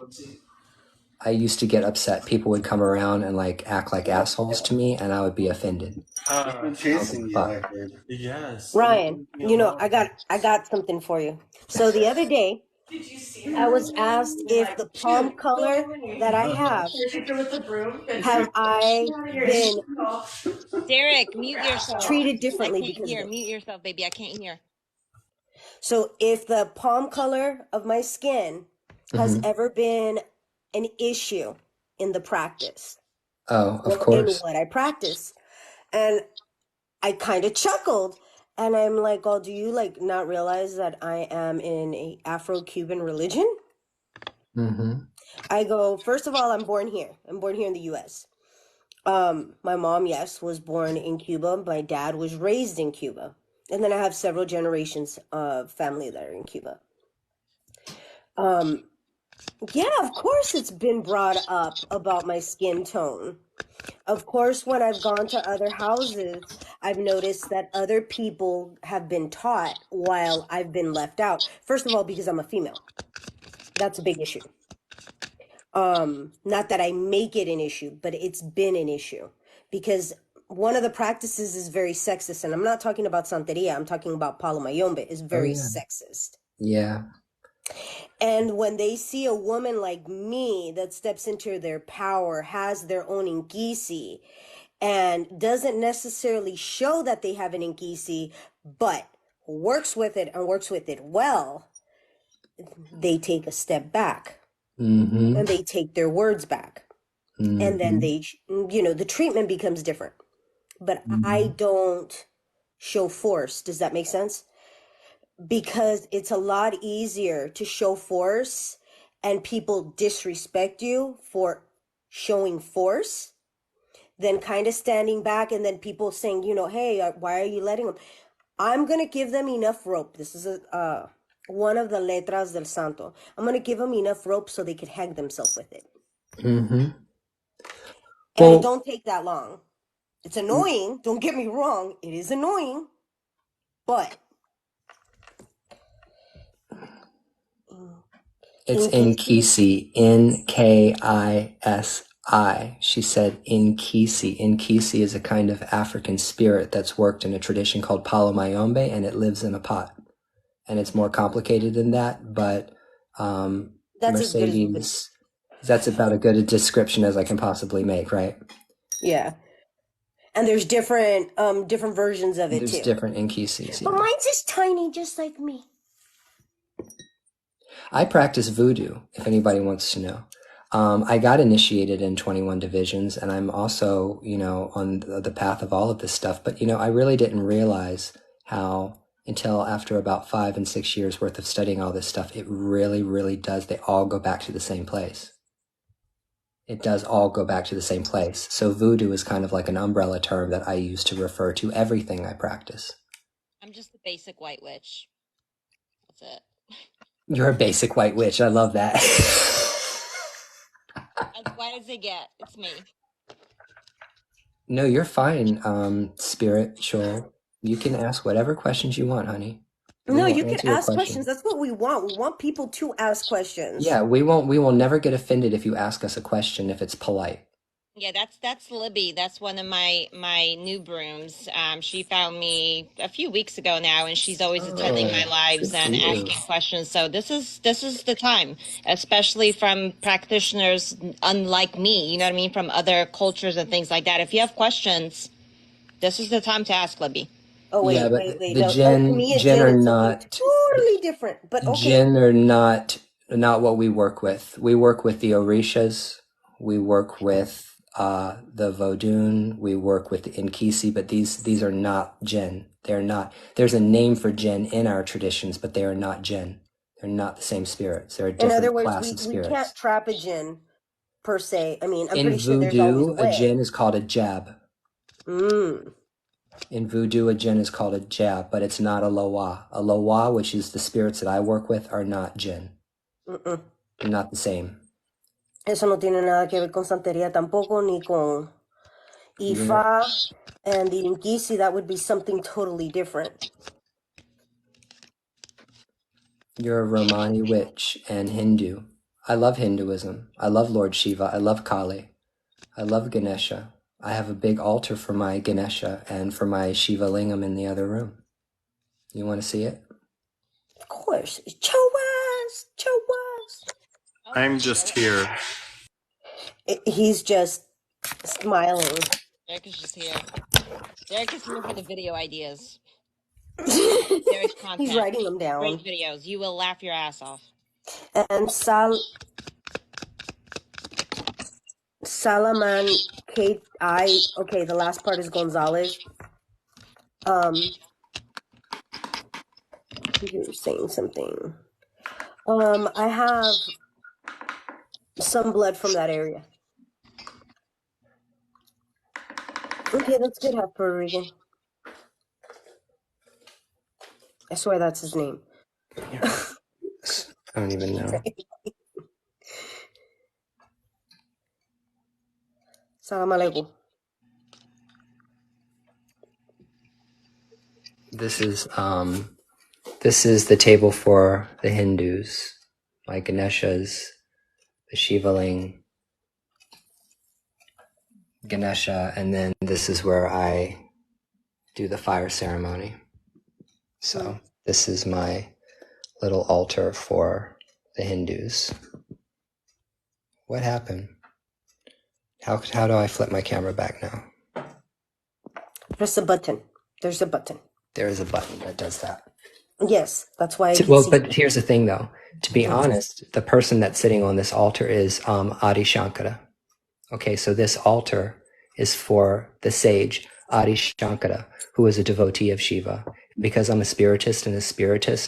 I used to get upset. People would come around and like act like assholes to me, and I would be offended. Chasing you, I Fuck. heard. Ryan, I got something for you. So the other day, I was asked if the palm color that I have I been Derek, mute yourself. treated I differently can't because of hear. it. Mute yourself, baby. I can't hear. So if the palm color of my skin has Hmm. ever been an issue in the practice Oh, of or in course. what I practice, and I kind of chuckled. And I'm like, oh, do you like not realize that I am in a Afro-Cuban religion? Hmm. I go, first of all, I'm born here. I'm born here in the US. My mom, yes, was born in Cuba. My dad was raised in Cuba. And then I have several generations of family that are in Cuba. Um, yeah, of course it's been brought up about my skin tone. Of course, when I've gone to other houses, I've noticed that other people have been taught while I've been left out. First of all, because I'm a female. That's a big issue. Not that I make it an issue, but it's been an issue because one of the practices is very sexist, and I'm not talking about Santeria, I'm talking about Palo Mayombe, is Oh very yeah. sexist. Yeah. And when they see a woman like me that steps into their power, has their own Inkisi, and doesn't necessarily show that they have an Inkisi, but works with it and works with it well, they take a step back Hmm. and they take their words back. And then Hmm. the treatment becomes different. But I Hmm. don't show force. Does that make sense? Because it's a lot easier to show force and people disrespect you for showing force than kind of standing back and then people saying, hey, why are you letting them? I'm going to give them enough rope. This is one of the letras del santo. I'm going to give them enough rope so they could hang themselves with it. Hmm. And it Well, don't take that long. It's annoying. Don't get me wrong. It is annoying. But It's Inkisi? Nkisi, Nkisi. She said Nkisi. Nkisi is a kind of African spirit that's worked in a tradition called Palo Mayombe, and it lives in a pot. And it's more complicated than that, but That's as good as we could. Mercedes, that's about as good a description as I can possibly make, right? Yeah. And there's different versions of it There's too. different Nkisis. But mine's just tiny, just like me. I practice voodoo, if anybody wants to know. I got initiated in 21 divisions, and I'm also, on the path of all of this stuff. But, I really didn't realize how, until after about 5 and 6 years worth of studying all this stuff, it really, really does. They all go back to the same place. It does all go back to the same place. So voodoo is kind of like an umbrella term that I use to refer to everything I practice. I'm just a basic white witch. That's it. You're a basic white witch. I love that. As white as they get. It's me. No, you're fine, spiritual. You can ask whatever questions you want, honey. No, you can ask questions. That's what we want. We want people to ask questions. Yeah, we will never get offended if you ask us a question if it's polite. Yeah, that's Libby. That's one of my new brooms. She found me a few weeks ago now, and she's always attending my lives and asking questions. So this is the time, especially from practitioners unlike me. You know what I mean? From other cultures and things like that. If you have questions, this is the time to ask Libby. Oh wait, Yeah, but wait. the No, jinn me and are Jen is not totally different. But okay. Jinn are not what we work with. We work with the Orishas. We work with the Vodun. We work with the Nkisi, but these are not jinn. They're not. There's a name for jinn in our traditions, but they are not jinn. They're not the same spirits. They're a different In other words, class of spirits. we can't trap a jinn per se. I mean, I'm in pretty sure there's always a voodoo, way. a jinn is called a jab. In voodoo, a jinn is called a jab, but it's not a loa. A loa, which is the spirits that I work with, are not jinn. They're not the same. Eso no tiene nada que ver con santería tampoco, ni con Ifa and the Inkisi. That would be something totally different. You're a Romani witch and Hindu. I love Hinduism. I love Lord Shiva. I love Kali. I love Ganesha. I have a big altar for my Ganesha and for my Shiva Lingam in the other room. You want to see it? Of course. Show us! I'm just here. He's just smiling. Derek is just here. Derek is here for the video ideas. Derek's content. He's writing them down. Great videos. You will laugh your ass off. And Salaman K.I. Okay, the last part is Gonzalez. You're saying something. I have some blood from that area. Okay, that's good. Half Puerto Rican. I swear that's his name. I don't even know. Salam alaikum. This is the table for the Hindus. My Ganeshas, the Shivaling, Ganesha, and then this is where I do the fire ceremony. So this is my little altar for the Hindus. What happened? How do I flip my camera back now? Press the button. There's a button. There is a button that does that. Yes, that's why. But here's the thing, though. To be honest, the person that's sitting on this altar is Adi Shankara. Okay, so this altar is for the sage Adi Shankara, who is a devotee of Shiva. Because I'm a spiritist and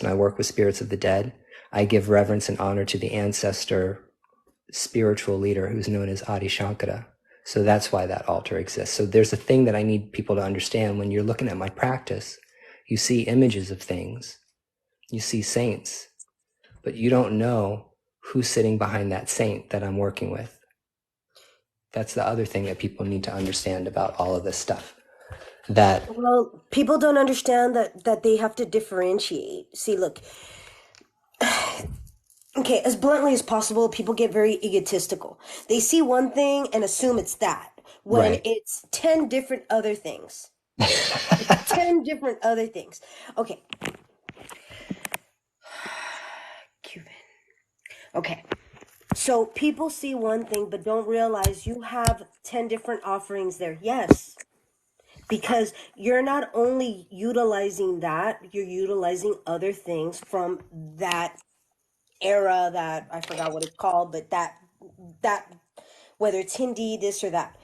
I work with spirits of the dead, I give reverence and honor to the ancestor spiritual leader who's known as Adi Shankara. So that's why that altar exists. So there's a thing that I need people to understand. When you're looking at my practice, you see images of things. You see saints, but you don't know who's sitting behind that saint that I'm working with. That's the other thing that people need to understand about all of this stuff. Well, people don't understand that they have to differentiate. See, look, Okay, as bluntly as possible, people get very egotistical. They see one thing and assume it's that when Right. it's 10 different other things. It's 10 different other things. Okay. Cuban. Okay. So people see one thing but don't realize you have 10 different offerings there. Yes. Because you're not only utilizing that, you're utilizing other things from that era that I forgot what it's called, but that whether it's Hindi, this or that,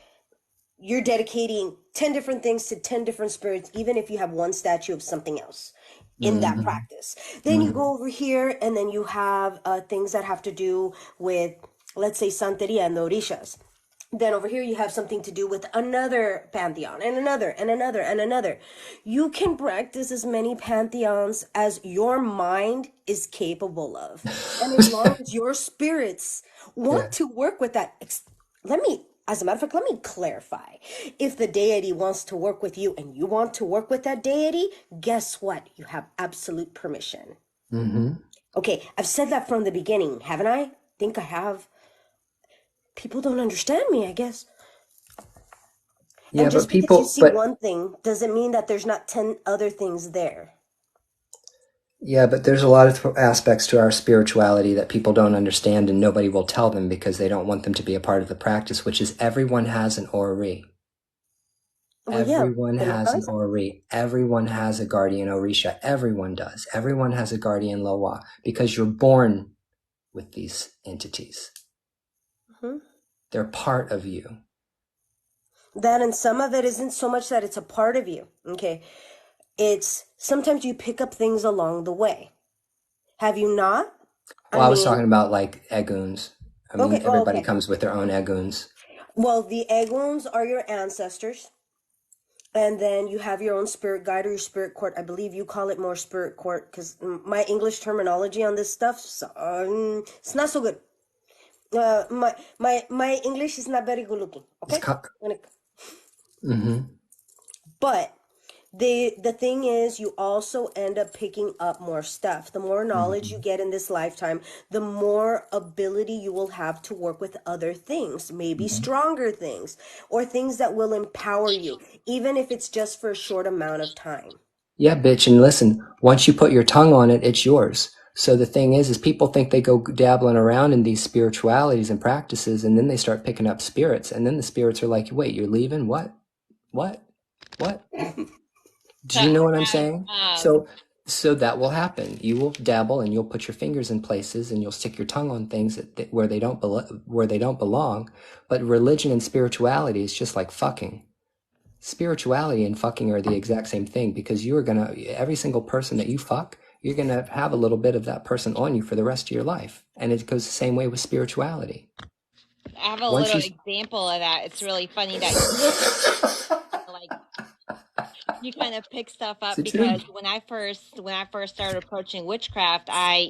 you're dedicating 10 different things to 10 different spirits, even if you have one statue of something else in that Mm-hmm. practice. Then you Mm-hmm. go over here and then you have things that have to do with, let's say, Santeria and the Orishas. Then over here you have something to do with another pantheon and another and another and another. You can practice as many pantheons as your mind is capable of. And as long as your spirits Yeah. want to work with that, as a matter of fact, let me clarify. If the deity wants to work with you and you want to work with that deity, guess what? You have absolute permission. Mm-hmm. Okay, I've said that from the beginning, haven't I? Think I have. People don't understand me, I guess. Yeah, And but just because you people, see but one thing doesn't mean that there's not 10 other things there. yeah, but there's a lot of aspects to our spirituality that people don't understand and nobody will tell them because they don't want them to be a part of the practice, which is everyone has an orrery. Well, yeah, Everyone in my has an concept. orrery. Everyone has a guardian orisha. Everyone does. Everyone has a guardian loa because you're born with these entities. Hmm. They're part of you. That and some of it isn't so much that it's a part of you. Okay. It's sometimes you pick up things along the way. Have you not? I Well, I was mean, talking about like eguns. I mean, okay, oh, everybody okay. comes with their own eguns. Well, the Eglons are your ancestors. And then you have your own spirit guide or your spirit court. I believe you call it more spirit court because my English terminology on this stuff, it's not so good. My English is not very good looking. It's Okay, mm-hmm. but the thing is, you also end up picking up more stuff. The more knowledge Mm-hmm. you get in this lifetime, the more ability you will have to work with other things, maybe Mm-hmm. stronger things, or things that will empower you, even if it's just for a short amount of time. Yeah, bitch. And listen, once you put your tongue on it, it's yours. So the thing is people think they go dabbling around in these spiritualities and practices, and then they start picking up spirits, and then the spirits are like, "Wait, you're leaving? What? What? What? Do you know what I'm Right. saying?" So that will happen. You will dabble, and you'll put your fingers in places, and you'll stick your tongue on things where they don't belong. But religion and spirituality is just like fucking. Spirituality and fucking are the exact same thing because every single person that you fuck, you're gonna have a little bit of that person on you for the rest of your life. And it goes the same way with spirituality. I have a Once little you, example of that. It's really funny that like you kind of pick stuff it's up the because truth. when I first started approaching witchcraft, I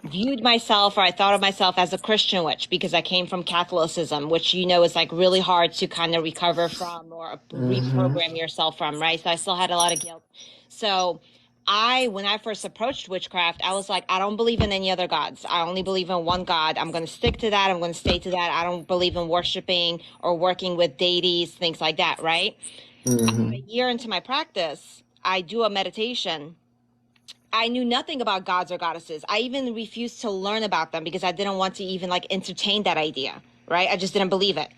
viewed myself or I thought of myself as a Christian witch because I came from Catholicism, which is like really hard to kind of recover from or Mm-hmm. reprogram yourself from, right? So I still had a lot of guilt. So when I first approached witchcraft, I was like, I don't believe in any other gods. I only believe in one God. I'm going to stick to that. I'm going to stay to that. I don't believe in worshiping or working with deities, things like that, right? Mm-hmm. A year into my practice, I do a meditation. I knew nothing about gods or goddesses. I even refused to learn about them because I didn't want to even like entertain that idea, right? I just didn't believe it.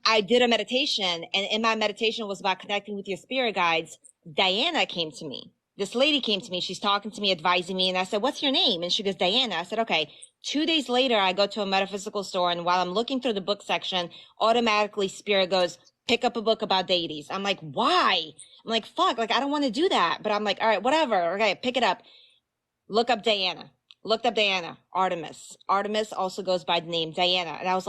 I did a meditation, and in my meditation was about connecting with your spirit guides. Diana came to me. This lady came to me. She's talking to me, advising me, and I said, "What's your name?" And she goes, "Diana." I said, "Okay." 2 days later, I go to a metaphysical store, and while I'm looking through the book section, automatically spirit goes, "Pick up a book about deities." I'm like, "Why?" I'm like, "Fuck!" Like I don't want to do that, but I'm like, "All right, whatever." Okay, pick it up. Look up Diana. Looked up Diana. Artemis. Artemis also goes by the name Diana, and I was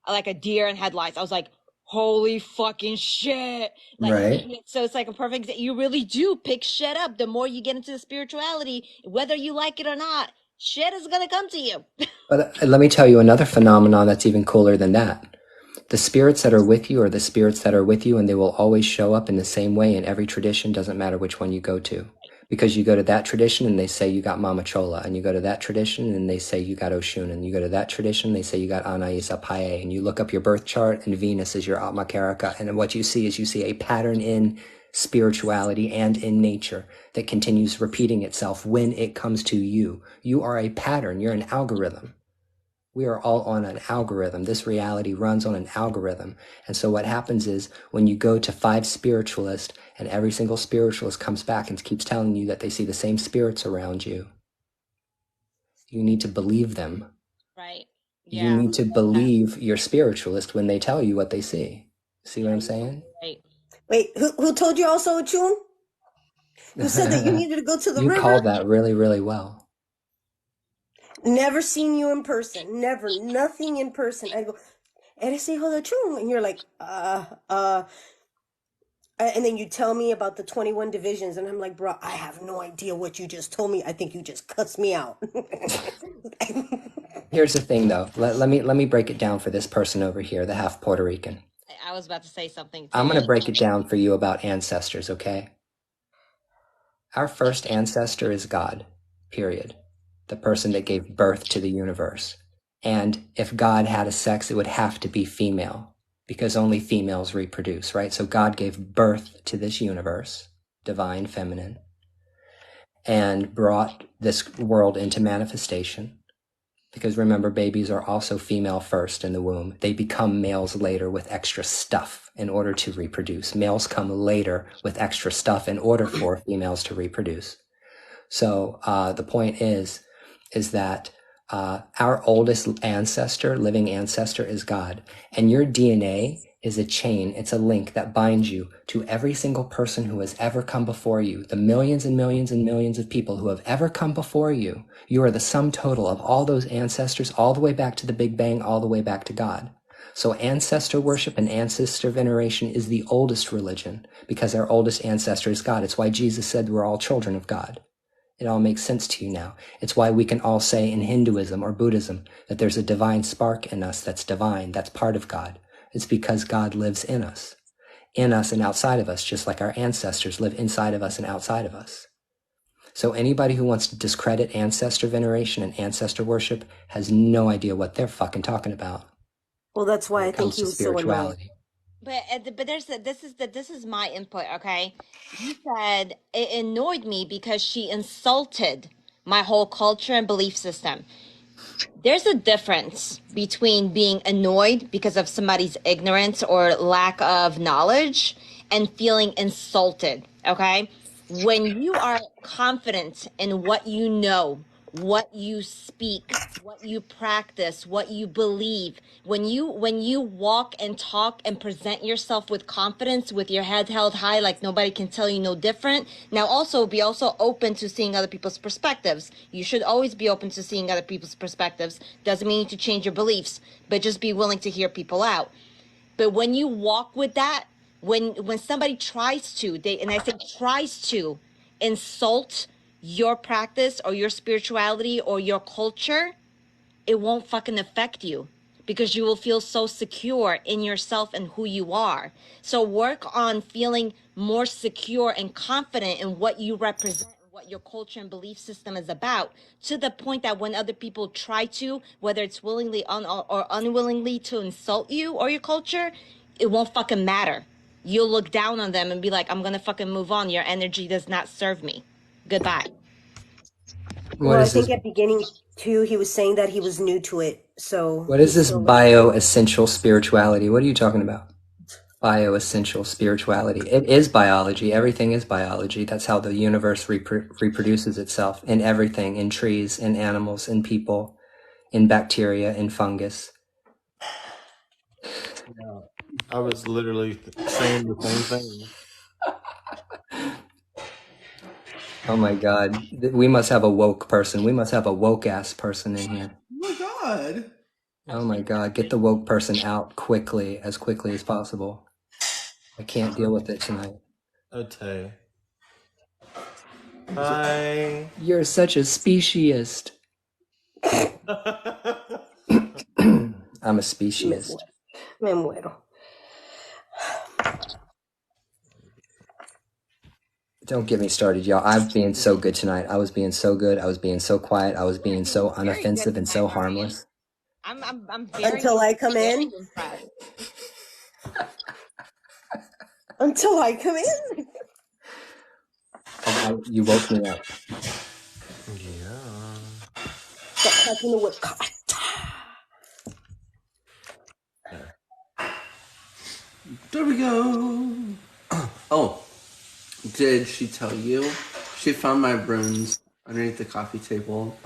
like a deer in headlights. I was like, holy fucking shit. Like, Right. so it's like a perfect, you really do pick shit up. The more you get into the spirituality, whether you like it or not, shit is going to come to you. But let me tell you another phenomenon that's even cooler than that. The spirits that are with you are the spirits that are with you, and they will always show up in the same way in every tradition. Doesn't matter which one you go to. Because you go to that tradition and they say you got Mama Chola, and you go to that tradition and they say you got Oshun, and you go to that tradition, they say you got Anais Apaye, and you look up your birth chart and Venus is your Atma Karaka, and what you see is you see a pattern in spirituality and in nature that continues repeating itself when it comes to you. You are a pattern, you're an algorithm. We are all on an algorithm. This reality runs on an algorithm. And so what happens is when you go to 5 spiritualists and every single spiritualist comes back and keeps telling you that they see the same spirits around you, you need to believe them. Right. You Yeah. need to believe your spiritualist when they tell you what they see. See what I'm saying? Right. Wait, who told you also, Chun? Who said that you needed to go to the You river? called that really, really well. Never seen you in person. Never. Nothing in person. I go, eres hijo de Chun. And you're like, and then you tell me about the 21 divisions, and I'm like, bro, I have no idea what you just told me. I think you just cussed me out. Here's the thing, though. Let me break it down for this person over here, the half Puerto Rican. I was about to say something too. I'm going to break it down for you about ancestors, okay? Our first ancestor is God, period. The person that gave birth to the universe. And if God had a sex, it would have to be female, because only females reproduce, right? So God gave birth to this universe, divine feminine, and brought this world into manifestation. Because remember, babies are also female first in the womb. They become males later with extra stuff in order to reproduce. Males come later with extra stuff in order for females to reproduce. So the point is that our oldest ancestor, living ancestor, is God. And your DNA is a chain. It's a link that binds you to every single person who has ever come before you. The millions and millions and millions of people who have ever come before you. You are the sum total of all those ancestors, all the way back to the Big Bang, all the way back to God. So ancestor worship and ancestor veneration is the oldest religion, because our oldest ancestor is God. It's why Jesus said we're all children of God. It all makes sense to you now. It's why we can all say in Hinduism or Buddhism that there's a divine spark in us that's divine, that's part of God. It's because God lives in us and outside of us, just like our ancestors live inside of us and outside of us. So anybody who wants to discredit ancestor veneration and ancestor worship has no idea what they're fucking talking about. Well, that's why When I it think comes he to was so annoyed. spirituality. But this is my input, okay? You said it annoyed me because she insulted my whole culture and belief system. There's a difference between being annoyed because of somebody's ignorance or lack of knowledge and feeling insulted, okay? When you are confident in what you know, what you speak, what you practice, what you believe, when you walk and talk and present yourself with confidence, with your head held high, like nobody can tell you no different. Now also be also open to seeing other people's perspectives. You should always be open to seeing other people's perspectives. Doesn't mean you need to change your beliefs, but just be willing to hear people out. But when you walk with that, when somebody tries to, and I say tries to insult your practice or your spirituality or your culture, it won't fucking affect you because you will feel so secure in yourself and who you are. So work on feeling more secure and confident in what you represent, what your culture and belief system is about, to the point that when other people try to, whether it's willingly or unwillingly, to insult you or your culture, it won't fucking matter. You'll look down on them and be like, I'm gonna fucking move on. Your energy does not serve me. Goodbye. What Well, I is this? think at beginning too, he was saying that he was new to it, so What is he's this still learning. bioessential spirituality? What are you talking about? Bioessential spirituality. It is biology. Everything is biology. That's how the universe reproduces itself, in everything, in trees, in animals, in people, in bacteria, in fungus. Yeah. I was literally saying the same thing. Oh my God. We must have a woke person. We must have a woke ass person in here. Oh my god. Oh my God. Get the woke person out quickly as possible. I can't deal with it tonight. Okay. Hi. You're such a speciesist. I'm a Miss speciesist. West. Me muero. Don't get me started, y'all. I'm being so good tonight. I was being so good. I was being so quiet. I was being so Very good unoffensive and tonight, so Ryan. harmless. I'm Until I come very in. impressed. Until I come in. You woke me up. Yeah. Stop cracking the whip. There we go. Oh, did she tell you? She found my runes underneath the coffee table.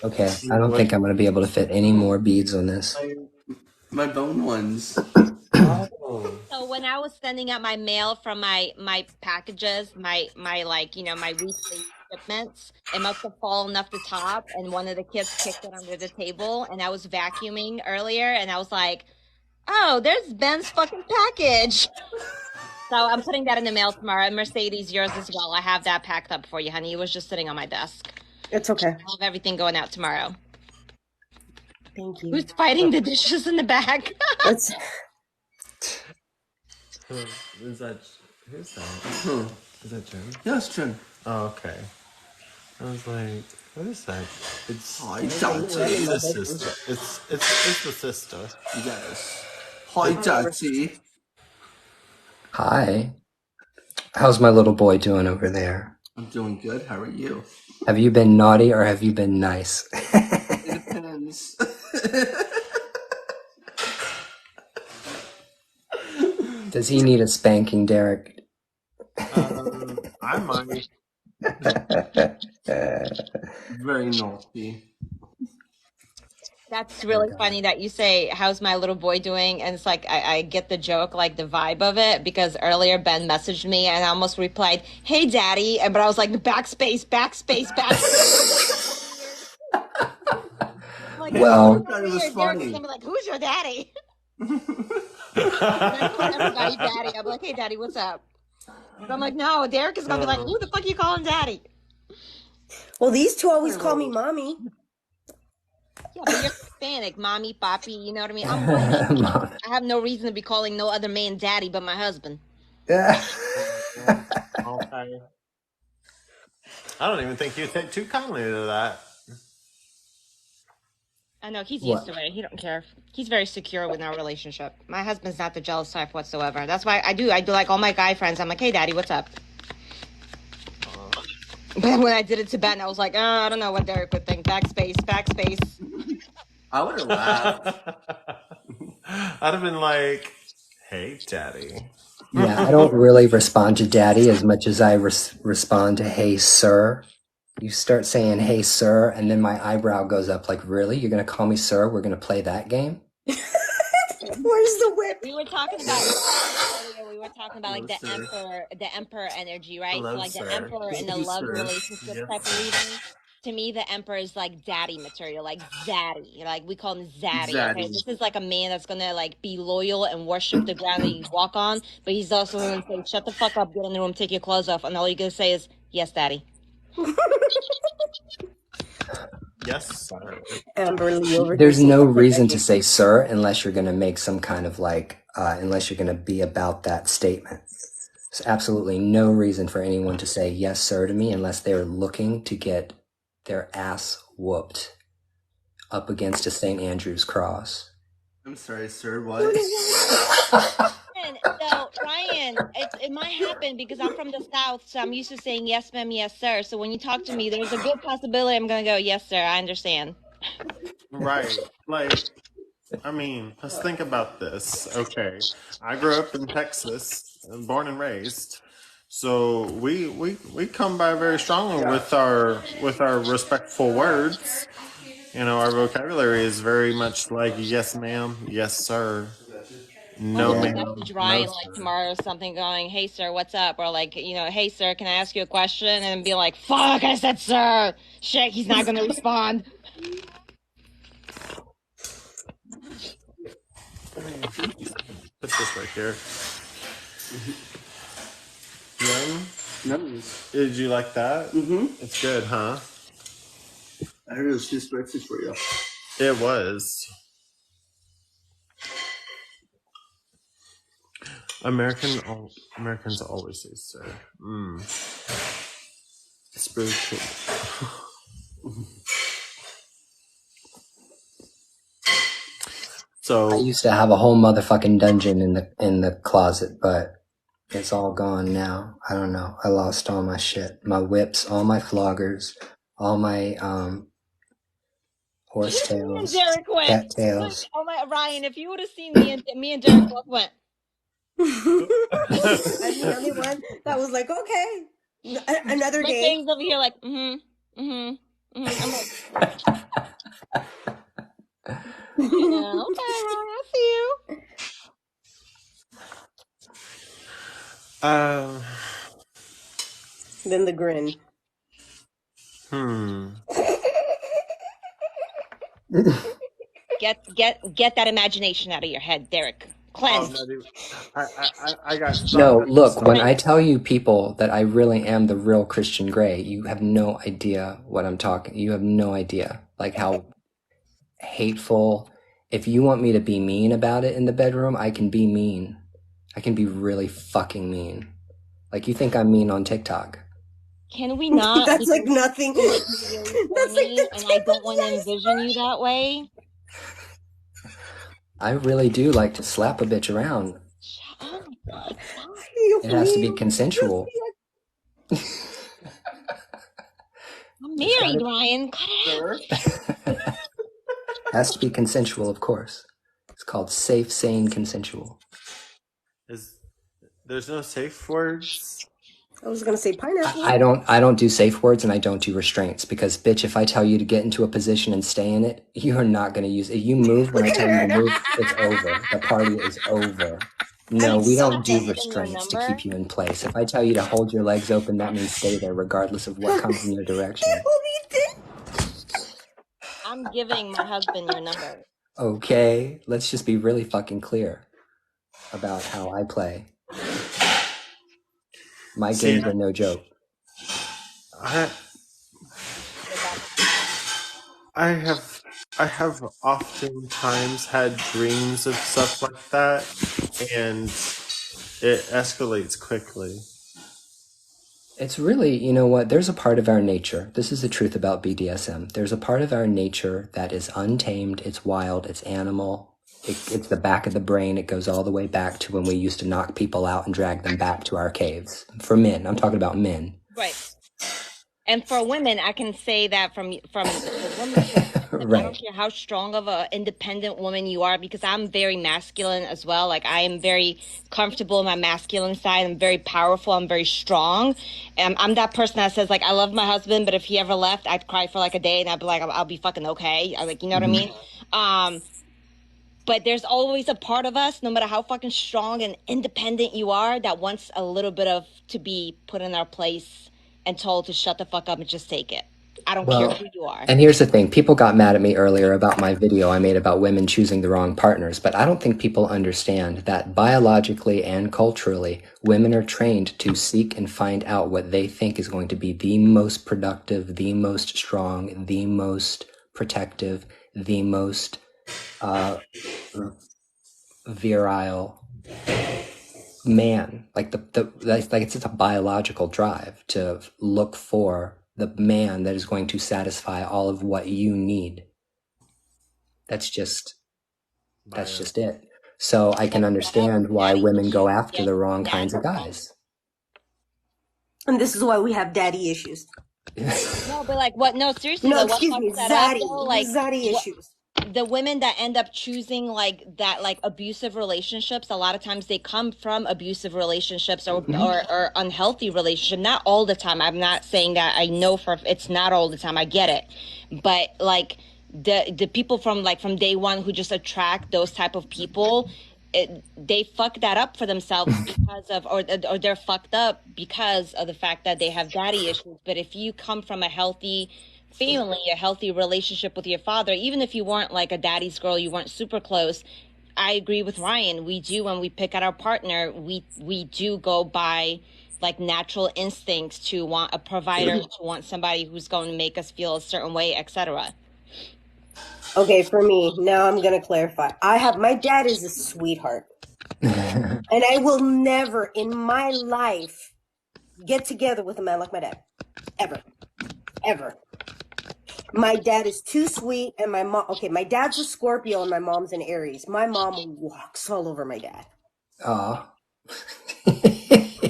Okay, I don't think I'm going to be able to fit any more beads on this. My bone ones. Oh. So when I was sending out my mail from my packages, my like my weekly shipments, it must have fallen off the top, and one of the kids kicked it under the table. And I was vacuuming earlier, and I was like, "Oh, there's Ben's fucking package." So I'm putting that in the mail tomorrow. And Mercedes, yours as well. I have that packed up for you, honey. It was just sitting on my desk. It's okay. I'll have everything going out tomorrow. Thank you. Who's fighting the dishes in the back? It's Is that who's that? Huh. Is that Jen? Yeah, it's Jen. Oh, okay. I was like, what is that? It's Hi, it's Daddy. the sister. It's the sister. Yes. Hi, Daddy. Hi. How's my little boy doing over there? I'm doing good. How are you? Have you been naughty or have you been nice? It depends. Does he need a spanking, Derek? I might. Very naughty. That's really funny that you say, "How's my little boy doing?" And it's like I get the joke, like the vibe of it, because earlier Ben messaged me and I almost replied, "Hey, Daddy," but I was like, backspace, backspace, backspace. Like, Well, I thought it was weird. Derek's funny. gonna be like, "Who's your daddy?" And I call everybody Daddy. I'm like, "Hey, Daddy, what's up?" But I'm like, no, Derek is gonna be like, "Who the fuck you calling Daddy?" well, these two always call me mommy. Yeah, but you're Hispanic, mommy, papi, you know what I mean? I'm white. I have no reason to be calling no other man daddy but my husband. Okay. I don't even think you take too kindly to that. I know he's What? used to it. He don't care. He's very secure with our relationship. My husband's not the jealous type whatsoever. That's why I do like all my guy friends. I'm like, "Hey, Daddy, what's up?" But when I did it to Ben, I was like, I don't know what Derek would think. Backspace, backspace. I would have laughed. I'd have been like, "Hey, Daddy." Yeah, I don't really respond to daddy as much as I respond to hey, sir. You start saying hey, sir, and then my eyebrow goes up like, really? You're going to call me sir? We're going to play that game? Where's the whip? We were talking about earlier. We were talking about like Hello, the emperor energy, right? Hello, so like sir. the emperor in Thank the you, love sir. relationship Yes. type of reading. To me, the emperor is like daddy material, like zaddy. Like we call him zaddy. Okay, Zaddy. this is like a man that's gonna like be loyal and worship the ground that you walk on, but he's also gonna say, "Shut the fuck up, get in the room, take your clothes off," and all you're gonna say is, "Yes, daddy." Yes, sir. Amberly over here. There's no reason to say sir unless you're going to make some kind of like, unless you're going to be about that statement. There's absolutely no reason for anyone to say yes, sir to me unless they're looking to get their ass whooped up against a St. Andrew's cross. I'm sorry, sir. What? So Ryan, it might happen because I'm from the South, so I'm used to saying yes, ma'am, yes, sir. So when you talk to me, there's a good possibility I'm gonna go, "Yes, sir, I understand." Right. Like, I mean, let's think about this. Okay. I grew up in Texas, born and raised. So we come by very strongly with our respectful words. You know, our vocabulary is very much like yes ma'am, yes sir, no I'm gonna ma'am, message no Ryan like sir. tomorrow or something, going, "Hey, sir, what's up?" Or like, "Hey, sir, can I ask you a question?" And be like, "Fuck, I said sir." Shit, he's not gonna respond. Put this right here. Yum. Nice. Did you like that? Mm-hmm. It's good, huh? I heard it was too spicy for you. It was. Americans always say sir. Spiritual. So I used to have a whole motherfucking dungeon in the closet, but it's all gone now. I don't know. I lost all my shit. My whips, all my floggers, all my horse Me and tails, Derek went. cat tails. Oh my Ryan, if you would have seen me and Derek both went. I'm the only one that was like, okay, another My day. thing's over here like, I'm like, yeah, okay, Ryan, I see you. Then the grin. Get that imagination out of your head, Derek. Cleanse. I got shocked. No, look, when I tell you people that I really am the real Christian Grey, you have no idea what I'm talking. You have no idea like how hateful. If you want me to be mean about it in the bedroom, I can be mean. I can be really fucking mean. Like you think I'm mean on TikTok. Can we not? That's like nothing. That's like and I don't want to envision you that way. I really do like to slap a bitch around. Oh my god. It has to be consensual. I'm married, Ryan. Cut it out. Has to be consensual, of course. It's called safe, sane, consensual. There's no safe words? I was gonna say pineapple. I don't do safe words and I don't do restraints because bitch, if I tell you to get into a position and stay in it, you are not gonna use it. If you move when I tell you to move, it's over. The party is over. No, we don't do restraints to keep you in place. If I tell you to hold your legs open, that means stay there regardless of what comes in your direction. I'm giving my husband your number. Okay, let's just be really fucking clear about how I play. My games are no joke. I have oftentimes had dreams of stuff like that, and it escalates quickly. It's really, you know what, there's a part of our nature. This is the truth about BDSM. There's a part of our nature that is untamed, it's wild, it's animal. It's the back of the brain. It goes all the way back to when we used to knock people out and drag them back to our caves. For men, I'm talking about men. Right. And for women, I can say that from the women, right. I don't care how strong of an independent woman you are, because I'm very masculine as well. Like I am very comfortable in my masculine side. I'm very powerful. I'm very strong. And I'm that person that says like, I love my husband, but if he ever left, I'd cry for like a day and I'd be like, I'll be fucking okay. Like, you know what I mean? But there's always a part of us, no matter how fucking strong and independent you are, that wants a little bit of to be put in our place and told to shut the fuck up and just take it. I don't care who you are. And here's the thing. People got mad at me earlier about my video I made about women choosing the wrong partners, but I don't think people understand that biologically and culturally, women are trained to seek and find out what they think is going to be the most productive, the most strong, the most protective, the most virile man. Like it's a biological drive to look for the man that is going to satisfy all of what you need. That's just it. So I can understand why women go after the wrong kinds of guys. And this is why we have daddy issues. No, but like what? No, seriously. No, though, excuse me, zaddy issues. The women that end up choosing like that, like abusive relationships, a lot of times they come from abusive relationships or unhealthy relationship. Not all the time. I'm not saying that. I know it's not all the time. I get it, but like the people from day one who just attract those type of people, they fuck that up for themselves because of, or they're fucked up because of the fact that they have daddy issues. But if you come from a healthy family, a healthy relationship with your father, even if you weren't like a daddy's girl, you weren't super close, I agree with Ryan. We do, when we pick out our partner, we do go by like natural instincts to want a provider, to want somebody who's going to make us feel a certain way, etc. Okay, for me, now I'm gonna clarify. My dad is a sweetheart. And I will never in my life get together with a man like my dad. Ever. Ever. My dad is too sweet, and my mom, okay, my dad's a Scorpio and my mom's an Aries. My mom walks all over my dad. Aw.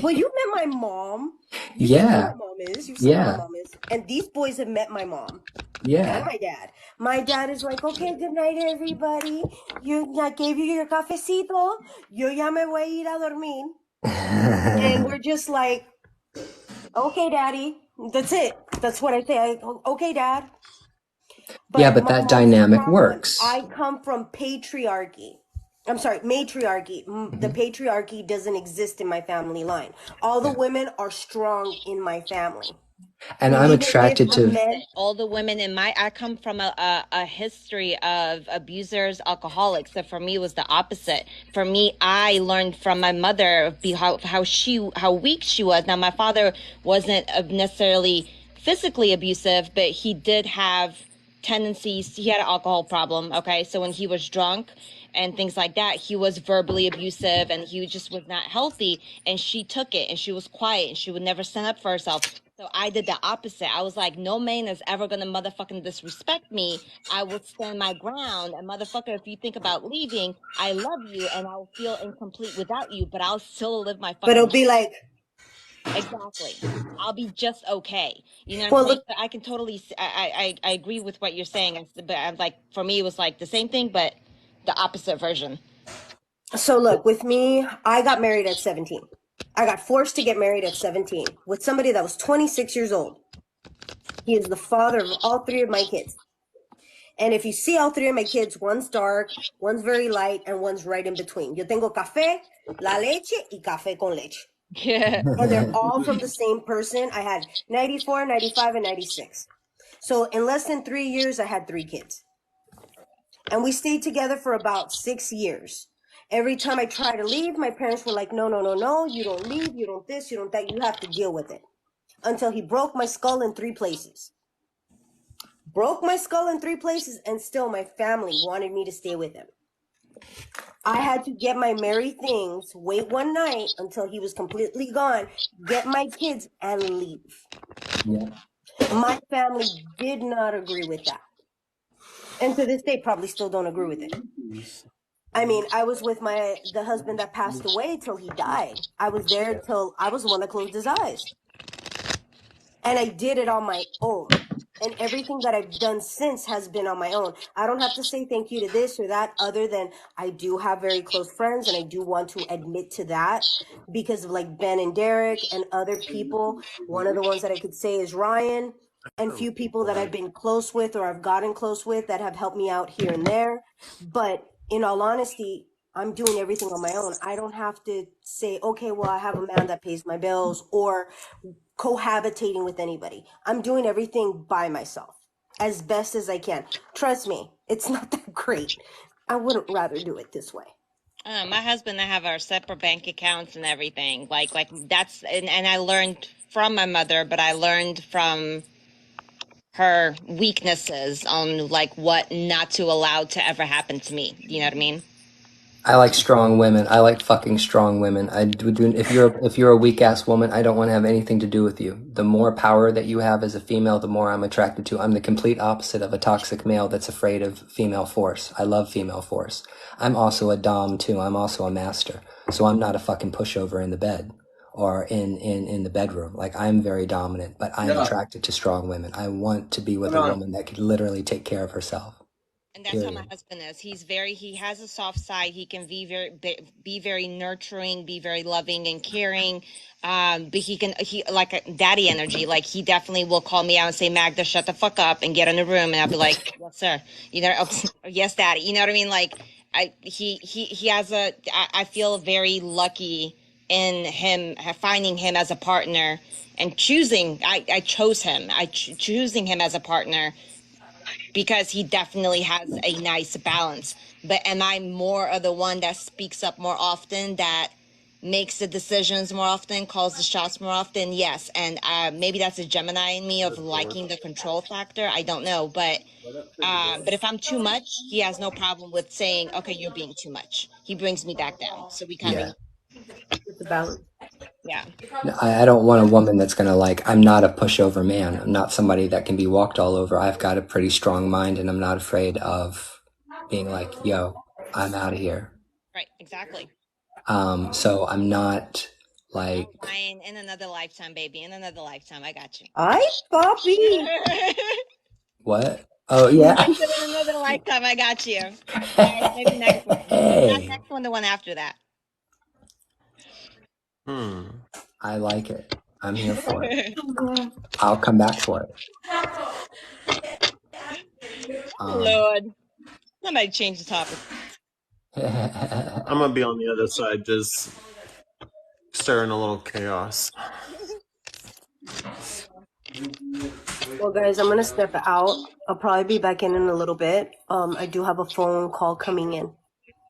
Well, you met my mom. You see who Yeah. my mom is. You see how my Yeah. mom is. And these boys have met my mom and Yeah. my dad. My dad is like, okay, good night, everybody. I gave you your cafecito. Yo ya me voy a ir a dormir. And we're just like, okay, daddy. That's it. That's what I say. Okay, dad. Yeah, But but my that mom's a dynamic strong one. works. I come from patriarchy. I'm sorry, matriarchy. The Mhm. patriarchy doesn't exist in my family line. All the Yeah. women are strong in my family. And I'm Even if attracted the to, men, All the women in my I come from a history of abusers, alcoholics. So for me it was the opposite. For me, I learned from my mother how weak she was. Now my father wasn't necessarily physically abusive, but he did have tendencies. He had an alcohol problem. Okay, so when he was drunk and things like that, he was verbally abusive and he just was not healthy. And she took it and she was quiet and she would never stand up for herself. So I did the opposite. I was like, no man is ever gonna motherfucking disrespect me. I will stand my ground. And motherfucker, if you think about leaving, I love you and I'll feel incomplete without you, but I'll still live my but fucking it'll life. be like, Exactly. I'll be just okay. You know what I'm well, saying? look, But I can totally, I agree with what you're saying. But I'm like, for me, it was like the same thing, but the opposite version. so look, with me, I got married at 17. I got forced to get married at 17 with somebody that was 26 years old. He is the father of all three of my kids. And if you see all three of my kids, one's dark, one's very light, and one's right in between. Yo tengo café, la leche, y café con leche. Yeah. And they're all from the same person. I had 94, 95, and 96. So in less than 3 years, I had three kids. And we stayed together for about 6 years. Every time I tried to leave, my parents were like, no, no, no, no, you don't leave, you don't this, you don't that, you have to deal with it. Until he broke my skull in three places. Broke my skull in three places, and still my family wanted me to stay with him. I had to get my merry things, wait one night until he was completely gone, get my kids, and leave. yeah. My family did not agree with that. And to this day, probably still don't agree with it. I mean, I was with the husband that passed away till he died. I was there till I was the one that closed his eyes. And I did it on my own. And everything that I've done since has been on my own. I don't have to say thank you to this or that, other than I do have very close friends, and I do want to admit to that because of like Ben and Derek and other people. One of the ones that I could say is Ryan, and few people that I've been close with or I've gotten close with that have helped me out here and there. But in all honesty, I'm doing everything on my own. I don't have to say, okay, well, I have a man that pays my bills or cohabitating with anybody. I'm doing everything by myself as best as I can. Trust me, it's not that great. I wouldn't rather do it this way. My husband and I have our separate bank accounts and everything. Like that's and I learned from my mother, but I learned from her weaknesses on like what not to allow to ever happen to me. You know what I mean? I like strong women. I like fucking strong women. I do. If you're a weak ass woman, I don't want to have anything to do with you. The more power that you have as a female, the more I'm attracted to. I'm the complete opposite of a toxic male that's afraid of female force. I love female force. I'm also a dom too. I'm also a master. So I'm not a fucking pushover in the bed or in the bedroom. Like I'm very dominant, but I'm Yeah. attracted to strong women. I want to be with a woman that could literally take care of herself. And that's how my Period. husband is. He has a soft side. He can be very nurturing, be very loving and caring. But he like a daddy energy. Like he definitely will call me out and say, Magda, shut the fuck up and get in the room. And I'll be like, yes, sir. You know, yes, daddy. You know what I mean? Like he has I feel very lucky in him, finding him as a partner and I chose him. Choosing him as a partner because he definitely has a nice balance. But am I more of the one that speaks up more often, that makes the decisions more often, calls the shots more often? Yes. And maybe that's a Gemini in me of liking the control factor. I don't know. But if I'm too much, he has no problem with saying, okay, you're being too much. he brings me back down. So we kind of, It's a balance. yeah. I don't want a woman that's gonna like, I'm not a pushover man. I'm not somebody that can be walked all over. I've got a pretty strong mind and I'm not afraid of being like, yo, I'm out of here. Right, exactly. So I'm not like, Fine, in another lifetime, baby. In another lifetime, I got you. Ay, papi. what? Oh yeah. I said in another lifetime, I got you. Alright, maybe next one. Not Hey, next one, the one after that. I like it. I'm here for it. I'll come back for it. Lord. Somebody change the topic. I'm gonna be on the other side, just stirring a little chaos. Well, guys, I'm gonna step out. I'll probably be back in a little bit. I do have a phone call coming in.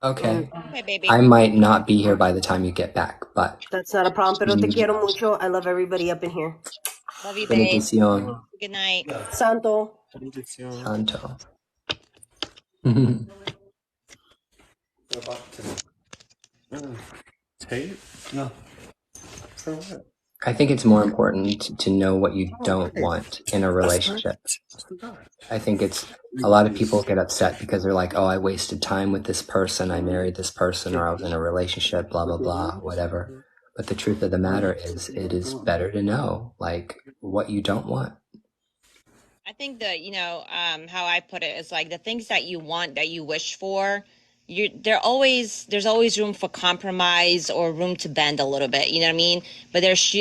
Okay. Okay, baby. I might not be here by the time you get back, but That's not a problem, pero te quiero mucho. I love everybody up in here. Love you, babe. benedición, Good night. Santo. santo. Tape? No. For what? I think it's more important to know what you don't want in a relationship. I think it's a lot of people get upset because they're like, oh, I wasted time with this person, I married this person, or I was in a relationship, blah, blah, blah, whatever. But the truth of the matter is, it is better to know, like, what you don't want. I think that, how I put it is like the things that you want, that you wish for, there's always room for compromise or room to bend a little bit, you know what I mean? But there's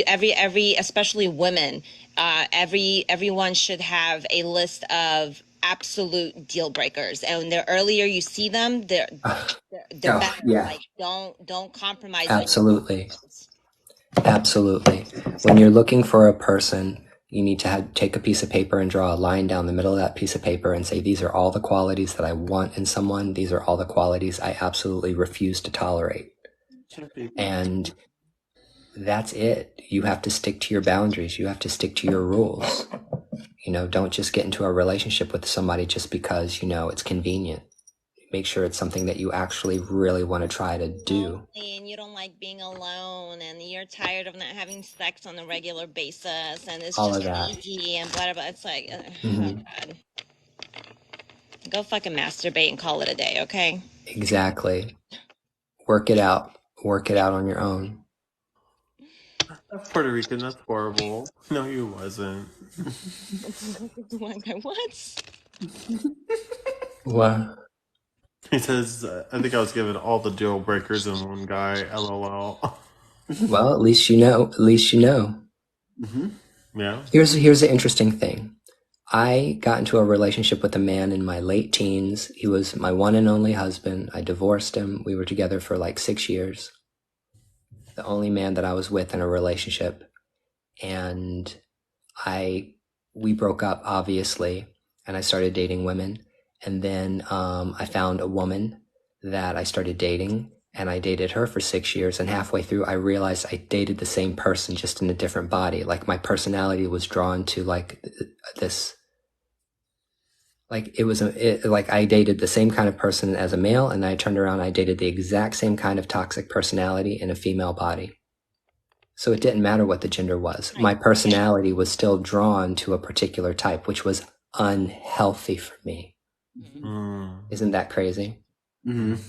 especially women, everyone should have a list of absolute deal breakers, and the earlier you see them, the better. Yeah. Like don't compromise. Absolutely. Absolutely. When you're looking for a person, you need to take a piece of paper and draw a line down the middle of that piece of paper and say, these are all the qualities that I want in someone. These are all the qualities I absolutely refuse to tolerate. And that's it. You have to stick to your boundaries. You have to stick to your rules. Don't just get into a relationship with somebody just because, it's convenient. Make sure it's something that you actually really want to try to do. And you don't like being alone, and you're tired of not having sex on a regular basis, and it's all just of that. easy and blah, blah, blah. It's like, oh God. Go fucking masturbate and call it a day, okay? Exactly. Work it out. Work it out on your own. Puerto Rican, that's horrible. No, you wasn't. What? What? He says, I think I was given all the deal breakers in one guy, LOL. Well, at least you know. Mm-hmm. Yeah. Here's the interesting thing. I got into a relationship with a man in my late teens. He was my one and only husband. I divorced him. We were together for like 6 years. The only man that I was with in a relationship. And we broke up, obviously, and I started dating women. And then I found a woman that I started dating, and I dated her for 6 years. And halfway through, I realized I dated the same person, just in a different body. Like my personality was drawn to like this. Like like I dated the same kind of person as a male, and I turned around, I dated the exact same kind of toxic personality in a female body. So it didn't matter what the gender was. My personality was still drawn to a particular type, which was unhealthy for me. Isn't that crazy? And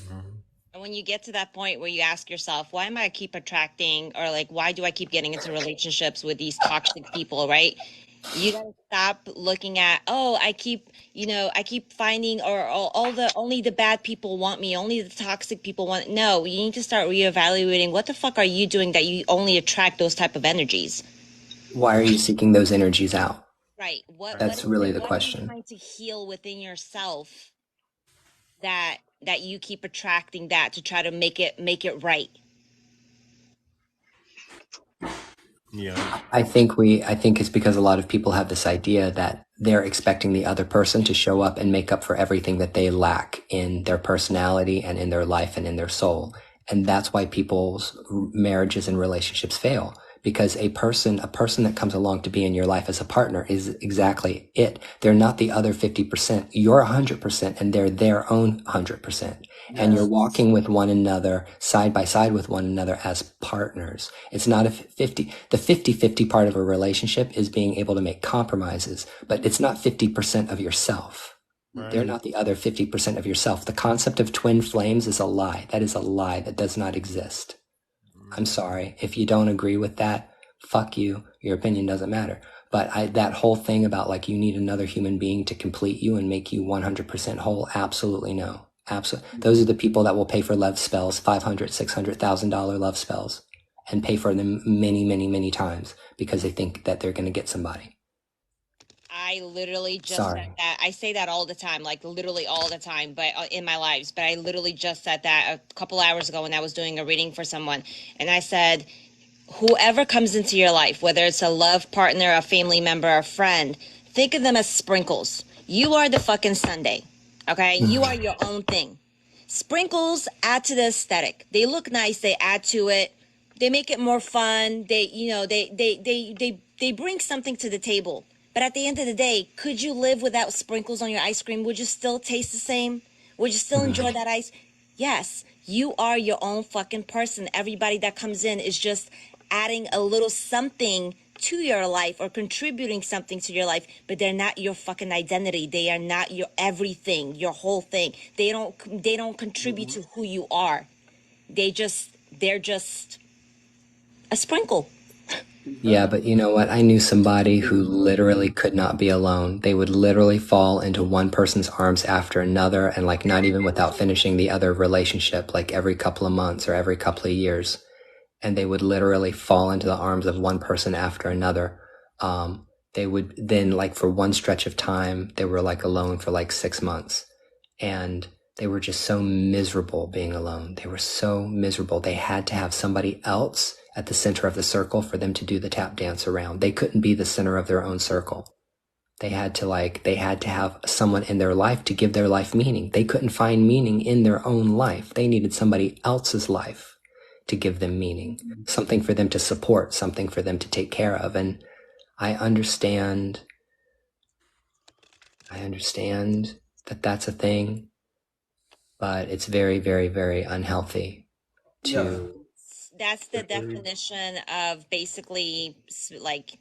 when you get to that point where you ask yourself, why am I keep attracting, or like, why do I keep getting into relationships with these toxic people, right? You gotta stop looking at, I keep finding, or only the bad people want me, only the toxic people want. No, you need to start reevaluating, what the fuck are you doing that you only attract those type of energies? Why are you seeking those energies out? Right. That's really the question. What are you trying to heal within yourself that you keep attracting that to try to make it right? Yeah. I think it's because a lot of people have this idea that they're expecting the other person to show up and make up for everything that they lack in their personality and in their life and in their soul. And that's why people's marriages and relationships fail, because a person that comes along to be in your life as a partner is exactly it. They're not the other 50%. You're 100% and they're their own 100%. And you're walking with one another side by side with one another as partners. It's not the 50-50 part of a relationship is being able to make compromises, but it's not 50% of yourself. Right. They're not the other 50% of yourself. The concept of twin flames is a lie. That is a lie that does not exist. I'm sorry. If you don't agree with that, fuck you. Your opinion doesn't matter. But that whole thing about like you need another human being to complete you and make you 100% whole, absolutely no. Absolutely. Those are the people that will pay for love spells, $500,000, $600,000 love spells, and pay for them many, many, many times because they think that they're going to get somebody. I literally just Sorry. said that. I say that all the time, like literally all the time, but in my lives. But I literally just said that a couple hours ago when I was doing a reading for someone, and I said, whoever comes into your life, whether it's a love partner, a family member, a friend, think of them as sprinkles. You are the fucking Sunday, okay? You are your own thing. Sprinkles add to the aesthetic. They look nice. They add to it. They make it more fun. They bring something to the table. But at the end of the day, could you live without sprinkles on your ice cream? Would you still taste the same? Would you still enjoy that ice? Yes, you are your own fucking person. Everybody that comes in is just adding a little something to your life or contributing something to your life, but they're not your fucking identity. They are not your everything, your whole thing. They don't contribute to who you are. They're just a sprinkle. Yeah, but you know what? I knew somebody who literally could not be alone. They would literally fall into one person's arms after another and like not even without finishing the other relationship, like every couple of months or every couple of years. And they would literally fall into the arms of one person after another. They would then like for one stretch of time, they were like alone for like 6 months. And they were just so miserable being alone. They were so miserable. They had to have somebody else at the center of the circle for them to do the tap dance around. They couldn't be the center of their own circle. They had to have someone in their life to give their life meaning. They couldn't find meaning in their own life. They needed somebody else's life to give them meaning, something for them to support, something for them to take care of. And I understand that that's a thing, but it's very, very, very unhealthy to That's the definition of basically like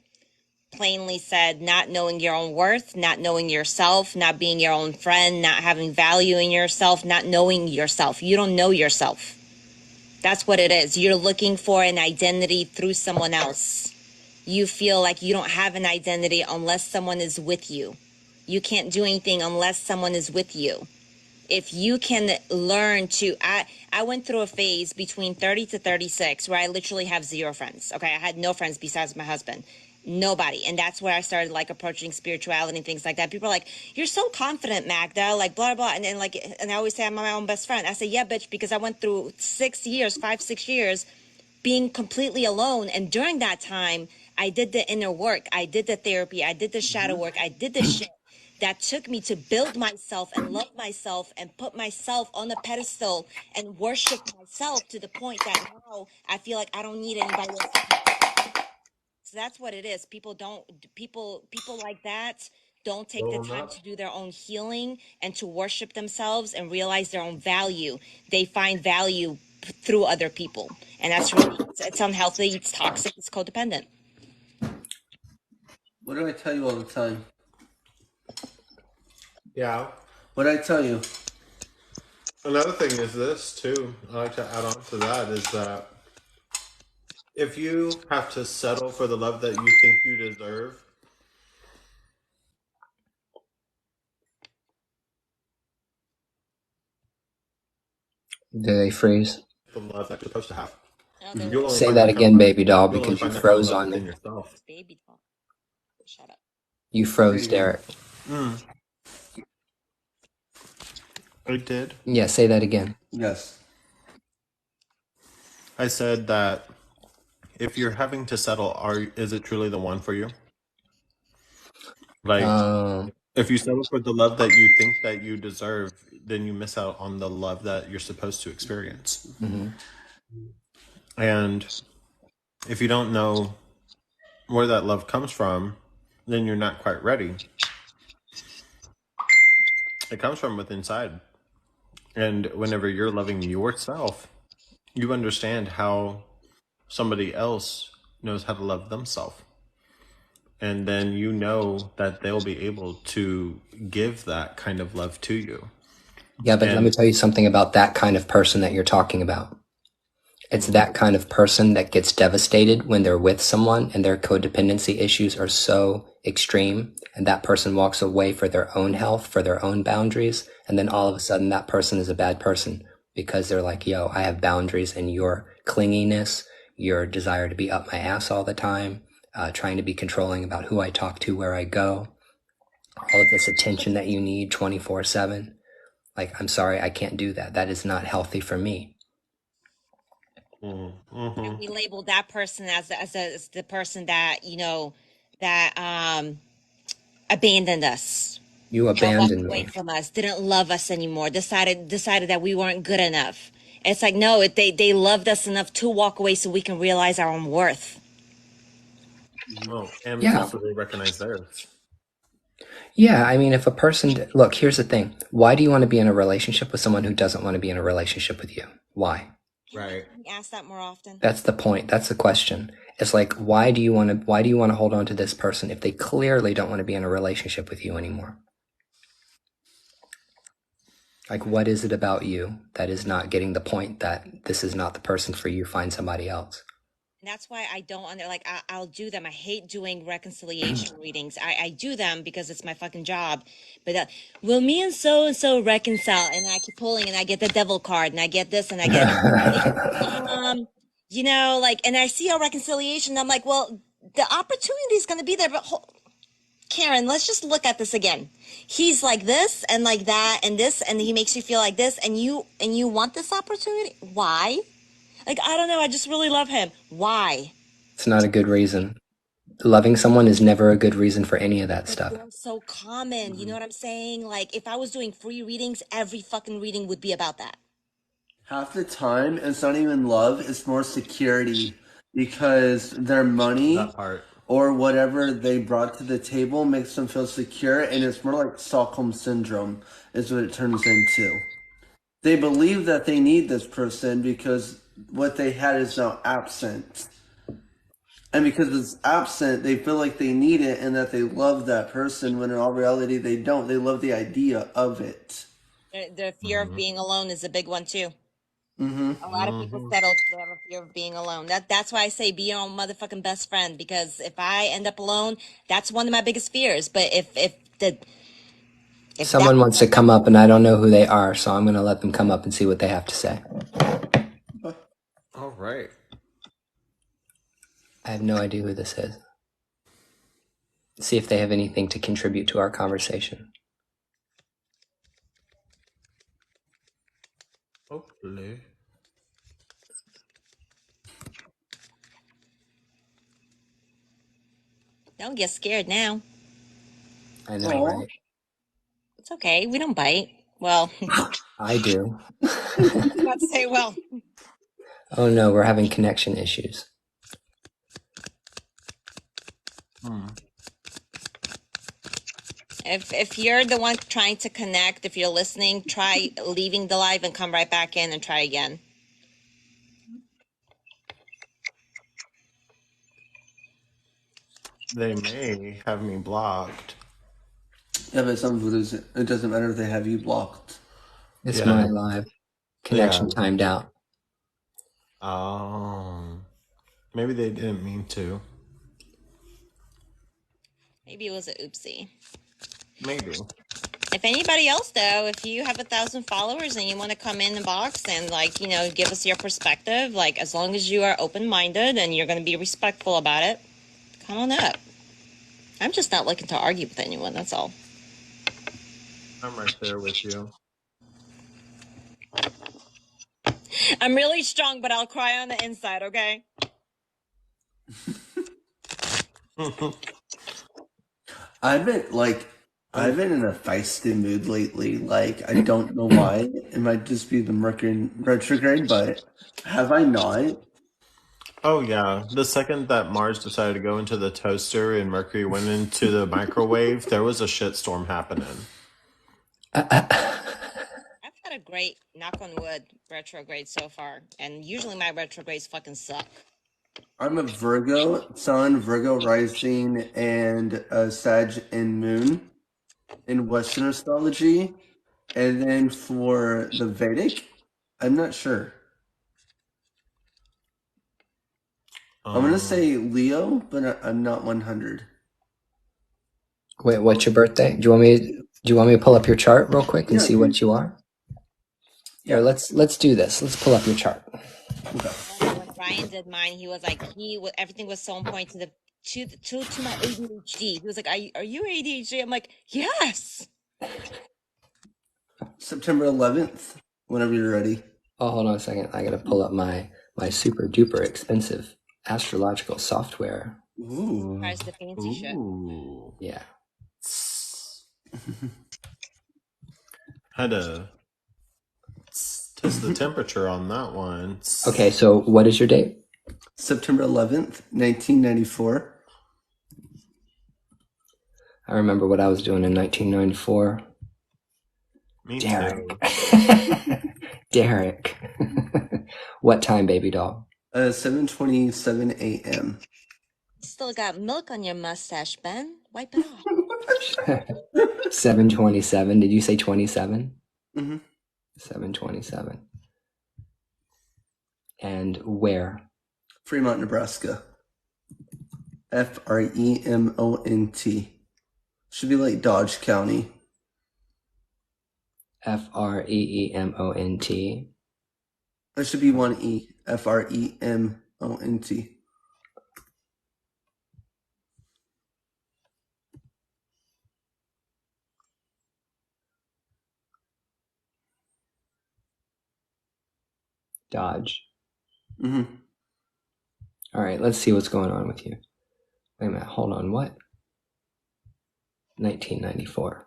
plainly said, not knowing your own worth, not knowing yourself, not being your own friend, not having value in yourself, not knowing yourself. You don't know yourself. That's what it is. You're looking for an identity through someone else. You feel like you don't have an identity unless someone is with you. You can't do anything unless someone is with you. If you can learn to, I went through a phase between 30 to 36 where I literally have zero friends. Okay. I had no friends besides my husband. Nobody. And that's where I started like approaching spirituality and things like that. People are like, you're so confident, Magda, like blah, blah. And then like, and I always say I'm my own best friend. I say, yeah, bitch, because I went through 6 years, 5, 6 years being completely alone. And during that time, I did the inner work. I did the therapy. I did the shadow work. I did the shit that took me to build myself and love myself and put myself on a pedestal and worship myself to the point that now I feel like I don't need anybody else. So that's what it is. People like that don't take the time to do their own healing and to worship themselves and realize their own value. They find value through other people. And that's really, it's unhealthy, it's toxic, it's codependent. What do I tell you all the time? Yeah. What did I tell you? Another thing is this too. I like to add on to that is that if you have to settle for the love that you think you deserve, do they freeze? the love that you're supposed to have. No, You'll only Say find that that again, baby doll, you'll only because you find that froze love on within me. yourself. baby talk. Shut up. You froze, Derek. I did. Yeah, say that again. Yes. I said that if you're having to settle, is it truly the one for you? Like, if you settle for the love that you think that you deserve, then you miss out on the love that you're supposed to experience. Mm-hmm. And if you don't know where that love comes from, then you're not quite ready. It comes from within inside. And whenever you're loving yourself, you understand how somebody else knows how to love themselves. And then you know that they'll be able to give that kind of love to you. Yeah, but let me And tell you something about that kind of person that you're talking about. It's that kind of person that gets devastated when they're with someone and their codependency issues are so extreme, and that person walks away for their own health, for their own boundaries, and then all of a sudden that person is a bad person because they're like, yo, I have boundaries, and your clinginess, your desire to be up my ass all the time, trying to be controlling about who I talk to, where I go, all of this attention that you need 24/7. Like, I'm sorry, I can't do that. That is not healthy for me. And we label that person as the person that that abandoned us, You that walked abandoned away me. from us, didn't love us anymore, decided that we weren't good enough. It's like, no, they loved us enough to walk away so we can realize our own worth. and Yeah. also they recognize theirs. Yeah, I mean, if a person, look, here's the thing. Why do you want to be in a relationship with someone who doesn't want to be in a relationship with you? Why? Right. Can we ask that more often? That's the point. That's the question. It's like, why do you want to hold on to this person if they clearly don't want to be in a relationship with you anymore? Like, what is it about you that is not getting the point that this is not the person for you? Find somebody else. And that's why I don't I'll do them. I hate doing reconciliation readings. I do them because it's my fucking job. But will me and so reconcile? And I keep pulling, and I get the devil card, and I get this, and I get and I see a reconciliation. And I'm like, well, the opportunity is going to be there, but Karen, let's just look at this again. He's like this and like that and this, and he makes you feel like this, and you want this opportunity. Why? Like, I don't know. I just really love him. Why? It's not a good reason. Loving someone is never a good reason for any of that But stuff. they're so common. You know what I'm saying? Like, if I was doing free readings, every fucking reading would be about that. Half the time, it's not even love, it's more security because their money That part. or whatever they brought to the table makes them feel secure, and it's more like Stockholm Syndrome, is what it turns into. They believe that they need this person because what they had is now absent. And because it's absent, they feel like they need it and that they love that person when in all reality they don't. They love the idea of it. The fear of being alone is a big one, too. Mm-hmm. A lot of people settle because they have a fear of being alone. That's why I say be your own motherfucking best friend, because if I end up alone, that's one of my biggest fears. But if Someone that wants to come up and I don't know who they are, so I'm going to let them come up and see what they have to say. All right. I have no idea who this is. See if they have anything to contribute to our conversation. Hopefully. don't get scared now. I know, right? It's okay. We don't bite. Well, I do. let's say, well, Oh no, we're having connection issues. if you're the one trying to connect, if you're listening, try leaving the live and come right back in and try again. They may have me blocked. Yeah, but some voodoo's, it doesn't matter if they have you blocked. It's Yeah. my live. Connection Yeah. timed out. Maybe they didn't mean to. Maybe it was a oopsie. Maybe. If anybody else, though, if you have 1,000 followers and you want to come in the box and, like, give us your perspective, like, as long as you are open-minded and you're going to be respectful about it, come on up. I'm just not looking to argue with anyone, that's all. I'm right there with you. I'm really strong, but I'll cry on the inside, okay? I've been in a feisty mood lately. Like, I don't know why. It might just be the Mercury retrograde, but have I not? Oh yeah. The second that Mars decided to go into the toaster and Mercury went into the microwave, there was a shitstorm happening. I've had a great, knock on wood, retrograde so far, and usually my retrogrades fucking suck. I'm a Virgo Sun, Virgo rising, and a Sag and Moon in Western astrology. And then for the Vedic, I'm not sure. I'm gonna say Leo, but I'm not 100. Wait, what's your birthday? Do you want me to pull up your chart real quick and Yeah, see what you are? Here, Yeah. let's do this. Let's pull up your chart. Okay. When Ryan did mine, he was like, everything was so on point to my ADHD. He was like, are you ADHD? I'm like, yes. September 11th, whenever you're ready. Oh, hold on a second. I gotta pull up my super duper expensive astrological software. Ooh. Tries the fancy shit. Ooh. Yeah. Had to test the temperature on that one. Okay, so what is your date? September 11th, 1994. I remember what I was doing in 1994. Me Derek. too. Derek. What time, baby doll? 7:27 a.m. Still got milk on your mustache, Ben. Wipe it off. 7:27. Did you say 27? Mm-hmm. 7:27. And where? Fremont, Nebraska. Fremont. Should be like Dodge County. Freemont. There should be one E. Fremont. Dodge. Mm-hmm. All right, let's see what's going on with you. Wait a minute, hold on, what? 1994.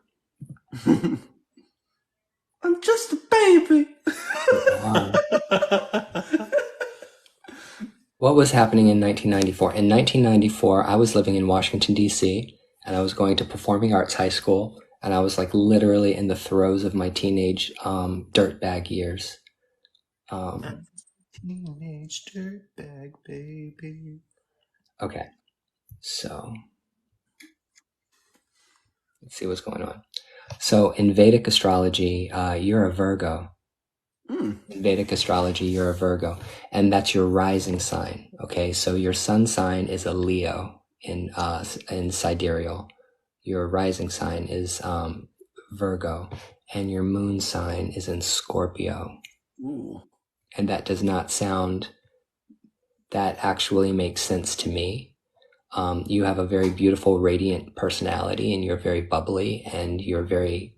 I'm just a baby. What was happening in 1994? In 1994, I was living in Washington, D.C., and I was going to Performing Arts High School, and I was like literally in the throes of my teenage dirtbag years. Teenage dirtbag baby. Okay, so let's see what's going on. So in Vedic astrology, you're a Virgo. In Vedic astrology, you're a Virgo, and that's your rising sign. Okay, so your sun sign is a Leo in sidereal. Your rising sign is Virgo, and your moon sign is in Scorpio. Ooh. And that does not sound. That actually makes sense to me. You have a very beautiful, radiant personality, and you're very bubbly, and you're very.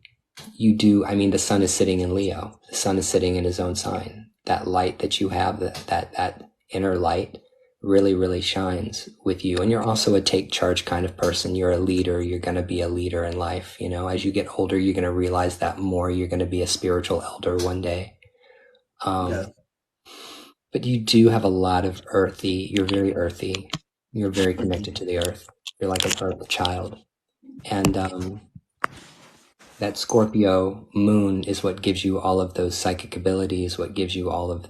You do. I mean, the sun is sitting in Leo. The sun is sitting in his own sign. That light that you have, that inner light, really, really shines with you. And you're also a take charge kind of person. You're a leader. You're going to be a leader in life. You know, as you get older, you're going to realize that more. You're going to be a spiritual elder one day. Yeah. But you do have a lot of earthy. You're very earthy. You're very connected to the earth. You're like an earth child. And that Scorpio moon is what gives you all of those psychic abilities, what gives you all of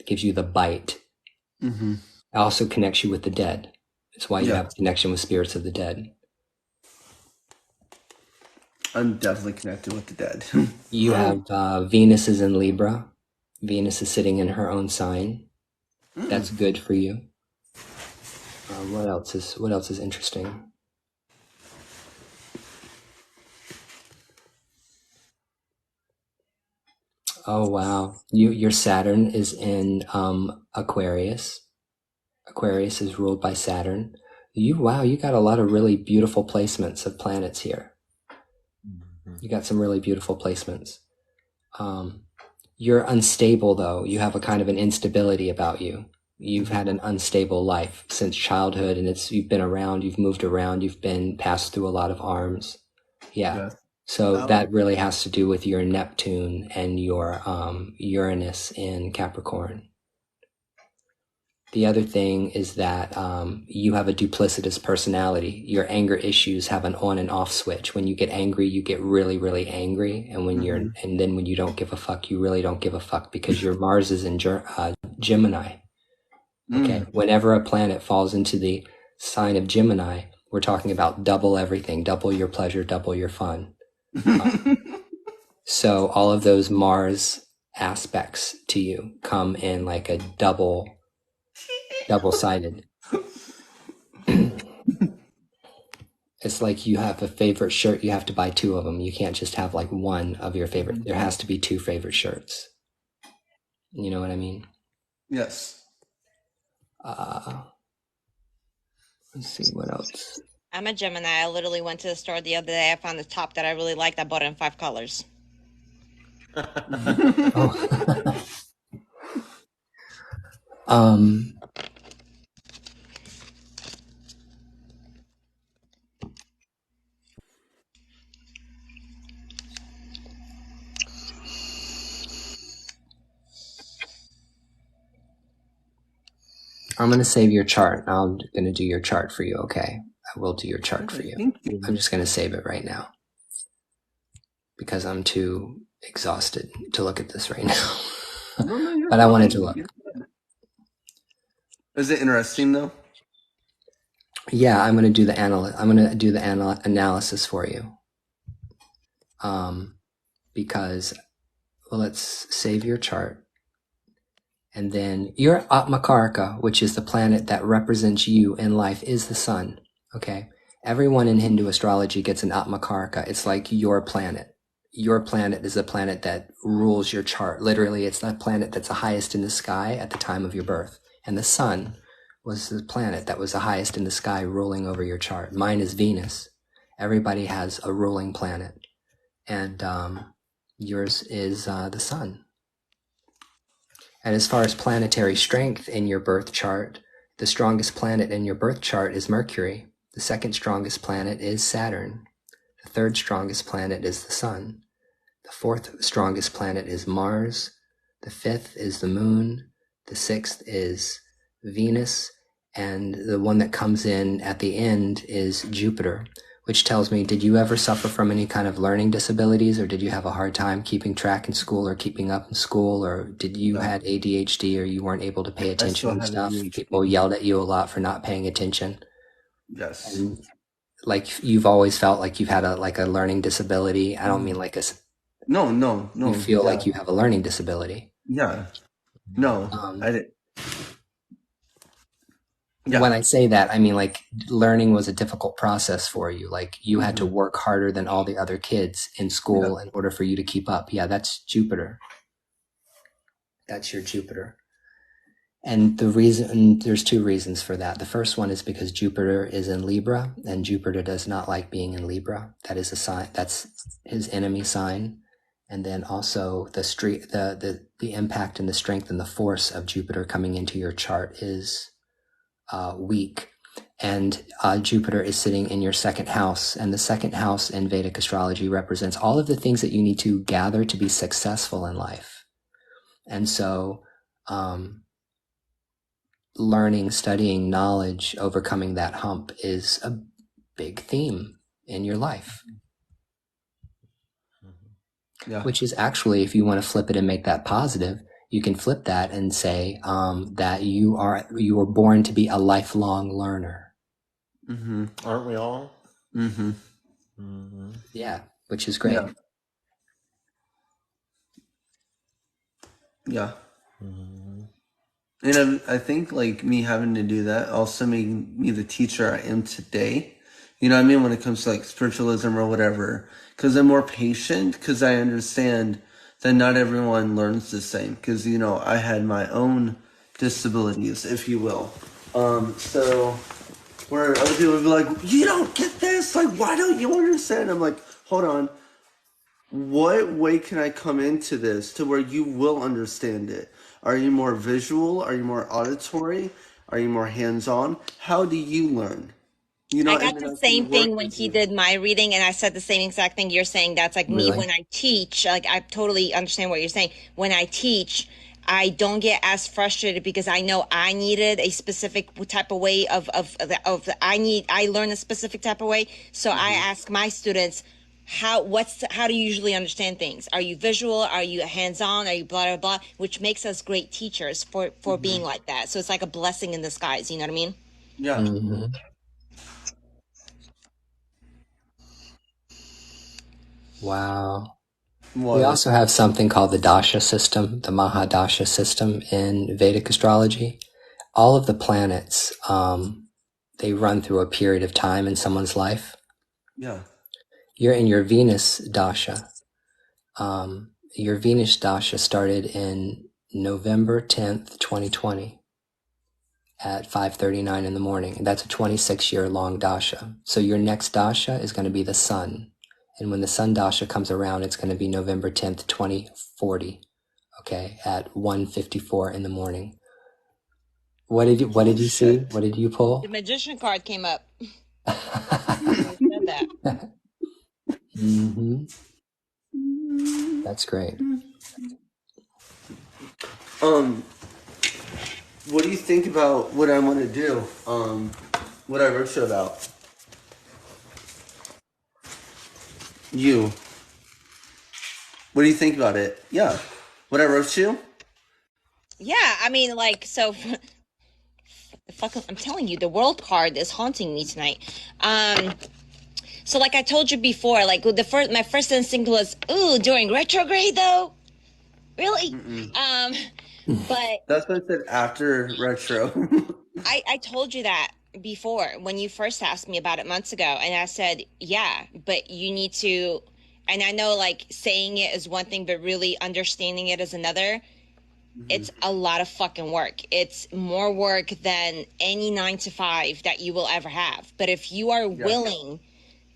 gives you the bite. Mm-hmm. It also connects you with the dead. It's why you have a connection with spirits of the dead. I'm definitely connected with the dead. You have Venus is in Libra. Venus is sitting in her own sign. That's good for you. What else is interesting? Oh wow, your Saturn is in Aquarius. Aquarius is ruled by Saturn. You got a lot of really beautiful placements of planets here. You got some really beautiful placements. You're unstable though. You have a kind of an instability about you. You've had an unstable life since childhood, and you've been around, you've moved around, you've been passed through a lot of arms. Yeah. So that really has to do with your Neptune and your Uranus in Capricorn. The other thing is that you have a duplicitous personality. Your anger issues have an on and off switch. When you get angry, you get really, really angry, and then when you don't give a fuck, you really don't give a fuck because your Mars is in Gemini. Okay, whenever a planet falls into the sign of Gemini, we're talking about double everything, double your pleasure, double your fun. So all of those Mars aspects to you come in like a double-sided. It's like you have a favorite shirt, you have to buy two of them. You can't just have like one of your favorite. There has to be two favorite shirts. You know what I mean? Yes. Let's see what else. I'm a Gemini. I literally went to the store the other day. I found the top that I really liked. I bought it in 5 colors. Oh. I'm going to save your chart. I'm going to do your chart for you, okay? I will do your chart for you. Thank you. I'm just going to save it right now because I'm too exhausted to look at this right now. No, but I wanted to look. Is it interesting though? Yeah, I'm going to do the analysis for you. Because let's save your chart. And then your Atmakaraka, which is the planet that represents you in life, is the sun. Okay? Everyone in Hindu astrology gets an Atmakaraka. It's like your planet. Your planet is the planet that rules your chart. Literally, it's the planet that's the highest in the sky at the time of your birth. And the sun was the planet that was the highest in the sky ruling over your chart. Mine is Venus. Everybody has a ruling planet. And yours is the sun. And as far as planetary strength in your birth chart, the strongest planet in your birth chart is Mercury. The second strongest planet is Saturn. The third strongest planet is the Sun. The fourth strongest planet is Mars. The fifth is the Moon. The sixth is Venus. And the one that comes in at the end is Jupiter, which tells me, did you ever suffer from any kind of learning disabilities, or did you have a hard time keeping track in school or keeping up in school, or did you had ADHD or you weren't able to pay attention and stuff? ADHD. People yelled at you a lot for not paying attention. Yes. And like you've always felt like you've had a learning disability. I don't mean like a No. You feel like you have a learning disability. Yeah. No, I didn't. Yeah. When I say that, I mean like learning was a difficult process for you. Like you had to work harder than all the other kids in school in order for you to keep up. Yeah, that's Jupiter. That's your Jupiter. And there's two reasons for that. The first one is because Jupiter is in Libra, and Jupiter does not like being in Libra. That is a sign. That's his enemy sign. And then also the impact and the strength and the force of Jupiter coming into your chart is weak. And Jupiter is sitting in your second house, and the second house in Vedic astrology represents all of the things that you need to gather to be successful in life. And so learning, studying, knowledge, overcoming that hump is a big theme in your life. Yeah. Which is actually, if you want to flip it and make that positive, you can flip that and say that you were born to be a lifelong learner. Mm-hmm. Aren't we all? Mm-hmm. Mm-hmm. Yeah, which is great. Yeah. Mm-hmm. And I think like me having to do that also made me the teacher I am today. You know what I mean? When it comes to like spiritualism or whatever, because I'm more patient, because I understand that not everyone learns the same. Because, you know, I had my own disabilities, if you will. So where other people would be like, you don't get this? Like, why don't you understand? I'm like, hold on. What way can I come into this to where you will understand it? Are you more visual? Are you more auditory? Are you more hands-on? How do you learn? You know, I got the same thing when he did my reading, and I said the same exact thing you're saying. That's like me when I teach. Like I totally understand what you're saying. When I teach, I don't get as frustrated because I know I needed a specific type of way I learn a specific type of way. So I ask my students, how do you usually understand things? Are you visual? Are you hands-on? Are you blah, blah, blah? Which makes us great teachers for being like that. So it's like a blessing in disguise. You know what I mean? Yeah. Mm-hmm. Wow. We What? also have something called the Dasha system, the Mahadasha system in Vedic astrology. All of the planets, they run through a period of time in someone's life. Yeah. You're in your Venus Dasha. Your Venus Dasha started in November 10th, 2020 at 5:39 in the morning. And that's a 26-year long Dasha. So your next Dasha is going to be the Sun. And when the Sun Dasha comes around, it's going to be November 10th, 2040. Okay, at 1:54 in the morning. What did you see? What did you pull? The magician card came up. It said that. Mm-hmm. That's great. What do you think about what I want to do? What I wrote you about? You. What do you think about it? Yeah. What I wrote you? Yeah, I mean, like, so I'm telling you, the world card is haunting me tonight. So like I told you before, like my first instinct was, ooh, during retrograde though, really. But That's what I said after retro. I told you that before when you first asked me about it months ago, and I said, yeah, but you need to. And I know like saying it is one thing, but really understanding it is another. It's a lot of fucking work. It's more work than any 9 to 5 that you will ever have. But if you are willing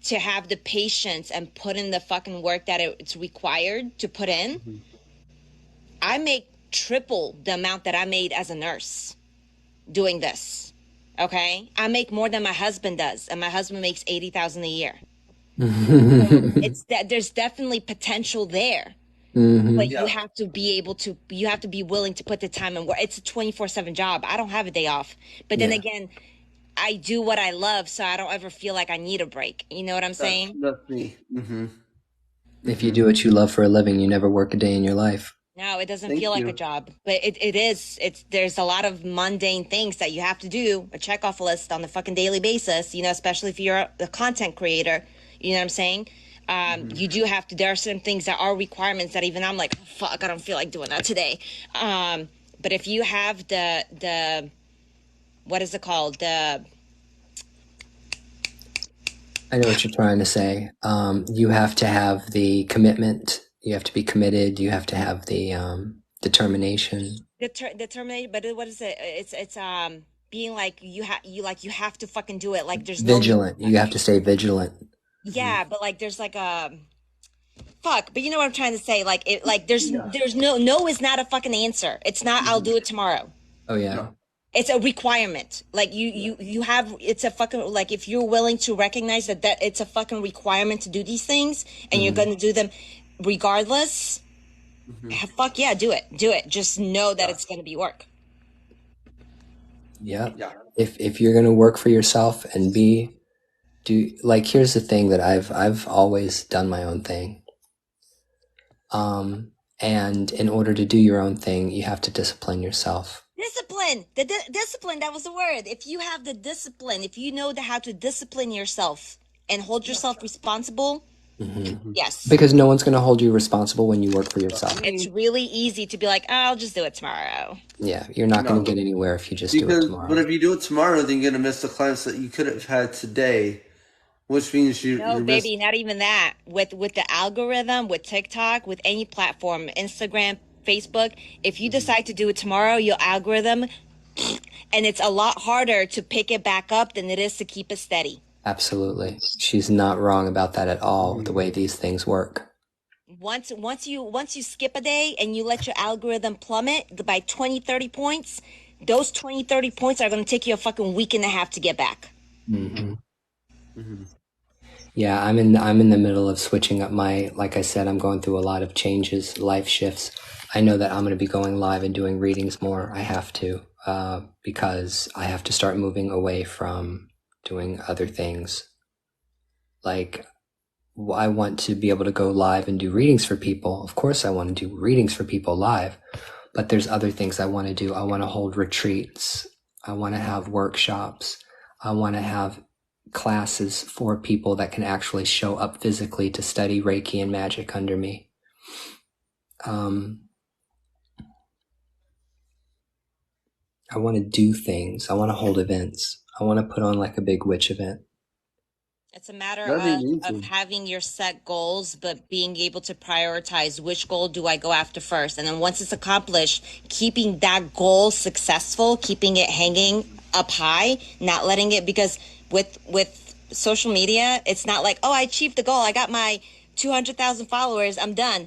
to have the patience and put in the fucking work that it's required to put in, I make triple the amount that I made as a nurse doing this. Okay? I make more than my husband does, and my husband makes $80,000 a year. It's that there's definitely potential there. But you have to be willing to put the time and work. It's a 24/7 job. I don't have a day off. But then again, I do what I love, so I don't ever feel like I need a break. You know what I'm saying? That's me. If you do what you love for a living, you never work a day in your life. No, it doesn't Thank feel like you. a job, but it is. There's a lot of mundane things that you have to do, a check off list on a fucking daily basis, you know, especially if you're a content creator, you know what I'm saying? You do have to, there are certain things that are requirements that even I'm like, fuck, I don't feel like doing that today. But if you have what is it called? I know what you're trying to say. You have to have the commitment. You have to be committed. You have to have the determination. Determination, but what is it? It's being like you have to fucking do it. Like there's Vigilant. You have to stay vigilant. Yeah, but like there's like a fuck, but you know what I'm trying to say? Like there's no is not a fucking answer. It's not I'll do it tomorrow. Oh yeah. It's a requirement. Like you have, it's a fucking, like if you're willing to recognize that it's a fucking requirement to do these things and you're going to do them regardless, fuck yeah, do it. Just know that it's going to be work. Yeah. If you're gonna work for yourself and here's the thing that I've always done my own thing. And in order to do your own thing, you have to discipline yourself. Discipline. Discipline, that was the word. If you have the discipline, if you know how to discipline yourself and hold yourself responsible, yes. Because no one's going to hold you responsible when you work for yourself. It's really easy to be like, oh, I'll just do it tomorrow. Yeah, you're not going to get anywhere if you just do it tomorrow. But if you do it tomorrow, then you're going to miss the clients that you could have had today, which means No, baby, not even that. With the algorithm, with TikTok, with any platform, Instagram, Facebook, if you decide to do it tomorrow, your algorithm, and it's a lot harder to pick it back up than it is to keep it steady. Absolutely. She's not wrong about that at all, the way these things work. Once you skip a day and you let your algorithm plummet by 20, 30 points, those 20, 30 points are going to take you a fucking week and a half to get back. Yeah, I'm in the middle of switching up like I said, I'm going through a lot of changes, life shifts. I know that I'm going to be going live and doing readings more. I have to, because I have to start moving away from doing other things. Like, I want to be able to go live and do readings for people. Of course, I want to do readings for people live, but there's other things I want to do. I want to hold retreats. I want to have workshops. I want to have classes for people that can actually show up physically to study Reiki and magic under me. I want to do things. I want to hold events. I want to put on like a big witch event. It's a matter That'd be of amazing. having your set goals, but being able to prioritize which goal do I go after first. And then once it's accomplished, keeping that goal successful, keeping it hanging up high, not letting it, because with social media, it's not like, oh, I achieved the goal. I got my 200,000 followers. I'm done.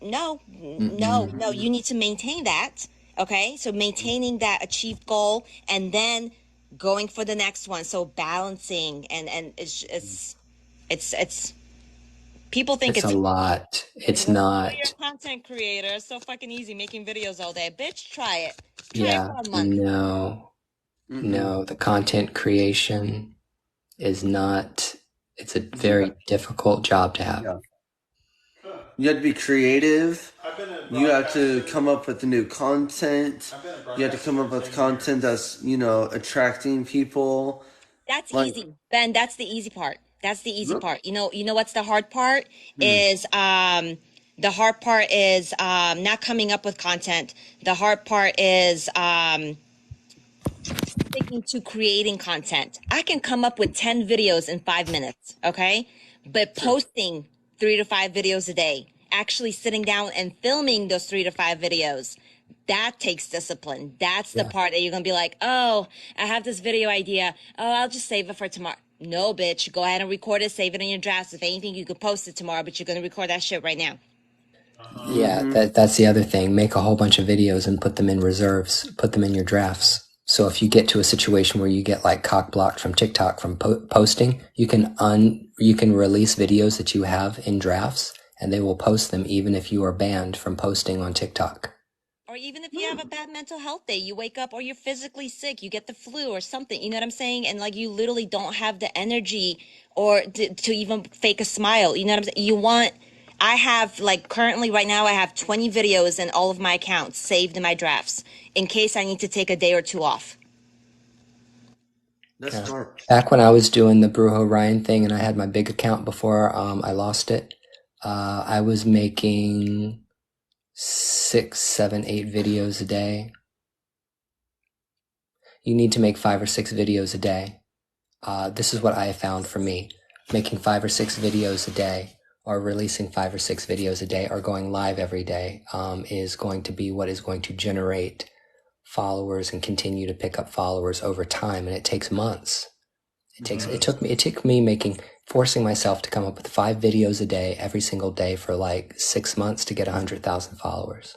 No, no, you need to maintain that. Okay. So maintaining that achieved goal and then going for the next one. So balancing and it's people think It's it's a lot. It's oh, you're not. a content creator. It's so fucking easy making videos all day. Bitch, try it. Try it Yeah, for a month. no, no. The content creation is not, it's a very difficult job to have. Yeah. You have to be creative. You have to come up with new content. You have to come up with content that's, attracting people. That's Like, easy. Ben, that's the easy part. That's the easy Yep. part. You know what's the hard part is the hard part is not coming up with content. The hard part is sticking to creating content. I can come up with 10 videos in 5 minutes, okay? But posting 3 to 5 videos a day, actually sitting down and filming those 3 to 5 videos, that takes discipline. That's the Yeah. part that you're gonna be like, oh, I have this video idea. Oh, I'll just save it for tomorrow. No, bitch, go ahead and record it, save it in your drafts. If anything, you could post it tomorrow, but you're gonna record that shit right now. Yeah, that's the other thing. Make a whole bunch of videos and put them in reserves, put them in your drafts. So if you get to a situation where you get like cock blocked from TikTok from posting, you can release videos that you have in drafts and they will post them even if you are banned from posting on TikTok. Or even if you have a bad mental health day, you wake up or you're physically sick, you get the flu or something, you know what I'm saying? And like you literally don't have the energy or to even fake a smile, you know what I'm saying? I have like currently right now, I have 20 videos in all of my accounts saved in my drafts in case I need to take a day or two off. That's Yeah. smart. Back when I was doing the Brujo Ryan thing and I had my big account before I lost it, I was making 6, 7, 8 videos a day. You need to make 5 or 6 videos a day. This is what I have found for me. Making 5 or 6 videos a day or releasing 5 or 6 videos a day or going live every day is going to be what is going to generate followers and continue to pick up followers over time. And it takes months. It took me forcing myself to come up with 5 videos a day every single day for like 6 months to get 100,000 followers.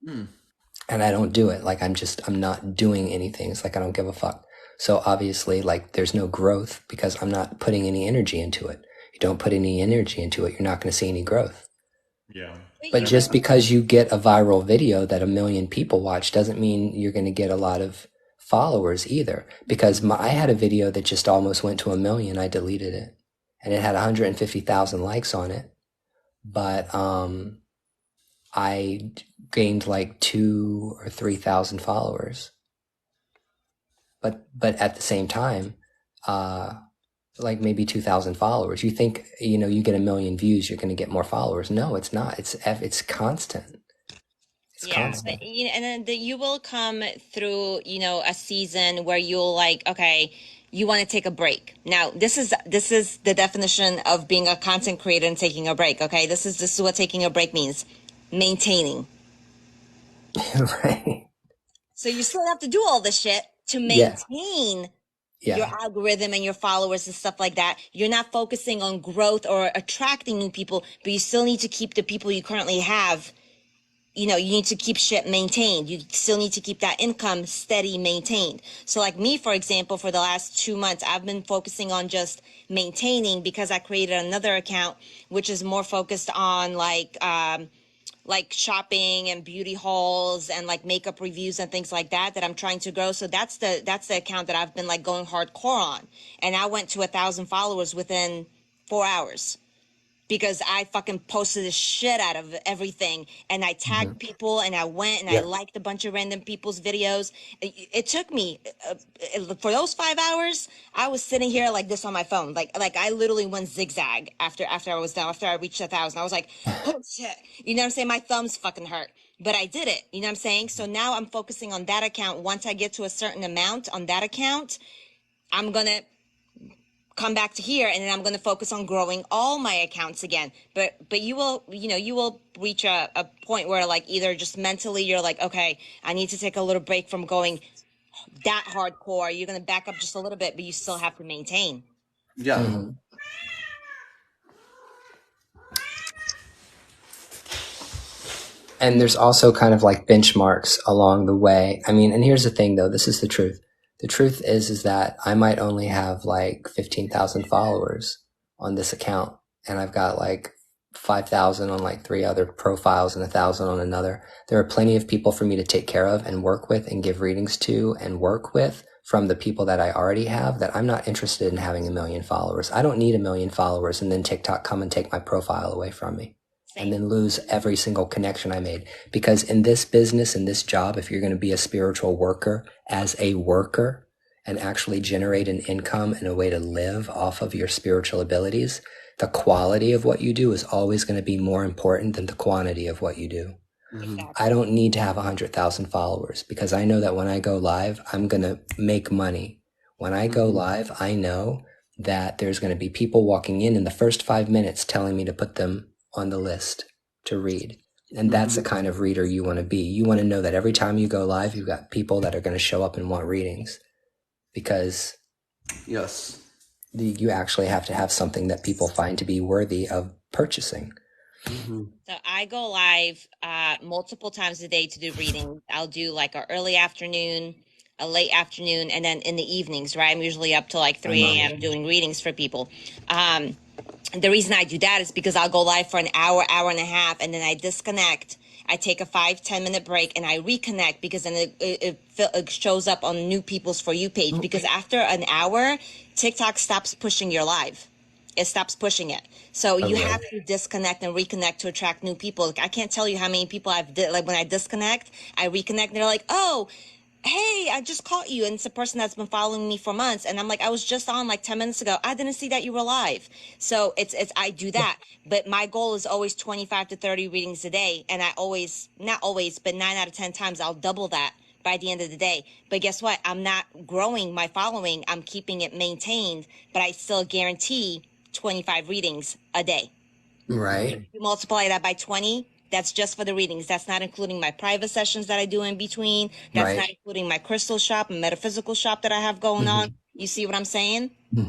And I don't do it. Like I'm not doing anything. It's like I don't give a fuck. So obviously like there's no growth because I'm not putting any energy into it. You don't put any energy into it, you're not going to see any growth. Yeah. But just because you get a viral video that 1 million people watch doesn't mean you're going to get a lot of followers either. Because I had a video that just almost went to 1 million. I deleted it and it had 150,000 likes on it. But I gained like 2 or 3,000 followers. But at the same time, like maybe 2,000 followers. You think, you get 1 million views, you're going to get more followers. No, it's not. It's constant. It's constant. But, and then you will come through, a season where you'll like, okay, you want to take a break. Now, this is the definition of being a content creator and taking a break. Okay, this is what taking a break means: maintaining. Right. So you still have to do all this shit to Yeah. maintain your Yeah. algorithm and your followers and stuff like that. You're not focusing on growth or attracting new people, but you still need to keep the people you currently have. You need to keep shit maintained. You still need to keep that income steady, maintained. So like me, for example, for the last 2 months, I've been focusing on just maintaining because I created another account, which is more focused on like, like shopping and beauty hauls and like makeup reviews and things like that I'm trying to grow. So that's the account that I've been like going hardcore on. And I went to 1,000 followers within 4 hours because I fucking posted the shit out of everything and I tagged people and I went and I Yeah. liked a bunch of random people's videos. It took me for those 5 hours. I was sitting here like this on my phone, like I literally went zigzag after I was done. After I reached 1,000, I was like, oh shit, you know what I'm saying? My thumbs fucking hurt. But I did it, you know what I'm saying? So now I'm focusing on that account. Once I get to a certain amount on that account, I'm gonna come back to here and then I'm going to focus on growing all my accounts again. But you will, you will reach a point where like either just mentally you're like, okay, I need to take a little break from going that hardcore. You're going to back up just a little bit, but you still have to maintain. Yeah. And there's also kind of like benchmarks along the way. I mean, and here's the thing though, this is the truth. The truth is that I might only have like 15,000 followers on this account, and I've got like 5,000 on like 3 other profiles and 1,000 on another. There are plenty of people for me to take care of and work with and give readings to and work with from the people that I already have, that I'm not interested in having 1 million followers. I don't need 1 million followers and then TikTok come and take my profile away from me and then lose every single connection I made. Because in this business, in this job, if you're going to be a spiritual worker as a worker and actually generate an income and a way to live off of your spiritual abilities, the quality of what you do is always going to be more important than the quantity of what you do. I don't need to have 100,000 followers because I know that when I go live, I'm going to make money. When I go live, I know that there's going to be people walking in the first 5 minutes telling me to put them on the list to read. And that's the kind of reader you want to be. You want to know that every time you go live, you've got people that are going to show up and want readings, because Yes. you actually have to have something that people find to be worthy of purchasing. So I go live multiple times a day to do readings. I'll do like an early afternoon, a late afternoon, and then in the evenings, right? I'm usually up to like 3 a.m. doing readings for people. The reason I do that is because I'll go live for an hour, hour and a half, and then I disconnect. I take a 5-10 minute break and I reconnect, because then it shows up on new people's For You page. Because after an hour, TikTok stops pushing your live. It stops pushing it. So you have to disconnect and reconnect to attract new people. Like, I can't tell you how many people like when I disconnect, I reconnect, and they're like, oh, hey, I just caught you. And it's a person that's been following me for months. And I'm like, I was just on like 10 minutes ago. I didn't see that you were live. So I do that. But my goal is always 25 to 30 readings a day. And I always, not always, but 9 out of 10 times I'll double that by the end of the day. But guess what? I'm not growing my following. I'm keeping it maintained, but I still guarantee 25 readings a day. Right. You multiply that by 20, that's just for the readings. That's not including my private sessions that I do in between. That's not including my crystal shop and metaphysical shop that I have going on. You see what I'm saying? Hey,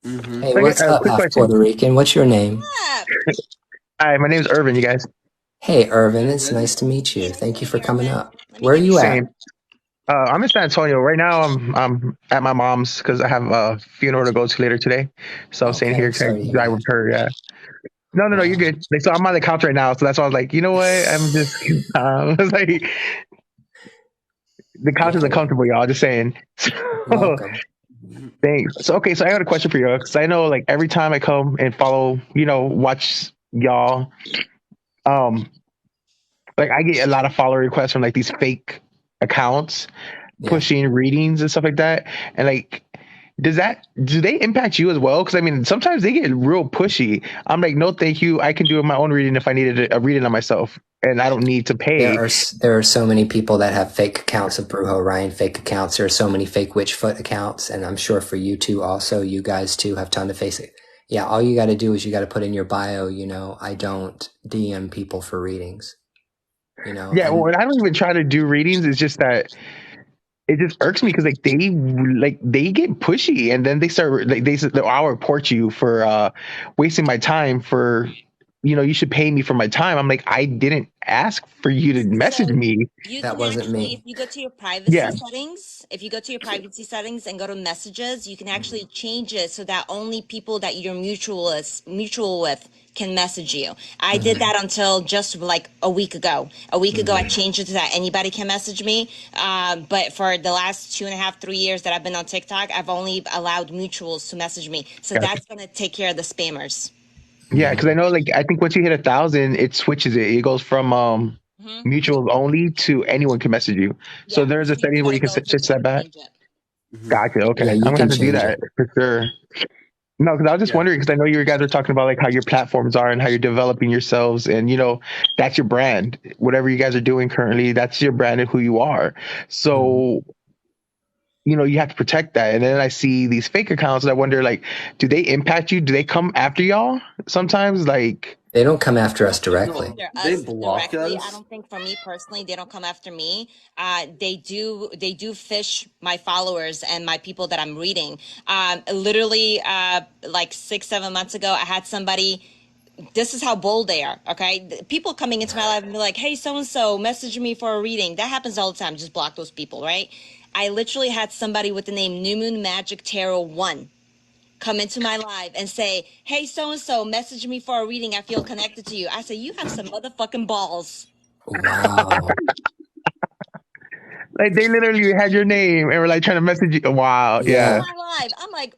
Okay, what's up, quick half question. Puerto Rican? What's your name? Hi, my name is Irvin, you guys. Hey, Irvin, it's nice to meet you. Thank you for coming up. Where are you Same. at? I'm in San Antonio right now. I'm at my mom's because I have a funeral to go to later today. So I'm staying Okay, here I'm sorry to to hear drive that. with her. Yeah. No, you're good. Like, so I'm on the couch right now, so that's why I was like, you know what? I'm just. I was like, the couch is Yeah, uncomfortable, y'all. Just saying. So, welcome. thanks. So okay, so I got a question for you because I know like every time I come and follow, watch y'all, um, like I get a lot of follow requests from like these fake accounts Yeah. pushing readings and stuff like that. And like, do they impact you as well? Because I mean, sometimes they get real pushy. I'm like, no, thank you. I can do my own reading if I needed a reading on myself, and I don't need to pay. There are so many people that have fake accounts of Brujo Ryan, fake accounts. There are so many fake Witchfoot accounts, and I'm sure for you too also, you guys too have ton of face it. Yeah, all you got to do is you got to put in your bio, I don't DM people for readings, Yeah, and well, and I don't even try to do readings. It's just that it just irks me because they get pushy, and then they start like I'll report you for wasting my time for. You should pay me for my time. I'm like, I didn't ask for you to message So me. you that can wasn't actually, if me. you go to your Yeah. privacy settings, and go to messages, you can actually change it so that only people that you're mutual with can message you. I did that until just like a week ago. A week ago, I changed it to that anybody can message me. But for the last 2.5, 3 years that I've been on TikTok, I've only allowed mutuals to message me. So Gotcha. that's going to take care of the spammers. Yeah, because I know, like, I think once you hit 1,000, it switches it. It goes from Hmm. mutuals only to anyone can message you. So Yeah, there's a so you just setting where got to you can go to switch that there and back. change it. Gotcha. Okay, Yeah, I'm you gonna can have to do change that it. for sure. No, because I was just Yeah. wondering, because I know you guys are talking about like how your platforms are and how you're developing yourselves, and that's your brand. Whatever you guys are doing currently, that's your brand and who you are. So you have to protect that. And then I see these fake accounts, and I wonder, like, do they impact you? Do they come after y'all sometimes? Like, They don't come after us They don't come directly. No, after they us block directly. I us. don't think for me personally, they don't come after me. They do fish my followers and my people that I'm reading. Literally, like 6, 7 months ago, I had somebody. This is how bold they are. Okay, people coming into my life and be like, "Hey, so and so, message me for a reading." That happens all the time. Just block those people, right? I literally had somebody with the name New Moon Magic Tarot 1 come into my live and say, "Hey, so and so, message me for a reading. I feel connected to you." I say, "You have some motherfucking balls." Wow. they literally had your name and were like trying to message you. Wow, In Yeah. yeah, my live, I'm like,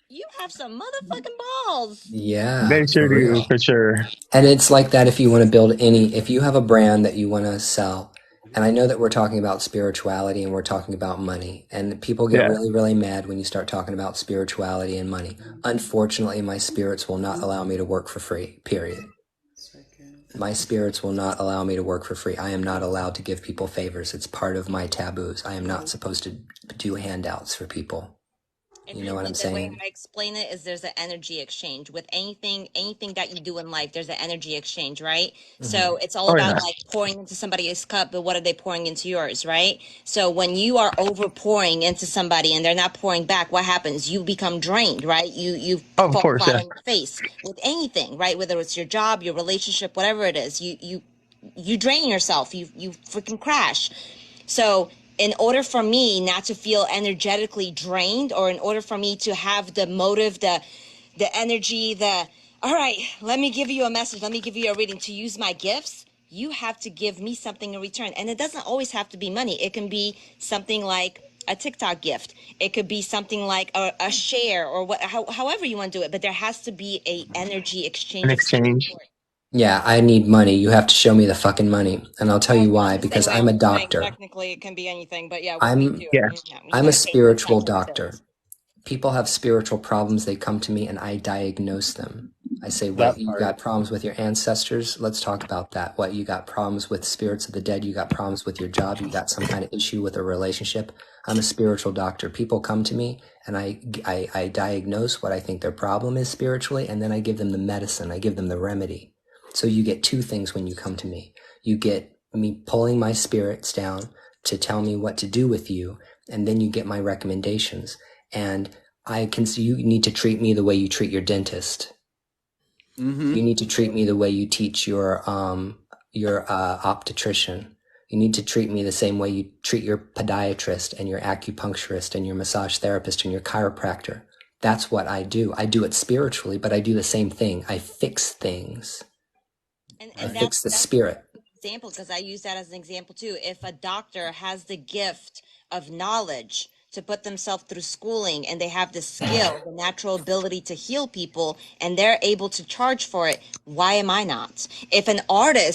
"You have some motherfucking balls." Yeah, they for sure do real. for sure. And it's like that if you want to build if you have a brand that you want to sell. And I know that we're talking about spirituality and we're talking about money. And people get Yeah. really, really mad when you start talking about spirituality and money. Unfortunately, my spirits will not allow me to work for free, period. My spirits will not allow me to work for free. I am not allowed to give people favors. It's part of my taboos. I am not supposed to do handouts for people. You know what I'm The way saying? I explain it is there's an energy exchange with anything that you do in life. There's an energy exchange, right? So it's all Oh about yeah. like pouring into somebody's cup, but what are they pouring into yours, right? So when you are over pouring into somebody and they're not pouring back, what happens? You become drained, right? You Oh, of fall course, flat yeah. on your face with anything, right? Whether it's your job, your relationship, whatever it is, you drain yourself. You freaking crash. So, in order for me not to feel energetically drained, or in order for me to have the motive, the energy, all right, let me give you a message, let me give you a reading to use my gifts, you have to give me something in return. And it doesn't always have to be money. It can be something like a TikTok gift. It could be something like a share, or however you want to do it. But there has to be a energy An exchange of some exchange. sort. Yeah, I need money. You have to show me the fucking money. And I'll tell Well, you not why, the same because way I'm a you're saying. doctor. Technically, it can be anything, but yeah, with me I'm too. Yeah. Yeah, you I'm a gotta pay for spiritual attention to doctor. things. People have spiritual problems, they come to me and I diagnose them. I say, what, That you part. got problems with your ancestors? Let's talk about that. What, you got problems with spirits of the dead? You got problems with your job? You got some kind of issue with a relationship? I'm a spiritual doctor. People come to me and I diagnose what I think their problem is spiritually, and then I give them the medicine. I give them the remedy. So you get two things when you come to me. You get me pulling my spirits down to tell me what to do with you, and then you get my recommendations. And you need to treat me the way you treat your dentist. Mm-hmm. You need to treat me the way you teach your optician. You need to treat me the same way you treat your podiatrist and your acupuncturist and your massage therapist and your chiropractor. That's what I do. I do it spiritually, but I do the same thing. I fix things. I And fix the that's spirit. an example, because I use that as an example too. If a doctor has the gift of knowledge to put themselves through schooling, and they have the skill, the natural ability to heal people, and they're able to charge for it, why am I not? If an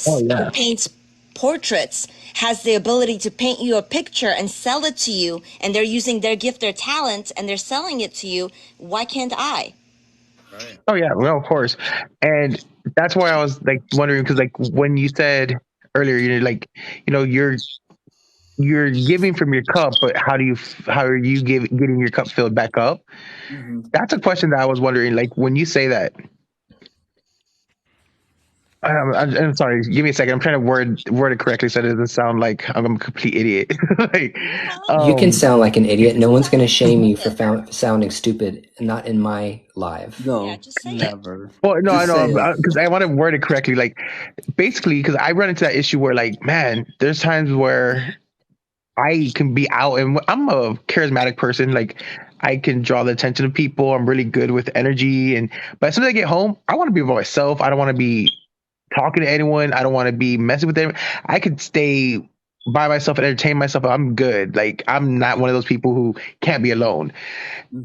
Oh artist who yeah. paints portraits has the ability to paint you a picture and sell it to you, and they're using their gift, their talent, and they're selling it to you, why can't I? Right. Oh yeah. Well, of course. And that's why I was like wondering, because like when you said earlier, like, you're giving from your cup, but how are you getting your cup filled back up? Mm-hmm. That's a question that I was wondering. Like when you say that, I'm sorry. Give me a second. I'm trying to word it correctly so it doesn't sound like I'm a complete idiot. like, Huh? You can um, sound like an idiot. No one's going to shame you for It. sounding stupid. Not in my live. Yeah, No, just say it. never. well, no, I Just know say it. because I want to word it correctly. Like, basically, because I run into that issue where, like, man, there's times where I can be out, and I'm a charismatic person. Like, I can draw the attention of people. I'm really good with energy, but as soon as I get home, I want to be by myself. I don't want to be talking to anyone. I don't want to be messing with them. I could stay by myself and entertain myself. I'm good. Like I'm not one of those people who can't be alone.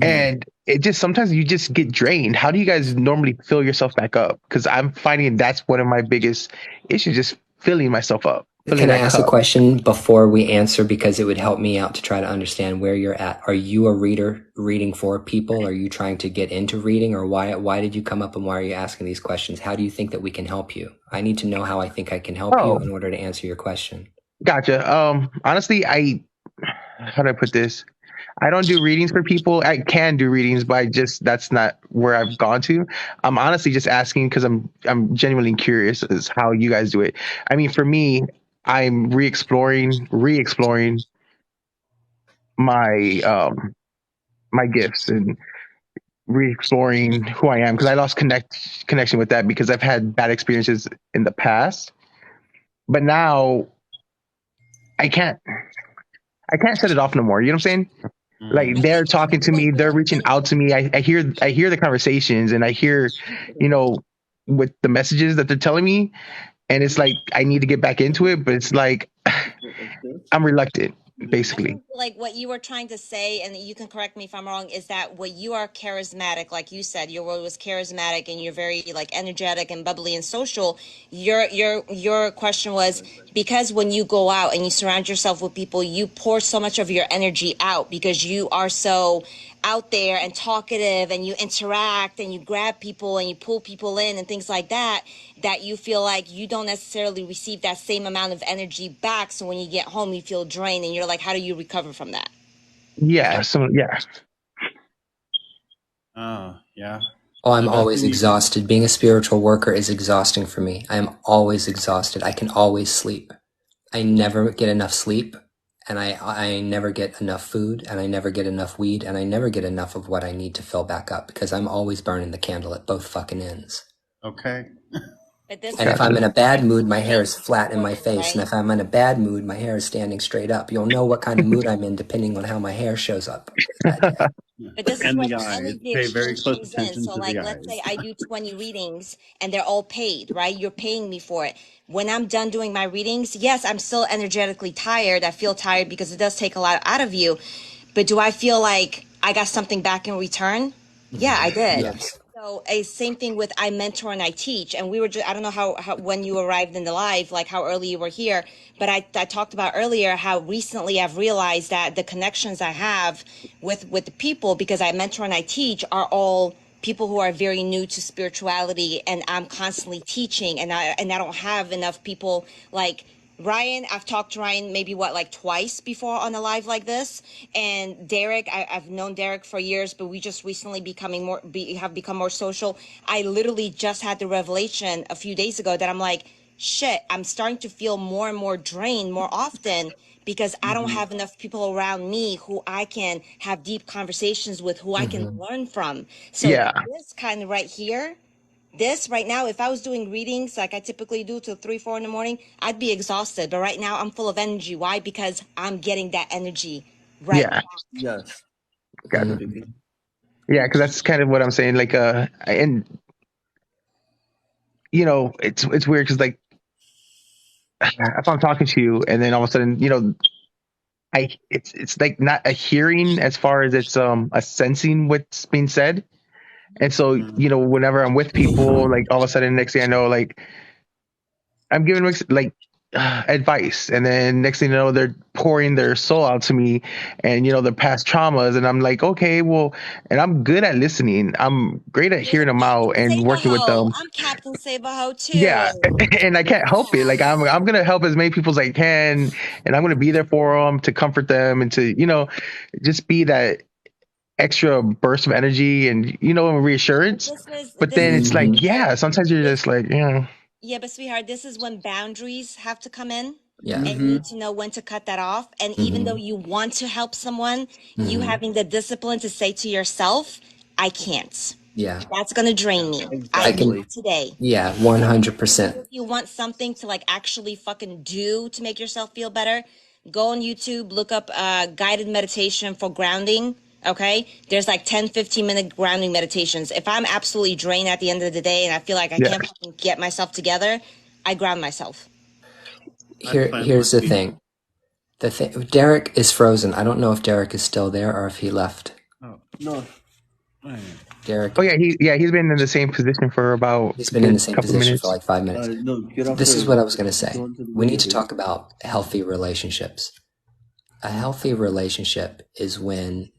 And it just sometimes you just get drained. How do you guys normally fill yourself back up? Because I'm finding that's one of my biggest issues, just filling myself up, filling Can I that ask a cup. question before we answer, because it would help me out to try to understand where you're at? Are you a reader reading for people? Are you trying to get into reading, or why did you come up and why are you asking these questions? How do you think that we can help you? I need to know how I think I can help you Oh, in order to answer your question. gotcha. Honestly, how do I put this? I don't do readings for people. I can do readings, but that's not where I've gone to. I'm honestly just asking because I'm genuinely curious as how you guys do it. I mean, for me, I'm re-exploring my my gifts and re-exploring who I am because I lost connection with that because I've had bad experiences in the past. But now I can't I can't shut it off no more. You know what I'm saying? Like I they're think talking to me, they're reaching out to me. I hear the conversations and I hear, you know, with the messages that they're telling me, and it's like I need to get back into it, but it's like I'm reluctant, I basically. think like what you were trying to say, and you can correct me if I'm wrong, is that what you are charismatic, like you said, your role was charismatic and you're very like energetic and bubbly and social. Your question was because when you go out and you surround yourself with people, you pour so much of your energy out because you are so out there and talkative and you interact and you grab people and you pull people in and things like that, that you feel like you don't necessarily receive that same amount of energy back. So when you get home, you feel drained and you're like, how do you recover from that? Yeah. So yeah. Oh, yeah. Oh, I'm The best always thing you exhausted. Being a spiritual worker is exhausting for me. I am always exhausted. I can always sleep. I never get enough sleep, and I never get enough food, and I never get enough weed, and I never get enough of what I need to fill back up because I'm always burning the candle at both fucking ends. okay? But this And is if I'm Gotcha. in a bad mood, my hair is flat in for my you, face. And right? if I'm in a bad mood, my hair is standing straight up. You'll know what kind of mood I'm in depending on how my hair shows up that day. But this is And where the the eyes. energy Pay very exchange close comes in. attention So, to the like, let's say eyes. I do 20 readings and they're all paid, right? You're paying me for it. When I'm done doing my readings, yes, I'm still energetically tired. I feel tired because it does take a lot out of you. But do I feel like I got something back in return? Yeah, I did. Yes. So a same thing with I mentor and I teach, and we were just I don't know how when you arrived in the live, like how early you were here, but I talked about earlier how recently I've realized that the connections I have with the people because I mentor and I teach are all people who are very new to spirituality, and I'm constantly teaching, and I don't have enough people like Ryan. I've talked to Ryan maybe what like twice before on a live like this, and Derek. I've known Derek for years, but we just recently have become more social. I literally just had the revelation a few days ago that I'm like, shit. I'm starting to feel more and more drained more often because I don't have enough people around me who I can have deep conversations with, who I can Hmm. learn from. So Yeah. this kind of right here, this right now, if I was doing readings like I typically do till 3, 4 in the morning, I'd be exhausted. But right now, I'm full of energy. Why? Because I'm getting that energy right Yeah. back. Yes. Gotcha. Hmm. Yeah, because that's kind of what I'm saying. Like, and it's weird because like if I'm talking to you and then all of a sudden, it's like not a hearing as far as it's a sensing what's being said. And so, whenever I'm with people, like all of a sudden, next thing I know, like I'm giving like advice, and then next thing you know, they're pouring their soul out to me, and their past traumas, and I'm like, okay, well, and I'm good at listening. I'm great at You're the hearing them out Captain and working with Saberho. them. I'm Captain Saberho Yeah, too. and I can't help it. Like I'm gonna help as many people as I can, and I'm gonna be there for them to comfort them and to just be that extra burst of energy and reassurance. But This then is it's Hmm. like, yeah, sometimes you're this just like, yeah, yeah, but sweetheart, this is when boundaries have to come in. Yeah. And you need to know when to cut that off. And even though Hmm. you want to help someone, you Hmm. having the discipline to say to yourself, I can't. Yeah. That's going to drain me. I I need can. Exactly. it today. Yeah. And 100%. if you want something to like actually fucking do to make yourself feel better, go on YouTube, look up guided meditation for grounding. Okay, there's like 10-15 minute grounding meditations. If I'm absolutely drained at the end of the day and I feel like I Yeah. can't fucking get myself together, I ground myself. Here's the thing. Derek is frozen. I don't know if Derek is still there or if he left. No. Derek, Oh yeah, he's been in the same position for about he's a been in the good same couple position for minutes. like 5 minutes. No, get off This is the- what I was going to say. go into the We need to video. talk about healthy relationships. A healthy relationship is when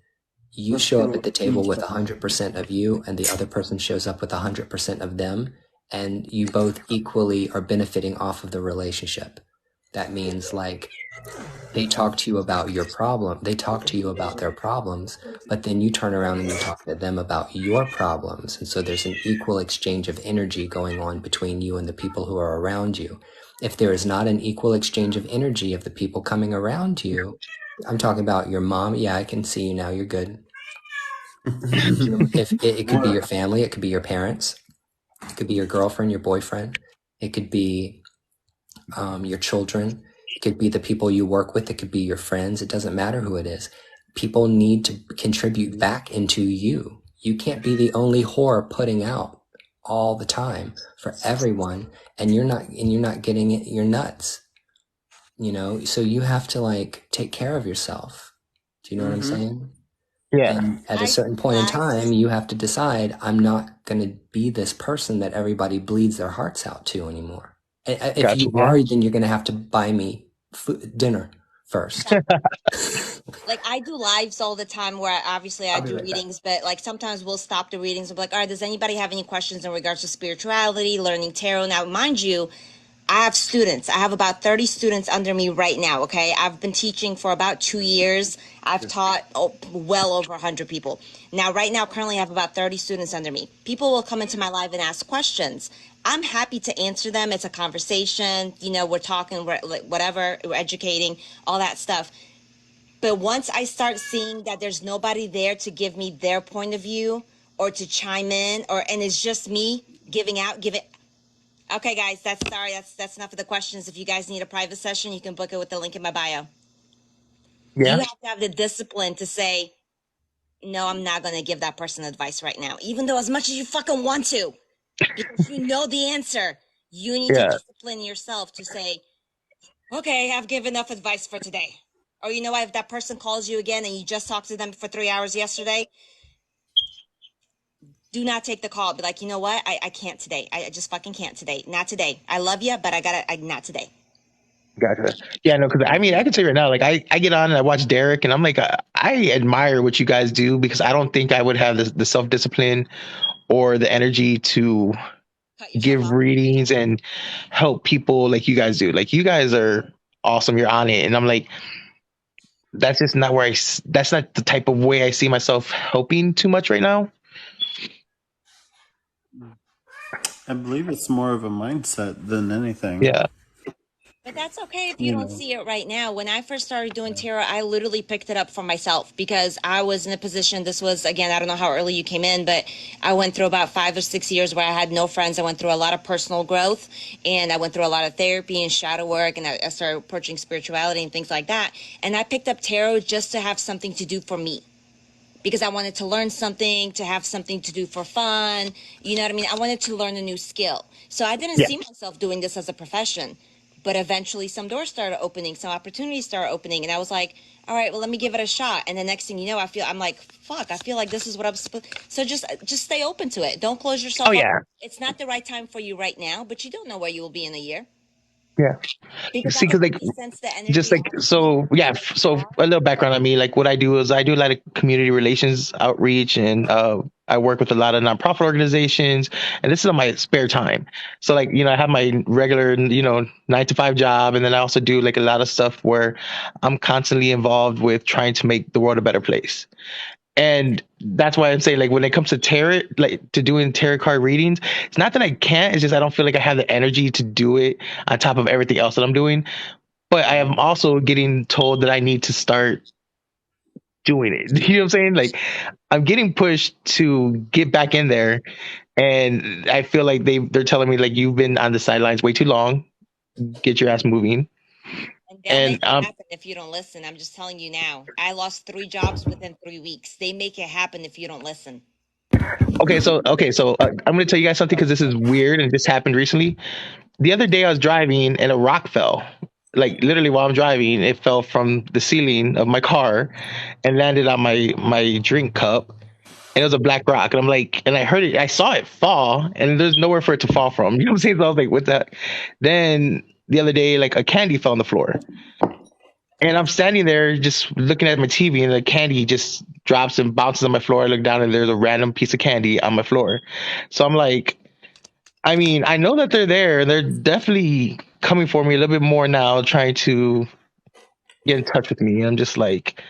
you Let's show go up at the table each with side. 100% of you and the other person shows up with 100% of them, and you both equally are benefiting off of the relationship. That means like they talk to you about your problem, they talk to you about their problems, but then you turn around and you talk to them about your problems. And so there's an equal exchange of energy going on between you and the people who are around you. If there is not an equal exchange of energy of the people coming around you, I'm talking about your mom. Yeah, I can see you now. You're good. If it could be your family, it could be your parents, it could be your girlfriend, your boyfriend, it could be your children, it could be the people you work with, it could be your friends. It doesn't matter who it is. People need to contribute back into you. You can't be the only whore putting out all the time for everyone, and you're not getting it. You're nuts. So you have to like take care of yourself. Do you know what I'm saying? Yeah. And at a I certain point in realize- time, you have to decide, I'm not going to be this person that everybody bleeds their hearts out to anymore. If Gotcha, you yeah. are, then you're going to have to buy me dinner first. Like I do lives all the time where obviously I I'll be do right back. readings, but like sometimes we'll stop the readings and be like, all right, does anybody have any questions in regards to spirituality, learning tarot? Now, mind you, I have students. I have about 30 students under me right now, okay? I've been teaching for about 2 years. I've taught well over 100 people. Now, right now, currently I have about 30 students under me. People will come into my live and ask questions. I'm happy to answer them. It's a conversation. We're talking, we're like, whatever, we're educating, all that stuff. But once I start seeing that there's nobody there to give me their point of view or to chime in, and it's just me giving out, give it. Okay, guys, that's enough of the questions. If you guys need a private session, you can book it with the link in my bio. You Yeah. have to have the discipline to say, no, I'm not going to give that person advice right now, even though as much as you fucking want to, because you know the answer. You need to Yeah. discipline yourself to say, okay, I've given enough advice for today. Or you know what, if that person calls you again and you just talked to them for 3 hours yesterday, do not take the call. Be like, you know what, I can't today. I just fucking can't today. Not today. I love you, but not today. Gotcha. Yeah, no, because I mean, I can tell you right now, like I get on and I watch Derek, and I'm like, I admire what you guys do because I don't think I would have the self discipline or the energy to Cut yourself give off. readings and help people like you guys do. Like you guys are awesome. You're on it, and I'm like, that's just not where that's not the type of way I see myself helping too much right now. I believe it's more of a mindset than anything. Yeah. But that's okay if you don't see it right now. When I first started doing tarot, I literally picked it up for myself because I was in a position. This was, again, I don't know how early you came in, but I went through about 5 or 6 years where I had no friends. I went through a lot of personal growth and I went through a lot of therapy and shadow work, and I started approaching spirituality and things like that. And I picked up tarot just to have something to do for me, because I wanted to learn something, to have something to do for fun. You know what I mean? I wanted to learn a new skill. So I didn't Yeah. see myself doing this as a profession. But eventually some doors started opening, some opportunities started opening. And I was like, all right, well, let me give it a shot. And the next thing you know, I'm like, fuck, I feel like this is what I'm supposed. So just stay open to it. Don't close yourself Oh up. yeah. It's not the right time for you right now, but you don't know where you will be in a year. Yeah. Because See, I because can like really sense the energy. just like so yeah, so a little background on me, like what I do is I do a lot of community relations outreach, and I work with a lot of nonprofit organizations, and this is on my spare time. So like, I have my regular 9 to 5 job, and then I also do like a lot of stuff where I'm constantly involved with trying to make the world a better place. And that's why I'm saying, like, when it comes to tarot, like to doing tarot card readings, it's not that I can't, it's just I don't feel like I have the energy to do it on top of everything else that I'm doing. But I am also getting told that I need to start doing it. You know what I'm saying? Like, I'm getting pushed to get back in there, and I feel like they're telling me like, you've been on the sidelines way too long. Get your ass moving. They'll And make it happen if you don't listen. I'm just telling you now. I lost 3 jobs within 3 weeks. They make it happen if you don't listen. okay, so I'm gonna tell you guys something because this is weird and this happened recently. The other day I was driving and a rock fell. Like literally while I'm driving, it fell from the ceiling of my car and landed on my drink cup. And it was a black rock. And I'm like, and I heard it, I saw it fall, and there's nowhere for it to fall from. You know what I'm saying? So I was like, what that? Then the other day, like a candy fell on the floor. And I'm standing there just looking at my TV, and the candy just drops and bounces on my floor. I look down, and there's a random piece of candy on my floor. So I'm like, I mean, I know that they're there, and they're definitely coming for me a little bit more now, trying to get in touch with me. I'm just like,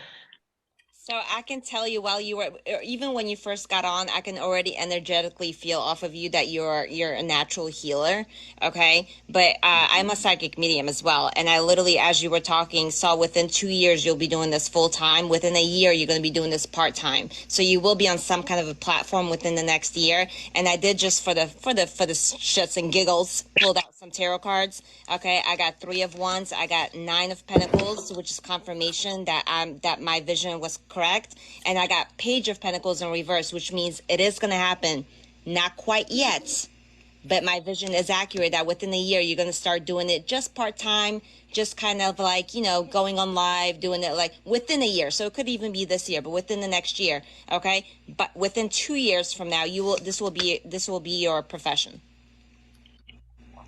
So I can tell you while you were, or even when you first got on, I can already energetically feel off of you that you're a natural healer. Okay, but I'm a psychic medium as well, and I literally, as you were talking, saw within 2 years you'll be doing this full time. Within a year, you're going to be doing this part time. So you will be on some kind of a platform within the next year. And I did just for the shits and giggles pulled out some tarot cards. Okay, I got 3 of Wands. I got 9 of Pentacles, which is confirmation that my vision was correct. And I got Page of Pentacles in reverse, which means it is going to happen. Not quite yet, but my vision is accurate that within a year you're going to start doing it just part-time, just kind of like, going on live, doing it like within a year. So it could even be this year, but within the next year. Okay, but within 2 years from now, this will be your profession.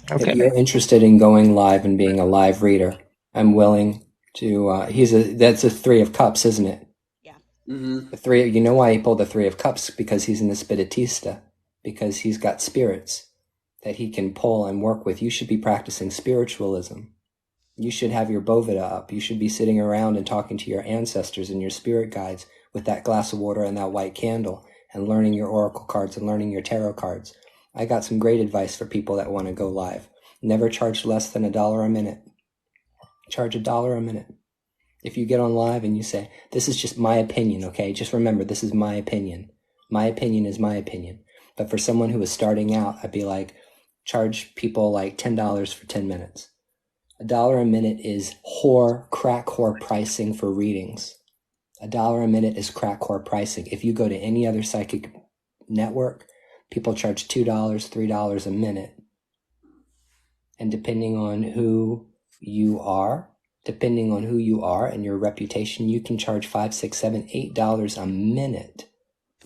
If okay. you're interested in going live and being a live reader, I'm willing to. That's a 3 of Cups, isn't it? Yeah. Mm-hmm. The three. You know why he pulled the 3 of Cups? Because he's in the Spiritista. Because he's got spirits that he can pull and work with. You should be practicing spiritualism. You should have your Bovida up. You should be sitting around and talking to your ancestors and your spirit guides with that glass of water and that white candle and learning your oracle cards and learning your tarot cards. I got some great advice for people that want to go live. Never charge less than $1 a minute. Charge $1 a minute. If you get on live and you say, this is just my opinion, okay? Just remember, this is my opinion. My opinion is my opinion. But for someone who is starting out, I'd be like, charge people like $10 for 10 minutes. $1 a minute is crack whore pricing for readings. $1 a minute is crack whore pricing. If you go to any other psychic network, people charge $2, $3 a minute. And depending on who you are and your reputation, you can charge $5, $6, $7, $8 a minute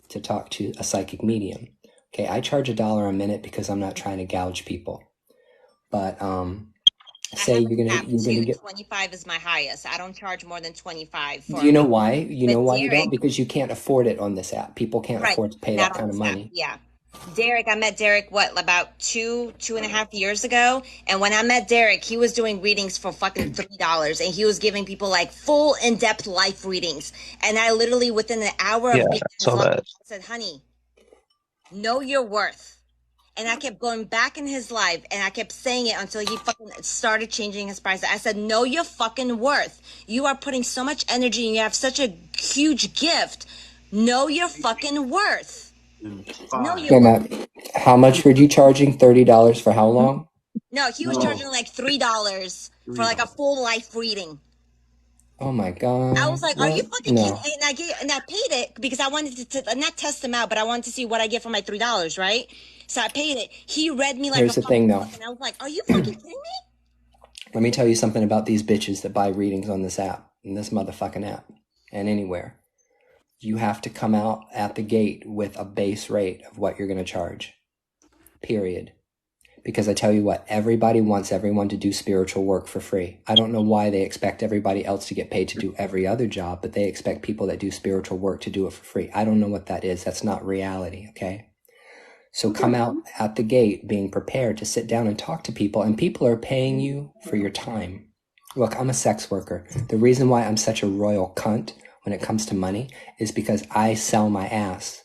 to talk to a psychic medium. Okay, I charge $1 a minute because I'm not trying to gouge people. But say you're gonna get 25 is my highest. I don't charge more than 25 for. Do you know why? You But know why you Derek- don't? Because you can't afford it on this app. People can't Right, afford to pay not that kind on of this app. money. Yeah. Derek, I met Derek, about 2.5 years ago. And when I met Derek, he was doing readings for fucking $3. And he was giving people like full in-depth life readings. And I literally, within an hour Yeah, of being so live, that. I said, honey, know your worth. And I kept going back in his life and I kept saying it until he fucking started changing his price. I said, know your fucking worth. You are putting so much energy and you have such a huge gift. Know your fucking worth. Know your worth. How much were you charging? $30 for how long? No, he was charging like $3 for like a full life reading. Oh my god! I was like, "Are you fucking No. kidding?" And I paid it because I wanted to not test him out, but I wanted to see what I get for my $3, right? So I paid it. He read me like Here's a the thing, though. fucking book, and I was like, "Are you fucking kidding me?" Let me tell you something about these bitches that buy readings on this app, in this motherfucking app, and anywhere. You have to come out at the gate with a base rate of what you're going to charge. Period. Because I tell you what, everybody wants everyone to do spiritual work for free. I don't know why they expect everybody else to get paid to do every other job, but they expect people that do spiritual work to do it for free. I don't know what that is. That's not reality, okay? So come out at the gate being prepared to sit down and talk to people, and people are paying you for your time. Look, I'm a sex worker. The reason why I'm such a royal cunt when it comes to money is because I sell my ass.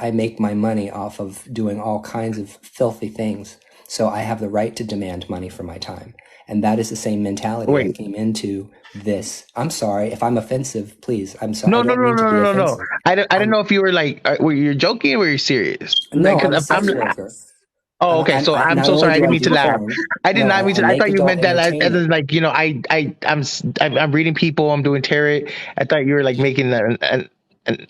I make my money off of doing all kinds of filthy things. So I have the right to demand money for my time. And that is the same mentality that came into this. I'm sorry if I'm offensive, please. I'm sorry. No. I didn't know if you were like, were you joking or were you serious? No, Like, I'm a sex I'm worker. Oh, okay. So I'm Not so only sorry. I do didn't I mean to do laugh. porn, I did no, not mean I to. I make thought you adult meant that as entertainment. in like, I'm reading people. I'm doing tarot. I thought you were like making that. And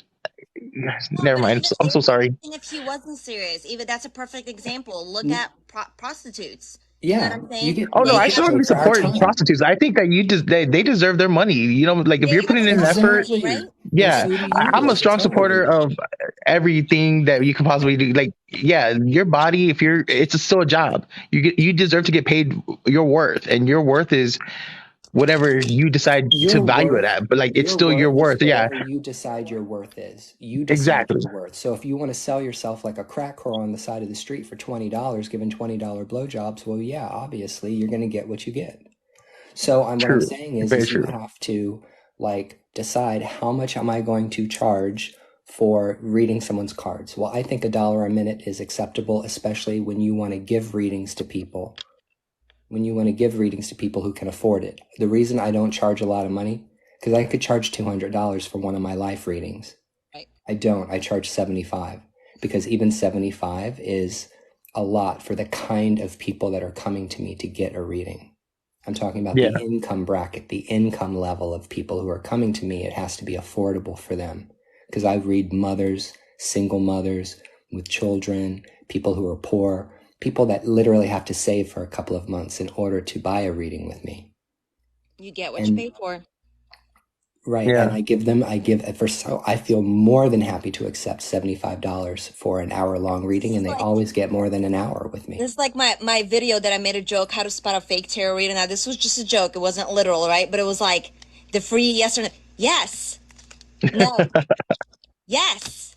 No, never but mind. I'm so sorry. even if he wasn't serious, even that's a perfect example. Look N- at prostitutes. You know what Yeah, I'm saying? Oh no, we I They get have strongly paid for our support time. prostitutes. I think that they deserve their money. Like if they you're have putting a in job, effort, right? Exactly. And yeah, so do I'm a you. strong supporter Totally. of everything that you can possibly do. Like, yeah, your body, if you're, it's still a job. You deserve to get paid your worth, and your worth is whatever you decide to Your value it worth, at. But like, it's your still your worth is worth. Yeah, whatever you decide your worth is. You decide exactly. your worth. So if you want to sell yourself like a crack whore on the side of the street for $20, giving $20 blowjobs, well, yeah, obviously you're going to get what you get. So what I'm True. saying Very is you true. have to like decide how much am I going to charge for reading someone's cards. Well, I think $1 a minute is acceptable, especially when you want to give readings to people. When you want to give readings to people who can afford it. The reason I don't charge a lot of money, because I could charge $200 for one of my life readings. Right. I don't. I charge 75 because even 75 is a lot for the kind of people that are coming to me to get a reading. I'm talking about Yeah. the income bracket, the income level of people who are coming to me. It has to be affordable for them because I read mothers, single mothers with children, people who are poor, people that literally have to save for a couple of months in order to buy a reading with me. You get what you And pay for. right, and Yeah. I feel more than happy to accept $75 for an hour-long reading, and they always get more than an hour with me. This is like my video that I made a joke how to spot a fake tarot reader. Now this was just a joke; it wasn't literal, right? But it was like the free yes or no. Yes, no, yes,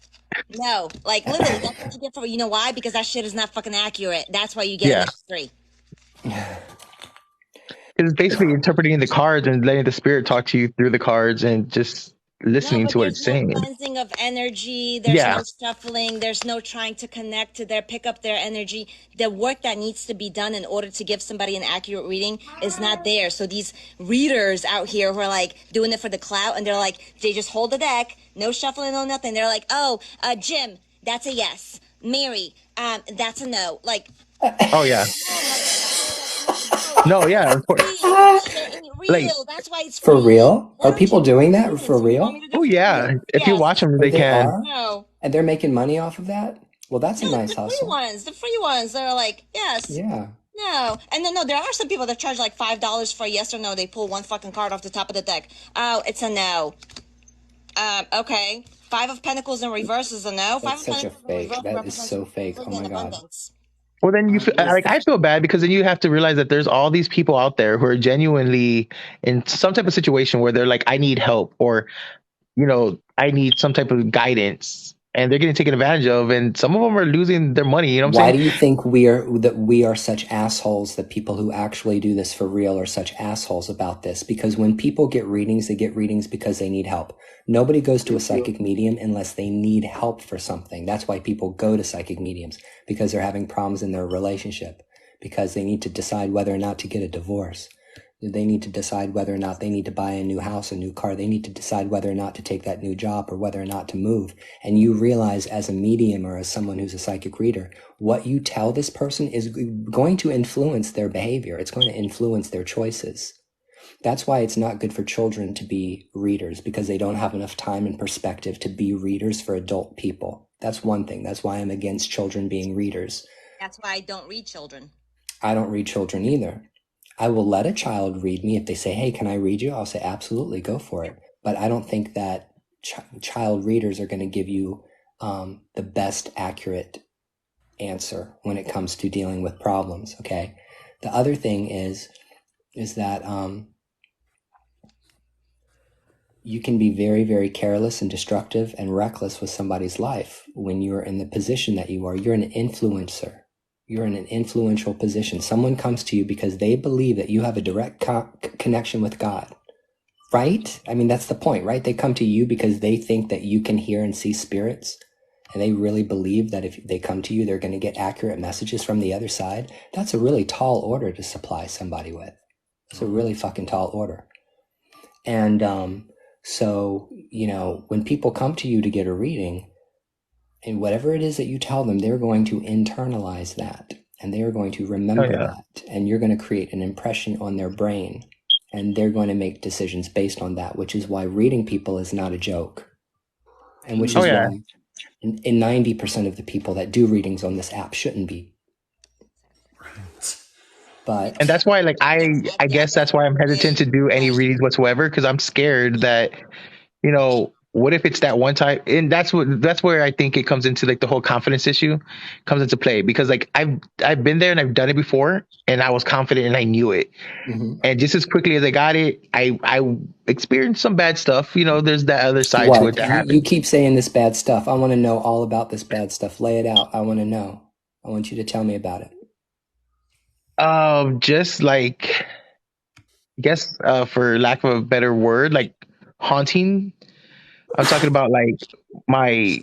no. Like literally, that's what you get for. You know why? Because that shit is not fucking accurate. That's why you get an Yeah. extra 3. It's basically interpreting the cards and letting the spirit talk to you through the cards and just No, listening but to what there's it's no saying. cleansing of energy. There's Yeah. no shuffling. There's no trying to connect to pick up their energy. The work that needs to be done in order to give somebody an accurate reading is not there. So these readers out here who are like doing it for the clout, and they're like, they just hold the deck, no shuffling, no nothing. They're like, oh, Jim, that's a yes. Mary, that's a no. Like, Oh yeah. no, motherfucker, that's not No, real. yeah, of course. Real. It ain't Like, real. That's why it's For free. real? Why Are don't people you doing do that readings? for You want me real? to do oh it for yeah. you? If you watch Yes. them, Oh, they they can. are? No. And they're making money off of that? Well, that's a No, nice hustle. the free ones, they're like, yes, Yeah. no. And then, no, there are some people that charge like $5 for a yes or no. They pull one fucking card off the top of the deck. Oh, it's a no. Okay. Five of Pentacles in reverse is a no. Five That's of such a Pentacles in fake. reverse That is represents so fake. Oh fertility my and God. abundance. Well, then you feel, What is like I feel bad because then you have to realize that there's all these people out there who are genuinely in some type of situation where they're like, I need help, or I need some type of guidance, and they're getting taken advantage of, and some of them are losing their money. You know what I'm Why saying? do you think we are such assholes that people who actually do this for real are such assholes about this? Because when people get readings, they get readings because they need help. Nobody goes to a psychic medium unless they need help for something. That's why people go to psychic mediums, because they're having problems in their relationship, because they need to decide whether or not to get a divorce. They need to decide whether or not they need to buy a new house, a new car. They need to decide whether or not to take that new job or whether or not to move. And you realize as a medium or as someone who's a psychic reader, what you tell this person is going to influence their behavior. It's going to influence their choices. That's why it's not good for children to be readers, because they don't have enough time and perspective to be readers for adult people. That's one thing. That's why I'm against children being readers. That's why I don't read children. I don't read children either. I will let a child read me. If they say, hey, can I read you? I'll say, absolutely, go for it. But I don't think that child readers are going to give you the best accurate answer when it comes to dealing with problems. Okay. The other thing is that you can be very, very careless and destructive and reckless with somebody's life when you're in the position that you are. You're an influencer. You're in an influential position. Someone comes to you because they believe that you have a direct connection with God, right? I mean, that's the point, right? They come to you because they think that you can hear and see spirits, and they really believe that if they come to you, they're going to get accurate messages from the other side. That's a really tall order to supply somebody with. It's a really fucking tall order. And so, when people come to you to get a reading, and whatever it is that you tell them, they're going to internalize that. and they are going to Oh remember yeah. that, and you're going to create an impression on their brain, and they're going to make decisions based on that, which is why reading people is not a joke, and which Oh is yeah. why in 90% of the people that do readings on this app shouldn't be. But And that's why, like, I guess that's why I'm hesitant to do any readings whatsoever, because I'm scared that, what if it's that one time? And that's where I think it comes into, like, the whole confidence issue comes into play, because, like, I've been there and I've done it before, and I was confident and I knew it. mhm. And just as quickly as I got it, I experienced some bad stuff. There's that other side to it What? that You happens. keep saying this bad stuff. I want to know all about this bad stuff. Lay it out. I want to know. I want you to tell me about it. Just like, I guess, for lack of a better word, like haunting. I'm talking about, like, my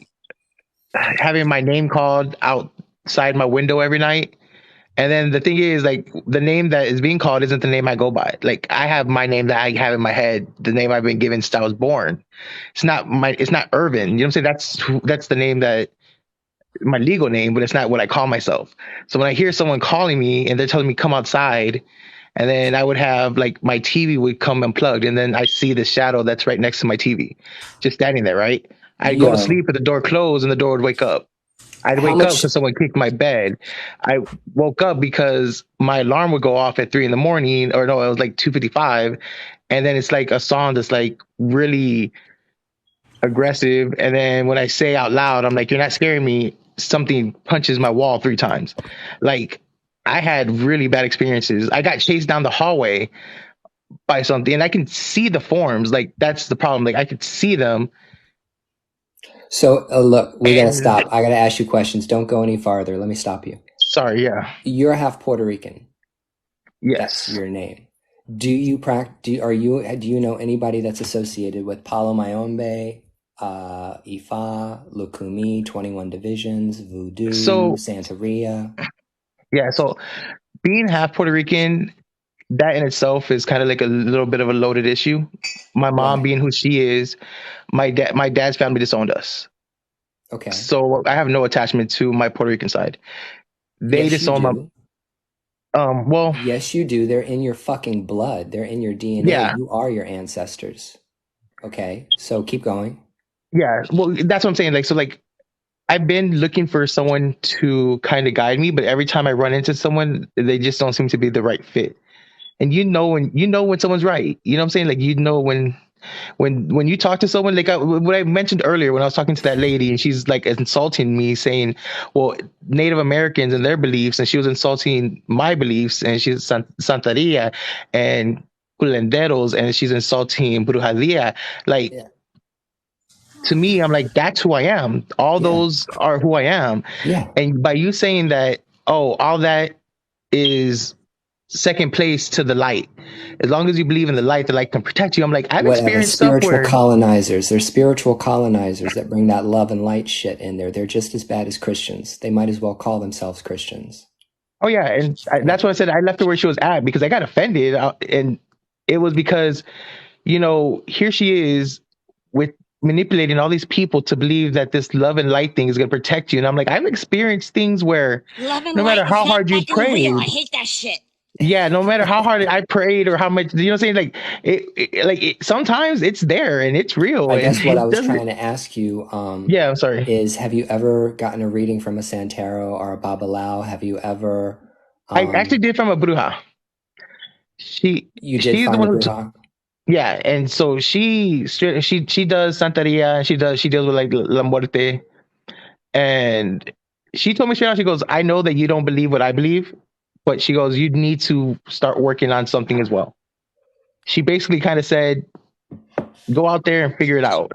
having my name called outside my window every night. And then the thing is, like, the name that is being called isn't the name I go by. Like, I have my name that I have in my head, the name I've been given since I was born. It's not Irvin. You know what I'm saying? That's the name, that my legal name, but it's not what I call myself. So when I hear someone calling me and they're telling me come outside, and then I would have, like, my TV would come unplugged, and then I see the shadow that's right next to my TV, just standing there, right? I'd go to Yo, sleep, but the door closed and the door would wake up. I'd how wake up much? because someone kicked my bed. I woke up because my alarm would go off at 3 in the morning, or no, it was like 2:55, and then it's like a song that's like really aggressive. And then when I say out loud, I'm like, "You're not scaring me." Something punches my wall 3 times. Like, I had really bad experiences. I got chased down the hallway by something, and I can see the forms. Like, that's the problem. Like, I could see them, So, look, we got to and stop. I got to ask you questions. Don't go any farther. Let me stop you. sorry, yeah, You're half Puerto Rican. That's yes. your name. Do you do you know anybody that's associated with Palo Mayombe, Ifa, Lukumi, 21 Divisions, Voodoo, So Santeria? yeah, so being half Puerto Rican, that in itself is kind of like a little bit of a loaded issue. My mom Why? being who she is, my dad's family disowned us. Okay. So I have no attachment to my Puerto Rican side. They Yes, you disowned my do. well, Yes, you do. They're in your fucking blood. They're in your DNA. yeah. You are your ancestors. Okay. So keep going. Yeah. Well, that's what I'm saying. Like, so, like, I've been looking for someone to kind of guide me, but every time I run into someone, they just don't seem to be the right fit. And when someone's right. You know what I'm saying? Like, when you talk to someone, like, what I mentioned earlier when I was talking to that lady, and she's like insulting me, saying, well, Native Americans and their beliefs, and she was insulting my beliefs, and she's Santeria and culenderos, and she's insulting brujeria. Like, Yeah. to me, I'm like, that's who I am. All Yeah. those are who I am. Yeah. And by you saying that, oh, all that is second place to the light. As long as you believe in the light can protect you. I'm like, I've Whatever. experienced stuff Spiritual where, colonizers. They're spiritual colonizers that bring that love and light shit in there. They're just as bad as Christians. They might as well call themselves Christians. oh yeah, and Yeah. that's what I said. I left her where she was at because I got offended, and it was because, here she is with manipulating all these people to believe that this love and light thing is going to protect you. And I'm like, I've experienced things where Love and no matter light is how not hard you fucking real. I prayed, hate that shit. yeah, no matter how hard I prayed or how much, you know what I'm saying? Like, sometimes it's there and it's real, I and guess what I it was doesn't. trying to ask you Yeah, I'm sorry. is have you ever gotten a reading from a Santero or a Babalao? Have you ever I actually um did from a bruja. She you did she's the find a one who Bruja? yeah, and so she does Santeria, and she deals with, like, La Muerte, and she told me straight out, she goes, I know that you don't believe what I believe, but she goes, you need to start working on something as well. She basically kind of said, go out there and figure it out.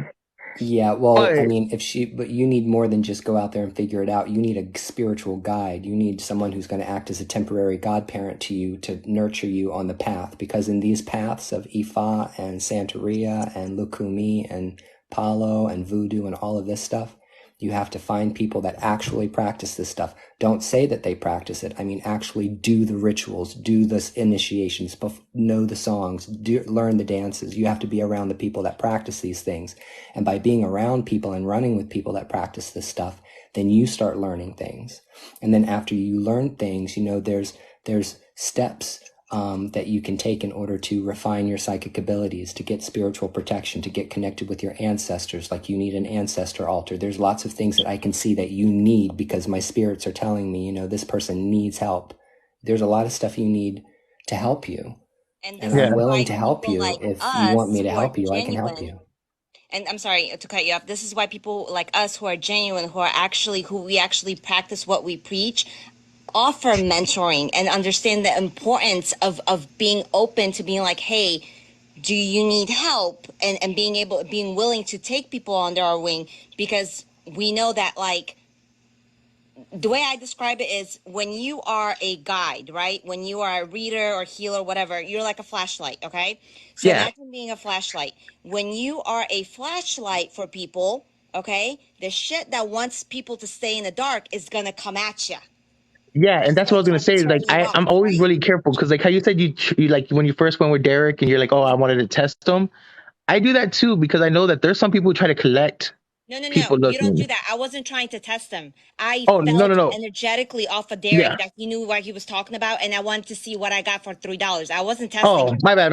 Yeah, well, I But mean, but you need more than just go out there and figure it out. You need a spiritual guide. You need someone who's going to act as a temporary godparent to you to nurture you on the path. Because in these paths of Ifa and Santeria and Lukumi and Palo and Voodoo and all of this stuff, you have to find people that actually practice this stuff. Don't say that they practice it. I mean, actually do the rituals, do the initiations, know the songs, learn the dances. You have to be around the people that practice these things. And by being around people and running with people that practice this stuff, then you start learning things. And then after you learn things, there's steps that you can take in order to refine your psychic abilities, to get spiritual protection, to get connected with your ancestors. Like you need an ancestor altar. There's lots of things that I can see that you need because my spirits are telling me, this person needs help. There's a lot of stuff you need to help you. And I'm willing to help you. Like if you want me to help you, genuine, I can help you. And I'm sorry to cut you off. This is why people like us who are genuine, who we actually practice what we preach, offer mentoring and understand the importance of being open to being like, hey, do you need help? And being willing to take people under our wing, because we know that, like, the way I describe it is when you are a guide, right? When you are a reader or healer, whatever, you're like a flashlight, okay? So imagine being a flashlight. When you are a flashlight for people, okay, the shit that wants people to stay in the dark is gonna come at you. Yeah, and that's what I was gonna say. Like, I'm always really careful because, like, how you said you like when you first went with Derek, and you're like, oh, I wanted to test them. I do that too because I know that there's some people who try to collect. No, people you don't looking. do that. I wasn't trying to test him. I Oh, felt no. energetically off of Derek Yeah. that he knew what he was talking about, and I wanted to see what I got for $3. I wasn't testing Oh, him, my bad.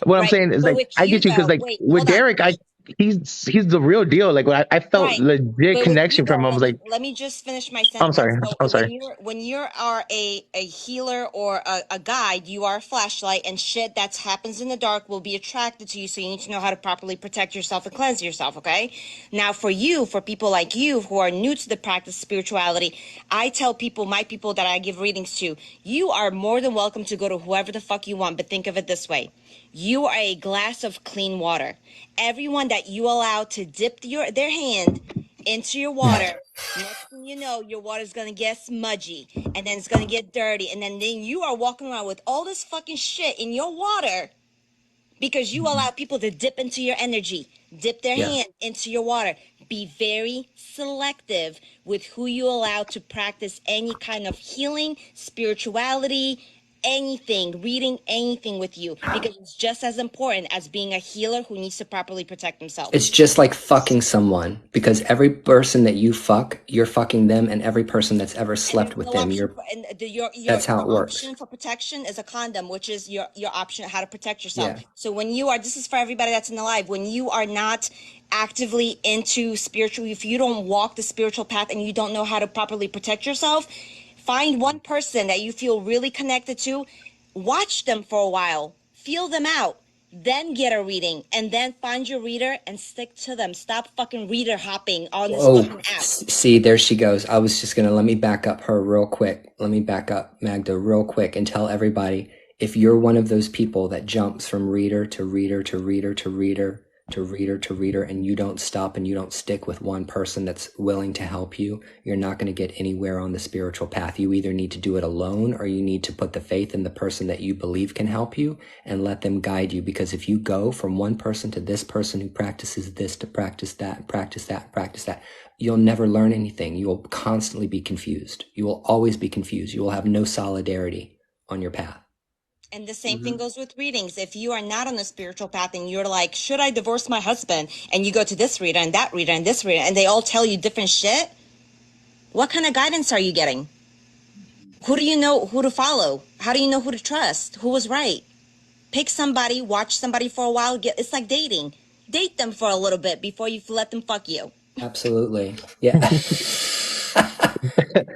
What I'm right? saying is, But like, with I you get you because, though, like, wait, with hold on. Derek, he's the real deal. Like, when I felt Right. legit But with you connection from though, him. I was like, let me just finish my I'm sentence. sorry. So I'm sorry. when you are a healer or a guide, you are a flashlight, and shit that happens in the dark will be attracted to you. So you need to know how to properly protect yourself and cleanse yourself. Okay. Now for people like you who are new to the practice of spirituality, I tell my people that I give readings to, you are more than welcome to go to whoever the fuck you want. But think of it this way. You are a glass of clean water. Everyone that you allow to dip their hand into your water, next thing you know, your water's gonna get smudgy, and then it's gonna get dirty, and then you are walking around with all this fucking shit in your water because you allow people to dip into your energy, dip their hand into your water. Be very selective with who you allow to practice any kind of healing, spirituality, anything, reading anything with you, because it's just as important as being a healer who needs to properly protect himself. It's just like fucking someone, because every person that you fuck, you're fucking them, and every person that's ever slept with them, that's how it works. Option for protection is a condom, which is your option how to protect yourself. Yeah. So when you are, this is for everybody that's in the live, when you are not actively into spiritual, if you don't walk the spiritual path and you don't know how to properly protect yourself, find one person that you feel really connected to, watch them for a while, feel them out, then get a reading, and then find your reader and stick to them. Stop fucking reader hopping on this fucking app. See, there she goes. I was just gonna, let me back up her real quick. Let me back up Magda real quick and tell everybody, if you're one of those people that jumps from reader to reader to reader to reader to reader to reader, and you don't stop and you don't stick with one person that's willing to help you, you're not going to get anywhere on the spiritual path. You either need to do it alone, or you need to put the faith in the person that you believe can help you and let them guide you. Because if you go from one person to this person who practices this to practice that, practice that, practice that, you'll never learn anything. You will constantly be confused. You will always be confused. You will have no solidarity on your path. And the same thing goes with readings. If you are not on the spiritual path and you're like, should I divorce my husband? And you go to this reader and that reader and this reader, and they all tell you different shit. What kind of guidance are you getting? Who do you know who to follow? How do you know who to trust? Who was right? Pick somebody, watch somebody for a while. It's like dating. Date them for a little bit before you let them fuck you. Absolutely. Yeah.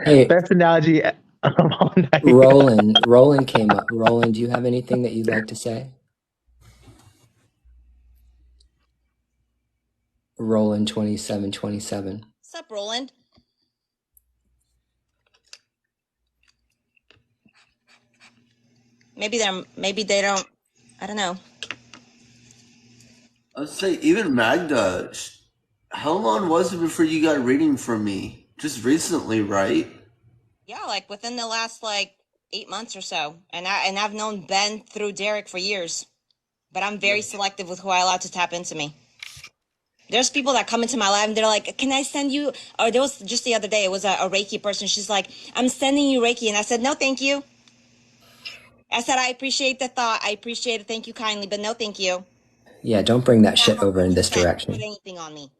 Hey, Best analogy of all night. Roland came up. Roland, do you have anything that you'd like to say? Roland 2727. What's up, Roland? Maybe they don't. I don't know. I would say even Magda. How long was it before you got a reading from me? Just recently, right? Yeah, like within the last 8 months or so. And I've known Ben through Derek for years. But I'm very selective with who I allow to tap into me. There's people that come into my life and they're like, can I send you? Or there was just the other day, it was a Reiki person. She's like, I'm sending you Reiki. And I said, no, thank you. I said, I appreciate the thought. I appreciate it. Thank you kindly. But no, thank you. Yeah, don't bring that shit over in this Put direction. anything on me.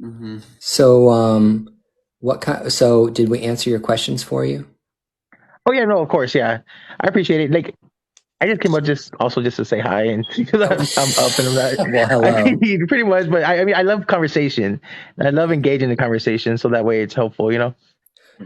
Mm-hmm. So, so did we answer your questions for you? Oh yeah, no, of course, yeah. I appreciate it. Like, I just came up just to say hi and because I'm up and I'm not. Well, I hello. mean, pretty much, but I mean, I love conversation. I love engaging in the conversation, so that way it's helpful,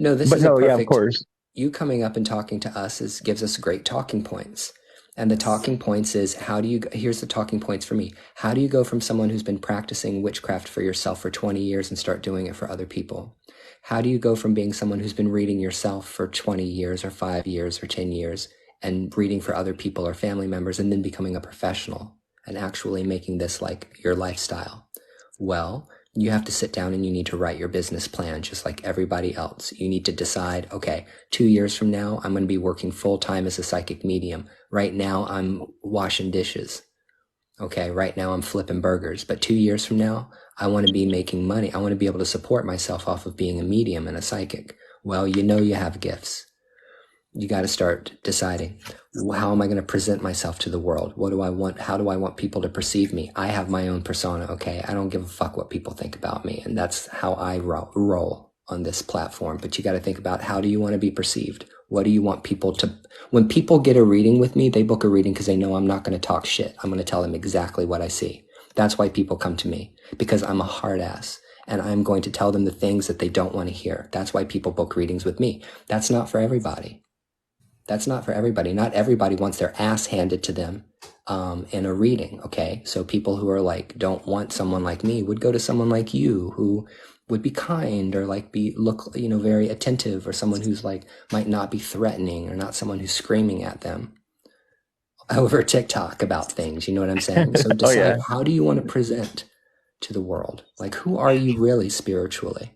No, this But is a no, yeah, of perfect. course. You coming up and talking to us gives us great talking points. And the talking points is here's the talking points for me. How do you go from someone who's been practicing witchcraft for yourself for 20 years and start doing it for other people? How do you go from being someone who's been reading yourself for 20 years or 5 years or 10 years and reading for other people or family members and then becoming a professional and actually making this like your lifestyle? Well, you have to sit down and you need to write your business plan just like everybody else. You need to decide, okay, 2 years from now, I'm going to be working full time as a psychic medium. Right now, I'm washing dishes. Okay, right now I'm flipping burgers. But 2 years from now, I want to be making money. I want to be able to support myself off of being a medium and a psychic. Well, you have gifts. You got to start deciding, how am I going to present myself to the world? What do I want? How do I want people to perceive me? I have my own persona. Okay. I don't give a fuck what people think about me. And that's how I roll on this platform. But you got to think about, how do you want to be perceived? What do you want people to, when people get a reading with me, they book a reading because they know I'm not going to talk shit. I'm going to tell them exactly what I see. That's why people come to me, because I'm a hard ass and I'm going to tell them the things that they don't want to hear. That's why people book readings with me. That's not for everybody. That's not for everybody. Not everybody wants their ass handed to them in a reading, okay? So people who are like, don't want someone like me would go to someone like you who would be kind or like look very attentive, or someone who's like might not be threatening, or not someone who's screaming at them over TikTok about things. You know what I'm saying? So Oh decide, yeah. how do you want to present to the world? Like, who are you really spiritually?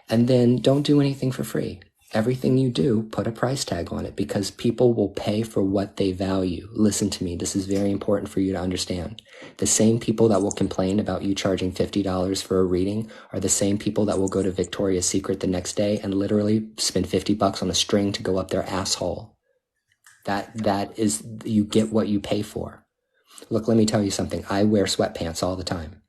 And then don't do anything for free. Everything you do, put a price tag on it, because people will pay for what they value. Listen to me. This is very important for you to understand. The same people that will complain about you charging $50 for a reading are the same people that will go to Victoria's Secret the next day and literally spend $50 on a string to go up their asshole. That is, you get what you pay for. Look, let me tell you something. I wear sweatpants all the time,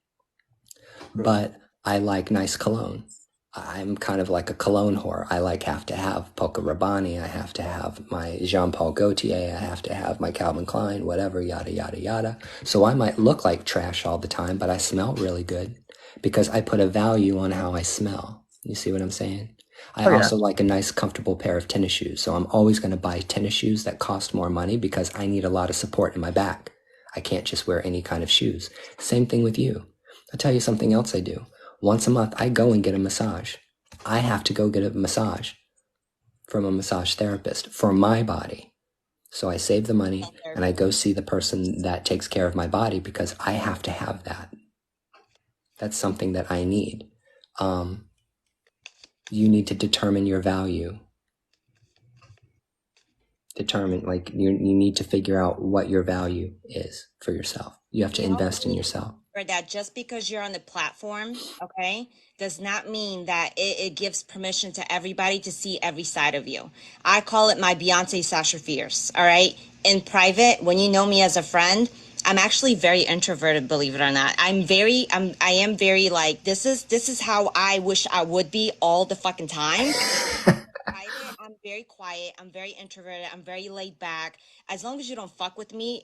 but I like nice cologne. I'm kind of like a cologne whore. I have to have Polka Rabanne. I have to have my Jean-Paul Gaultier. I have to have my Calvin Klein, whatever, yada, yada, yada. So I might look like trash all the time, but I smell really good because I put a value on how I smell. You see what I'm saying? I Oh yeah. also like a nice, comfortable pair of tennis shoes. So I'm always going to buy tennis shoes that cost more money because I need a lot of support in my back. I can't just wear any kind of shoes. Same thing with you. I'll tell you something else I do. Once a month, I go and get a massage. I have to go get a massage from a massage therapist for my body. So I save the money and I go see the person that takes care of my body because I have to have that. That's something that I need. You need to determine your value. You need to figure out what your value is for yourself. You have to invest in yourself. That just because you're on the platform, okay, does not mean that it gives permission to everybody to see every side of you. I call it my Beyonce Sasha Fierce, all right? In private, when you know me as a friend, I'm actually very introverted, believe it or not. I am very like, this is how I wish I would be all the fucking time. Private, I'm very quiet. I'm very introverted. I'm very laid back. As long as you don't fuck with me,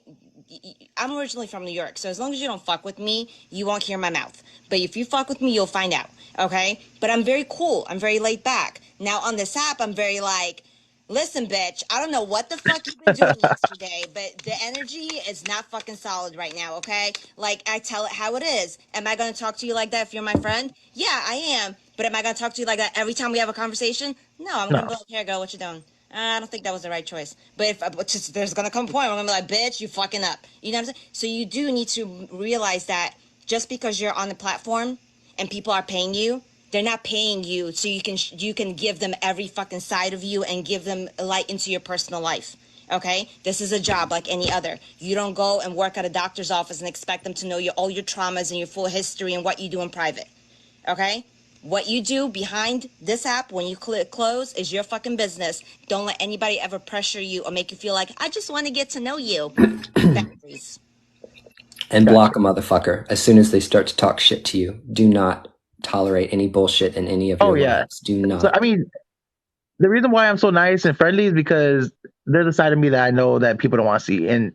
I'm originally from New York, so as long as you don't fuck with me, you won't hear my mouth. But if you fuck with me, you'll find out, okay? But I'm very cool. I'm very laid back. Now on this app, I'm very like, listen, bitch, I don't know what the fuck you've been doing yesterday, but the energy is not fucking solid right now, okay? Like, I tell it how it is. Am I gonna talk to you like that if you're my friend? Yeah, I am. But am I gonna talk to you like that every time we have a conversation? No, I'm gonna No. be like, here, girl, what you doing? I don't think that was the right choice. But there's gonna come a point where I'm gonna be like, bitch, you fucking up. You know what I'm saying? So you do need to realize that just because you're on the platform and people are paying you, they're not paying you so you can give them every fucking side of you and give them light into your personal life. Okay, this is a job like any other. You don't go and work at a doctor's office and expect them to know all your traumas and your full history and what you do in private. Okay, what you do behind this app when you click close is your fucking business. Don't let anybody ever pressure you or make you feel like, I just want to get to know you. Boundaries. And Gotcha. block a motherfucker as soon as they start to talk shit to you. Do not tolerate any bullshit in any of Oh your yeah. lives. Do So not. I mean, the reason why I'm so nice and friendly is because there's a side of me that I know that people don't want to see, and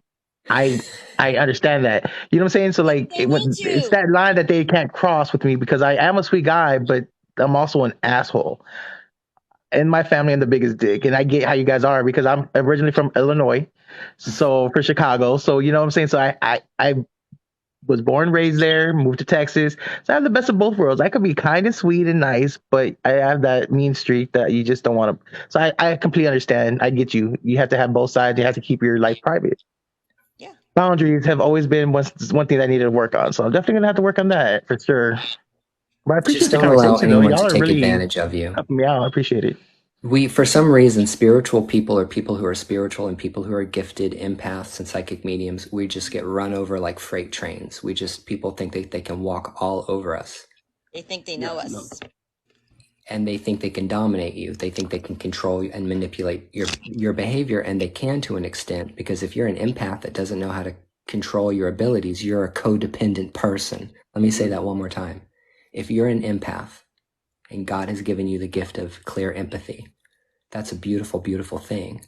I I understand that. You know what I'm saying? So like, They need it's to. that line that they can't cross with me because I am a sweet guy, but I'm also an asshole. In my family, I'm the biggest dick, and I get how you guys are because I'm originally from Illinois, so for Chicago. So you know what I'm saying. So I was born, raised there, moved to Texas. So I have the best of both worlds. I could be kind and sweet and nice, but I have that mean streak that you just don't want to. So I completely understand. I get you. You have to have both sides. You have to keep your life private. Yeah. Boundaries have always been one thing that I needed to work on. So I'm definitely gonna have to work on that for sure. But I Just appreciate the don't allow conversation though. anyone Y'all to are take really advantage of you. helping me out. I appreciate it. For some reason, spiritual people or people who are spiritual and people who are gifted empaths and psychic mediums, we just get run over like freight trains. People think they can walk all over us. They think they know us. And they think they can dominate you. They think they can control you and manipulate your behavior, and they can to an extent, because if you're an empath that doesn't know how to control your abilities, you're a codependent person. Let me say that one more time. If you're an empath and God has given you the gift of clear empathy, that's a beautiful, beautiful thing.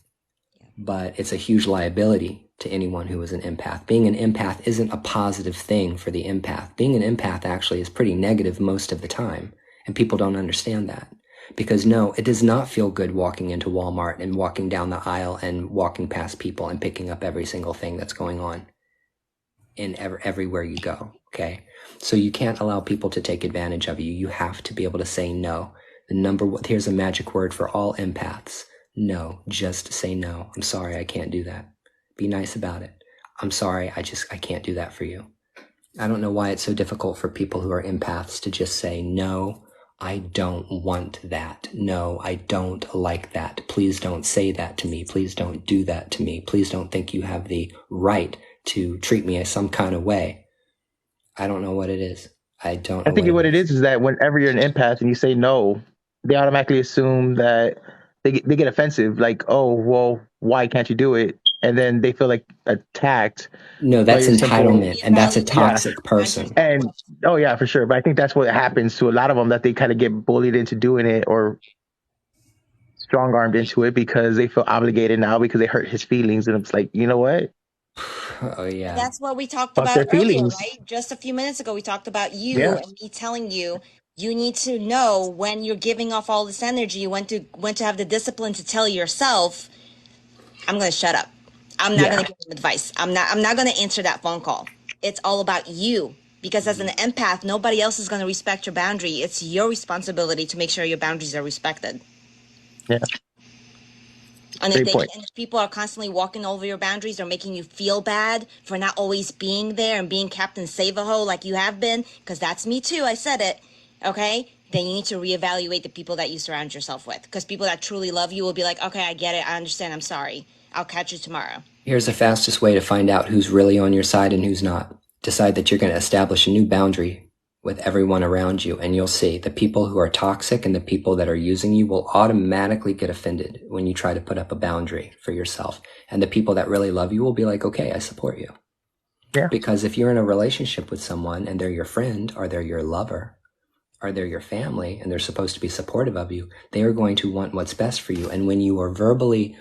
But it's a huge liability to anyone who is an empath. Being an empath isn't a positive thing for the empath. Being an empath actually is pretty negative most of the time. And people don't understand that. Because no, it does not feel good walking into Walmart and walking down the aisle and walking past people and picking up every single thing that's going on in everywhere you go. Okay? So you can't allow people to take advantage of you. You have to be able to say no. Here's a magic word for all empaths. No, just say no. I'm sorry, I can't do that. Be nice about it. I'm sorry, I can't do that for you. I don't know why it's so difficult for people who are empaths to just say, no, I don't want that. No, I don't like that. Please don't say that to me. Please don't do that to me. Please don't think you have the right to treat me as some kind of way. I don't know what it is. I don't know I think what what it it is. is that whenever you're an empath and you say no, they automatically assume that they get offensive. Like, oh, well, why can't you do it? And then they feel like attacked No, by that's your simple, entitlement, and that's a yeah. toxic person. And oh yeah, for sure. But I think that's what happens to a lot of them, that they kind of get bullied into doing it or strong armed into it because they feel obligated now because they hurt his feelings. And it's like, you know what? Oh, yeah. That's what we talked Fuck about their earlier, feelings. right? Just a few minutes ago, we talked about you Yeah. and me telling you you need to know when you're giving off all this energy, when to have the discipline to tell yourself, I'm going to shut up. I'm not Yeah. going to give them advice. I'm not going to answer that phone call. It's all about you. Because as an empath, nobody else is going to respect your boundary. It's your responsibility to make sure your boundaries are respected. Yeah. And Great point. if people are constantly walking over your boundaries or making you feel bad for not always being there and being Captain Save-A-Ho like you have been, because that's me too, I said it, okay? Then you need to reevaluate the people that you surround yourself with. Because people that truly love you will be like, okay, I get it, I understand, I'm sorry. I'll catch you tomorrow. Here's the fastest way to find out who's really on your side and who's not. Decide that you're going to establish a new boundary with everyone around you, and you'll see the people who are toxic and the people that are using you will automatically get offended when you try to put up a boundary for yourself. And the people that really love you will be like, okay, I support you. Yeah. Because if you're in a relationship with someone and they're your friend or they're your lover or they're your family and they're supposed to be supportive of you, they are going to want what's best for you. And when you are verbally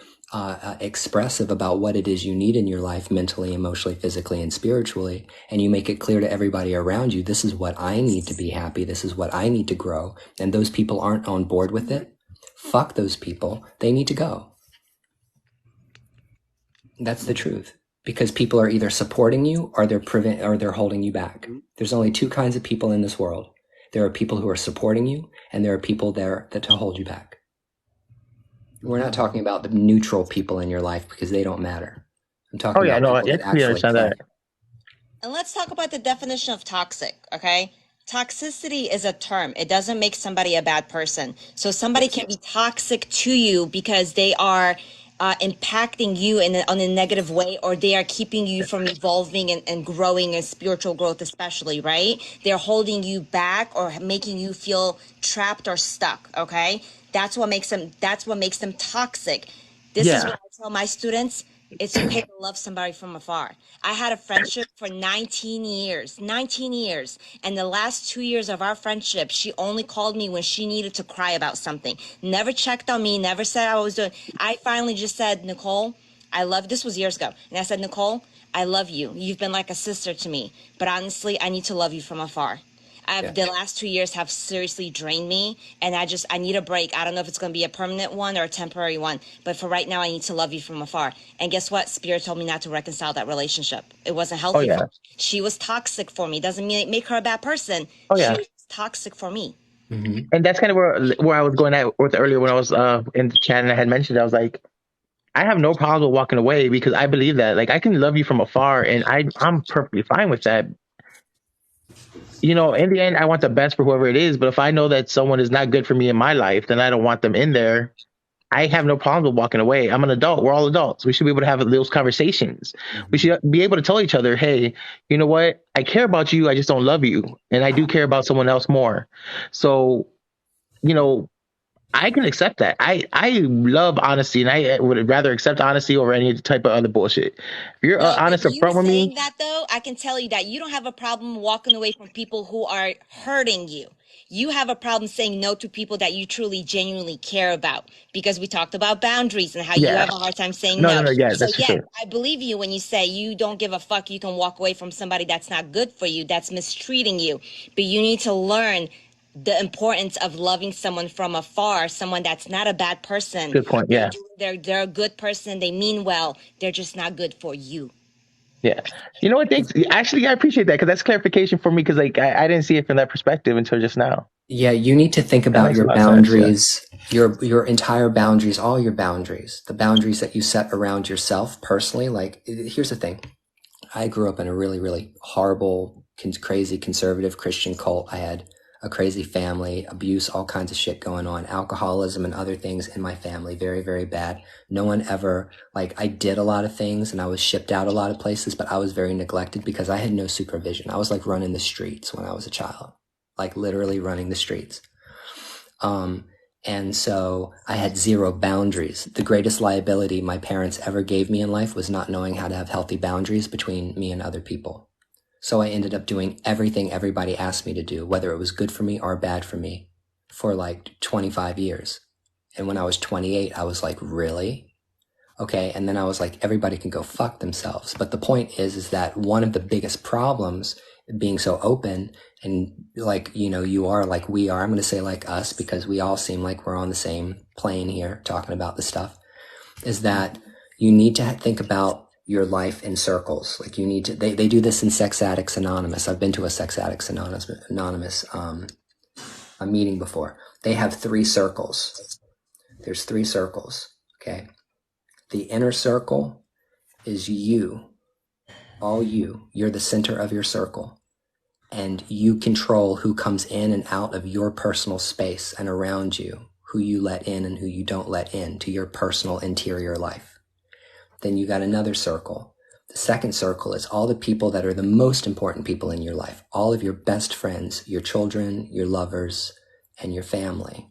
expressive about what it is you need in your life, mentally, emotionally, physically, and spiritually, and you make it clear to everybody around you, this is what I need to be happy, this is what I need to grow, and those people aren't on board with it, fuck those people. They need to go. That's the truth. Because people are either supporting you or they're holding you back. There's only two kinds of people in this world. There are people who are supporting you, and there are people there that to hold you back. We're not talking about the neutral people in your life because they don't matter. I'm talking Oh yeah, about no, I people that completely actually understand care. that. And let's talk about the definition of toxic, okay? Toxicity is a term. It doesn't make somebody a bad person. So somebody can be toxic to you because they are impacting you on a negative way, or they are keeping you from evolving and growing in spiritual growth, especially, right? They're holding you back or making you feel trapped or stuck, okay? That's what makes them toxic. This is Yeah. what I tell my students. It's okay to love somebody from afar. I had a friendship for 19 years, 19 years. And the last 2 years of our friendship, she only called me when she needed to cry about something. Never checked on me, never said I was doing. I finally just said, Nicole, I love, this was years ago. And I said, Nicole, I love you. You've been like a sister to me. But honestly, I need to love you from afar. Yeah. The last 2 years have seriously drained me, and I need a break. I don't know if it's going to be a permanent one or a temporary one, but for right now, I need to love you from afar. And guess what? Spirit told me not to reconcile that relationship. It wasn't Oh healthy for yeah. me. She was toxic for me. Doesn't mean make her a bad person. Oh She yeah. was toxic for me. Mm-hmm. And that's kind of where I was going at with earlier when I was in the chat and I had mentioned I was like, I have no problem with walking away because I believe that like I can love you from afar and I'm perfectly fine with that. You know, in the end, I want the best for whoever it is. But if I know that someone is not good for me in my life, then I don't want them in there. I have no problem with walking away. I'm an adult. We're all adults. We should be able to have those conversations. We should be able to tell each other, hey, you know what? I care about you. I just don't love you. And I do care about someone else more. So, you know, I can accept that. I love honesty, and I would rather accept honesty over any type of other bullshit. If you're No, but honest up you front with me, saying that though, I can tell you that you don't have a problem walking away from people who are hurting you. You have a problem saying no to people that you truly, genuinely care about because we talked about boundaries and how you yeah, have a hard time saying no, no. no, no, yeah, So, that's for yes, sure. I believe you when you say you don't give a fuck. You can walk away from somebody that's not good for you, that's mistreating you. But you need to learn the importance of loving someone from afar, someone that's not a bad person. Good point. Yeah, They're a good person. They mean well. They're just not good for you. yeah. You know what? Thanks. Actually, I appreciate that because that's clarification for me because like I didn't see it from that perspective until just now. Yeah, you need to think That about makes a your lot of sense. Yeah. boundaries, your entire boundaries, all your boundaries, the boundaries that you set around yourself personally. Like, here's the thing. I grew up in a really, really horrible, crazy conservative Christian cult. I had a crazy family, abuse, all kinds of shit going on, alcoholism and other things in my family. Very, very bad. No one ever, like, I did a lot of things and I was shipped out a lot of places, but I was very neglected because I had no supervision. I was like running the streets when I was a child, like literally running the streets. And so I had zero boundaries. The greatest liability my parents ever gave me in life was not knowing how to have healthy boundaries between me and other people. So I ended up doing everything everybody asked me to do, whether it was good for me or bad for me, for like 25 years. And when I was 28, I was like, really? Okay. And then I was like, everybody can go fuck themselves. But the point is that one of the biggest problems being so open and like, you know, you are like we are, I'm going to say like us because we all seem like we're on the same plane here talking about this stuff, is that you need to think about your life in circles. Like you need to, they do this in Sex Addicts Anonymous. I've been to a Sex Addicts Anonymous a meeting before. They have 3 circles. There's 3 circles. Okay. The inner circle is you, all you. You're the center of your circle. And you control who comes in and out of your personal space and around you, who you let in and who you don't let in to your personal interior life. Then you got another circle. The second circle is all the people that are the most important people in your life, all of your best friends, your children, your lovers, and your family.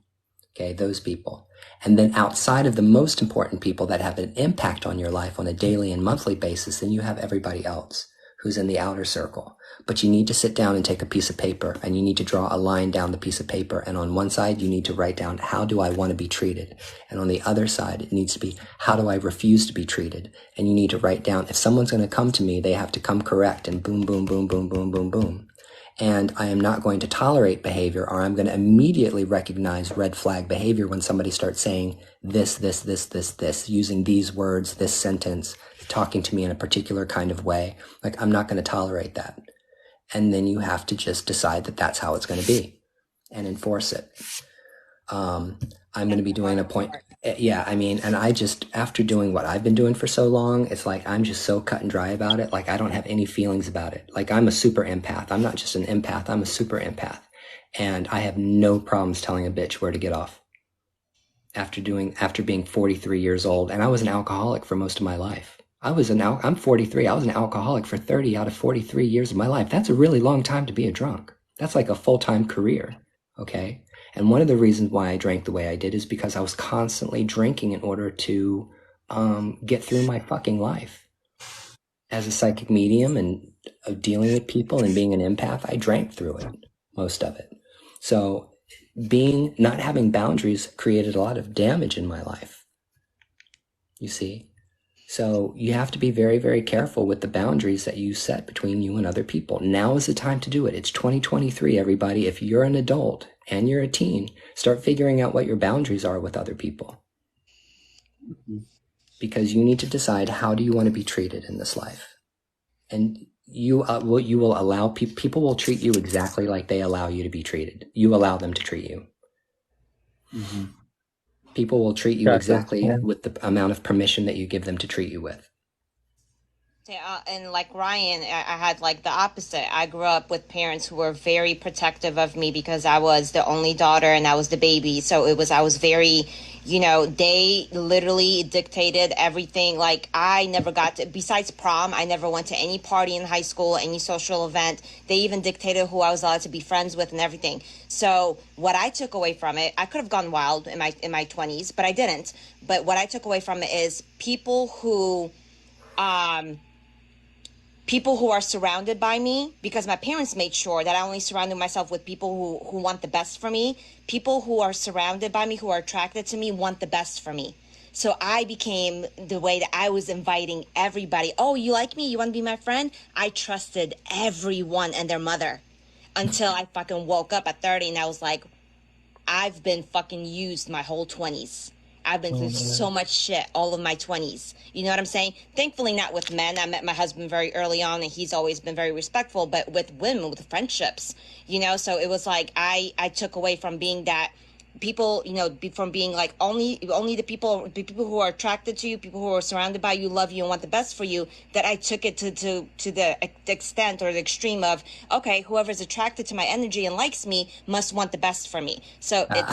Okay, those people. And then outside of the most important people that have an impact on your life on a daily and monthly basis, then you have everybody else who's in the outer circle. But you need to sit down and take a piece of paper and you need to draw a line down the piece of paper. And on one side, you need to write down, how do I want to be treated? And on the other side, it needs to be, how do I refuse to be treated? And you need to write down, if someone's going to come to me, they have to come correct and boom, boom, boom, boom, boom, boom, boom. And I am not going to tolerate behavior, or I'm going to immediately recognize red flag behavior when somebody starts saying this, using these words, this sentence, talking to me in a particular kind of way. Like, I'm not going to tolerate that. And then you have to just decide that that's how it's going to be and enforce it. I'm going to be doing yeah, I mean, and I just, after doing what I've been doing for so long, it's like, I'm just so cut and dry about it. Like, I don't have any feelings about it. Like, I'm a super empath. I'm not just an empath. I'm a super empath. And I have no problems telling a bitch where to get off after being 43 years old. And I was an alcoholic for most of my life. I'm 43. I was an alcoholic for 30 out of 43 years of my life. That's a really long time to be a drunk. That's like a full-time career. Okay. And one of the reasons why I drank the way I did is because I was constantly drinking in order to get through my fucking life. As a psychic medium and dealing with people and being an empath, I drank through it, most of it. So not having boundaries created a lot of damage in my life. You see? So you have to be very, very careful with the boundaries that you set between you and other people. Now is the time to do it. It's 2023, everybody. If you're an adult and you're a teen, start figuring out what your boundaries are with other people. Because you need to decide, how do you want to be treated in this life? And you will allow people will treat you exactly like they allow you to be treated. You allow them to treat you. Mm-hmm. People will treat you exactly with the amount of permission that you give them to treat you with. And like Ryan, I had like the opposite. I grew up with parents who were very protective of me because I was the only daughter and I was the baby. So I was very, they literally dictated everything. Like I never got to, besides prom, I never went to any party in high school, any social event. They even dictated who I was allowed to be friends with and everything. So what I took away from it, I could have gone wild in my 20s, but I didn't. But what I took away from it is people who are surrounded by me, because my parents made sure that I only surrounded myself with people who want the best for me. People who are surrounded by me, who are attracted to me, want the best for me. So I became the way that I was inviting everybody. Oh, you like me? You want to be my friend? I trusted everyone and their mother until I fucking woke up at 30 and I was like, I've been fucking used my whole 20s. I've been through so much shit all of my 20s. You know what I'm saying? Thankfully not with men. I met my husband very early on and he's always been very respectful, but with women, with friendships, so it was like I took away from being that people, from being like only the people who are attracted to you, people who are surrounded by you, love you and want the best for you, that I took it to the extent or the extreme of, okay, whoever's attracted to my energy and likes me must want the best for me. So that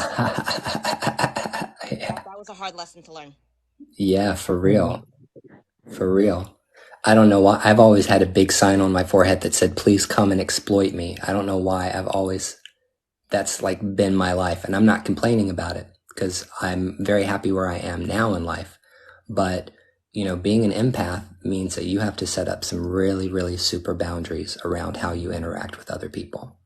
was a hard lesson to learn. Yeah, for real. For real. I don't know why. I've always had a big sign on my forehead that said, please come and exploit me. I don't know why. That's like been my life. And I'm not complaining about it because I'm very happy where I am now in life. But, being an empath means that you have to set up some really, really super boundaries around how you interact with other people.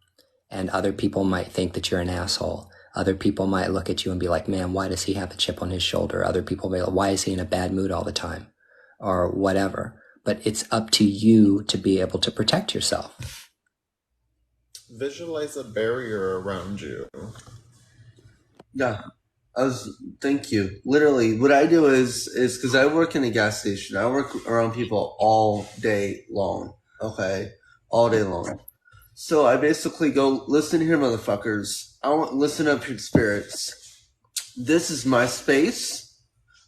And other people might think that you're an asshole. Other people might look at you and be like, man, why does he have a chip on his shoulder? Other people may be like, why is he in a bad mood all the time? Or whatever. But it's up to you to be able to protect yourself. Visualize a barrier around you. Yeah. Thank you. Literally, what I do is because I work in a gas station, I work around people all day long. Okay? All day long. So I basically go, listen here, motherfuckers. I want listen up, your spirits. This is my space.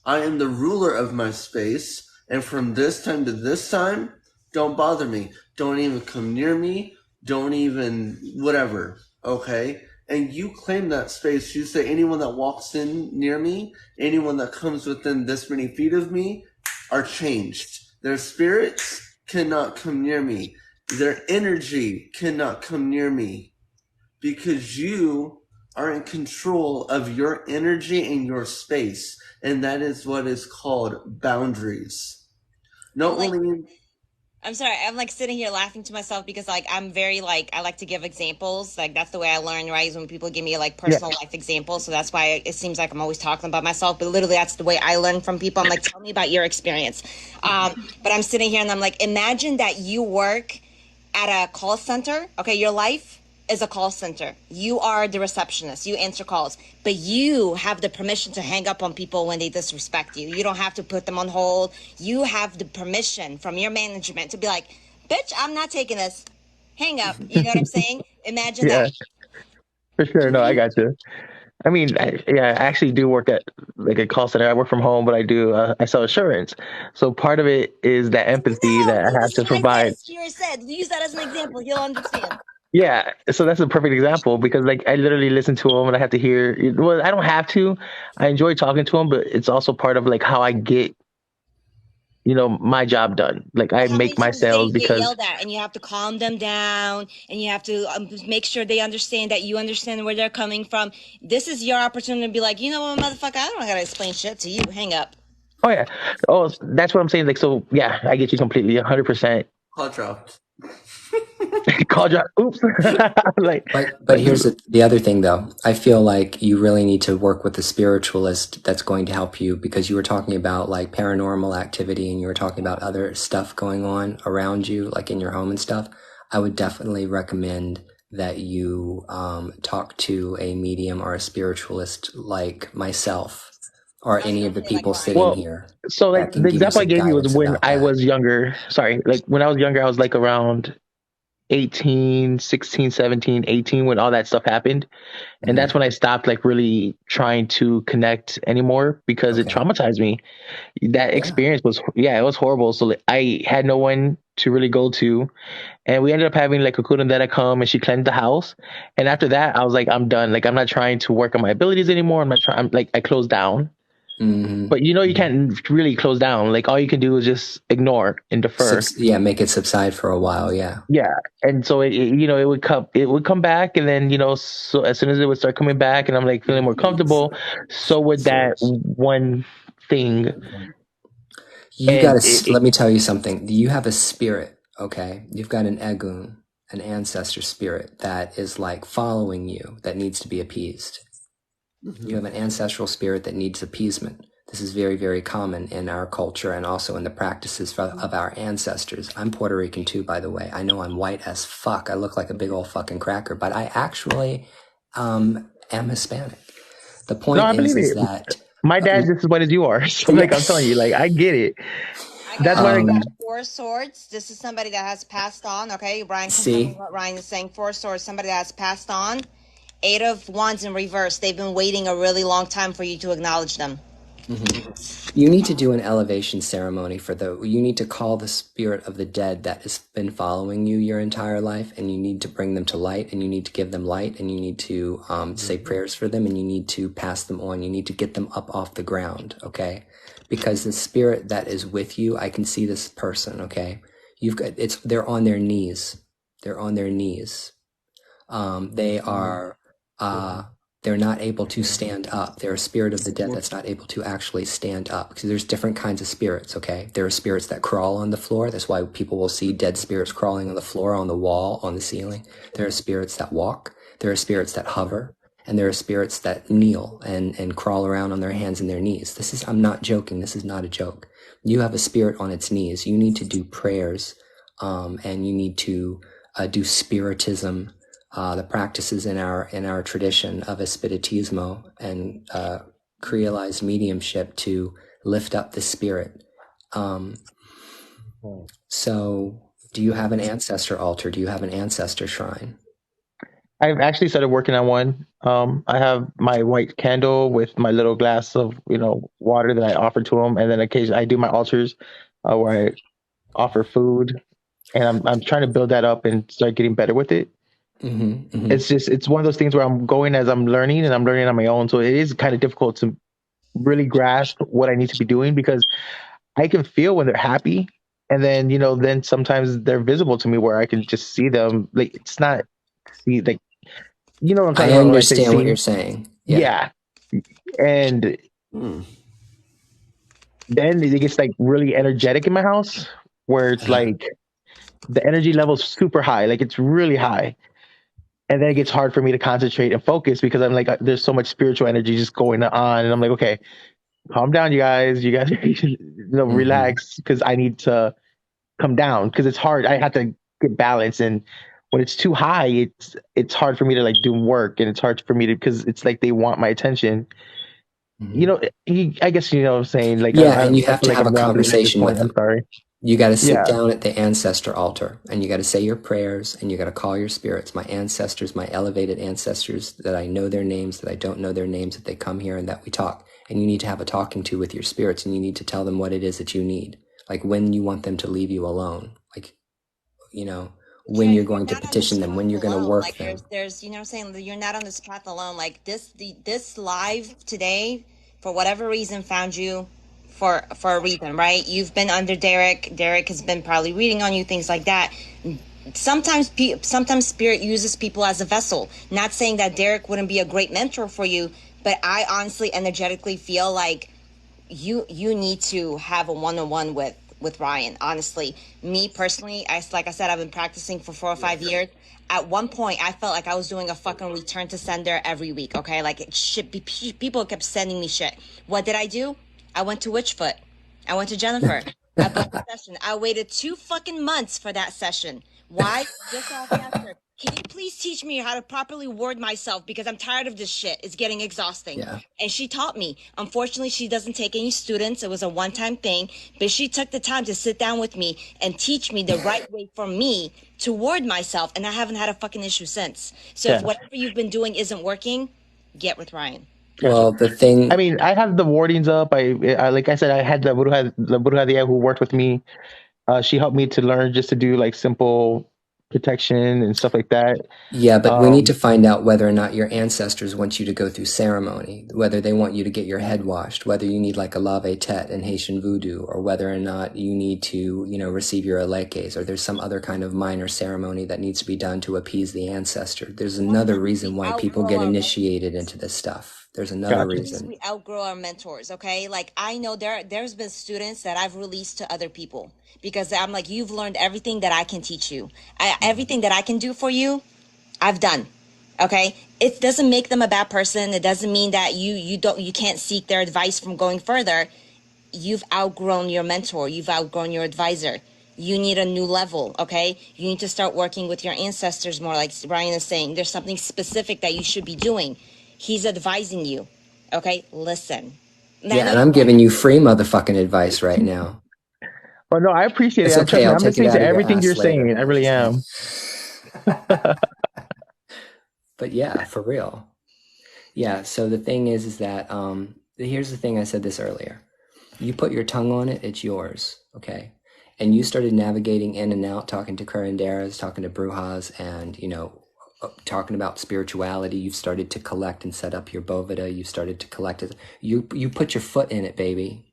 I am the ruler of my space. And from this time to this time, don't bother me. Don't even come near me. Don't even whatever. Okay? And you claim that space. You say anyone that walks in near me, anyone that comes within this many feet of me are changed. Their spirits cannot come near me. Their energy cannot come near me because you are in control of your energy and your space. And that is what is called boundaries. I'm sorry, I'm like sitting here laughing to myself because like I'm very I like to give examples. Like that's the way I learn, right? Is when people give me like personal life examples. So that's why it seems like I'm always talking about myself. But literally that's the way I learn from people. I'm like, tell me about your experience. But I'm sitting here and I'm like, imagine that you work at a call center. Okay, your life is a call center. You are the receptionist. You answer calls, but you have the permission to hang up on people when they disrespect you. You don't have to put them on hold. You have the permission from your management to be like, bitch, I'm not taking this. Hang up. You know what I'm saying? Imagine that. For sure. No, I got you. I mean, I actually do work at like a call center. I work from home, but I sell insurance. So part of it is that empathy No, that I have this is to what I said. provide. It's what I said. Use that as an example. You'll understand. Yeah, so that's a perfect example because like I literally listen to them and I have to hear. Well, I don't have to. I enjoy talking to them, but it's also part of like how I get my job done. Like I How many make my times they sales get because yelled at and you have to calm them down and you have to make sure they understand that you understand where they're coming from. This is your opportunity to be like, you know what, motherfucker, I don't gotta explain shit to you. Hang up. Oh yeah. Oh, that's what I'm saying. Like, so yeah, I get you completely, 100%. Call dropped. Call drop. Oops. like, But like, here's the other thing though. I feel like you really need to work with a spiritualist that's going to help you, because you were talking about like paranormal activity and you were talking about other stuff going on around you, like in your home and stuff. I would definitely recommend that you talk to a medium or a spiritualist like myself or I was any gonna of the say like people Ryan. sitting well, here so like that can the give you example I some gave you was guidance when about I that. was younger. Sorry, like when I was younger, I was like around 18, 16, 17, 18 when all that stuff happened. And Hmm. that's when I stopped like really trying to connect anymore because it Okay. traumatized me. That Yeah. experience was, yeah, it was horrible. So like, I had no one to really go to. And we ended up having like a curandera come and she cleansed the house. And after that, I was like, I'm done. Like, I'm not trying to work on my abilities anymore. I'm not trying, I'm like, I closed down. Hmm. But you can't really close down. Like, all you can do is just ignore and defer. Yeah, make it subside for a while. Yeah. Yeah, and so it would come back, and then so as soon as it would start coming back, and I'm like feeling more comfortable, so would that one thing, You got and to, let me tell you something. You have a spirit, okay? You've got an egun, an ancestor spirit that is like following you, that needs to be appeased. You have an ancestral spirit that needs appeasement. This is very, very common in our culture and also in the practices of our ancestors. I'm Puerto Rican too, by the way. I know I'm white as fuck. I look like a big old fucking cracker, but I actually am Hispanic. The no, point I believe is it. that My dad's just as white as you are, so yeah. like I'm telling you, like I get it. That's why, I like, got um, four swords. This is somebody that has passed on. Okay, Ryan confirming see, what Ryan is saying. Four swords, somebody that has passed on. Eight of wands in reverse. They've been waiting a really long time for you to acknowledge them. hmm, you need to do an elevation ceremony for you need to call the spirit of the dead that has been following you your entire life, and you need to bring them to light, and you need to give them light, and you need to say prayers for them, and you need to pass them on. You need to get them up off the ground, okay? Because the spirit that is with you, I can see this person, okay? They're on their knees. They're on their knees. They are they're not able to stand up. They're a spirit of the dead that's not able to actually stand up. Because there's different kinds of spirits, okay? There are spirits that crawl on the floor. That's why people will see dead spirits crawling on the floor, on the wall, on the ceiling. There are spirits that walk. There are spirits that hover. And there are spirits that kneel and crawl around on their hands and their knees. I'm not joking. This is not a joke. You have a spirit on its knees. You need to do prayers, and you need to do spiritism, the practices in our tradition of espiritismo and creolized mediumship to lift up the spirit. So, do you have an ancestor altar? Do you have an ancestor shrine? I've actually started working on one. I have my white candle with my little glass of water that I offer to them, and then occasionally I do my altars where I offer food, and I'm trying to build that up and start getting better with it. Hmm. Hmm. It's one of those things where I'm going as I'm learning, and I'm learning on my own, so it is kind of difficult to really grasp what I need to be doing because I can feel when they're happy, and then then sometimes they're visible to me where I can just see them. Like it's not see like what I'm I talking about when I say understand what see. you're saying. Yeah. Yeah, and then it gets like really energetic in my house where it's like the energy level's super high, like it's really high. And then it gets hard for me to concentrate and focus because I'm like, there's so much spiritual energy just going on. And I'm like, okay, calm down, you guys. You guys, Hmm. relax because I need to come down because it's hard. I have to get balance. And when it's too high, it's hard for me to like do work and it's hard for me to because it's like they want my attention. Hmm. I guess what I'm saying. Like Yeah, and you I have feel to like have a I'm rambling at this conversation with point. I'm them. sorry. You got to sit Yeah. down at the ancestor altar and you got to say your prayers and you got to call your spirits, my ancestors, my elevated ancestors that I know their names, that I don't know their names, that they come here and that we talk. And you need to have a talking to with your spirits and you need to tell them what it is that you need. Like when you want them to leave you alone. Like, when you're You're going to not on this petition them, when path you're going to alone. work Like them. there's, what I'm saying, you're not on this path alone. Like this live today, for whatever reason, found you for a reason, right? You've been under Derek. Derek has been probably reading on you, things like that. Sometimes spirit uses people as a vessel. Not saying that Derek wouldn't be a great mentor for you, but I honestly, energetically feel like you need to have a one-on-one with Ryan. Honestly, me personally, like I said, I've been practicing for 4 or 5 years. At one point, I felt like I was doing a fucking return to sender every week. Okay, like it should be. People kept sending me shit. What did I do? I went to Witchfoot. I went to Jennifer. I booked a session. I waited 2 fucking months for that session. Why? Just so I could ask her, can you please teach me how to properly word myself, because I'm tired of this shit. It's getting exhausting. Yeah. And she taught me. Unfortunately, she doesn't take any students. It was a one-time thing, but she took the time to sit down with me and teach me the right way for me to word myself, and I haven't had a fucking issue since. So if Yeah. whatever you've been doing isn't working, get with Ryan. Well, the I thing, mean, I have the wardings up. I like I said, I had the Bruja who worked with me. She helped me to learn just to do like simple protection and stuff like that. yeah, but we need to Um, find out whether or not your ancestors want you to go through ceremony, whether they want you to get your head washed, whether you need like a lave tete in Haitian voodoo, or whether or not you need to, receive your alekes, or there's some other kind of minor ceremony that needs to be done to appease the ancestor. There's another reason why people get initiated into this stuff. There's another Gotcha. reason. We outgrow our mentors, okay? Like I know there's been students that I've released to other people because I'm like, you've learned everything that I can teach you. Everything that I can do for you, I've done. Okay? It doesn't make them a bad person. It doesn't mean that you can't seek their advice from going further. You've outgrown your mentor. You've outgrown your advisor. You need a new level, okay? You need to start working with your ancestors more, like Ryan is saying. There's something specific that you should be doing. He's advising you, okay? Listen. And I Yeah, know and you I'm want giving you free motherfucking advice right now. But no, I appreciate It's it. Trust okay, me, I'll I'm take it listening out to of your everything you're ass saying. later. I really am. But yeah, for real. Yeah, so the thing is that here's the thing, I said this earlier. You put your tongue on it, it's yours, okay? And you started navigating in and out, talking to curanderas, talking to brujas, and talking about spirituality. You've started to collect and set up your boveda. You started to collect it. You put your foot in it, baby.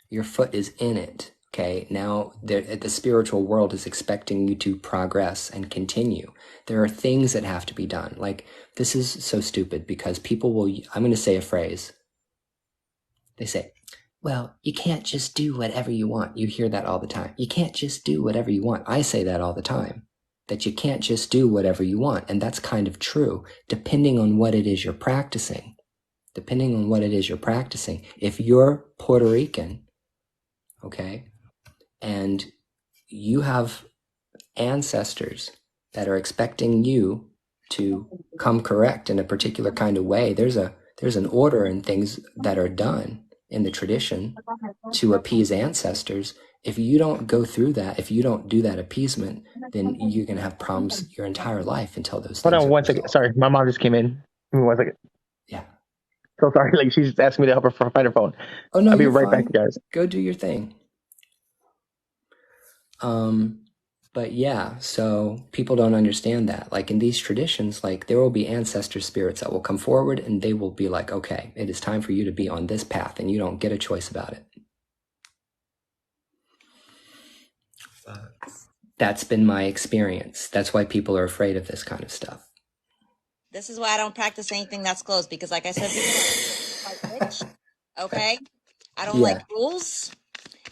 Your foot is in it. Okay, now the spiritual world is expecting you to progress and continue. There are things that have to be done. Like, this is so stupid because people will, I'm going to say a phrase. They say, well, you can't just do whatever you want. You hear that all the time. You can't just do whatever you want. I say that all the time, that you can't just do whatever you want. And that's kind of true, depending on what it is you're practicing. Depending on what it is you're practicing. If you're Puerto Rican, okay, and you have ancestors that are expecting you to come correct in a particular kind of way, there's an order in things that are done in the tradition to appease ancestors. If you don't go through that, if you don't do that appeasement, then you're going to have problems your entire life until those Hold things on are one second. resolved. Sorry, my mom just came in. Give me 1 second. Yeah. So sorry. Like she's asking me to help her find her phone. Oh no, I'll be you're right back, fine. guys. Go do your thing. But yeah, so people don't understand that. Like in these traditions, like there will be ancestor spirits that will come forward and they will be like, okay, it is time for you to be on this path and you don't get a choice about it. That's been my experience. That's why people are afraid of this kind of stuff. This is why I don't practice anything that's closed, because like I said before, I'm rich, okay? I don't like rules.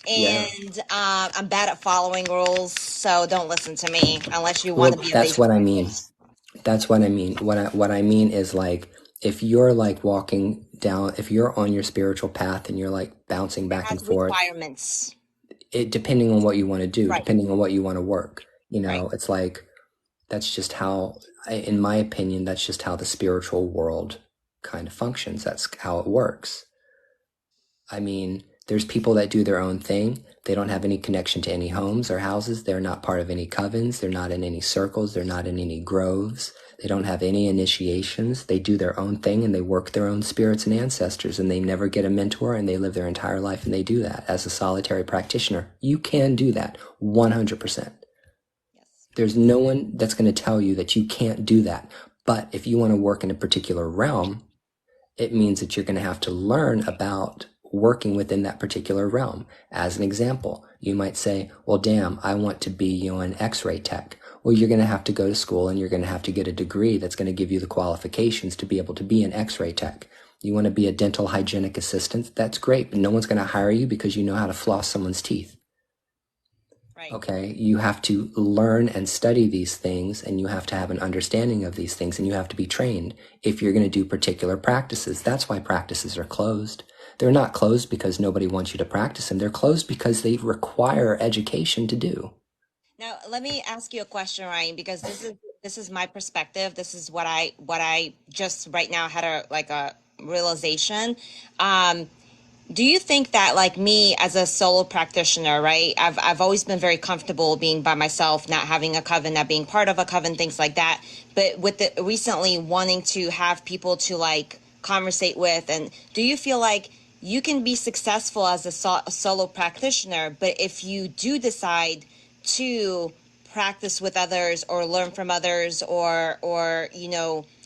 And I'm bad at following rules, so don't listen to me unless you want to be a that's basic. what I mean. That's what I mean. What I mean is, like, if you're like walking down, if you're on your spiritual path and you're like bouncing back and forth, Requirements. it depending on what you want to do, Right. depending on what you want to work, Right. it's like, that's just how, in my opinion, that's just how the spiritual world kind of functions. That's how it works. I mean, there's people that do their own thing. They don't have any connection to any homes or houses. They're not part of any covens. They're not in any circles. They're not in any groves. They don't have any initiations. They do their own thing and they work their own spirits and ancestors, and they never get a mentor, and they live their entire life and they do that as a solitary practitioner. You can do that 100%. There's no one that's going to tell you that you can't do that. But if you want to work in a particular realm, it means that you're going to have to learn about working within that particular realm. As an example, you might say, well, damn, I want to be, an x-ray tech. Well, you're going to have to go to school and you're going to have to get a degree that's going to give you the qualifications to be able to be an x-ray tech. You want to be a dental hygienic assistant? That's great, but no one's going to hire you because you know how to floss someone's teeth. Right. Okay, you have to learn and study these things, and you have to have an understanding of these things, and you have to be trained if you're going to do particular practices. That's why practices are closed. They're not closed because nobody wants you to practice them. They're closed because they require education to do. Now, let me ask you a question, Ryan, because this is my perspective. This is what I just right now had a realization. Um, do you think that, like me as a solo practitioner, right? I've always been very comfortable being by myself, not having a coven, not being part of a coven, things like that. But with the recently wanting to have people to like conversate with, and do you feel like you can be successful as a solo practitioner, but if you do decide to practice with others or learn from others or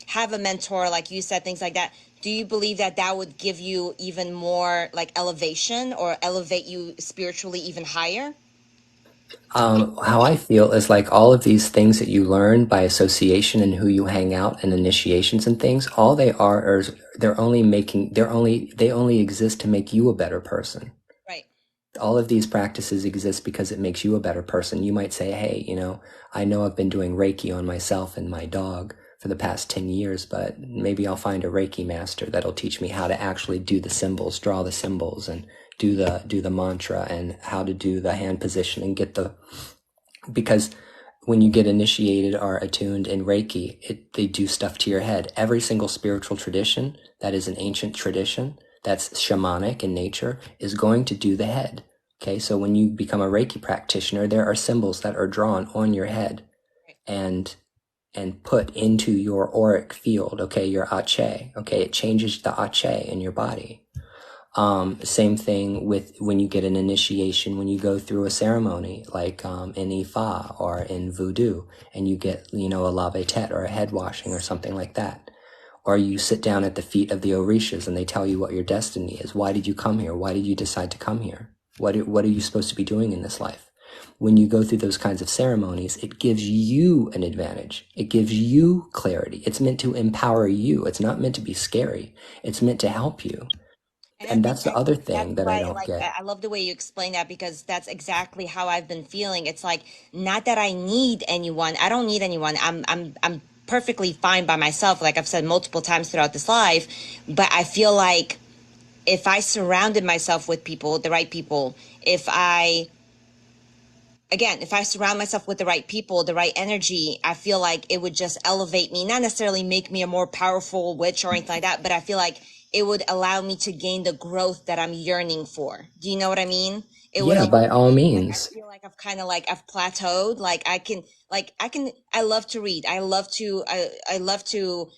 have a mentor, like you said, things like that, do you believe that that would give you even more like elevation or elevate you spiritually even higher? How I feel is like all of these things that you learn by association and who you hang out and initiations and things, all they are is they only exist to make you a better person. Right. All of these practices exist because it makes you a better person. You might say, hey, I know I've been doing Reiki on myself and my dog for the past 10 years, but maybe I'll find a Reiki master that'll teach me how to actually do the symbols, draw the symbols, and do the mantra, and how to do the hand position and because when you get initiated or attuned in Reiki, they do stuff to your head. Every single spiritual tradition that is an ancient tradition that's shamanic in nature is going to do the head. Okay, so when you become a Reiki practitioner, there are symbols that are drawn on your head and put into your auric field, okay, your ache, okay, it changes the ache in your body. Same thing with when you get an initiation, when you go through a ceremony like in Ifa or in Voodoo, and you get, a lave tete or a head washing or something like that. Or you sit down at the feet of the Orishas and they tell you what your destiny is. Why did you come here? Why did you decide to come here? What are you supposed to be doing in this life? When you go through those kinds of ceremonies, it gives you an advantage. It gives you clarity. It's meant to empower you. It's not meant to be scary. It's meant to help you. And I And think that's the other that's thing that I why, don't like, get. I love the way you explain that because that's exactly how I've been feeling. It's like not that I need anyone. I don't need anyone. I'm perfectly fine by myself. Like I've said multiple times throughout this life, but I feel like if I surrounded myself with people, the right people, if I surround myself with the right people, the right energy, I feel like it would just elevate me, not necessarily make me a more powerful witch or anything like that, but I feel like it would allow me to gain the growth that I'm yearning for. Do you know what I mean? It would Yeah, allow by me, all like, I means. feel like I've plateaued. I love to read. I love to,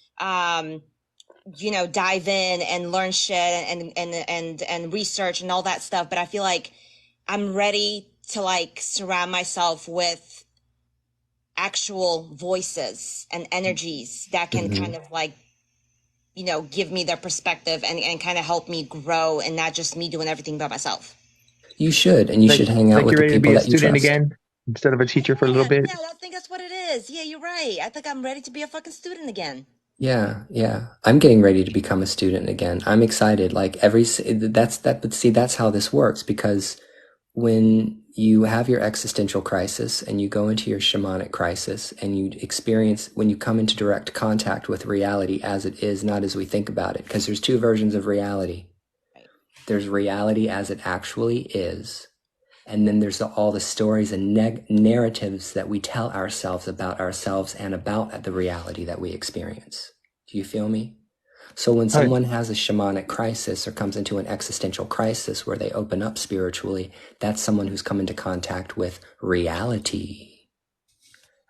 dive in and learn shit and research and all that stuff. But I feel like I'm ready to like surround myself with actual voices and energies that can Hmm. kind of like, give me their perspective and kind of help me grow and not just me doing everything by myself. You should, and you Like should hang out like with you're the ready to people be a that you student trust. again instead of a teacher for a little Yeah, bit. yeah, I think that's what it is. Yeah, you're right. I think I'm ready to be a fucking student again. Yeah, yeah. I'm getting ready to become a student again. I'm excited. Like but see, that's how this works because when you have your existential crisis and you go into your shamanic crisis and when you come into direct contact with reality as it is, not as we think about it, because there's two versions of reality. Right. There's reality as it actually is, and then there's all the stories and narratives that we tell ourselves and about the reality that we experience. Do you feel me? So when All right. someone has a shamanic crisis or comes into an existential crisis where they open up spiritually, that's someone who's come into contact with reality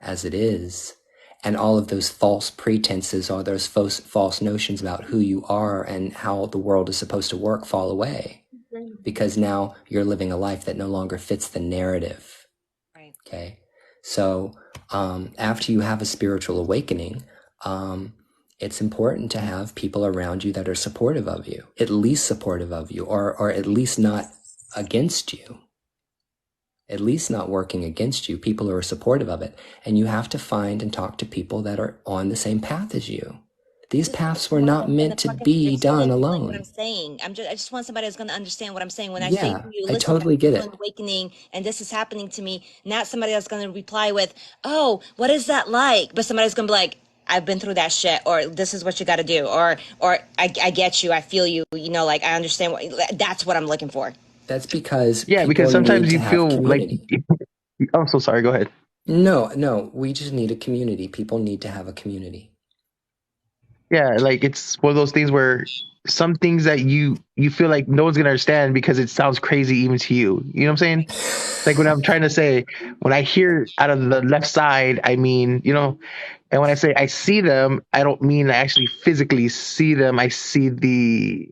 as it is. And all of those false pretenses or those false notions about who you are and how the world is supposed to work fall away. Because now you're living a life that no longer fits the narrative. Right. Okay. So after you have a spiritual awakening, it's important to have people around you that are supportive of you, at least supportive of you, or at least not against you, at least not working against you, people who are supportive of it. And you have to find and talk to people that are on the same path as you. These This is paths were why not I'm gonna meant to fucking be done articulate like what I'm alone. saying. I just want somebody that's gonna understand what I'm saying. When I say to Yeah, you, I listen, totally I'm get feeling it. awakening and this is happening to me, not somebody that's gonna reply with, oh, what is that like? But somebody's gonna be like, I've been through that shit, or this is what you gotta do, or I get you, I feel you, you know, like I understand what that's what I'm looking for. That's because Yeah, because people need sometimes to you have feel like. community. I'm so sorry. Go ahead. No, we just need a community. People need to have a community. Yeah, like it's one of those things where some things that you feel like no one's gonna understand because it sounds crazy even to you. You know what I'm saying? Like when I'm trying to say, when I hear out of the left side, I mean, and when I say I see them, I don't mean I actually physically see them. I see the,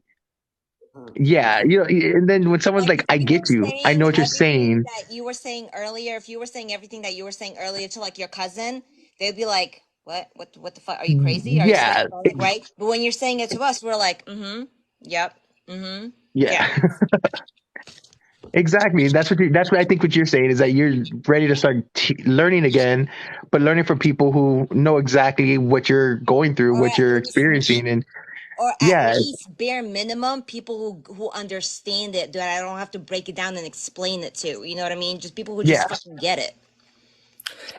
yeah, and then when someone's Like like, I if you were get you, I saying know what you're everything saying. that you were saying earlier, if you were saying everything that you were saying earlier to like your cousin, they'd be like, what the fuck? Are you crazy? Are you Yeah, schizophrenic, right? But when you're saying it to us, we're like, mm-hmm, yep, mm-hmm, yeah, yeah, exactly. That's what I think what you're saying is that you're ready to start learning again, but learning from people who know exactly what you're going through, or what at you're least experiencing. And or at yeah, least bare minimum people who understand it, that I don't have to break it down and explain it to. You know what I mean? Just people who just yeah, fucking get it.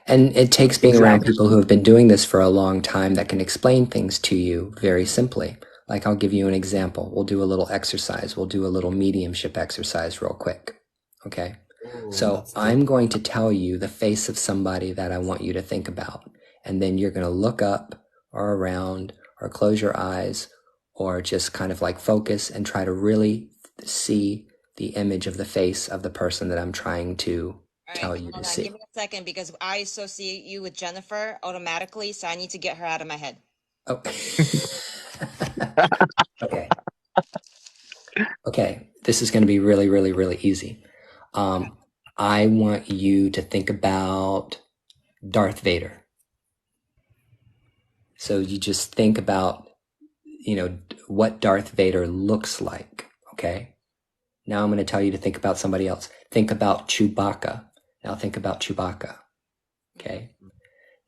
And it takes being around exactly. people who have been doing this for a long time that can explain things to you very simply. Like, I'll give you an example. We'll do a little exercise. We'll do a little mediumship exercise real quick. Okay? So I'm going to tell you the face of somebody that I want you to think about. And then you're going to look up or around or close your eyes or just kind of like focus and try to really see the image of the face of the person that I'm trying to All right, tell you to hold on, give see. me a second because I associate you with Jennifer automatically, so I need to get her out of my head. Oh. Okay. Okay. This is going to be really, really, really easy. I want you to think about Darth Vader. So you just think about, what Darth Vader looks like. Okay. Now I'm going to tell you to think about somebody else. Think about Chewbacca. Now think about Chewbacca. Okay.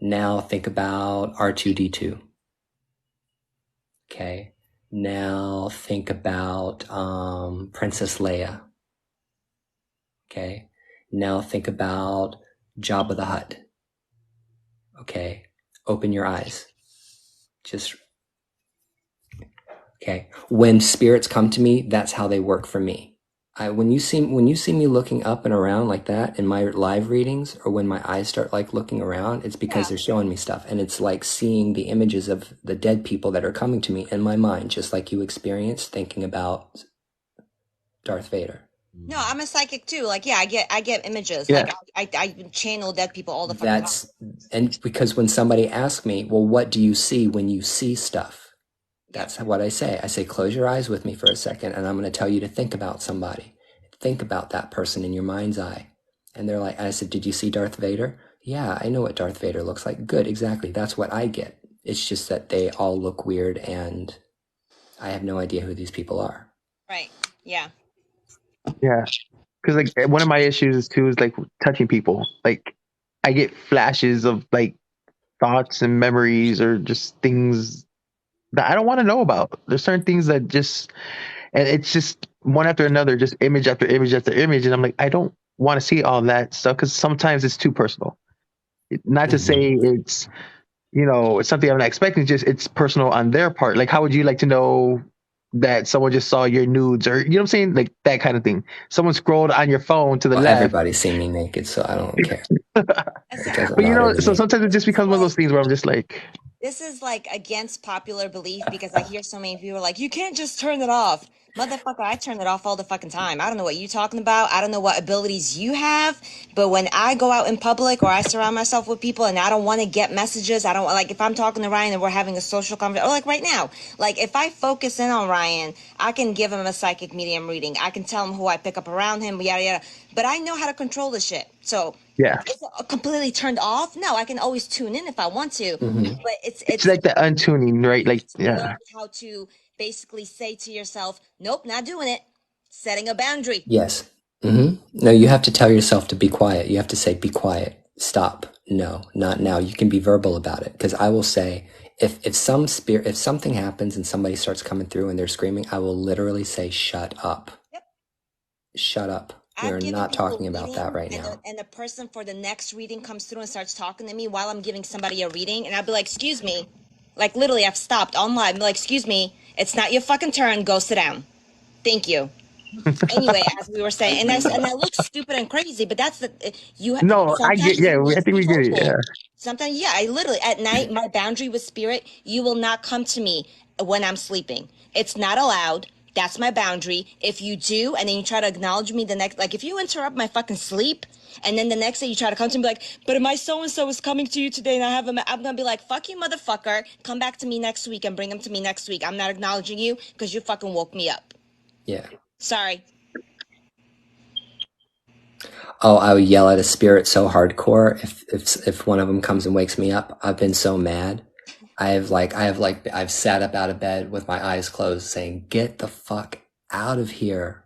Now think about R2D2. Okay. Now think about Princess Leia. Okay. Now think about Jabba the Hutt. Okay. Open your eyes. Just okay. When spirits come to me, that's how they work for me. When you see me looking up and around like that in my live readings, or when my eyes start like looking around, it's because they're showing me stuff, and it's like seeing the images of the dead people that are coming to me in my mind, just like you experienced thinking about Darth Vader. No, I'm a psychic too. Like, yeah, I get images. Yeah, Like, I channel dead people all the fucking time. And because when somebody asks me, well, what do you see when you see stuff? That's what I say. I say, close your eyes with me for a second, and I'm going to tell you to think about somebody. Think about that person in your mind's eye. And they're like, I said, did you see Darth Vader? Yeah, I know what Darth Vader looks like. Good, exactly. That's what I get. It's just that they all look weird, and I have no idea who these people are. Right. Yeah. yeah. Because like one of my issues too is like touching people. Like I get flashes of like thoughts and memories or just things that I don't want to know about. There's certain things that just, and it's just one after another, just image after image after image, and I'm like, I don't want to see all that stuff because sometimes it's too personal. Not to say it's something I'm not expecting. Just it's personal on their part. Like, how would you like to know that someone just saw your nudes, or you know what I'm saying, like that kind of thing? Someone scrolled on your phone to the Well, left, everybody's seen me naked, so I don't care. It doesn't but matter to so me. sometimes it just becomes one of those things where I'm just like, This is like against popular belief because I hear so many people like, you can't just turn it off. Motherfucker, I turn it off all the fucking time. I don't know what you're talking about. I don't know what abilities you have. But when I go out in public or I surround myself with people and I don't want to get messages, I don't like if I'm talking to Ryan and we're having a social conversation, or like right now, like if I focus in on Ryan, I can give him a psychic medium reading. I can tell him who I pick up around him, yada yada. But I know how to control the shit. So yeah, is it completely turned off? No, I can always tune in if I want to. But it's like the untuning, right? Like, learn yeah, how to basically say to yourself, nope, not doing it. Setting a boundary. Yes. No, you have to tell yourself to be quiet. You have to say, be quiet. Stop. No, not now. You can be verbal about it. Because I will say, if something happens and somebody starts coming through and they're screaming, I will literally say, shut up. Yep. Shut up. I'm We're giving not people talking a about that reading, right and now. the person for the next reading comes through and starts talking to me while I'm giving somebody a reading, and I'll be like, excuse me. Like, literally, I've stopped on live. I'm like, excuse me, it's not your fucking turn. Go sit down. Thank you. Anyway, as we were saying, and that looks stupid and crazy, but that's No, I get. sometimes Yeah, you need I to think be we get it. vocal. Yeah. Sometimes, yeah, I literally at night, my boundary with spirit, you will not come to me when I'm sleeping. It's not allowed. That's my boundary. If you do, and then you try to acknowledge me the next, like if you interrupt my fucking sleep, and then the next day you try to come to me like, but my so and so is coming to you today, and I have him. I'm gonna be like, fuck you, motherfucker. Come back to me next week and bring him to me next week. I'm not acknowledging you because you fucking woke me up. Yeah. Sorry. Oh, I would yell at a spirit so hardcore if one of them comes and wakes me up. I've been so mad. I've sat up out of bed with my eyes closed saying, get the fuck out of here.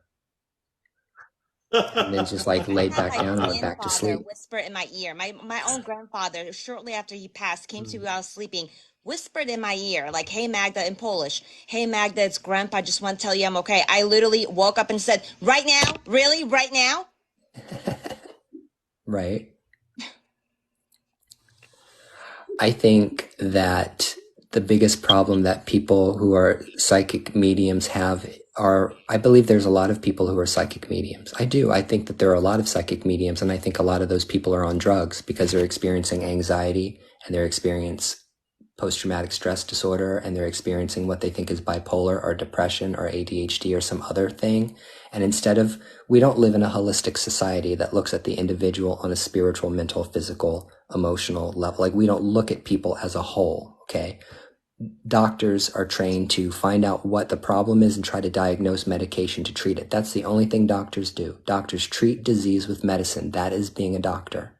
And then just like I laid had back my down and went back to grandfather sleep. whisper in my ear. My own grandfather, shortly after he passed, came to me while I was sleeping, whispered in my ear, like, hey, Magda, in Polish. Hey, Magda, it's Grandpa. I just want to tell you I'm okay. I literally woke up and said, right now? Really? Right now? Right. I think that the biggest problem that people who are psychic mediums have are, I believe there's a lot of people who are psychic mediums. I do. I think that there are a lot of psychic mediums, and I think a lot of those people are on drugs because they're experiencing anxiety and they're experiencing post-traumatic stress disorder, and they're experiencing what they think is bipolar or depression or ADHD or some other thing. And we don't live in a holistic society that looks at the individual on a spiritual, mental, physical, emotional level. Like, we don't look at people as a whole, okay? Doctors are trained to find out what the problem is and try to diagnose medication to treat it. That's the only thing doctors do. Doctors treat disease with medicine. That is being a doctor.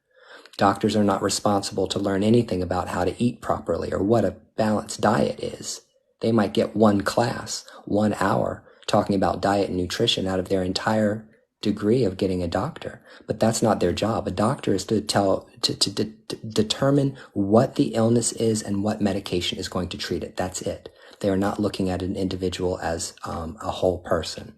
Doctors are not responsible to learn anything about how to eat properly or what a balanced diet is. They might get one class, 1 hour, talking about diet and nutrition out of their entire degree of getting a doctor. But that's not their job. A doctor is to determine what the illness is and what medication is going to treat it. That's it. They are not looking at an individual as a whole person.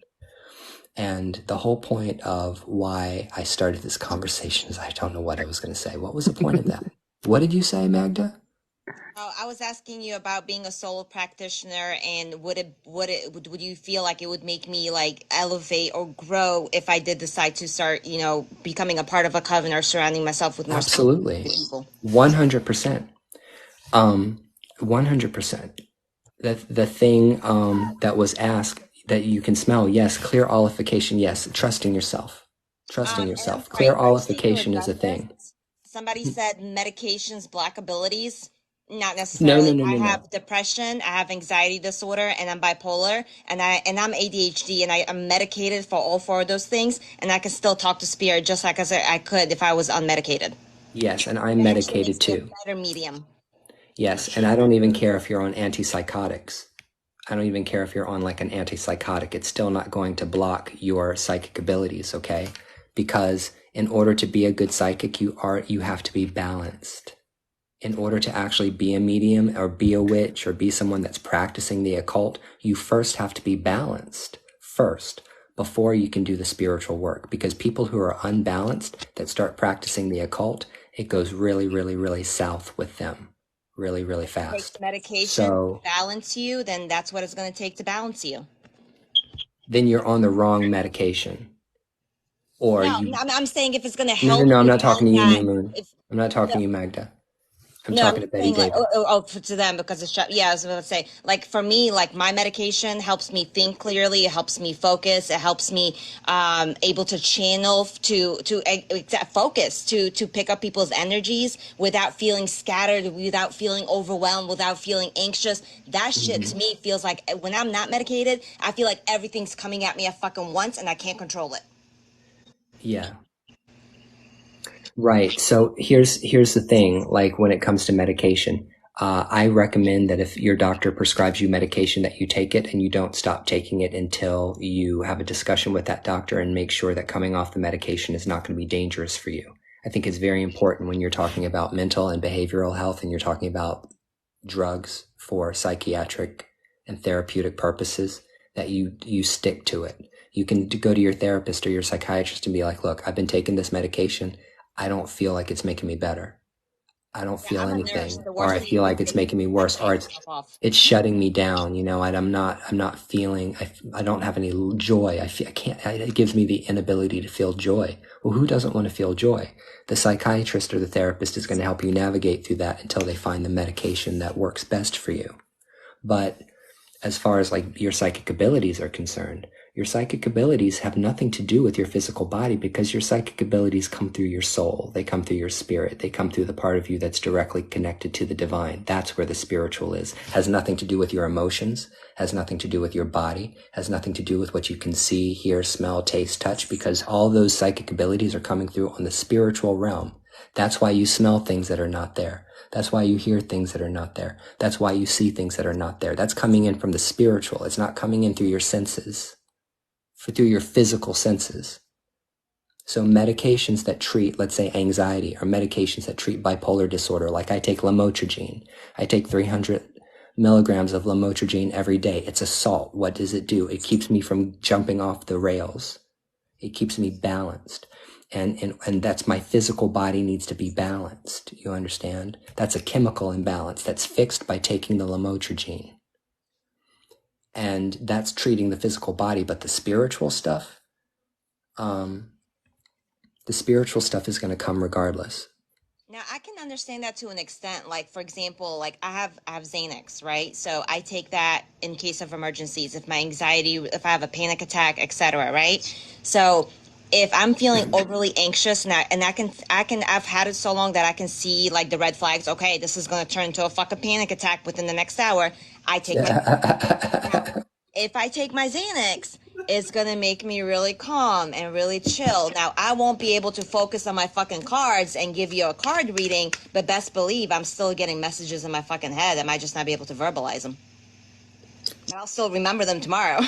And the whole point of why I started this conversation is I don't know what I was going to say. What was the point of that? What did you say, Magda? Oh, I was asking you about being a solo practitioner, and would you feel like it would make me like elevate or grow if I did decide to start, becoming a part of a coven or surrounding myself with more Absolutely. people? 100%. 100%. The thing that was asked that you can smell, yes. Clear olification, yes. Trusting yourself. Trusting And I'm yourself. sorry, Clear first thing to olification is address a thing. this. Somebody said medications block abilities. Not No, necessarily. no, no, I no, no. have depression, I have anxiety disorder, and I'm bipolar, and I'm ADHD, and I'm medicated for all four of those things, and I can still talk to spirit just like as I could if I was unmedicated. Yes, and I'm That actually medicated makes me a too. better medium. Yes, and I don't even care if you're on antipsychotics. I don't even care if you're on like an antipsychotic. It's still not going to block your psychic abilities, okay? Because in order to be a good psychic, you have to be balanced. In order to actually be a medium or be a witch or be someone that's practicing the occult, you first have to be balanced first before you can do the spiritual work. Because people who are unbalanced that start practicing the occult, it goes really, really, really south with them. Really, really fast. Take medication So to balance you, then that's what it's going to take to balance you. then you're on the wrong medication. Or No, you I'm saying if it's going to No, no, help no, I'm you not talking find to you, that. New Moon. If I'm not talking no, to you, Magda. I'm No, I'm talking to Betty saying like David. to them because it's yeah. I was going to say like for me, like my medication helps me think clearly. It helps me focus. It helps me able to channel focus to pick up people's energies without feeling scattered, without feeling overwhelmed, without feeling anxious. That shit to me feels like when I'm not medicated, I feel like everything's coming at me at fucking once and I can't control it. Yeah. Right. So here's the thing, like when it comes to medication, I recommend that if your doctor prescribes you medication that you take it and you don't stop taking it until you have a discussion with that doctor and make sure that coming off the medication is not going to be dangerous for you. I think it's very important when you're talking about mental and behavioral health and you're talking about drugs for psychiatric and therapeutic purposes, that you stick to it. You can go to your therapist or your psychiatrist and be like, look, I've been taking this medication. I don't feel like it's making me better. I don't Yeah, feel I'm a nurse. anything, The or worst I thing you feel can like it's say is making me worse, or take yourself off. it's shutting me down, and I'm not feeling, I don't have any joy. I can't, it gives me the inability to feel joy. Well, who doesn't want to feel joy? The psychiatrist or the therapist is going to help you navigate through that until they find the medication that works best for you. But as far as like your psychic abilities are concerned, your psychic abilities have nothing to do with your physical body, because your psychic abilities come through your soul. They come through your spirit. They come through the part of you that's directly connected to the divine. That's where the spiritual is. Has nothing to do with your emotions, has nothing to do with your body, has nothing to do with what you can see, hear, smell, taste, touch, because all those psychic abilities are coming through on the spiritual realm. That's why you smell things that are not there. That's why you hear things that are not there. That's why you see things that are not there. That's coming in from the spiritual. It's not coming in through your senses, through your physical senses. So medications that treat, let's say, anxiety, or medications that treat bipolar disorder, like I take lamotrigine. I take 300 milligrams of lamotrigine every day. It's a salt. What does it do? It keeps me from jumping off the rails. It keeps me balanced. And that's, my physical body needs to be balanced. You understand? That's a chemical imbalance that's fixed by taking the lamotrigine. And that's treating the physical body. But the spiritual stuff, the spiritual stuff is going to come regardless. Now I can understand that to an extent. Like for example, like I have Xanax, right? So I take that in case of emergencies, if my anxiety, if I have a panic attack, etc. Right? So if I'm feeling overly anxious, and I've had it so long that I can see like the red flags. Okay, this is going to turn into a fucking panic attack within the next hour. I take my now, if I take my Xanax, it's gonna make me really calm and really chill. Now, I won't be able to focus on my fucking cards and give you a card reading, but best believe I'm still getting messages in my fucking head. I might just not be able to verbalize them. But I'll still remember them tomorrow.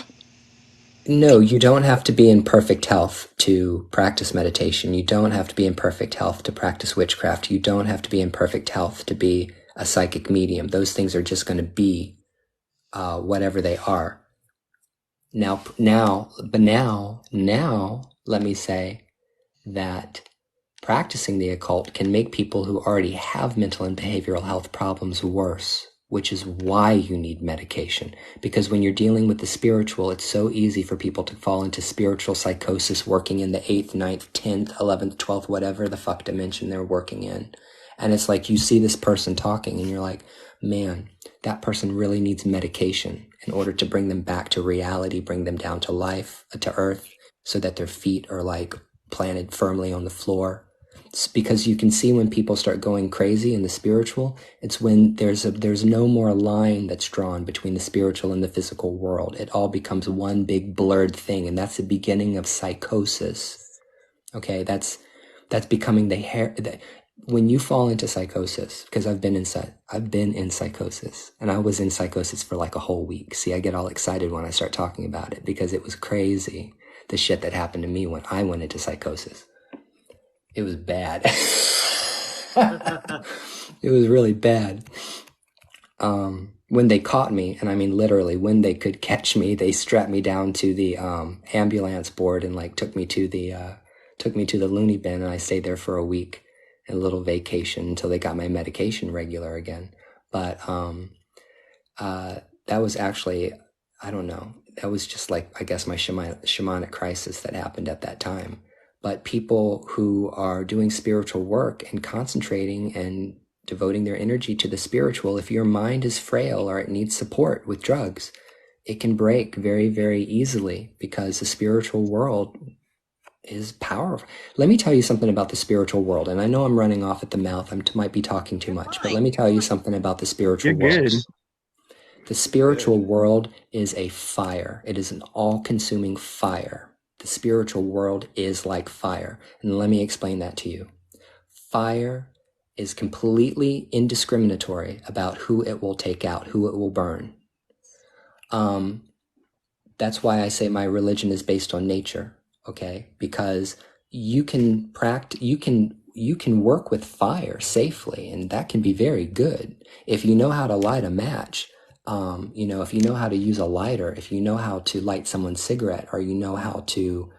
No, you don't have to be in perfect health to practice meditation. You don't have to be in perfect health to practice witchcraft. You don't have to be in perfect health to be a psychic medium. Those things are just going to be whatever they are. Now, let me say that practicing the occult can make people who already have mental and behavioral health problems worse, which is why you need medication. Because when you're dealing with the spiritual, it's so easy for people to fall into spiritual psychosis, working in the 8th, 9th, 10th, 11th, 12th, whatever the fuck dimension they're working in. And it's like you see this person talking and you're like, man, that person really needs medication in order to bring them back to reality, bring them down to life, to earth, so that their feet are like planted firmly on the floor. It's because you can see when people start going crazy in the spiritual, it's when there's no more line that's drawn between the spiritual and the physical world. It all becomes one big blurred thing, and that's the beginning of psychosis. Okay, that's becoming when you fall into psychosis, because I've been in psychosis, and I was in psychosis for like a whole week. See, I get all excited when I start talking about it because it was crazy, the shit that happened to me when I went into psychosis. It was bad. It was really bad. When they caught me, and I mean literally when they could catch me, they strapped me down to the ambulance board and like took me to the loony bin, and I stayed there for a week, a little vacation until they got my medication regular again. But that was actually, I don't know, that was just like, I guess, my shamanic crisis that happened at that time. But people who are doing spiritual work and concentrating and devoting their energy to the spiritual, if your mind is frail or it needs support with drugs, it can break very, very easily, because the spiritual world is powerful. Let me tell you something about the spiritual world. And I know I'm running off at the mouth. I might be talking too much, but let me tell you something about the spiritual You're world. good. The spiritual world is a fire. It is an all-consuming fire. The spiritual world is like fire. And let me explain that to you. Fire is completely indiscriminatory about who it will take out, who it will burn. That's why I say my religion is based on nature, okay? Because you can you can work with fire safely, and that can be very good if you know how to light a match. If you know how to use a lighter, if you know how to light someone's cigarette, or you know how to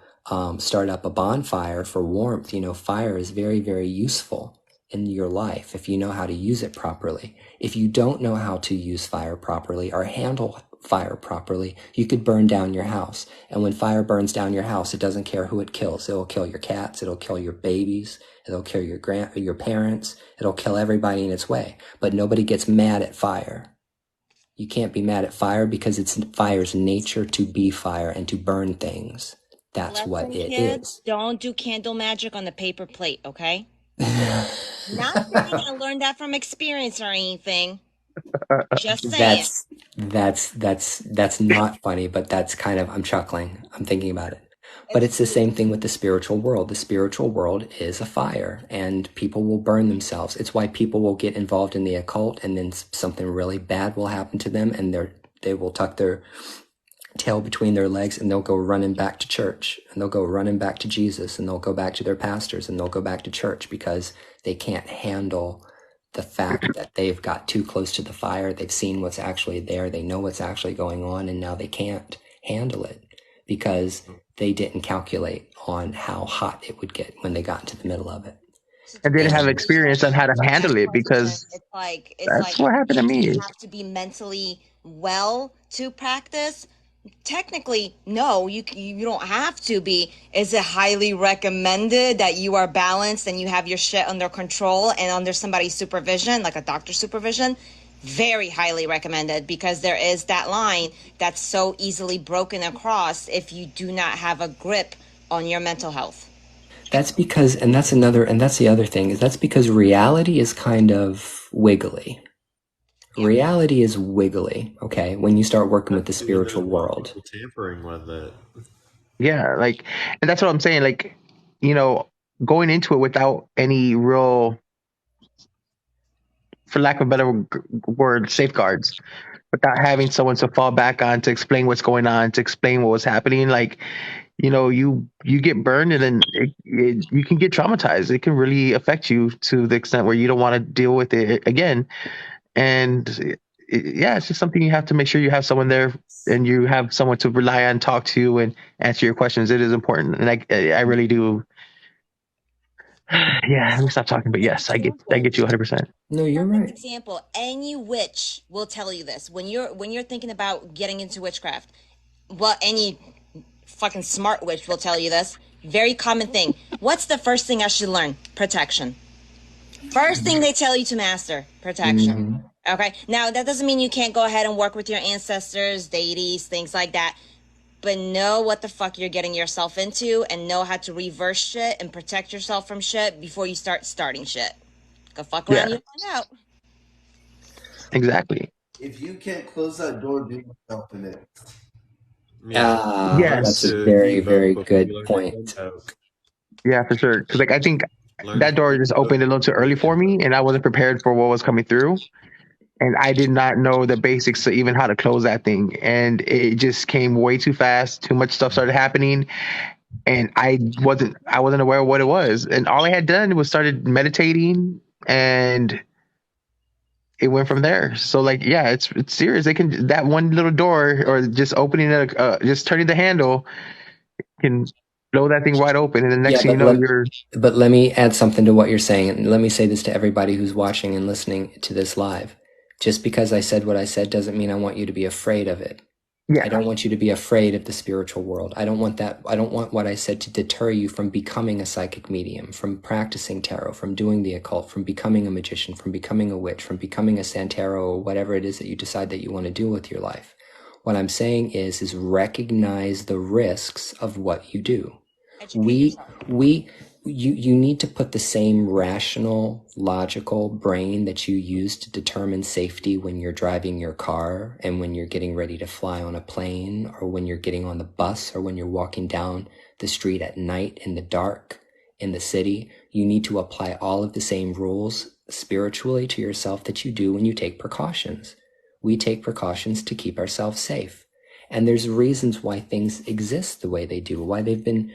start up a bonfire for warmth, fire is very, very useful in your life if you know how to use it properly. If you don't know how to use fire properly or handle fire properly, you could burn down your house. And when fire burns down your house, it doesn't care who it kills. It'll kill your cats, it'll kill your babies, it'll kill your parents, it'll kill everybody in its way. But nobody gets mad at fire. You can't be mad at fire because it's fire's nature to be fire and to burn things. That's what it is. Don't do candle magic on the paper plate, okay? Not saying I learned that from experience or anything. Just saying. That's not funny, but that's kind of, I'm chuckling. I'm thinking about it. But it's the same thing with the spiritual world. The spiritual world is a fire, and people will burn themselves. It's why people will get involved in the occult, and then something really bad will happen to them, and they will tuck their tail between their legs, and they'll go running back to church, and they'll go running back to Jesus, and they'll go back to their pastors, and they'll go back to church because they can't handle the fact that they've got too close to the fire. They've seen what's actually there. They know what's actually going on, and now they can't handle it because they didn't calculate on how hot it would get when they got into the middle of it. And didn't have experience on how to handle it, because that's what happened to me. You have to be mentally well to practice. Technically, no, you don't have to be. Is it highly recommended that you are balanced and you have your shit under control and under somebody's supervision, like a doctor's supervision? Very highly recommended, because there is that line that's so easily broken across if you do not have a grip on your mental health. That's because, and that's the other thing, is that's because reality is kind of wiggly. Reality is wiggly, okay, when you start working with the spiritual world. Tampering with it. Yeah, and that's what I'm saying, going into it without any real, for lack of a better word, safeguards, without having someone to fall back on to explain what's going on, to explain what was happening, you get burned, and then you can get traumatized. It can really affect you to the extent where you don't want to deal with it again. And it's just something you have to make sure you have someone there, and you have someone to rely on, talk to, and answer your questions. It is important, and I really do. Yeah, let me stop talking. But yes, I get you 100%. No, you're right. Example: any witch will tell you this when you're thinking about getting into witchcraft. Well, any fucking smart witch will tell you this. Very common thing. What's the first thing I should learn? Protection. First thing they tell you to master, protection. Mm-hmm. Okay. Now, that doesn't mean you can't go ahead and work with your ancestors, deities, things like that. But know what the fuck you're getting yourself into, and know how to reverse shit and protect yourself from shit before you starting shit. Go fuck around, you find out. If you can't close that door, do not open it. That's a very, very good point. Yeah, for sure. Because I think that door just opened a little too early for me, and I wasn't prepared for what was coming through. And I did not know the basics of even how to close that thing. And it just came way too fast. Too much stuff started happening. And I wasn't aware of what it was. And all I had done was started meditating, and it went from there. So it's serious. They can, that one little door, or just opening just turning the handle, can blow that thing wide open. And the next thing you know, But let me add something to what you're saying. And let me say this to everybody who's watching and listening to this live. Just because I said what I said doesn't mean I want you to be afraid of it. Yeah. I don't want you to be afraid of the spiritual world. I don't want that. I don't want what I said to deter you from becoming a psychic medium, from practicing tarot, from doing the occult, from becoming a magician, from becoming a witch, from becoming a Santero, or whatever it is that you decide that you want to do with your life. What I'm saying is recognize the risks of what you do. You need to put the same rational, logical brain that you use to determine safety when you're driving your car, and when you're getting ready to fly on a plane, or when you're getting on the bus, or when you're walking down the street at night in the dark in the city. You need to apply all of the same rules spiritually to yourself that you do when you take precautions. We take precautions to keep ourselves safe. And there's reasons why things exist the way they do, why they've been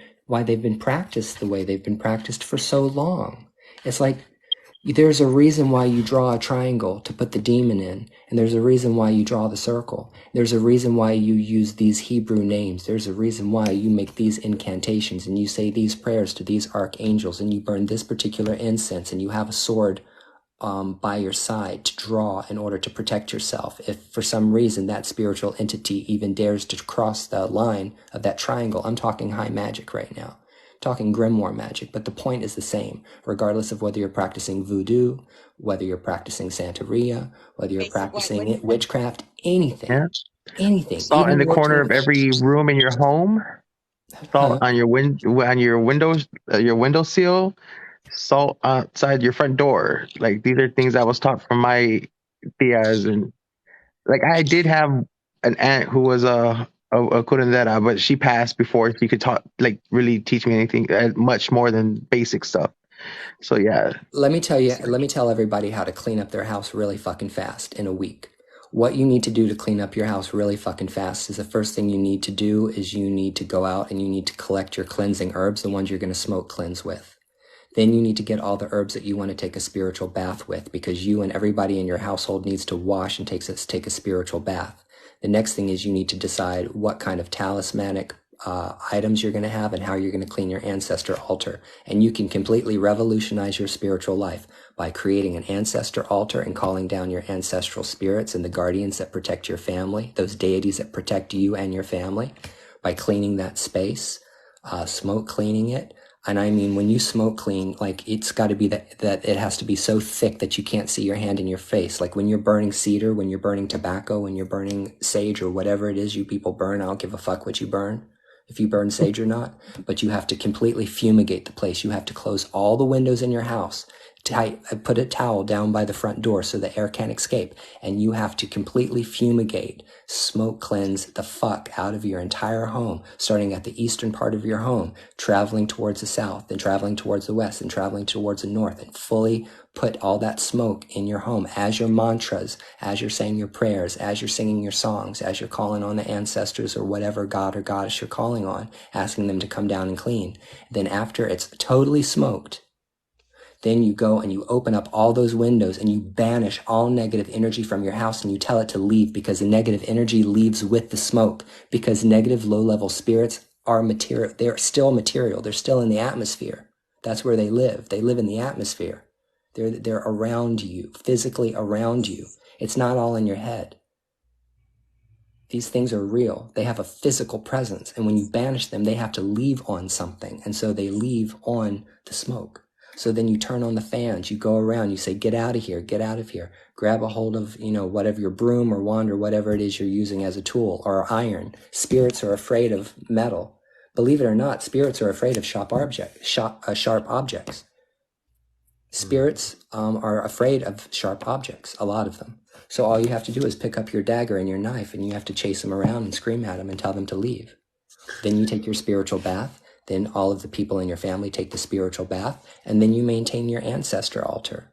practiced the way they've been practiced for so long. It's like there's a reason why you draw a triangle to put the demon in, and there's a reason why you draw the circle. There's a reason why you use these Hebrew names. There's a reason why you make these incantations and you say these prayers to these archangels and you burn this particular incense and you have a sword by your side to draw in order to protect yourself. If for some reason that spiritual entity even dares to cross the line of that triangle, I'm talking high magic right now, talking grimoire magic, but the point is the same, regardless of whether you're practicing voodoo, whether you're practicing Santeria, whether you're practicing witchcraft, anything, Salt in even the corner working. of every room in your home. Salt on your on your windows, your windowsill. Salt outside your front door. Like these are things I was taught from my tias, and like I did have an aunt who was a curandera, but she passed before she could talk, like really teach me anything much more than basic stuff. So yeah, Let me tell everybody how to clean up their house really fucking fast in a week. What you need to do to clean up your house really fucking fast is the first thing you need to do is you need to go out and you need to collect your cleansing herbs, the ones you're going to smoke cleanse with. Then you need to get all the herbs that you want to take a spiritual bath with, because you and everybody in your household needs to wash and take a spiritual bath. The next thing is you need to decide what kind of talismanic items you're going to have and how you're going to clean your ancestor altar. And you can completely revolutionize your spiritual life by creating an ancestor altar and calling down your ancestral spirits and the guardians that protect your family, those deities that protect you and your family, by cleaning that space, smoke cleaning it. And I mean, when you smoke clean, like it's got to be that it has to be so thick that you can't see your hand in your face. Like when you're burning cedar, when you're burning tobacco, when you're burning sage or whatever it is you people burn, I don't give a fuck what you burn, if you burn sage or not, but you have to completely fumigate the place. You have to close all the windows in your house. Put a towel down by the front door so the air can't escape. And you have to completely fumigate, smoke cleanse the fuck out of your entire home, starting at the eastern part of your home, traveling towards the south, and traveling towards the west, and traveling towards the north, and fully put all that smoke in your home as your mantras, as you're saying your prayers, as you're singing your songs, as you're calling on the ancestors or whatever god or goddess you're calling on, asking them to come down and clean. Then after it's totally smoked, then you go and you open up all those windows and you banish all negative energy from your house and you tell it to leave, because the negative energy leaves with the smoke, because negative low-level spirits are material. They're still material. They're still in the atmosphere. That's where they live. They live in the atmosphere. They're around you, physically around you. It's not all in your head. These things are real. They have a physical presence. And when you banish them, they have to leave on something. And so they leave on the smoke. So then you turn on the fans, you go around, you say, get out of here, get out of here. Grab a hold of, whatever your broom or wand or whatever it is you're using as a tool, or iron. Spirits are afraid of metal. Believe it or not, spirits are afraid of sharp objects. Spirits are afraid of sharp objects, a lot of them. So all you have to do is pick up your dagger and your knife and you have to chase them around and scream at them and tell them to leave. Then you take your spiritual bath. Then all of the people in your family take the spiritual bath, and then you maintain your ancestor altar.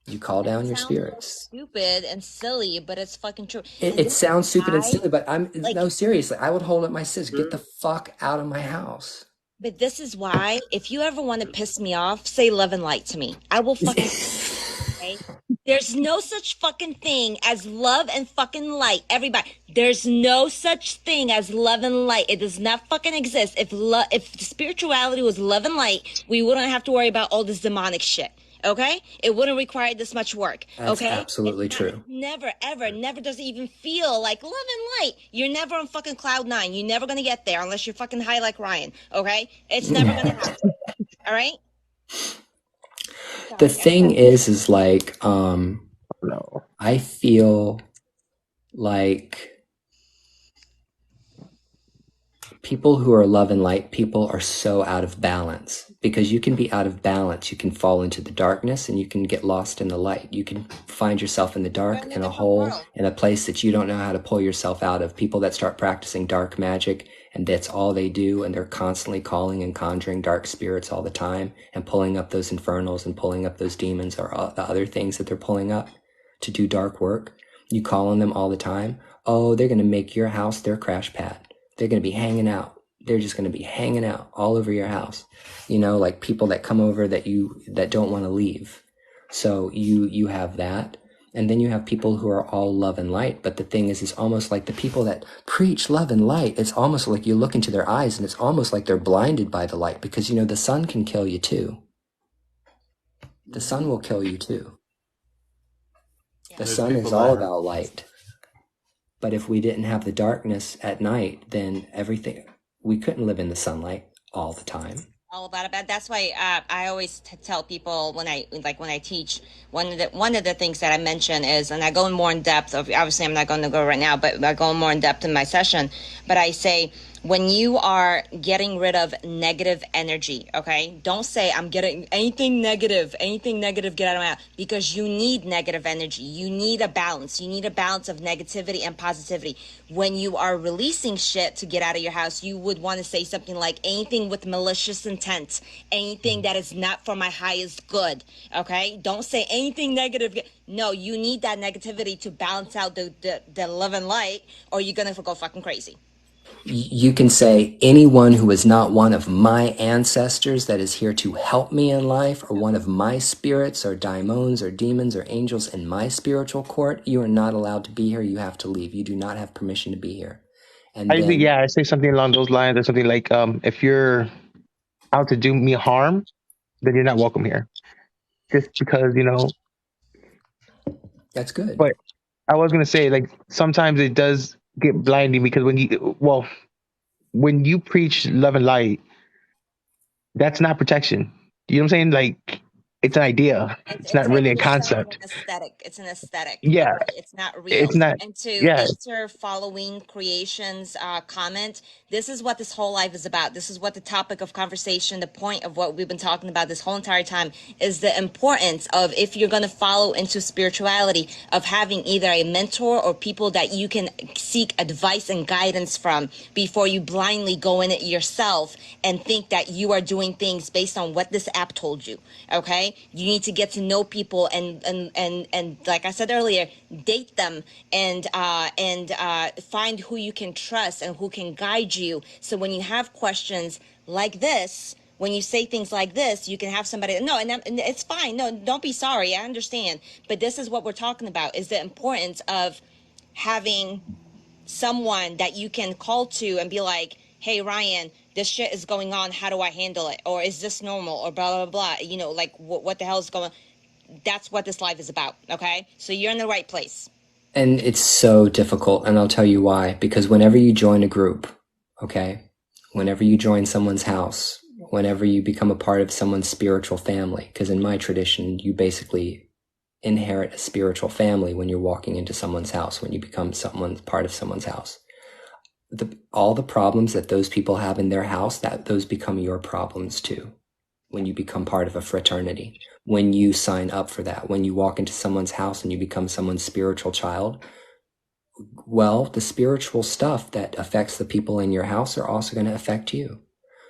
You call down your spirits. Stupid and silly, but it's fucking true. It sounds stupid and silly, but no, seriously, I would hold up my sis, get the fuck out of my house. But this is why, if you ever want to piss me off, say love and light to me. I will fucking... Okay? There's no such fucking thing as love and fucking light. Everybody, there's no such thing as love and light. It does not fucking exist. If spirituality was love and light, we wouldn't have to worry about all this demonic shit. Okay? It wouldn't require this much work. That's okay? absolutely true. Never, ever, never does it even feel like love and light. You're never on fucking cloud nine. You're never gonna get there unless you're fucking high like Ryan. Okay? It's never gonna happen. All right? The thing is like, I feel like people who are love and light people are so out of balance, because you can be out of balance. You can fall into the darkness and you can get lost in the light. You can find yourself in the dark, in a hole, in a place that you don't know how to pull yourself out of. People that start practicing dark magic and that's all they do, and they're constantly calling and conjuring dark spirits all the time and pulling up those infernals and pulling up those demons or the other things that they're pulling up to do dark work. You call on them all the time. Oh, they're going to make your house their crash pad. They're going to be hanging out they're just going to be hanging out all over your house. You know, like people that come over that don't want to leave. So you have that. And then you have people who are all love and light. But the thing is, it's almost like the people that preach love and light, it's almost like you look into their eyes and it's almost like they're blinded by the light, because, you know, the sun can kill you too. The sun will kill you too. The There's sun is people all that are- about light. But if we didn't have the darkness at night, then we couldn't live in the sunlight all the time. All about it. That's why I always tell people when I teach, one of the things that I mention is, and I go in more in depth of, obviously I'm not going to go right now, but I go more in depth in my session. But I say, when you are getting rid of negative energy, okay, don't say I'm getting anything negative, get out of my house, because you need negative energy. You need a balance. You need a balance of negativity and positivity. When you are releasing shit to get out of your house, you would want to say something like, anything with malicious intent, anything that is not for my highest good, okay? Don't say anything negative. No, you need that negativity to balance out the love and light, or you're going to go fucking crazy. You can say, anyone who is not one of my ancestors that is here to help me in life, or one of my spirits or daimons or demons or angels in my spiritual court, you are not allowed to be here. You have to leave. You do not have permission to be here. And I say something along those lines, or something like, if you're out to do me harm, then you're not welcome here. Just because, you know. That's good. But I was gonna say, like, sometimes it does get blinding, because when you preach love and light, that's not protection. You know what I'm saying? Like, it's an idea. It's not really a concept. It's an aesthetic. Yeah, Okay? It's not real. it's not. And to Yeah, answer following creations comment, this is what this whole life is about. This is what the topic of conversation, the point of what we've been talking about this whole entire time, is the importance of, if you're going to follow into spirituality, of having either a mentor or people that you can seek advice and guidance from before you blindly go in it yourself and think that you are doing things based on what this app told you. Okay, you need to get to know people and like I said earlier, date them and find who you can trust and who can guide you. So when you have questions like this, when you say things like this, you can have somebody. No, and it's fine. No, don't be sorry. I understand. But this is what we're talking about: is the importance of having someone that you can call to and be like, hey, Ryan, this shit is going on. How do I handle it? Or is this normal? Or blah, blah, blah. You know, like, what the hell is going on? That's what this life is about, okay? So you're in the right place. And it's so difficult, and I'll tell you why. Because whenever you join a group, okay, whenever you join someone's house, whenever you become a part of someone's spiritual family, because in my tradition, you basically inherit a spiritual family when you're walking into someone's house, when you become part of someone's house. All the problems that those people have in their house, those become your problems too. When you become part of a fraternity, when you sign up for that, when you walk into someone's house and you become someone's spiritual child, well, the spiritual stuff that affects the people in your house are also going to affect you.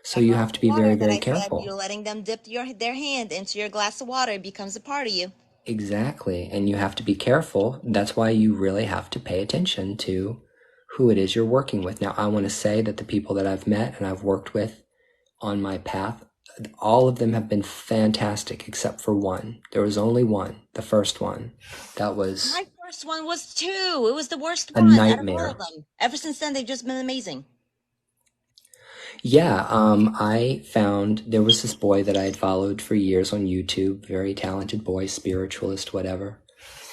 So you have to be very, very careful. You're letting them dip their hand into your glass of water. It becomes a part of you. Exactly. And you have to be careful. That's why you really have to pay attention to who it is you're working with. Now, I want to say that the people that I've met and I've worked with on my path, all of them have been fantastic except for one. There was only one, the first one. That was... My first one was too. It was the worst a one nightmare. out of all of them. Ever since then, they've just been amazing. Yeah, I found there was this boy that I had followed for years on YouTube, very talented boy, spiritualist, whatever,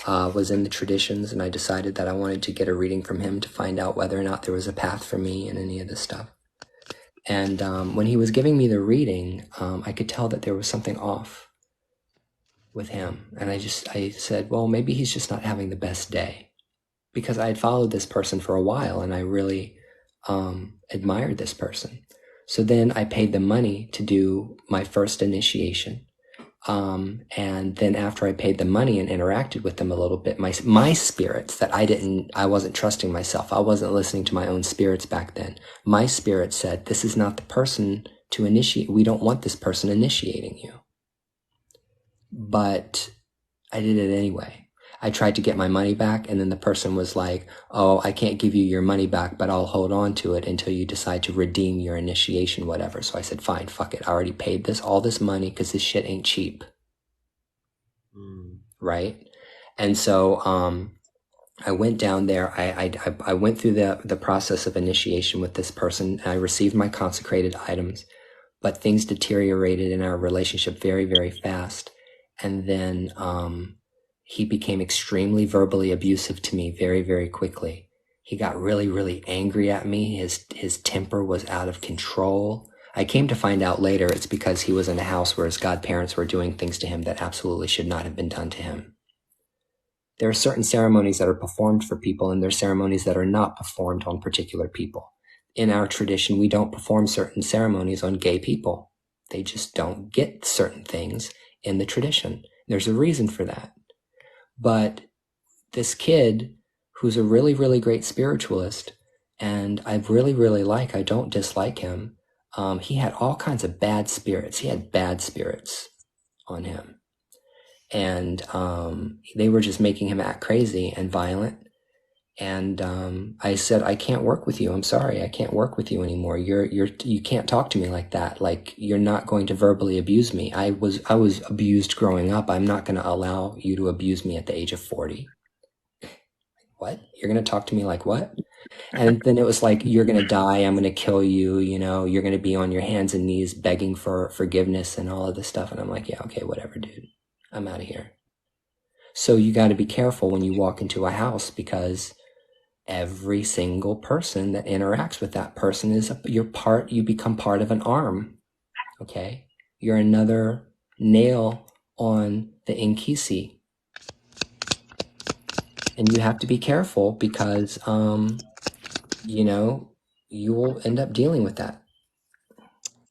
was in the traditions, and I decided that I wanted to get a reading from him to find out whether or not there was a path for me in any of this stuff. And when he was giving me the reading, I could tell that there was something off with him. And I said, well, maybe he's just not having the best day. Because I had followed this person for a while, and I really admired this person. So then I paid them money to do my first initiation. And then after I paid them money and interacted with them a little bit, my spirits that I wasn't trusting myself. I wasn't listening to my own spirits back then. My spirit said, this is not the person to initiate. We don't want this person initiating you. But I did it anyway. I tried to get my money back, and then the person was like, oh, I can't give you your money back, but I'll hold on to it until you decide to redeem your initiation, whatever. So I said, fine, fuck it. I already paid all this money because this shit ain't cheap. Right? And so I went down there. I went through the process of initiation with this person, and I received my consecrated items, but things deteriorated in our relationship very, very fast. And then he became extremely verbally abusive to me very, very quickly. He got really, really angry at me. His temper was out of control. I came to find out later it's because he was in a house where his godparents were doing things to him that absolutely should not have been done to him. There are certain ceremonies that are performed for people, and there are ceremonies that are not performed on particular people. In our tradition, we don't perform certain ceremonies on gay people. They just don't get certain things in the tradition. There's a reason for that. But this kid, who's a really, really great spiritualist, and I really, really I don't dislike him, he had all kinds of bad spirits. He had bad spirits on him. And they were just making him act crazy and violent. And I said, I can't work with you. I'm sorry, I can't work with you anymore. You can't talk to me like that. Like, you're not going to verbally abuse me. I was abused growing up. I'm not going to allow you to abuse me at the age of 40. What? You're going to talk to me like what? And then it was like, you're going to die. I'm going to kill you. You know, you're going to be on your hands and knees begging for forgiveness and all of this stuff. And I'm like, yeah, okay, whatever, dude. I'm out of here. So you got to be careful when you walk into a house, because every single person that interacts with that person you become part of an arm. Okay? You're another nail on the inkisi. And you have to be careful because, you will end up dealing with that.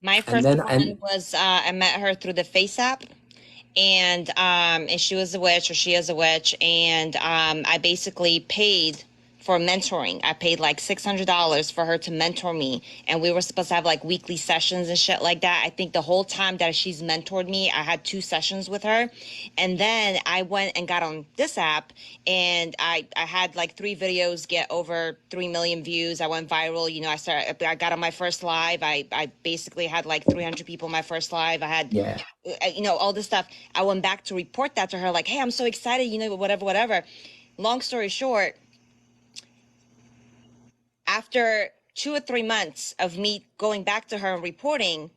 My first one was I met her through the Face app. And she was a witch, or she is a witch, and I basically paid for mentoring. I paid like $600 for her to mentor me, and we were supposed to have like weekly sessions and shit like that. I think the whole time that she's mentored me, I had 2 sessions with her, and then I went and got on this app, and I had like 3 videos get over 3 million views. I went viral. You know, I got on my first live. I basically had like 300 people in my first live. I had, all this stuff. I went back to report that to her, like, hey, I'm so excited, whatever. Long story short, after 2 or 3 months of me going back to her and reporting,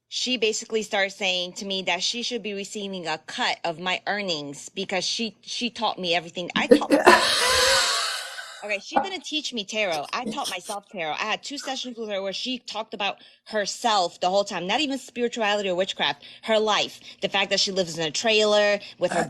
she basically started saying to me that she should be receiving a cut of my earnings because she taught me everything. I taught myself. Okay, she didn't teach me tarot. I taught myself tarot. I had 2 sessions with her where she talked about herself the whole time, not even spirituality or witchcraft, her life, the fact that she lives in a trailer with her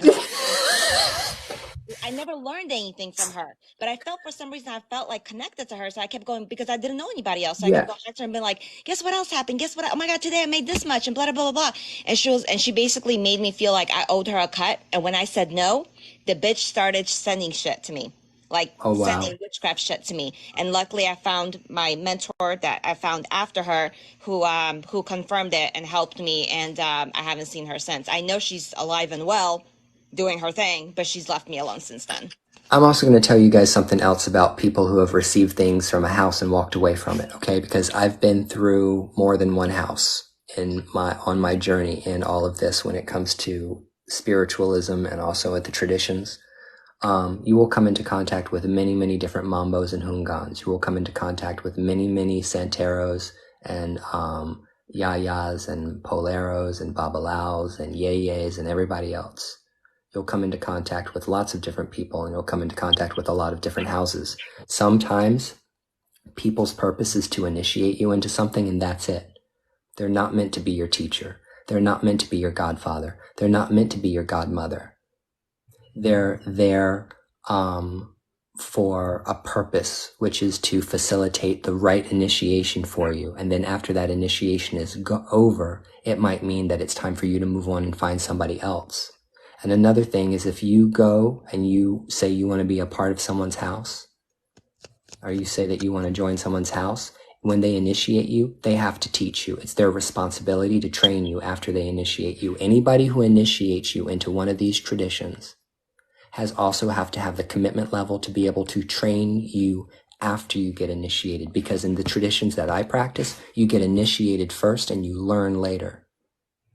I never learned anything from her, but I felt for some reason I felt like connected to her. So I kept going because I didn't know anybody else. So I kept going back to her and being like, guess what else happened? Guess what? Oh my God, today I made this much and blah, blah, blah, blah. And she basically made me feel like I owed her a cut. And when I said no, the bitch started sending shit to me, like sending witchcraft shit to me. And luckily I found my mentor that I found after her who confirmed it and helped me. And I haven't seen her since. I know she's alive and well, doing her thing, but she's left me alone since then. I'm also going to tell you guys something else about people who have received things from a house and walked away from it, okay? Because I've been through more than one house on my journey in all of this when it comes to spiritualism and also at the traditions. You will come into contact with many, many different mambos and hungans. You will come into contact with many, many santeros and yayas and poleros and babalaos and yeyes and everybody else. You'll come into contact with lots of different people, and you'll come into contact with a lot of different houses. Sometimes people's purpose is to initiate you into something, and that's it. They're not meant to be your teacher. They're not meant to be your godfather. They're not meant to be your godmother. They're there for a purpose, which is to facilitate the right initiation for you. And then after that initiation is over, it might mean that it's time for you to move on and find somebody else. And another thing is, if you go and you say you want to be a part of someone's house, or you say that you want to join someone's house, when they initiate you, they have to teach you. It's their responsibility to train you after they initiate you. Anybody who initiates you into one of these traditions has also have to have the commitment level to be able to train you after you get initiated. Because in the traditions that I practice, you get initiated first and you learn later.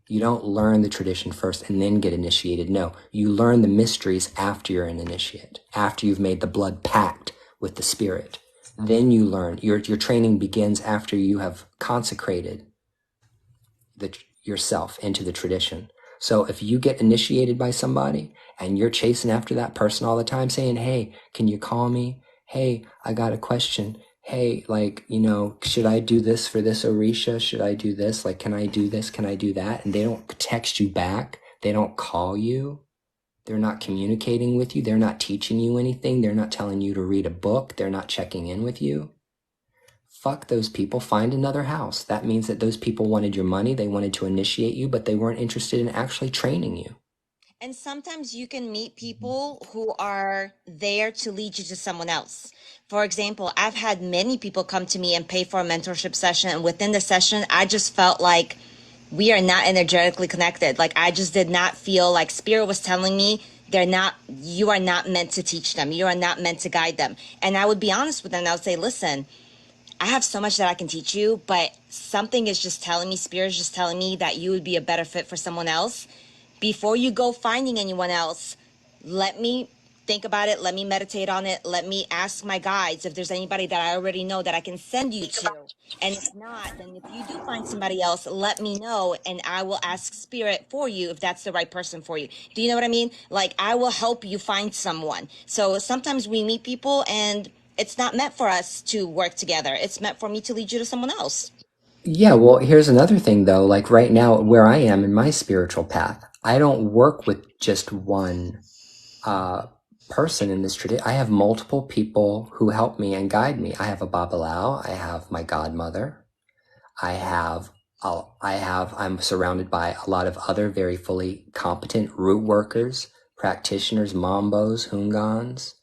You don't learn the tradition first and then get initiated. No, you learn the mysteries after you're an initiate, after you've made the blood pact with the spirit. Then you learn. Your training begins after you have consecrated yourself into the tradition. So if you get initiated by somebody and you're chasing after that person all the time saying, hey, can you call me? Hey, I got a question. Hey, like, should I do this for this Orisha? Should I do this? Like, can I do this? Can I do that? And they don't text you back. They don't call you. They're not communicating with you. They're not teaching you anything. They're not telling you to read a book. They're not checking in with you. Fuck those people. Find another house. That means that those people wanted your money. They wanted to initiate you, but they weren't interested in actually training you. And sometimes you can meet people who are there to lead you to someone else. For example, I've had many people come to me and pay for a mentorship session. And within the session, I just felt like we are not energetically connected. Like I just did not feel like Spirit was telling me you are not meant to teach them. You are not meant to guide them. And I would be honest with them. I would say, listen, I have so much that I can teach you, but something is just telling me, Spirit is just telling me that you would be a better fit for someone else. Before you go finding anyone else, let me think about it. Let me meditate on it. Let me ask my guides if there's anybody that I already know that I can send you to. And if not, then if you do find somebody else, let me know and I will ask Spirit for you if that's the right person for you. Do you know what I mean? Like I will help you find someone. So sometimes we meet people and it's not meant for us to work together. It's meant for me to lead you to someone else. Yeah, well, here's another thing though. Like right now, where I am in my spiritual path, I don't work with just one person in this tradition. I have multiple people who help me and guide me. I have a Babalao. I have my godmother. I'm surrounded by a lot of other very fully competent root workers, practitioners, mambos, hungans,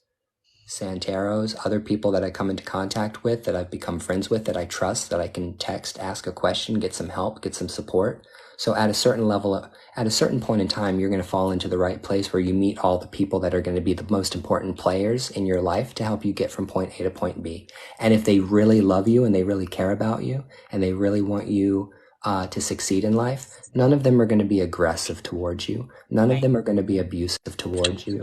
santeros, other people that I come into contact with, that I've become friends with, that I trust, that I can text, ask a question, get some help, get some support. So at a certain level, at a certain point in time, you're going to fall into the right place where you meet all the people that are going to be the most important players in your life to help you get from point A to point B. And if they really love you and they really care about you and they really want you to succeed in life, none of them are going to be aggressive towards you. None of them are going to be abusive towards you.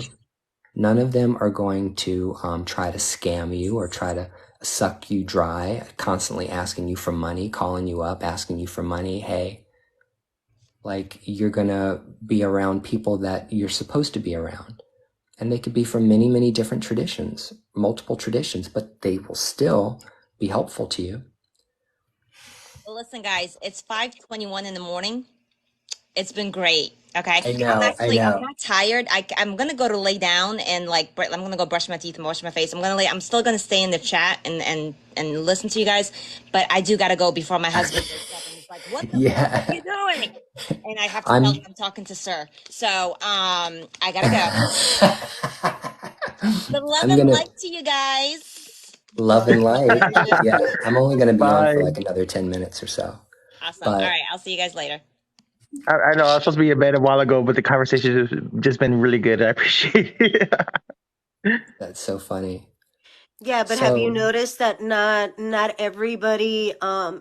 None of them are going to try to scam you or try to suck you dry, constantly asking you for money, calling you up, asking you for money. Hey, like you're going to be around people that you're supposed to be around. And they could be from many, many different traditions, multiple traditions, but they will still be helpful to you. Well, listen, guys, it's 5:21 in the morning. It's been great. Okay. I know. I'm not tired. I'm going to go to lay down and I'm going to go brush my teeth and wash my face. I'm still going to stay in the chat and listen to you guys, but I do got to go before my husband wakes up and he's like, what the fuck are you doing? And I have to tell him I'm talking to Sir. So, I got to go. But love and light to you guys. Love and light. Yeah. I'm only going to be on Bye. for like another 10 minutes or so. Awesome. But all right. I'll see you guys later. I know I was supposed to be in bed a while ago, but the conversation has just been really good. I appreciate it. that's so funny. Yeah, but have you noticed that not everybody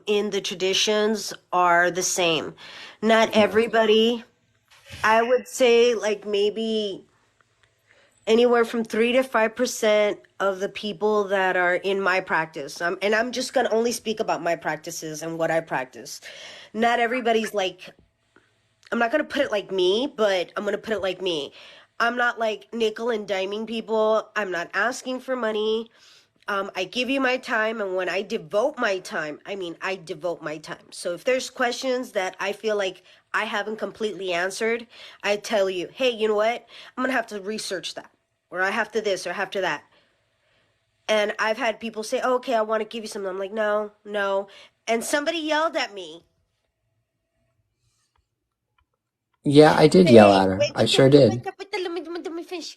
in the traditions are the same? Not everybody. I would say like maybe anywhere from 3 to 5% of the people that are in my practice. And I'm just gonna only speak about my practices and what I practice. Not everybody's like, I'm not gonna put it like me, but I'm gonna put it like me. I'm not like nickel and diming people. I'm not asking for money. I give you my time, and when I devote my time, I mean, I devote my time. So if there's questions that I feel like I haven't completely answered, I tell you, hey, you know what? I'm gonna have to research that, or I have to this, or I have to that. And I've had people say, oh, okay, I want to give you something. I'm like, no, no. And somebody yelled at me. Yeah, I did yell at her. I sure did. Let me finish.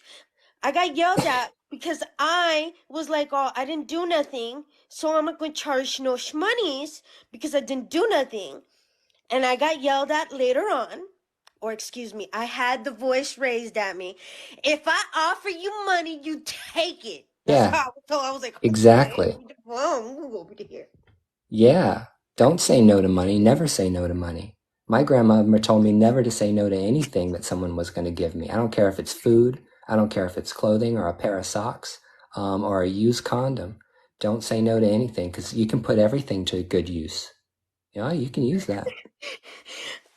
I got yelled at because I was like, oh, I didn't do nothing, so I'm not going to charge no monies because I didn't do nothing. And I got yelled at later on. or excuse me, I had the voice raised at me. If I offer you money, you take it. That's Yeah, how I was told. I was like, okay, exactly. well, I'm gonna go over here. Yeah. Don't say no to money. Never say no to money. My grandmother told me never to say no to anything that someone was going to give me. I don't care if it's food. I don't care if it's clothing or a pair of socks, or a used condom. Don't say no to anything because you can put everything to good use. Yeah, you can use that.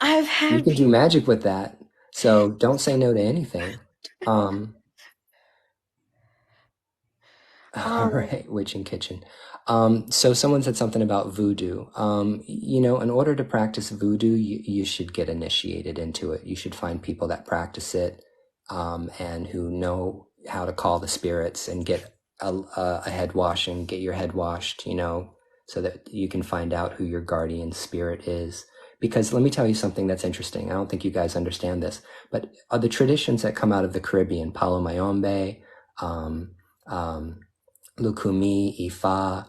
I've You had can do people. magic with that. So don't say no to anything. Um, all Um, right, witch and kitchen. So someone said something about voodoo. In order to practice voodoo, you should get initiated into it. You should find people that practice it, and who know how to call the spirits and get a head wash and get your head washed, so that you can find out who your guardian spirit is. Because let me tell you something that's interesting. I don't think you guys understand this, but the traditions that come out of the Caribbean, Palo Mayombe, um, um, Lukumi, Ifa,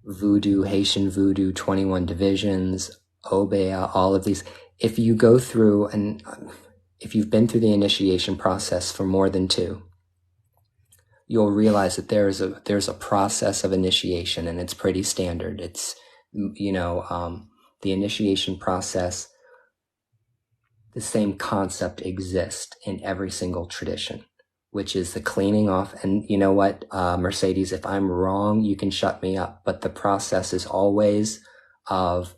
Voodoo, Haitian Voodoo, 21 Divisions, Obea, all of these. If you go through and if you've been through the initiation process for more than two, you'll realize that there's a process of initiation, and it's pretty standard. It's, the initiation process, the same concept exists in every single tradition, which is the cleaning off. And you know what, Mercedes, if I'm wrong, you can shut me up. But the process is always of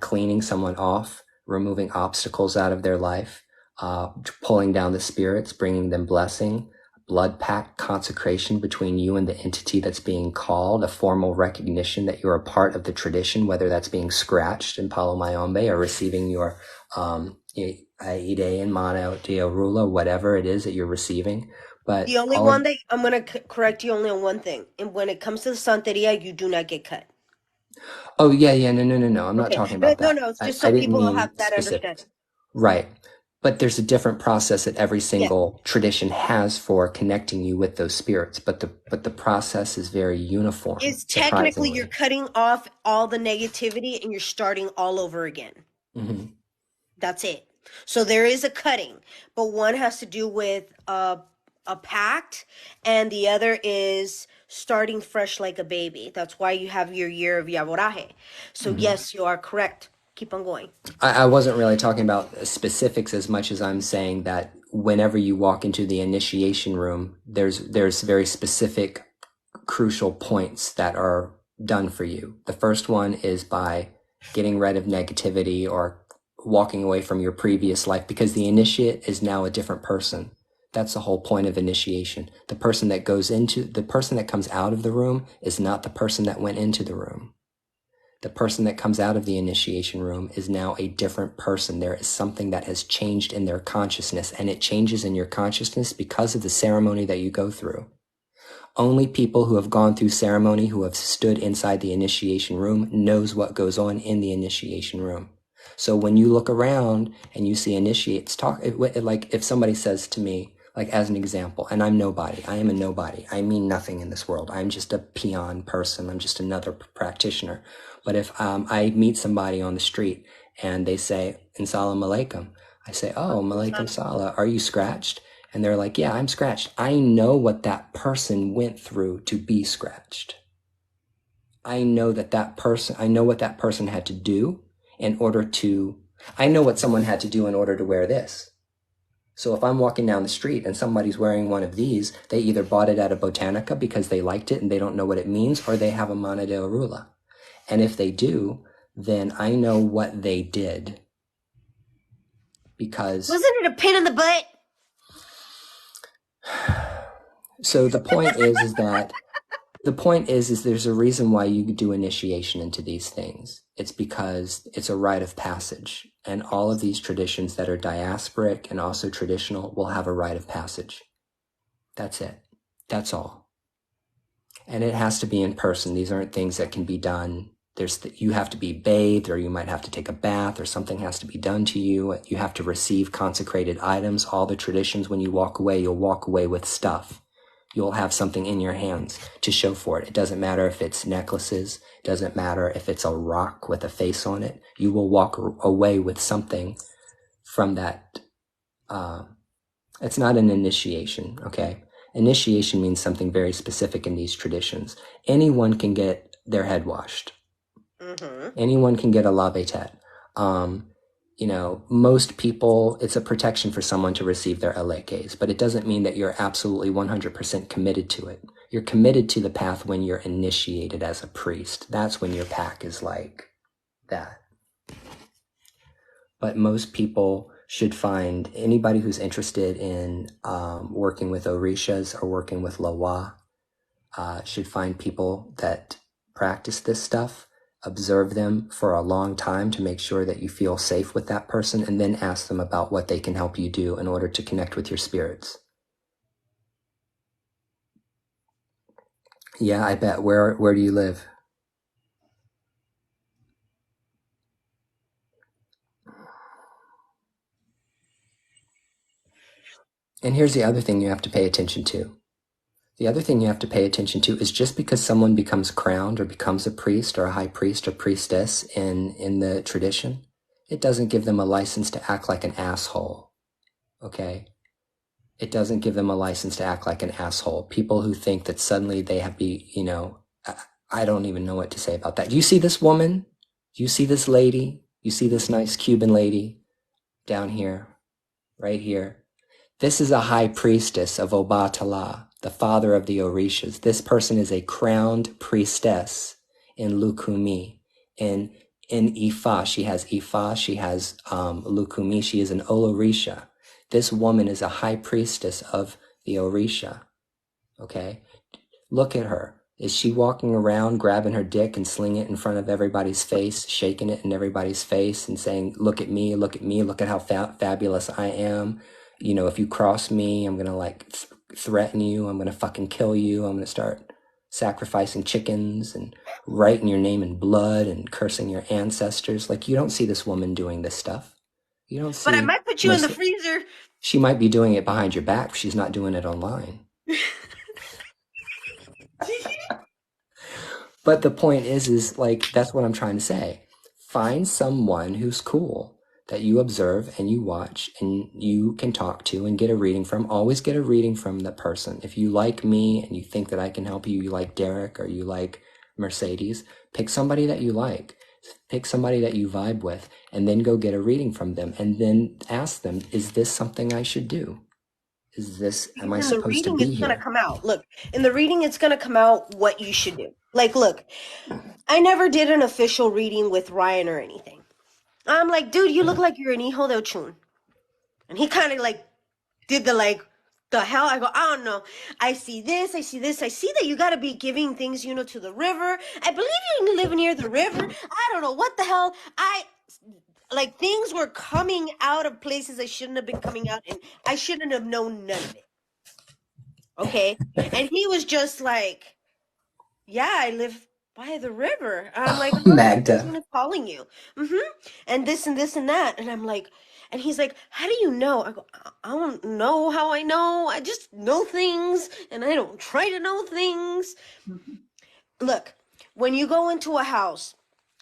cleaning someone off, removing obstacles out of their life, pulling down the spirits, bringing them blessing, blood pact consecration between you and the entity that's being called, a formal recognition that you're a part of the tradition, whether that's being scratched in Palo Mayombe or receiving your Ide and Mana Deo Rula, whatever it is that you're receiving. But the only all one of, that I'm gonna correct you only on one thing. And when it comes to the Santeria, you do not get cut. oh yeah, no, I'm not Okay. talking No, about no, that. no. It's just I so didn't people have mean that understanding. specifics. Right. But there's a different process that every Yeah. single tradition has for connecting you with those spirits. But the process is very uniform, Is technically you're surprisingly. cutting off all the negativity and you're starting all over again. Hmm. That's it. So there is a cutting, but one has to do with a pact, and the other is starting fresh like a baby. That's why you have your year of Yaboraje. So Hmm. yes, you are correct. Keep on going. I wasn't really talking about specifics as much as I'm saying that whenever you walk into the initiation room, there's very specific, crucial points that are done for you. The first one is by getting rid of negativity or walking away from your previous life, because the initiate is now a different person. That's the whole point of initiation. The person that comes out of the room is not the person that went into the room. The person that comes out of the initiation room is now a different person. There is something that has changed in their consciousness, and it changes in your consciousness because of the ceremony that you go through. Only people who have gone through ceremony, who have stood inside the initiation room, knows what goes on in the initiation room. So when you look around and you see initiates like if somebody says to me, like as an example, and I'm nobody, I am a nobody, I mean nothing in this world, I'm just a peon person, I'm just another practitioner. But if I meet somebody on the street and they say, "Salam alaikum," I say, "Oh, malaikum salam, are you scratched?" And they're like, "Yeah, I'm scratched." I know what that person went through to be scratched. I know what that person had to do I know what someone had to do in order to wear this. So if I'm walking down the street and somebody's wearing one of these, they either bought it at a botanica because they liked it and they don't know what it means, or they have a mana de orula. And if they do, then I know what they did, because Wasn't it a pain in the butt? so the point is there's a reason why you do initiation into these things. It's because it's a rite of passage, and all of these traditions that are diasporic and also traditional will have a rite of passage. That's it. That's all. And it has to be in person. These aren't things that can be done. You have to be bathed, or you might have to take a bath, or something has to be done to you. You have to receive consecrated items. All the traditions, when you walk away, you'll walk away with stuff. You'll have something in your hands to show for it. It doesn't matter if it's necklaces. It doesn't matter if it's a rock with a face on it. You will walk away with something from that. It's not an initiation, okay? Initiation means something very specific in these traditions. Anyone can get their head washed. Anyone can get a la betet. Most people, it's a protection for someone to receive their elekes, but it doesn't mean that you're absolutely 100% committed to it. You're committed to the path when you're initiated as a priest. That's when your pack is like that. But most people should find, anybody who's interested in working with orishas or working with lawa should find people that practice this stuff, observe them for a long time to make sure that you feel safe with that person, and then ask them about what they can help you do in order to connect with your spirits. Yeah, I bet. Where do you live? And here's the other thing you have to pay attention to. The other thing you have to pay attention to is just because someone becomes crowned or becomes a priest or a high priest or priestess in the tradition, it doesn't give them a license to act like an asshole, okay? It doesn't give them a license to act like an asshole. People who think that suddenly they have I don't even know what to say about that. Do you see this woman? Do you see this lady? You see this nice Cuban lady down here, right here? This is a high priestess of Obatala, the father of the Orishas. This person is a crowned priestess in Lukumi. In Ifa, she has Lukumi. She is an Olorisha. This woman is a high priestess of the Orisha. Okay? Look at her. Is she walking around grabbing her dick and slinging it in front of everybody's face, shaking it in everybody's face and saying, look at me, look at how fabulous I am. If you cross me, I'm going to threaten you. I'm going to fucking kill you. I'm going to start sacrificing chickens and writing your name in blood and cursing your ancestors. You don't see this woman doing this stuff. You don't see. But I might put you in the freezer. She might be doing it behind your back. She's not doing it online. But the point is that's what I'm trying to say. Find someone who's cool that you observe and you watch and you can talk to and get a reading from. Always get a reading from the person. If you like me and you think that I can help you, you like Derek or you like Mercedes, pick somebody that you like. Pick somebody that you vibe with and then go get a reading from them and then ask them, is this something I should do? Am I supposed to be here? It's going to come out. Look, in the reading, it's going to come out what you should do. Look, I never did an official reading with Ryan or anything. I'm like, dude, you look like you're an hijo del chun. And he kind of did the hell? I go, I don't know. I see this. I see that you got to be giving things, to the river. I believe you live near the river. I don't know what the hell. Things were coming out of places I shouldn't have been coming out, and I shouldn't have known none of it. Okay? And he was just like, yeah, I live by the river. And I'm like, oh, Magda. I'm calling you. And this and this and that. And I'm like, and he's like, how do you know? I go, I don't know how I know. I just know things, and I don't try to know things. Look, when you go into a house,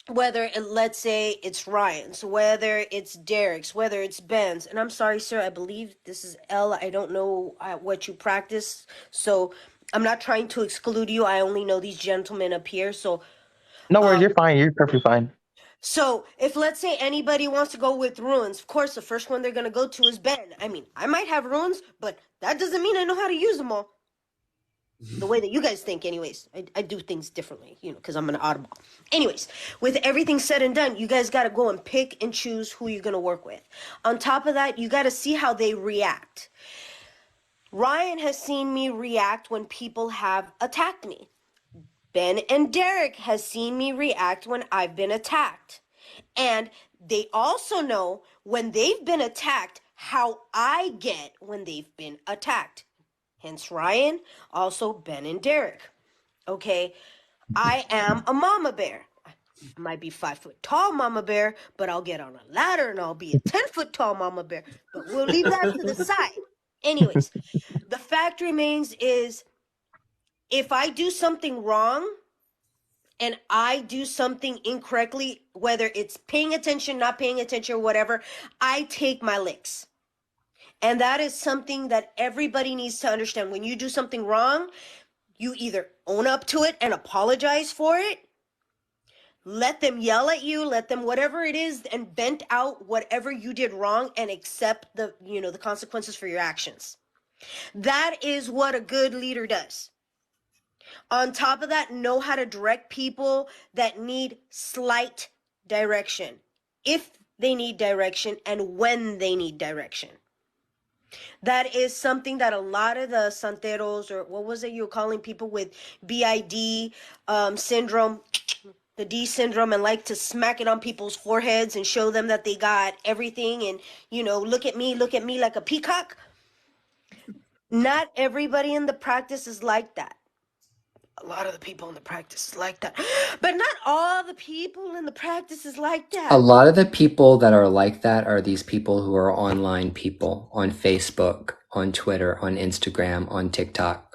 whether let's say it's Ryan's, whether it's Derek's, whether it's Ben's, and I'm sorry, sir, I believe this is L. I don't know what you practice, so I'm not trying to exclude you. I only know these gentlemen up here, so. No worries, you're fine. You're perfectly fine. So if let's say anybody wants to go with ruins, of course the first one they're gonna go to is Ben. I mean, I might have ruins, but that doesn't mean I know how to use them all. The way that you guys think, anyways. I do things differently, because I'm an oddball. Anyways, with everything said and done, you guys got to go and pick and choose who you're going to work with. On top of that, you got to see how they react. Ryan has seen me react when people have attacked me. Ben and Derek has seen me react when I've been attacked. And they also know when they've been attacked, how I get when they've been attacked. Hence Ryan, also Ben and Derek. Okay, I am a mama bear. I might be 5 foot tall mama bear, but I'll get on a ladder and I'll be a 10-foot tall mama bear. But we'll leave that to the side. Anyways, the fact remains is if I do something wrong and I do something incorrectly, whether it's paying attention, not paying attention, whatever, I take my licks. And that is something that everybody needs to understand. When you do something wrong, you either own up to it and apologize for it, let them yell at you, let them whatever it is, and vent out whatever you did wrong and accept the consequences for your actions. That is what a good leader does. On top of that, know how to direct people that need slight direction, if they need direction and when they need direction. That is something that a lot of the santeros, or what was it you were calling people with BID syndrome, the D syndrome, and like to smack it on people's foreheads and show them that they got everything and, look at me like a peacock. Not everybody in the practice is like that. A lot of the people in the practice is like that. But not all the people in the practice is like that. A lot of the people that are like that are these people who are online people on Facebook, on Twitter, on Instagram, on TikTok.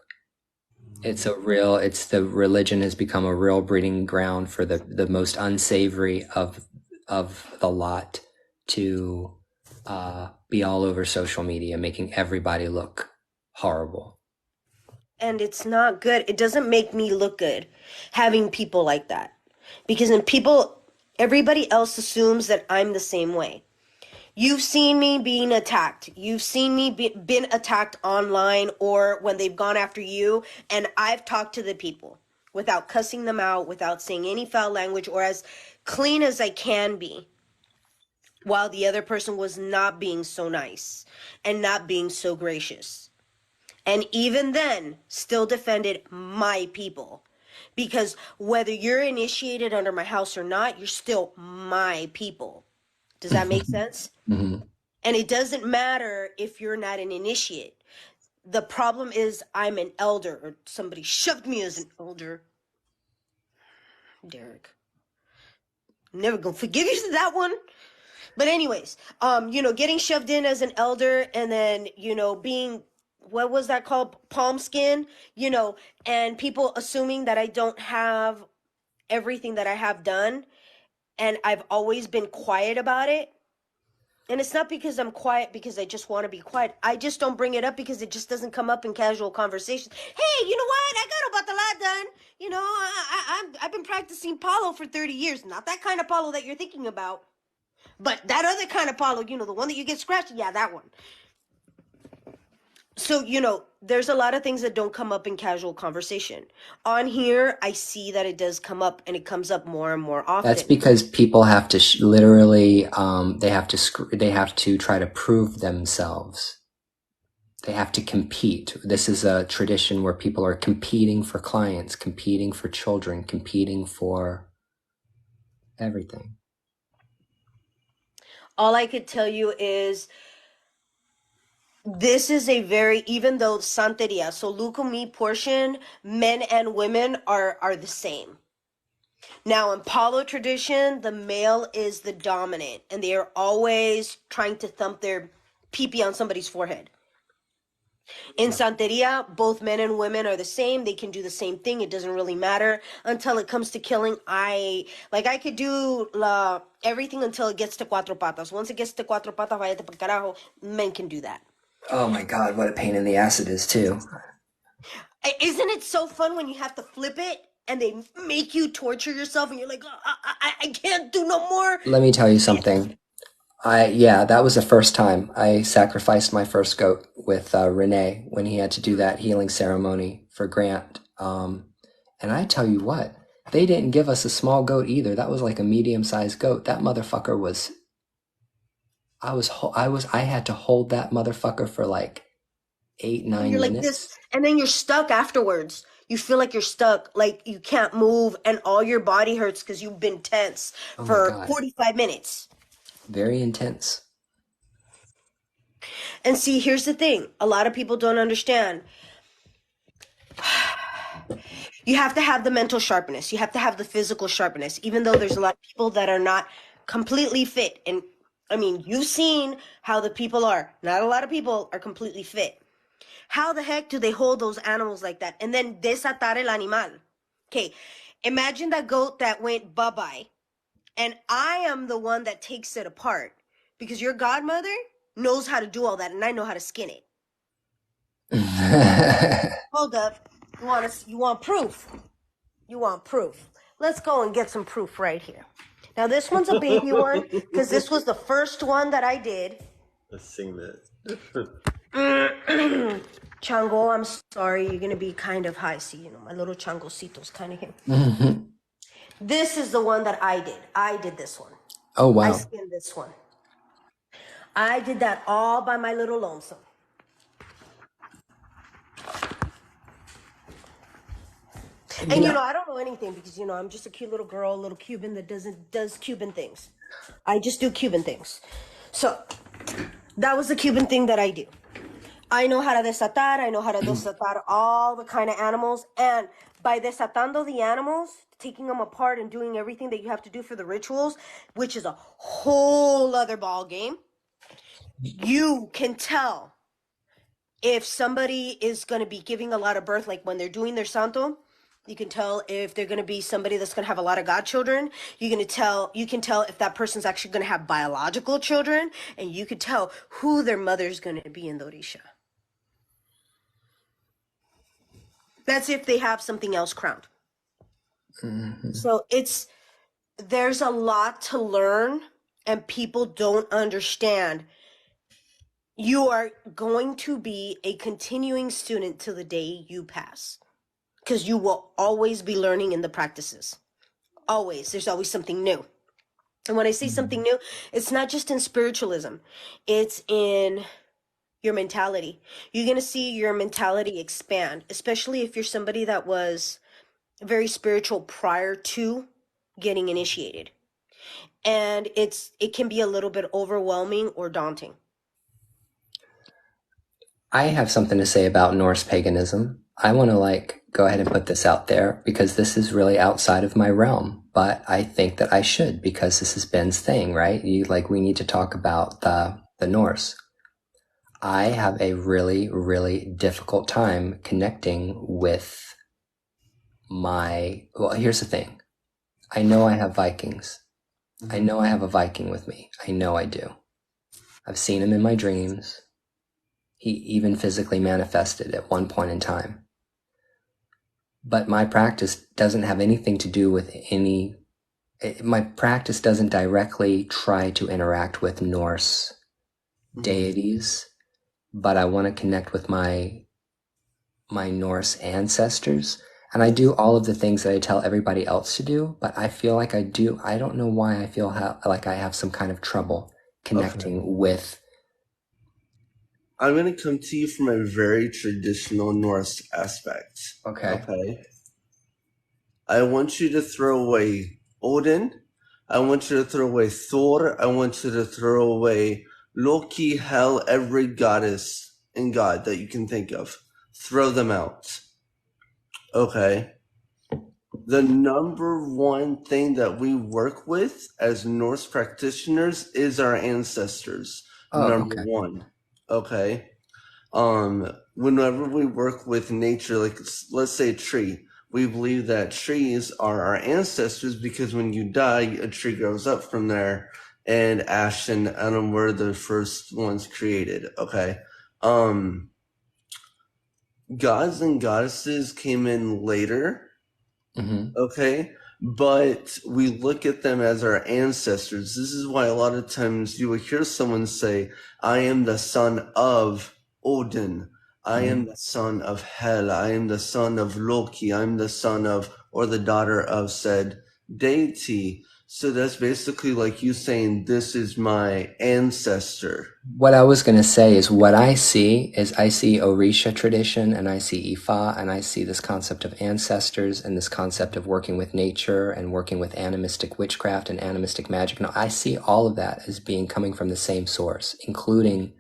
It's the religion has become a real breeding ground for the most unsavory of the lot to be all over social media, making everybody look horrible. And it's not good. It doesn't make me look good having people like that. Because everybody else assumes that I'm the same way. You've seen me being attacked. You've seen me been attacked online or when they've gone after you. And I've talked to the people without cussing them out, without saying any foul language, or as clean as I can be, while the other person was not being so nice and not being so gracious. And even then, still defended my people. Because whether you're initiated under my house or not, you're still my people. Does that make sense? Mm-hmm. And it doesn't matter if you're not an initiate. The problem is I'm an elder, or somebody shoved me as an elder. Derek. I'm never gonna forgive you for that one. But anyways, getting shoved in as an elder and then, being, what was that called? Palm skin, and people assuming that I don't have everything that I have done. And I've always been quiet about it. And it's not because I'm quiet because I just want to be quiet. I just don't bring it up because it just doesn't come up in casual conversations. Hey, you know what? I got about the lot done. I've been practicing palo for 30 years. Not that kind of palo that you're thinking about. But that other kind of palo, the one that you get scratched, yeah, that one. So, there's a lot of things that don't come up in casual conversation. On here, I see that it does come up, and it comes up more and more often. That's because people have to literally, they have to try to prove themselves. They have to compete. This is a tradition where people are competing for clients, competing for children, competing for everything. All I could tell you is this is even though Santeria, so Lukumi portion, men and women are the same. Now, in Palo tradition, the male is the dominant, and they are always trying to thump their pee-pee on somebody's forehead. In Santeria, both men and women are the same. They can do the same thing. It doesn't really matter until it comes to killing. I could do everything until it gets to cuatro patas. Once it gets to cuatro patas, váyate pa'l carajo. Men can do that. Oh my God, what a pain in the ass it is too. Isn't it so fun when you have to flip it and they make you torture yourself and you're like, oh, I can't do no more? Let me tell you something. That was the first time I sacrificed my first goat with Renee when he had to do that healing ceremony for Grant. And I tell you what, they didn't give us a small goat either. That was like a medium-sized goat. That motherfucker was. I had to hold that motherfucker for like 8-9 minutes. You're like this, and then you're stuck afterwards. You feel like you're stuck, like you can't move, and all your body hurts because you've been tense for 45 minutes. Very intense. And see, here's the thing. A lot of people don't understand. You have to have the mental sharpness. You have to have the physical sharpness, even though there's a lot of people that are not completely fit. And I mean, you've seen how the people are. Not a lot of people are completely fit. How the heck do they hold those animals like that? And then desatar el animal. Okay, imagine that goat that went bye-bye, and I am the one that takes it apart because your godmother knows how to do all that, and I know how to skin it. Hold up. You want proof? You want proof. Let's go and get some proof right here. Now this one's a baby one because this was the first one that I did. Let's sing that. Chango, I'm sorry, you're gonna be kind of high. See, my little changosito's kind of here. This is the one that I did. I did this one. Oh, wow. I skinned this one. I did that all by my little lonesome. And I don't know anything because I'm just a cute little girl, a little Cuban that does Cuban things. I just do Cuban things. So that was the Cuban thing that I do. I know how to desatar. I know how to desatar all the kind of animals. And by desatando the animals, taking them apart and doing everything that you have to do for the rituals, which is a whole other ball game, you can tell if somebody is going to be giving a lot of birth, like when they're doing their santo. You can tell if they're going to be somebody that's going to have a lot of godchildren. You can tell if that person's actually going to have biological children, and you can tell who their mother's going to be in the orisha. That's if they have something else crowned. Mm-hmm. So there's a lot to learn, and people don't understand. You are going to be a continuing student till the day you pass. Because you will always be learning in the practices. Always. There's always something new. And when I say something new, it's not just in spiritualism. It's in your mentality. You're going to see your mentality expand, especially if you're somebody that was very spiritual prior to getting initiated. And it can be a little bit overwhelming or daunting. I have something to say about Norse paganism. I want to go ahead and put this out there because this is really outside of my realm, but I think that I should because this is Ben's thing, right? We need to talk about the Norse. I have a really, really difficult time connecting with here's the thing. I know I have Vikings. I know I have a Viking with me. I know I do. I've seen him in my dreams. He even physically manifested at one point in time. But my practice doesn't have anything to do with my practice doesn't directly try to interact with Norse deities, but I want to connect with my Norse ancestors. And I do all of the things that I tell everybody else to do, but I feel like I don't know why I feel like I have some kind of trouble connecting with. I'm going to come to you from a very traditional Norse aspect. Okay. I want you to throw away Odin. I want you to throw away Thor. I want you to throw away Loki, Hel, every goddess and god that you can think of. Throw them out. Okay. The number one thing that we work with as Norse practitioners is our ancestors. Number one. Okay. Whenever we work with nature, like let's say a tree, we believe that trees are our ancestors because when you die, a tree grows up from there, and Ash and Adam were the first ones created. Okay. Gods and goddesses came in later. Mm-hmm. Okay. But we look at them as our ancestors. This is why a lot of times you will hear someone say, I am the son of Odin. I am the son of Hel. I am the son of Loki. I'm the son of, or the daughter of said deity. So that's basically like you saying, this is my ancestor. What I was going to say is what I see Orisha tradition, and I see Ifa, and I see this concept of ancestors and this concept of working with nature and working with animistic witchcraft and animistic magic. Now, I see all of that as being coming from the same source, including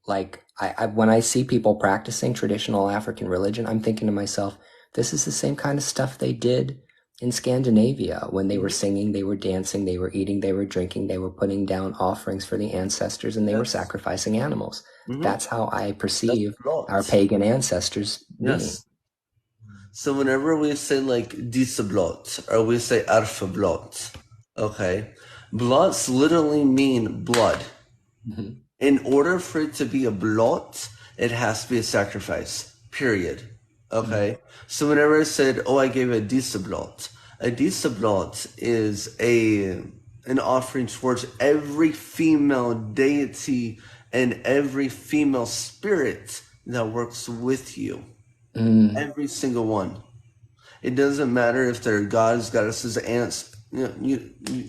when I see people practicing traditional African religion, I'm thinking to myself, this is the same kind of stuff they did In Scandinavia, when they were singing, they were dancing, they were eating, they were drinking, they were putting down offerings for the ancestors, and they were sacrificing animals. That's how I perceive our pagan ancestors being. Yes. So whenever we say like dieseblot or we say erfeblot, okay, blots literally mean blood. In order for it to be a blot, it has to be a sacrifice. Period. Okay. So whenever I said, "Oh, I gave a dieseblot," is an offering towards every female deity and every female spirit that works with you. Every single one. It doesn't matter if they're gods, goddesses, aunts,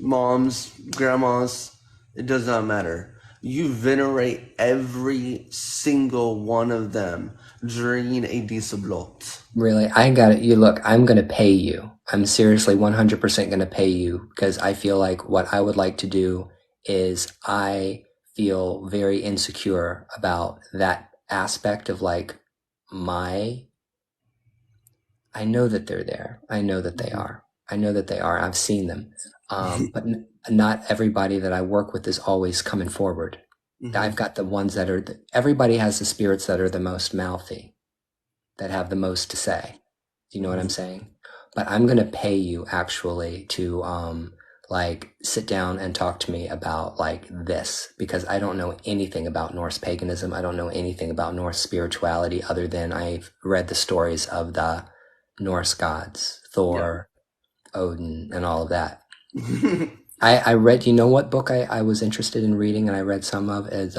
moms, grandmas. It does not matter. You venerate every single one of them during a dieseblot. Really, I got it. You look, I'm going to pay you. I'm seriously 100% going to pay you because I feel like what I would like to do is I feel very insecure about that aspect of like I know that they're there. I know that they are. I know that they are. I've seen them. But not everybody that I work with is always coming forward. I've got the ones that are, everybody has the spirits that are the most mouthy, that have the most to say. Do you know what I'm saying? But I'm going to pay you actually to, like sit down and talk to me about like this, because I don't know anything about Norse paganism. I don't know anything about Norse spirituality other than I've read the stories of the Norse gods, Thor, Odin, and all of that. I read, you know what book I was interested in reading and I read some of is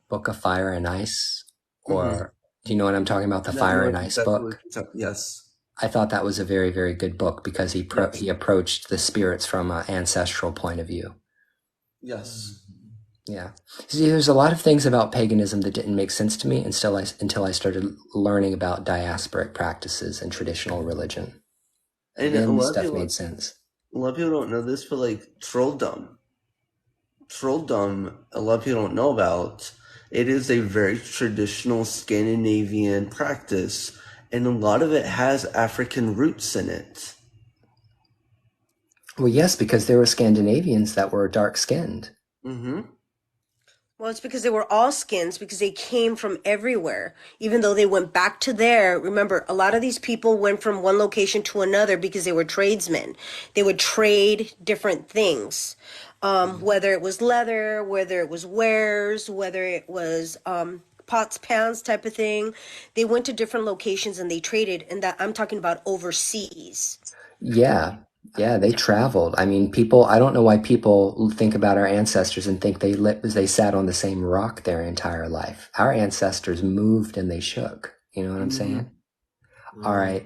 Book of Fire and Ice, or do you know what I'm talking about? The Fire and Ice book? Yes. I thought that was a very, very good book because he approached the spirits from an ancestral point of view. Yes. Yeah. See, there's a lot of things about paganism that didn't make sense to me until I started learning about diasporic practices and traditional religion. And then stuff made sense. A lot of people don't know this, but like trolldom, a lot of people don't know about. It is a very traditional Scandinavian practice, and a lot of it has African roots in it. Well, yes, because there were Scandinavians that were dark-skinned. Well, it's because they were all skins, because they came from everywhere. Even though they went back to there, remember, a lot of these people went from one location to another because they were tradesmen. They would trade different things, whether it was leather, whether it was wares, whether it was pots, pans type of thing. They went to different locations and they traded, and that I'm talking about overseas. Yeah. Yeah, they traveled. I mean, I don't know why people think about our ancestors and think they sat on the same rock their entire life. Our ancestors moved and they shook. You know what I'm saying? All right.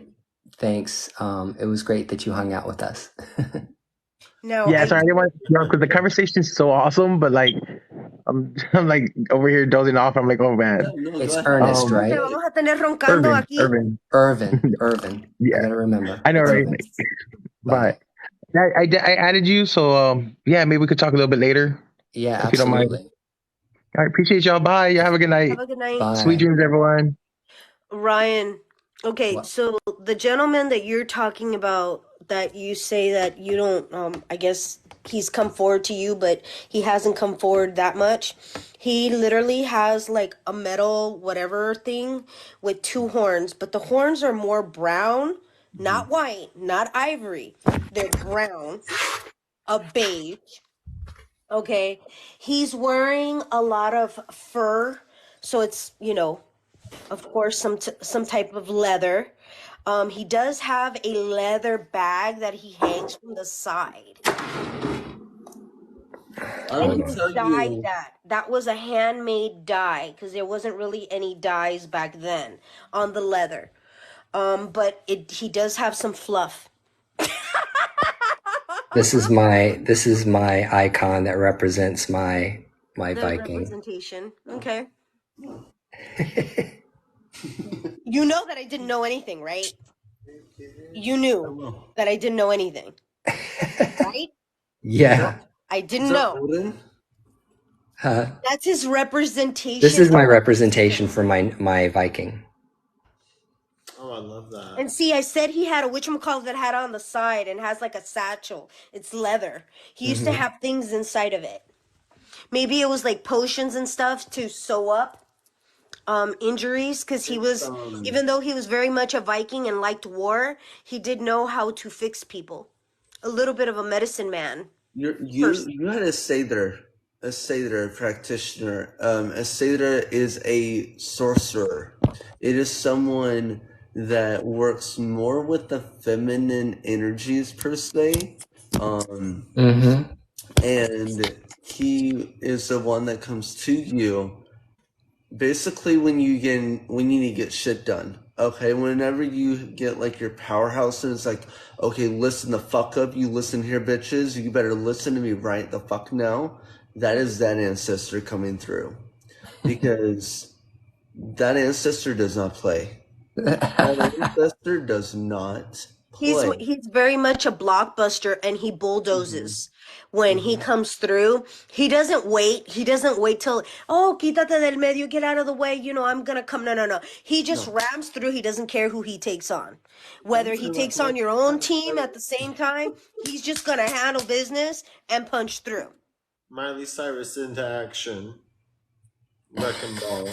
Thanks. It was great that you hung out with us. Now, Yeah, sorry, I didn't want to, because the conversation is so awesome, but like, I'm like over here dozing off. I'm like, oh man. It's Ernest, right? vamos a tener roncando aquí. Irvin. Yeah. I gotta remember. I know, right? Bye. But I added you, so yeah, maybe we could talk a little bit later. Yeah, if you don't mind. absolutely. I appreciate y'all. Bye. You have a good night. Have a good night. Bye. Sweet dreams, everyone. Ryan, okay, What? so the gentleman that you're talking about, that you say that you don't, I guess he's come forward to you, but he hasn't come forward that much. He literally has like a metal whatever thing with two horns, but the horns are more brown, not white, not ivory. They're brown, a beige. Okay, he's wearing a lot of fur, so it's, of course, some type of leather. He does have a leather bag that he hangs from the side. And he dyed that. That was a handmade dye, because there wasn't really any dyes back then on the leather. But he does have some fluff. This is my icon that represents my The Viking. representation. Okay. You know that I didn't know anything, right? You knew that I didn't know anything, right? Yeah. I didn't know. That's his representation. This is my of- representation for my Viking. Oh, I love that. And see, I said he had a whatchamacallit that had on the side and has like a satchel. It's leather. He used to have things inside of it. Maybe it was like potions and stuff to sew up injuries, because he It's, was, even though he was very much a Viking and liked war, he did know how to fix people. A little bit of a medicine man. You had a Seder practitioner. A Seder is a sorcerer. It is someone that works more with the feminine energies per se. And he is the one that comes to you basically when you need to get shit done. Okay, whenever you get like your powerhouse and it's like, okay, listen the fuck up, you listen here, bitches, you better listen to me right the fuck now. That is that ancestor coming through. Because that ancestor does not play. That ancestor does not play. He's very much a blockbuster, and he bulldozes when he comes through. He doesn't wait. He doesn't wait till, oh, quítate del medio, get out of the way. I'm gonna come. No, no, no. He just rams through. He doesn't care who he takes on. Whether he takes on your own team at the same time, he's just gonna handle business and punch through. Miley Cyrus into action. Wrecking ball.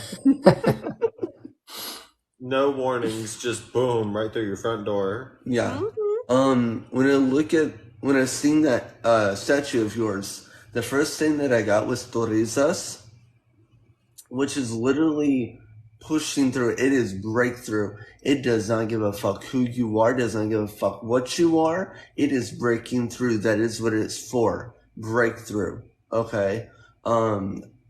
No warnings, just boom, right through your front door. Yeah. When I seen that statue of yours, the first thing that I got was Torizas, which is literally pushing through. It is breakthrough. It does not give a fuck who you are, does not give a fuck what you are. It is breaking through. That is what it's for. Breakthrough. Okay.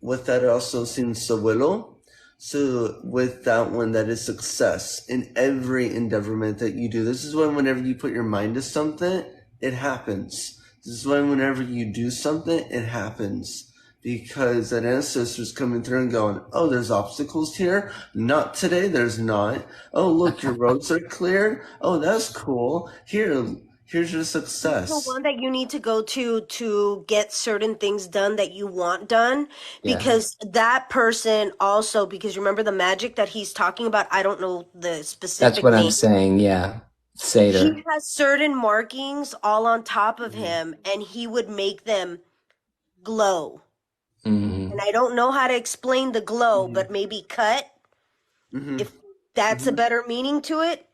With that, I also seen Sawillo. So with that one, that is success in every endeavorment that you do. This is when whenever you put your mind to something, it happens. This is when whenever you do something, it happens. Because that ancestor's coming through and going, oh, there's obstacles here? Not today, there's not. Oh, look, your roads are cleared. Oh, that's cool. Here's your success. The one that you need to go to get certain things done that you want done, because that person also, because remember the magic that he's talking about, I don't know the specific That's what name. I'm saying, yeah. Seder. He has certain markings all on top of him, and he would make them glow. And I don't know how to explain the glow, but maybe cut, if that's a better meaning to it.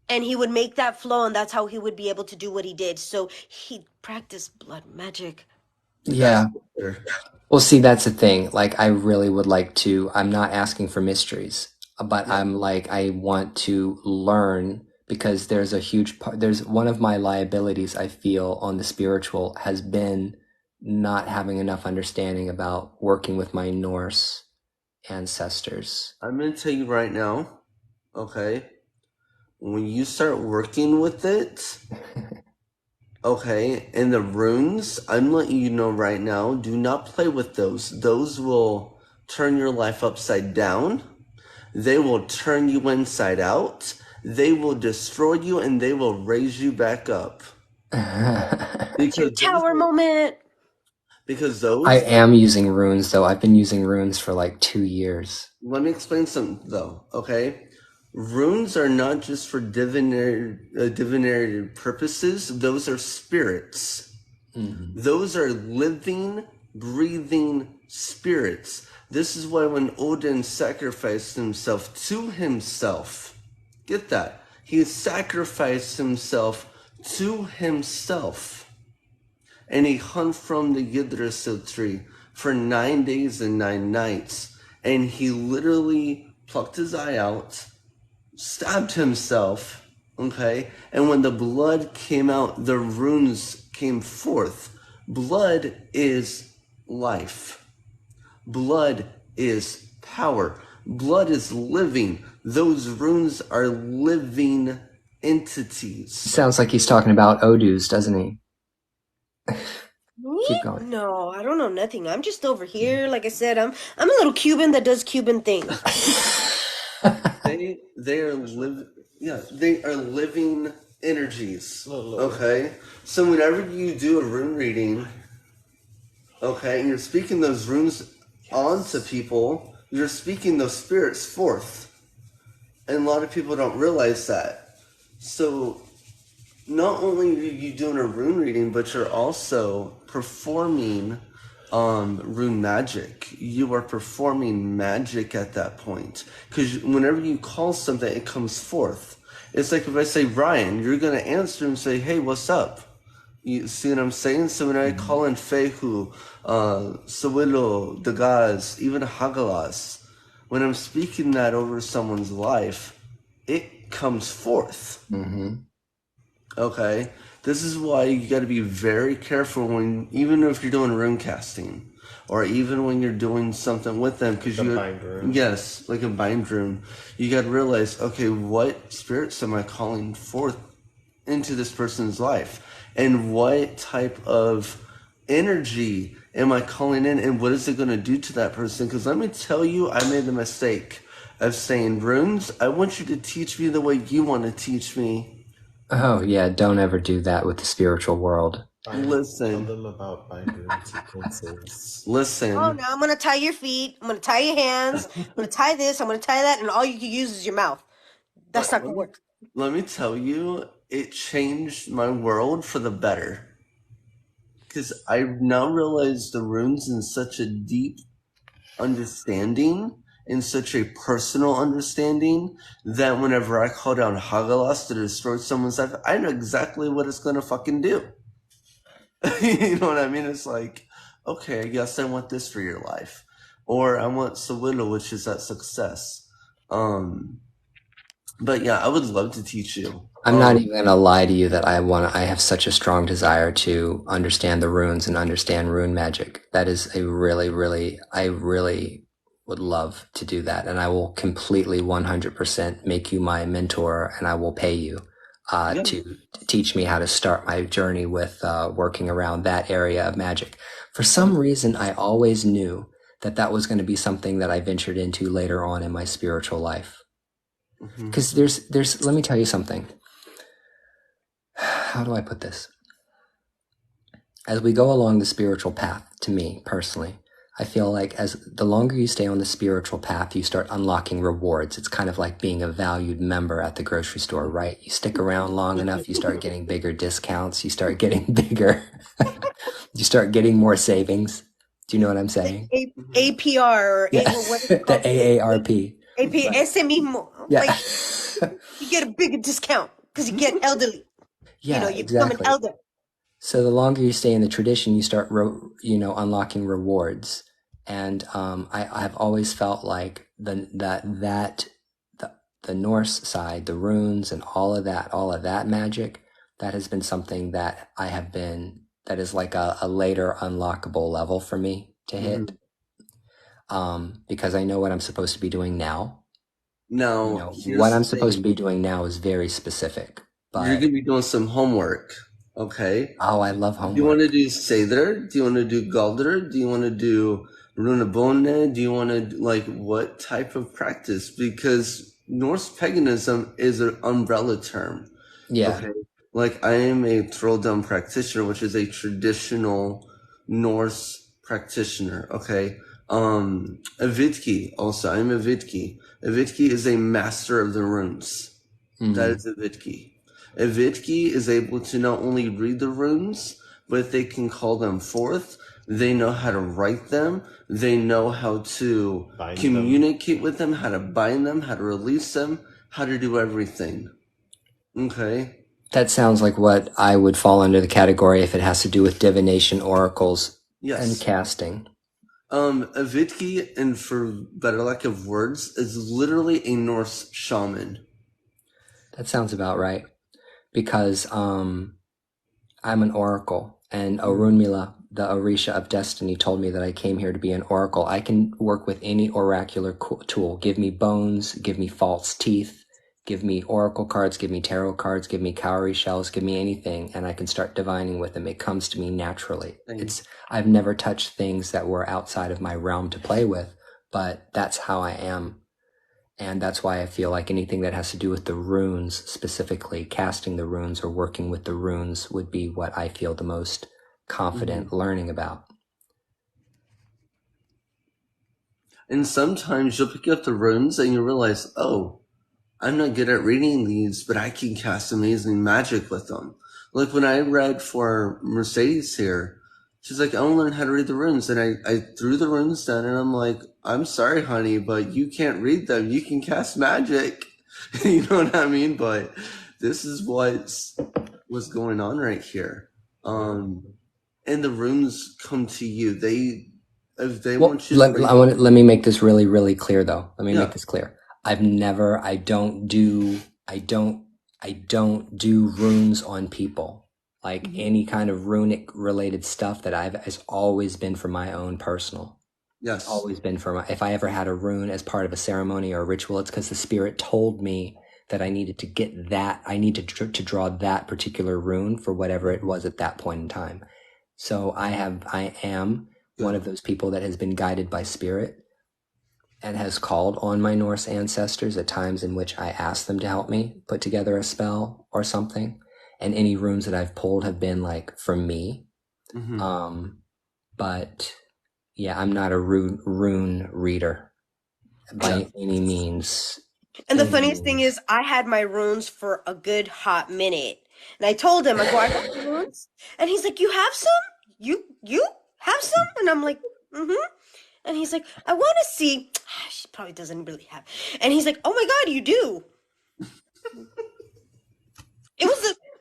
And he would make that flow, and that's how he would be able to do what he did. So he practiced blood magic. Yeah. Well, see, that's the thing. Like, I really would like to, I'm not asking for mysteries, but I'm like, I want to learn, because there's a huge part, there's one of my liabilities I feel on the spiritual has been not having enough understanding about working with my Norse ancestors. I'm going to tell you right now, okay, when you start working with it, okay, and the runes, I'm letting you know right now, do not play with those. Those will turn your life upside down. They will turn you inside out. They will destroy you, and they will raise you back up. Two tower moment. Because those... I am using runes, though. I've been using runes for like 2 years. Let me explain something, though, okay? Runes are not just for divinatory purposes. Those are spirits. Those are living, breathing spirits. This is why when Odin sacrificed himself to himself, get that, he sacrificed himself to himself. And he hung from the Yggdrasil tree for 9 days and 9 nights. And he literally plucked his eye out, stabbed himself, okay? And when the blood came out, the runes came forth. Blood is life. Blood is power. Blood is living. Those runes are living entities. Sounds like he's talking about Odus, doesn't he? Me? Keep going. No, I don't know nothing. I'm just over here. Like I said, I'm a little Cuban that does Cuban things. They are living energies. Okay? So whenever you do a rune reading, Okay, and you're speaking those runes onto people. You're speaking those spirits forth. And a lot of people don't realize that. So not only are you doing a rune reading, but you're also performing rune magic. You are performing magic at that point. Because whenever you call something, it comes forth. It's like if I say Ryan, you're going to answer and say, hey, what's up? You see what I'm saying? So when I call in Fehu, Sawilo, Dagaz, even Hagalas, when I'm speaking that over someone's life, it comes forth. Mm-hmm. Okay? This is why you got to be very careful when, even if you're doing rune casting, or even when you're doing something with them, because yes, like a bind rune, you got to realize, okay, what spirits am I calling forth into this person's life, and what type of energy am I calling in, and what is it going to do to that person? Because let me tell you, I made the mistake of saying, runes, I want you to teach me the way you want to teach me. Oh yeah, don't ever do that with the spiritual world. Listen. Tell them about bind rune sequences. Listen. Oh, now I'm gonna tie your feet. I'm gonna tie your hands. I'm gonna tie this. I'm gonna tie that, and all you can use is your mouth. That's not gonna work. Let me tell you, it changed my world for the better. Because I now realize the runes in such a deep understanding, in such a personal understanding, that whenever I call down Hagalas to destroy someone's life, I know exactly what it's going to fucking do. You know what I mean? It's like, okay, I guess I want this for your life. Or I want Sawilo, which is that success. But yeah, I would love to teach you. I'm not even gonna lie to you that I have such a strong desire to understand the runes and understand rune magic. That is I really would love to do that. And I will completely 100% make you my mentor, and I will pay you to teach me how to start my journey with working around that area of magic. For some reason, I always knew that was going to be something that I ventured into later on in my spiritual life. Because there's let me tell you something. How do I put this? As we go along the spiritual path, to me personally, I feel like as the longer you stay on the spiritual path, you start unlocking rewards. It's kind of like being a valued member at the grocery store, right? You stick around long enough, you start getting bigger discounts, you start getting bigger, you start getting more savings. Do you know what I'm saying? APR or yeah. what is it The called? AARP. Ese mismo. Yeah. Like, you get a bigger discount because you get elderly. Yeah, You become an elder. So the longer you stay in the tradition, you start, unlocking rewards. And I've always felt like the Norse side, the runes, and all of that magic, that has been something that that is like a later unlockable level for me to hit. Because I know what I'm supposed to be doing now. No, what I'm supposed to be doing now is very specific. But you're gonna be doing some homework, okay? Oh, I love homework. Do you want to do Seder? Do you want to do Galdr? Do you want to do Runabone? Do you want to what type of practice? Because Norse paganism is an umbrella term. Yeah. Okay. Like I am a throwdown practitioner, which is a traditional Norse practitioner. Okay. A Vidki also. I'm a Vidki. A Vidki is a master of the runes. That is a Vidki. A Vidki is able to not only read the runes, but they can call them forth. They know how to write them. They know how to communicate with them, how to bind them, how to release them, how to do everything. Okay. That sounds like what I would fall under the category if it has to do with divination, oracles, and casting. A Vidki, and for better lack of words, is literally a Norse shaman. That sounds about right. Because I'm an oracle, and Orunmila, the Orisha of Destiny, told me that I came here to be an oracle. I can work with any oracular tool. Give me bones, give me false teeth, give me oracle cards, give me tarot cards, give me cowrie shells, give me anything, and I can start divining with them. It comes to me naturally. I've never touched things that were outside of my realm to play with, but that's how I am. And that's why I feel like anything that has to do with the runes, specifically casting the runes or working with the runes, would be what I feel the most confident learning about. And sometimes you'll pick up the runes and you realize, oh, I'm not good at reading these, but I can cast amazing magic with them. Like when I read for Mercedes here, she's like, I want to learn how to read the runes. And I threw the runes down and I'm like, I'm sorry, honey, but you can't read them. You can cast magic. You know what I mean? But this is what's going on right here. And the runes come to you. If they want you to read. Let me make this really, really clear though. Let me Yeah. make this clear. I don't do runes on people. Like any kind of runic related stuff that has always been for my own personal. Yes. Always been if I ever had a rune as part of a ceremony or a ritual, it's because the spirit told me that I needed to get that. I needed to draw that particular rune for whatever it was at that point in time. So I am one of those people that has been guided by spirit and has called on my Norse ancestors at times in which I asked them to help me put together a spell or something. And any runes that I've pulled have been like from me. But yeah, I'm not a rune reader by any means. And the funniest thing is, I had my runes for a good hot minute. And I told him, I got runes. And he's like, you have some? You have some? And I'm like, mm-hmm. And he's like, I want to see. She probably doesn't really have. And he's like, oh my God, you do.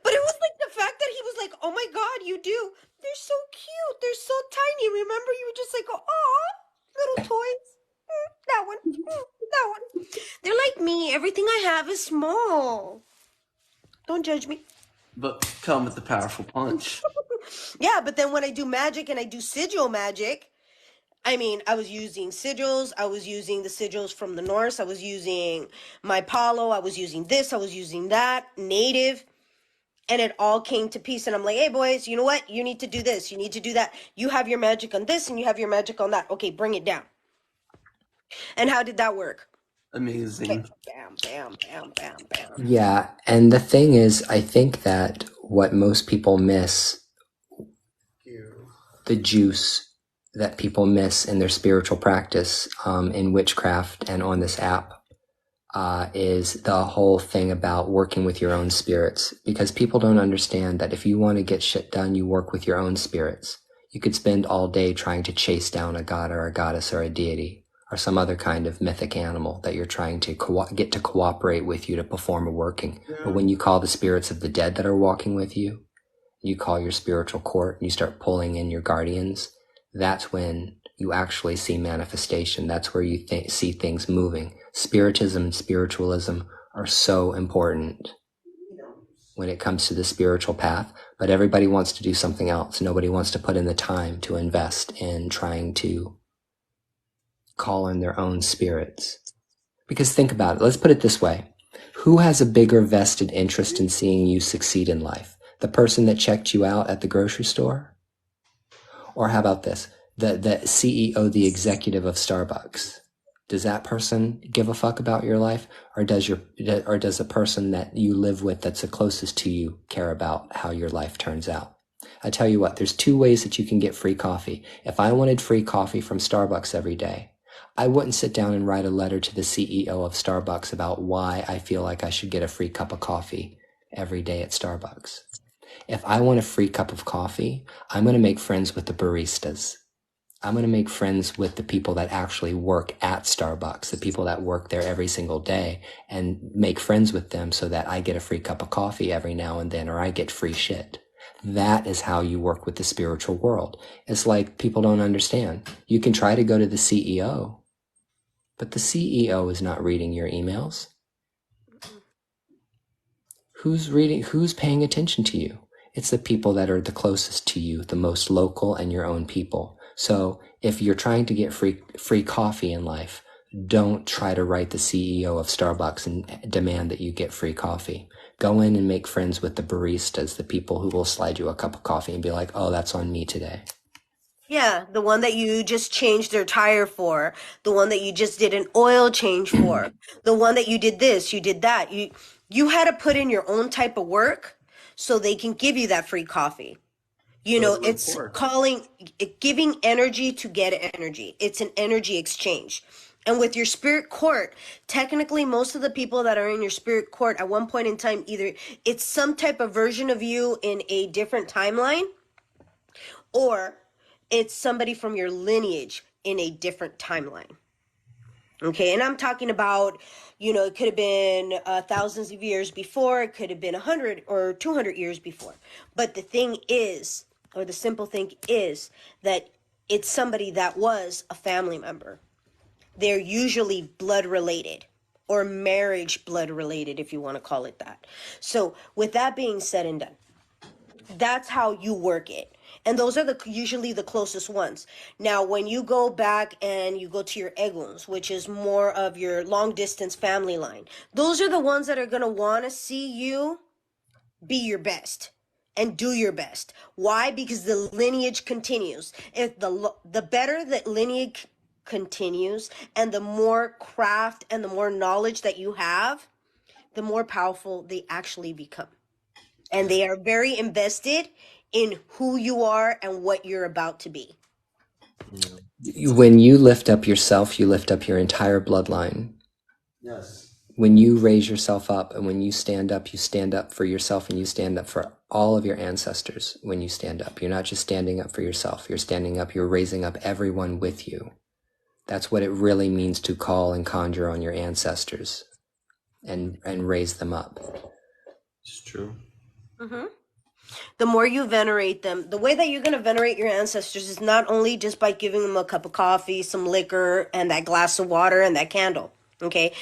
But it was like the fact that he was like, oh my God, you do. They're so cute. They're so tiny. Remember, you were just like, oh, little toys. That one. That one. They're like me. Everything I have is small. Don't judge me. But come with the powerful punch. Yeah, but then when I do magic and I do sigil magic, I mean, I was using sigils. I was using the sigils from the Norse. I was using my Palo. I was using this. I was using that. Native. And it all came to peace. And I'm like, hey, boys, you know what? You need to do this. You need to do that. You have your magic on this and you have your magic on that. Okay, bring it down. And how did that work? Amazing. Okay. Bam, bam, bam, bam, bam. Yeah. And the thing is, I think that what most people miss, the juice that people miss in their spiritual practice, in witchcraft and on this app, is the whole thing about working with your own spirits. Because people don't understand that if you want to get shit done, you work with your own spirits. You could spend all day trying to chase down a god or a goddess or a deity or some other kind of mythic animal that you're trying to get to cooperate with you to perform a working. But when you call the spirits of the dead that are walking with you, you call your spiritual court and you start pulling in your guardians, that's when you actually see manifestation. That's where you see things moving. Spiritism and spiritualism are so important when it comes to the spiritual path, but everybody wants to do something else. Nobody wants to put in the time to invest in trying to call in their own spirits. Because think about it. Let's put it this way. Who has a bigger vested interest in seeing you succeed in life? The person that checked you out at the grocery store? Or how about this? The CEO, the executive of Starbucks. Does that person give a fuck about your life? Or does the person that you live with that's the closest to you care about how your life turns out? I tell you what, there's two ways that you can get free coffee. If I wanted free coffee from Starbucks every day, I wouldn't sit down and write a letter to the CEO of Starbucks about why I feel like I should get a free cup of coffee every day at Starbucks. If I want a free cup of coffee, I'm going to make friends with the baristas. I'm going to make friends with the people that actually work at Starbucks, the people that work there every single day, and make friends with them so that I get a free cup of coffee every now and then, or I get free shit. That is how you work with the spiritual world. It's like people don't understand. You can try to go to the CEO, but the CEO is not reading your emails. Who's paying attention to you? It's the people that are the closest to you, the most local, and your own people. So if you're trying to get free coffee in life, don't try to write the CEO of Starbucks and demand that you get free coffee. Go in and make friends with the baristas, the people who will slide you a cup of coffee and be like, oh, that's on me today. Yeah, the one that you just changed their tire for, the one that you just did an oil change for, the one that you did this, you did that. You had to put in your own type of work so they can give you that free coffee. You know, Build it's rapport. giving energy to get energy. It's an energy exchange. And with your spirit court, technically, most of the people that are in your spirit court at one point in time, either it's some type of version of you in a different timeline, or it's somebody from your lineage in a different timeline. Okay, and I'm talking about, you know, it could have been thousands of years before, it could have been 100 or 200 years before. But the thing is, or the simple thing is, that it's somebody that was a family member. They're usually blood related or marriage blood related, if you want to call it that. So, with that being said and done, that's how you work it, and those are usually the closest ones. Now when you go back and you go to your eguns, which is more of your long distance family line, those are the ones that are going to want to see you be your best and do your best. Why? Because the lineage continues. If the better that lineage continues, and the more craft and the more knowledge that you have, the more powerful they actually become, and they are very invested in who you are and what you're about to be. When you lift up yourself, you lift up your entire bloodline. Yes. When you raise yourself up and when you stand up for yourself, and you stand up for all of your ancestors. When you stand up, you're not just standing up for yourself, you're standing up, you're raising up everyone with you. That's what it really means to call and conjure on your ancestors and raise them up. It's true. Mm-hmm. The more you venerate them, the way that you're going to venerate your ancestors is not only just by giving them a cup of coffee, some liquor, and that glass of water and that candle. Okay?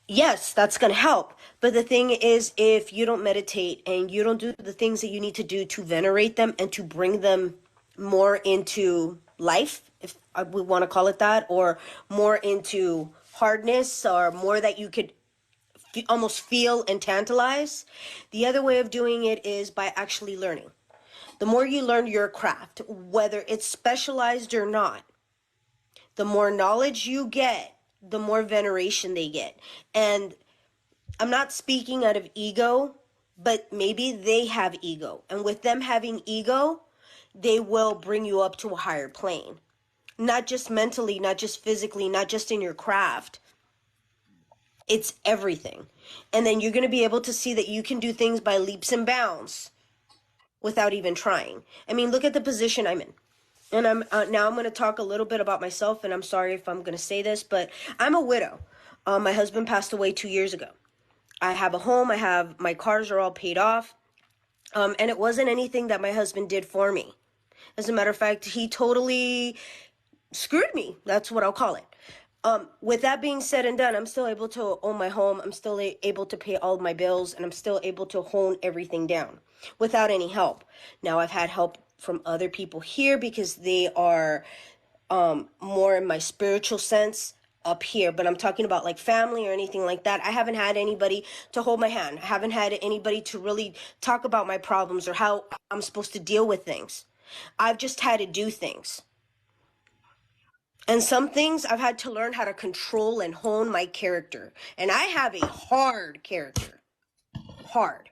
Yes, that's going to help. But the thing is, if you don't meditate and you don't do the things that you need to do to venerate them and to bring them more into life, if we want to call it that, or more into hardness, or more that you could almost feel and tantalize. The other way of doing it is by actually learning. The more you learn your craft, whether it's specialized or not, the more knowledge you get, the more veneration they get. And I'm not speaking out of ego, but maybe they have ego. And with them having ego, they will bring you up to a higher plane. Not just mentally, not just physically, not just in your craft. It's everything. And then you're going to be able to see that you can do things by leaps and bounds without even trying. I mean, look at the position I'm in. And now I'm going to talk a little bit about myself, and I'm sorry if I'm going to say this, but I'm a widow. My husband passed away 2 years ago. I have a home. My cars are all paid off. And it wasn't anything that my husband did for me. As a matter of fact, he totally screwed me. That's what I'll call it. With that being said and done, I'm still able to own my home. I'm still able to pay all of my bills, and I'm still able to hone everything down without any help. Now, I've had help from other people here because they are more in my spiritual sense up here, but I'm talking about like family or anything like that. I haven't had anybody to hold my hand. I haven't had anybody to really talk about my problems or how I'm supposed to deal with things. I've just had to do things. And some things I've had to learn how to control and hone my character. And I have a hard character. Hard.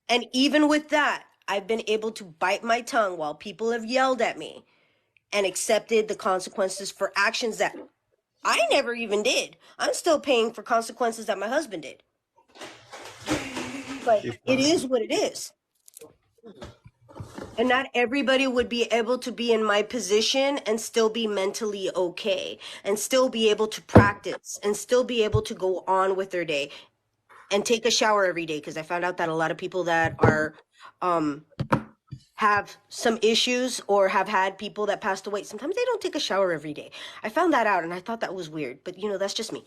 And even with that, I've been able to bite my tongue while people have yelled at me and accepted the consequences for actions that I never even did. I'm still paying for consequences that my husband did. But it is what it is. And not everybody would be able to be in my position and still be mentally okay, and still be able to practice, and still be able to go on with their day and take a shower every day. Because I found out that a lot of people that are have some issues or have had people that passed away, sometimes they don't take a shower every day. I found that out, and I thought that was weird. But you know, that's just me.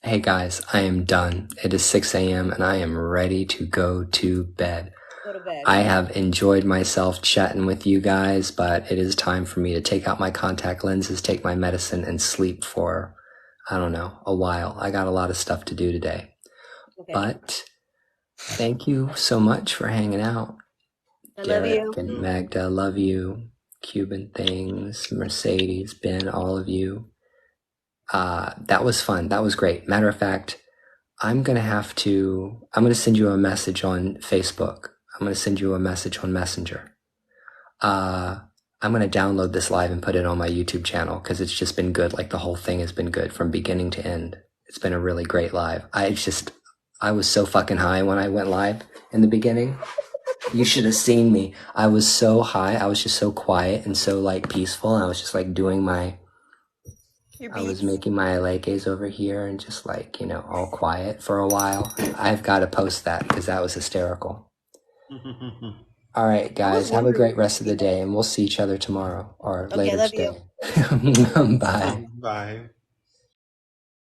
Hey guys, I am done. It is 6 a.m. and I am ready to go to bed. Go to bed. I have enjoyed myself chatting with you guys, but it is time for me to take out my contact lenses, take my medicine, and sleep for, I don't know, a while. I got a lot of stuff to do today. Okay. But thank you so much for hanging out. I love Derek you. and Magda, love you. Cuban Things, Mercedes, Ben, all of you. That was fun. That was great. Matter of fact, I'm going to send you a message on Facebook. I'm going to send you a message on Messenger. I'm going to download this live and put it on my YouTube channel because it's just been good. Like the whole thing has been good from beginning to end. It's been a really great live. I was so fucking high when I went live in the beginning. You should have seen me. I was so high. I was just so quiet and so like peaceful. And I was just like doing I was making my leques over here and just like, all quiet for a while. I've got to post that because that was hysterical. All right, guys, have a great rest of the day, and we'll see each other tomorrow or later love today. you. Bye. Bye.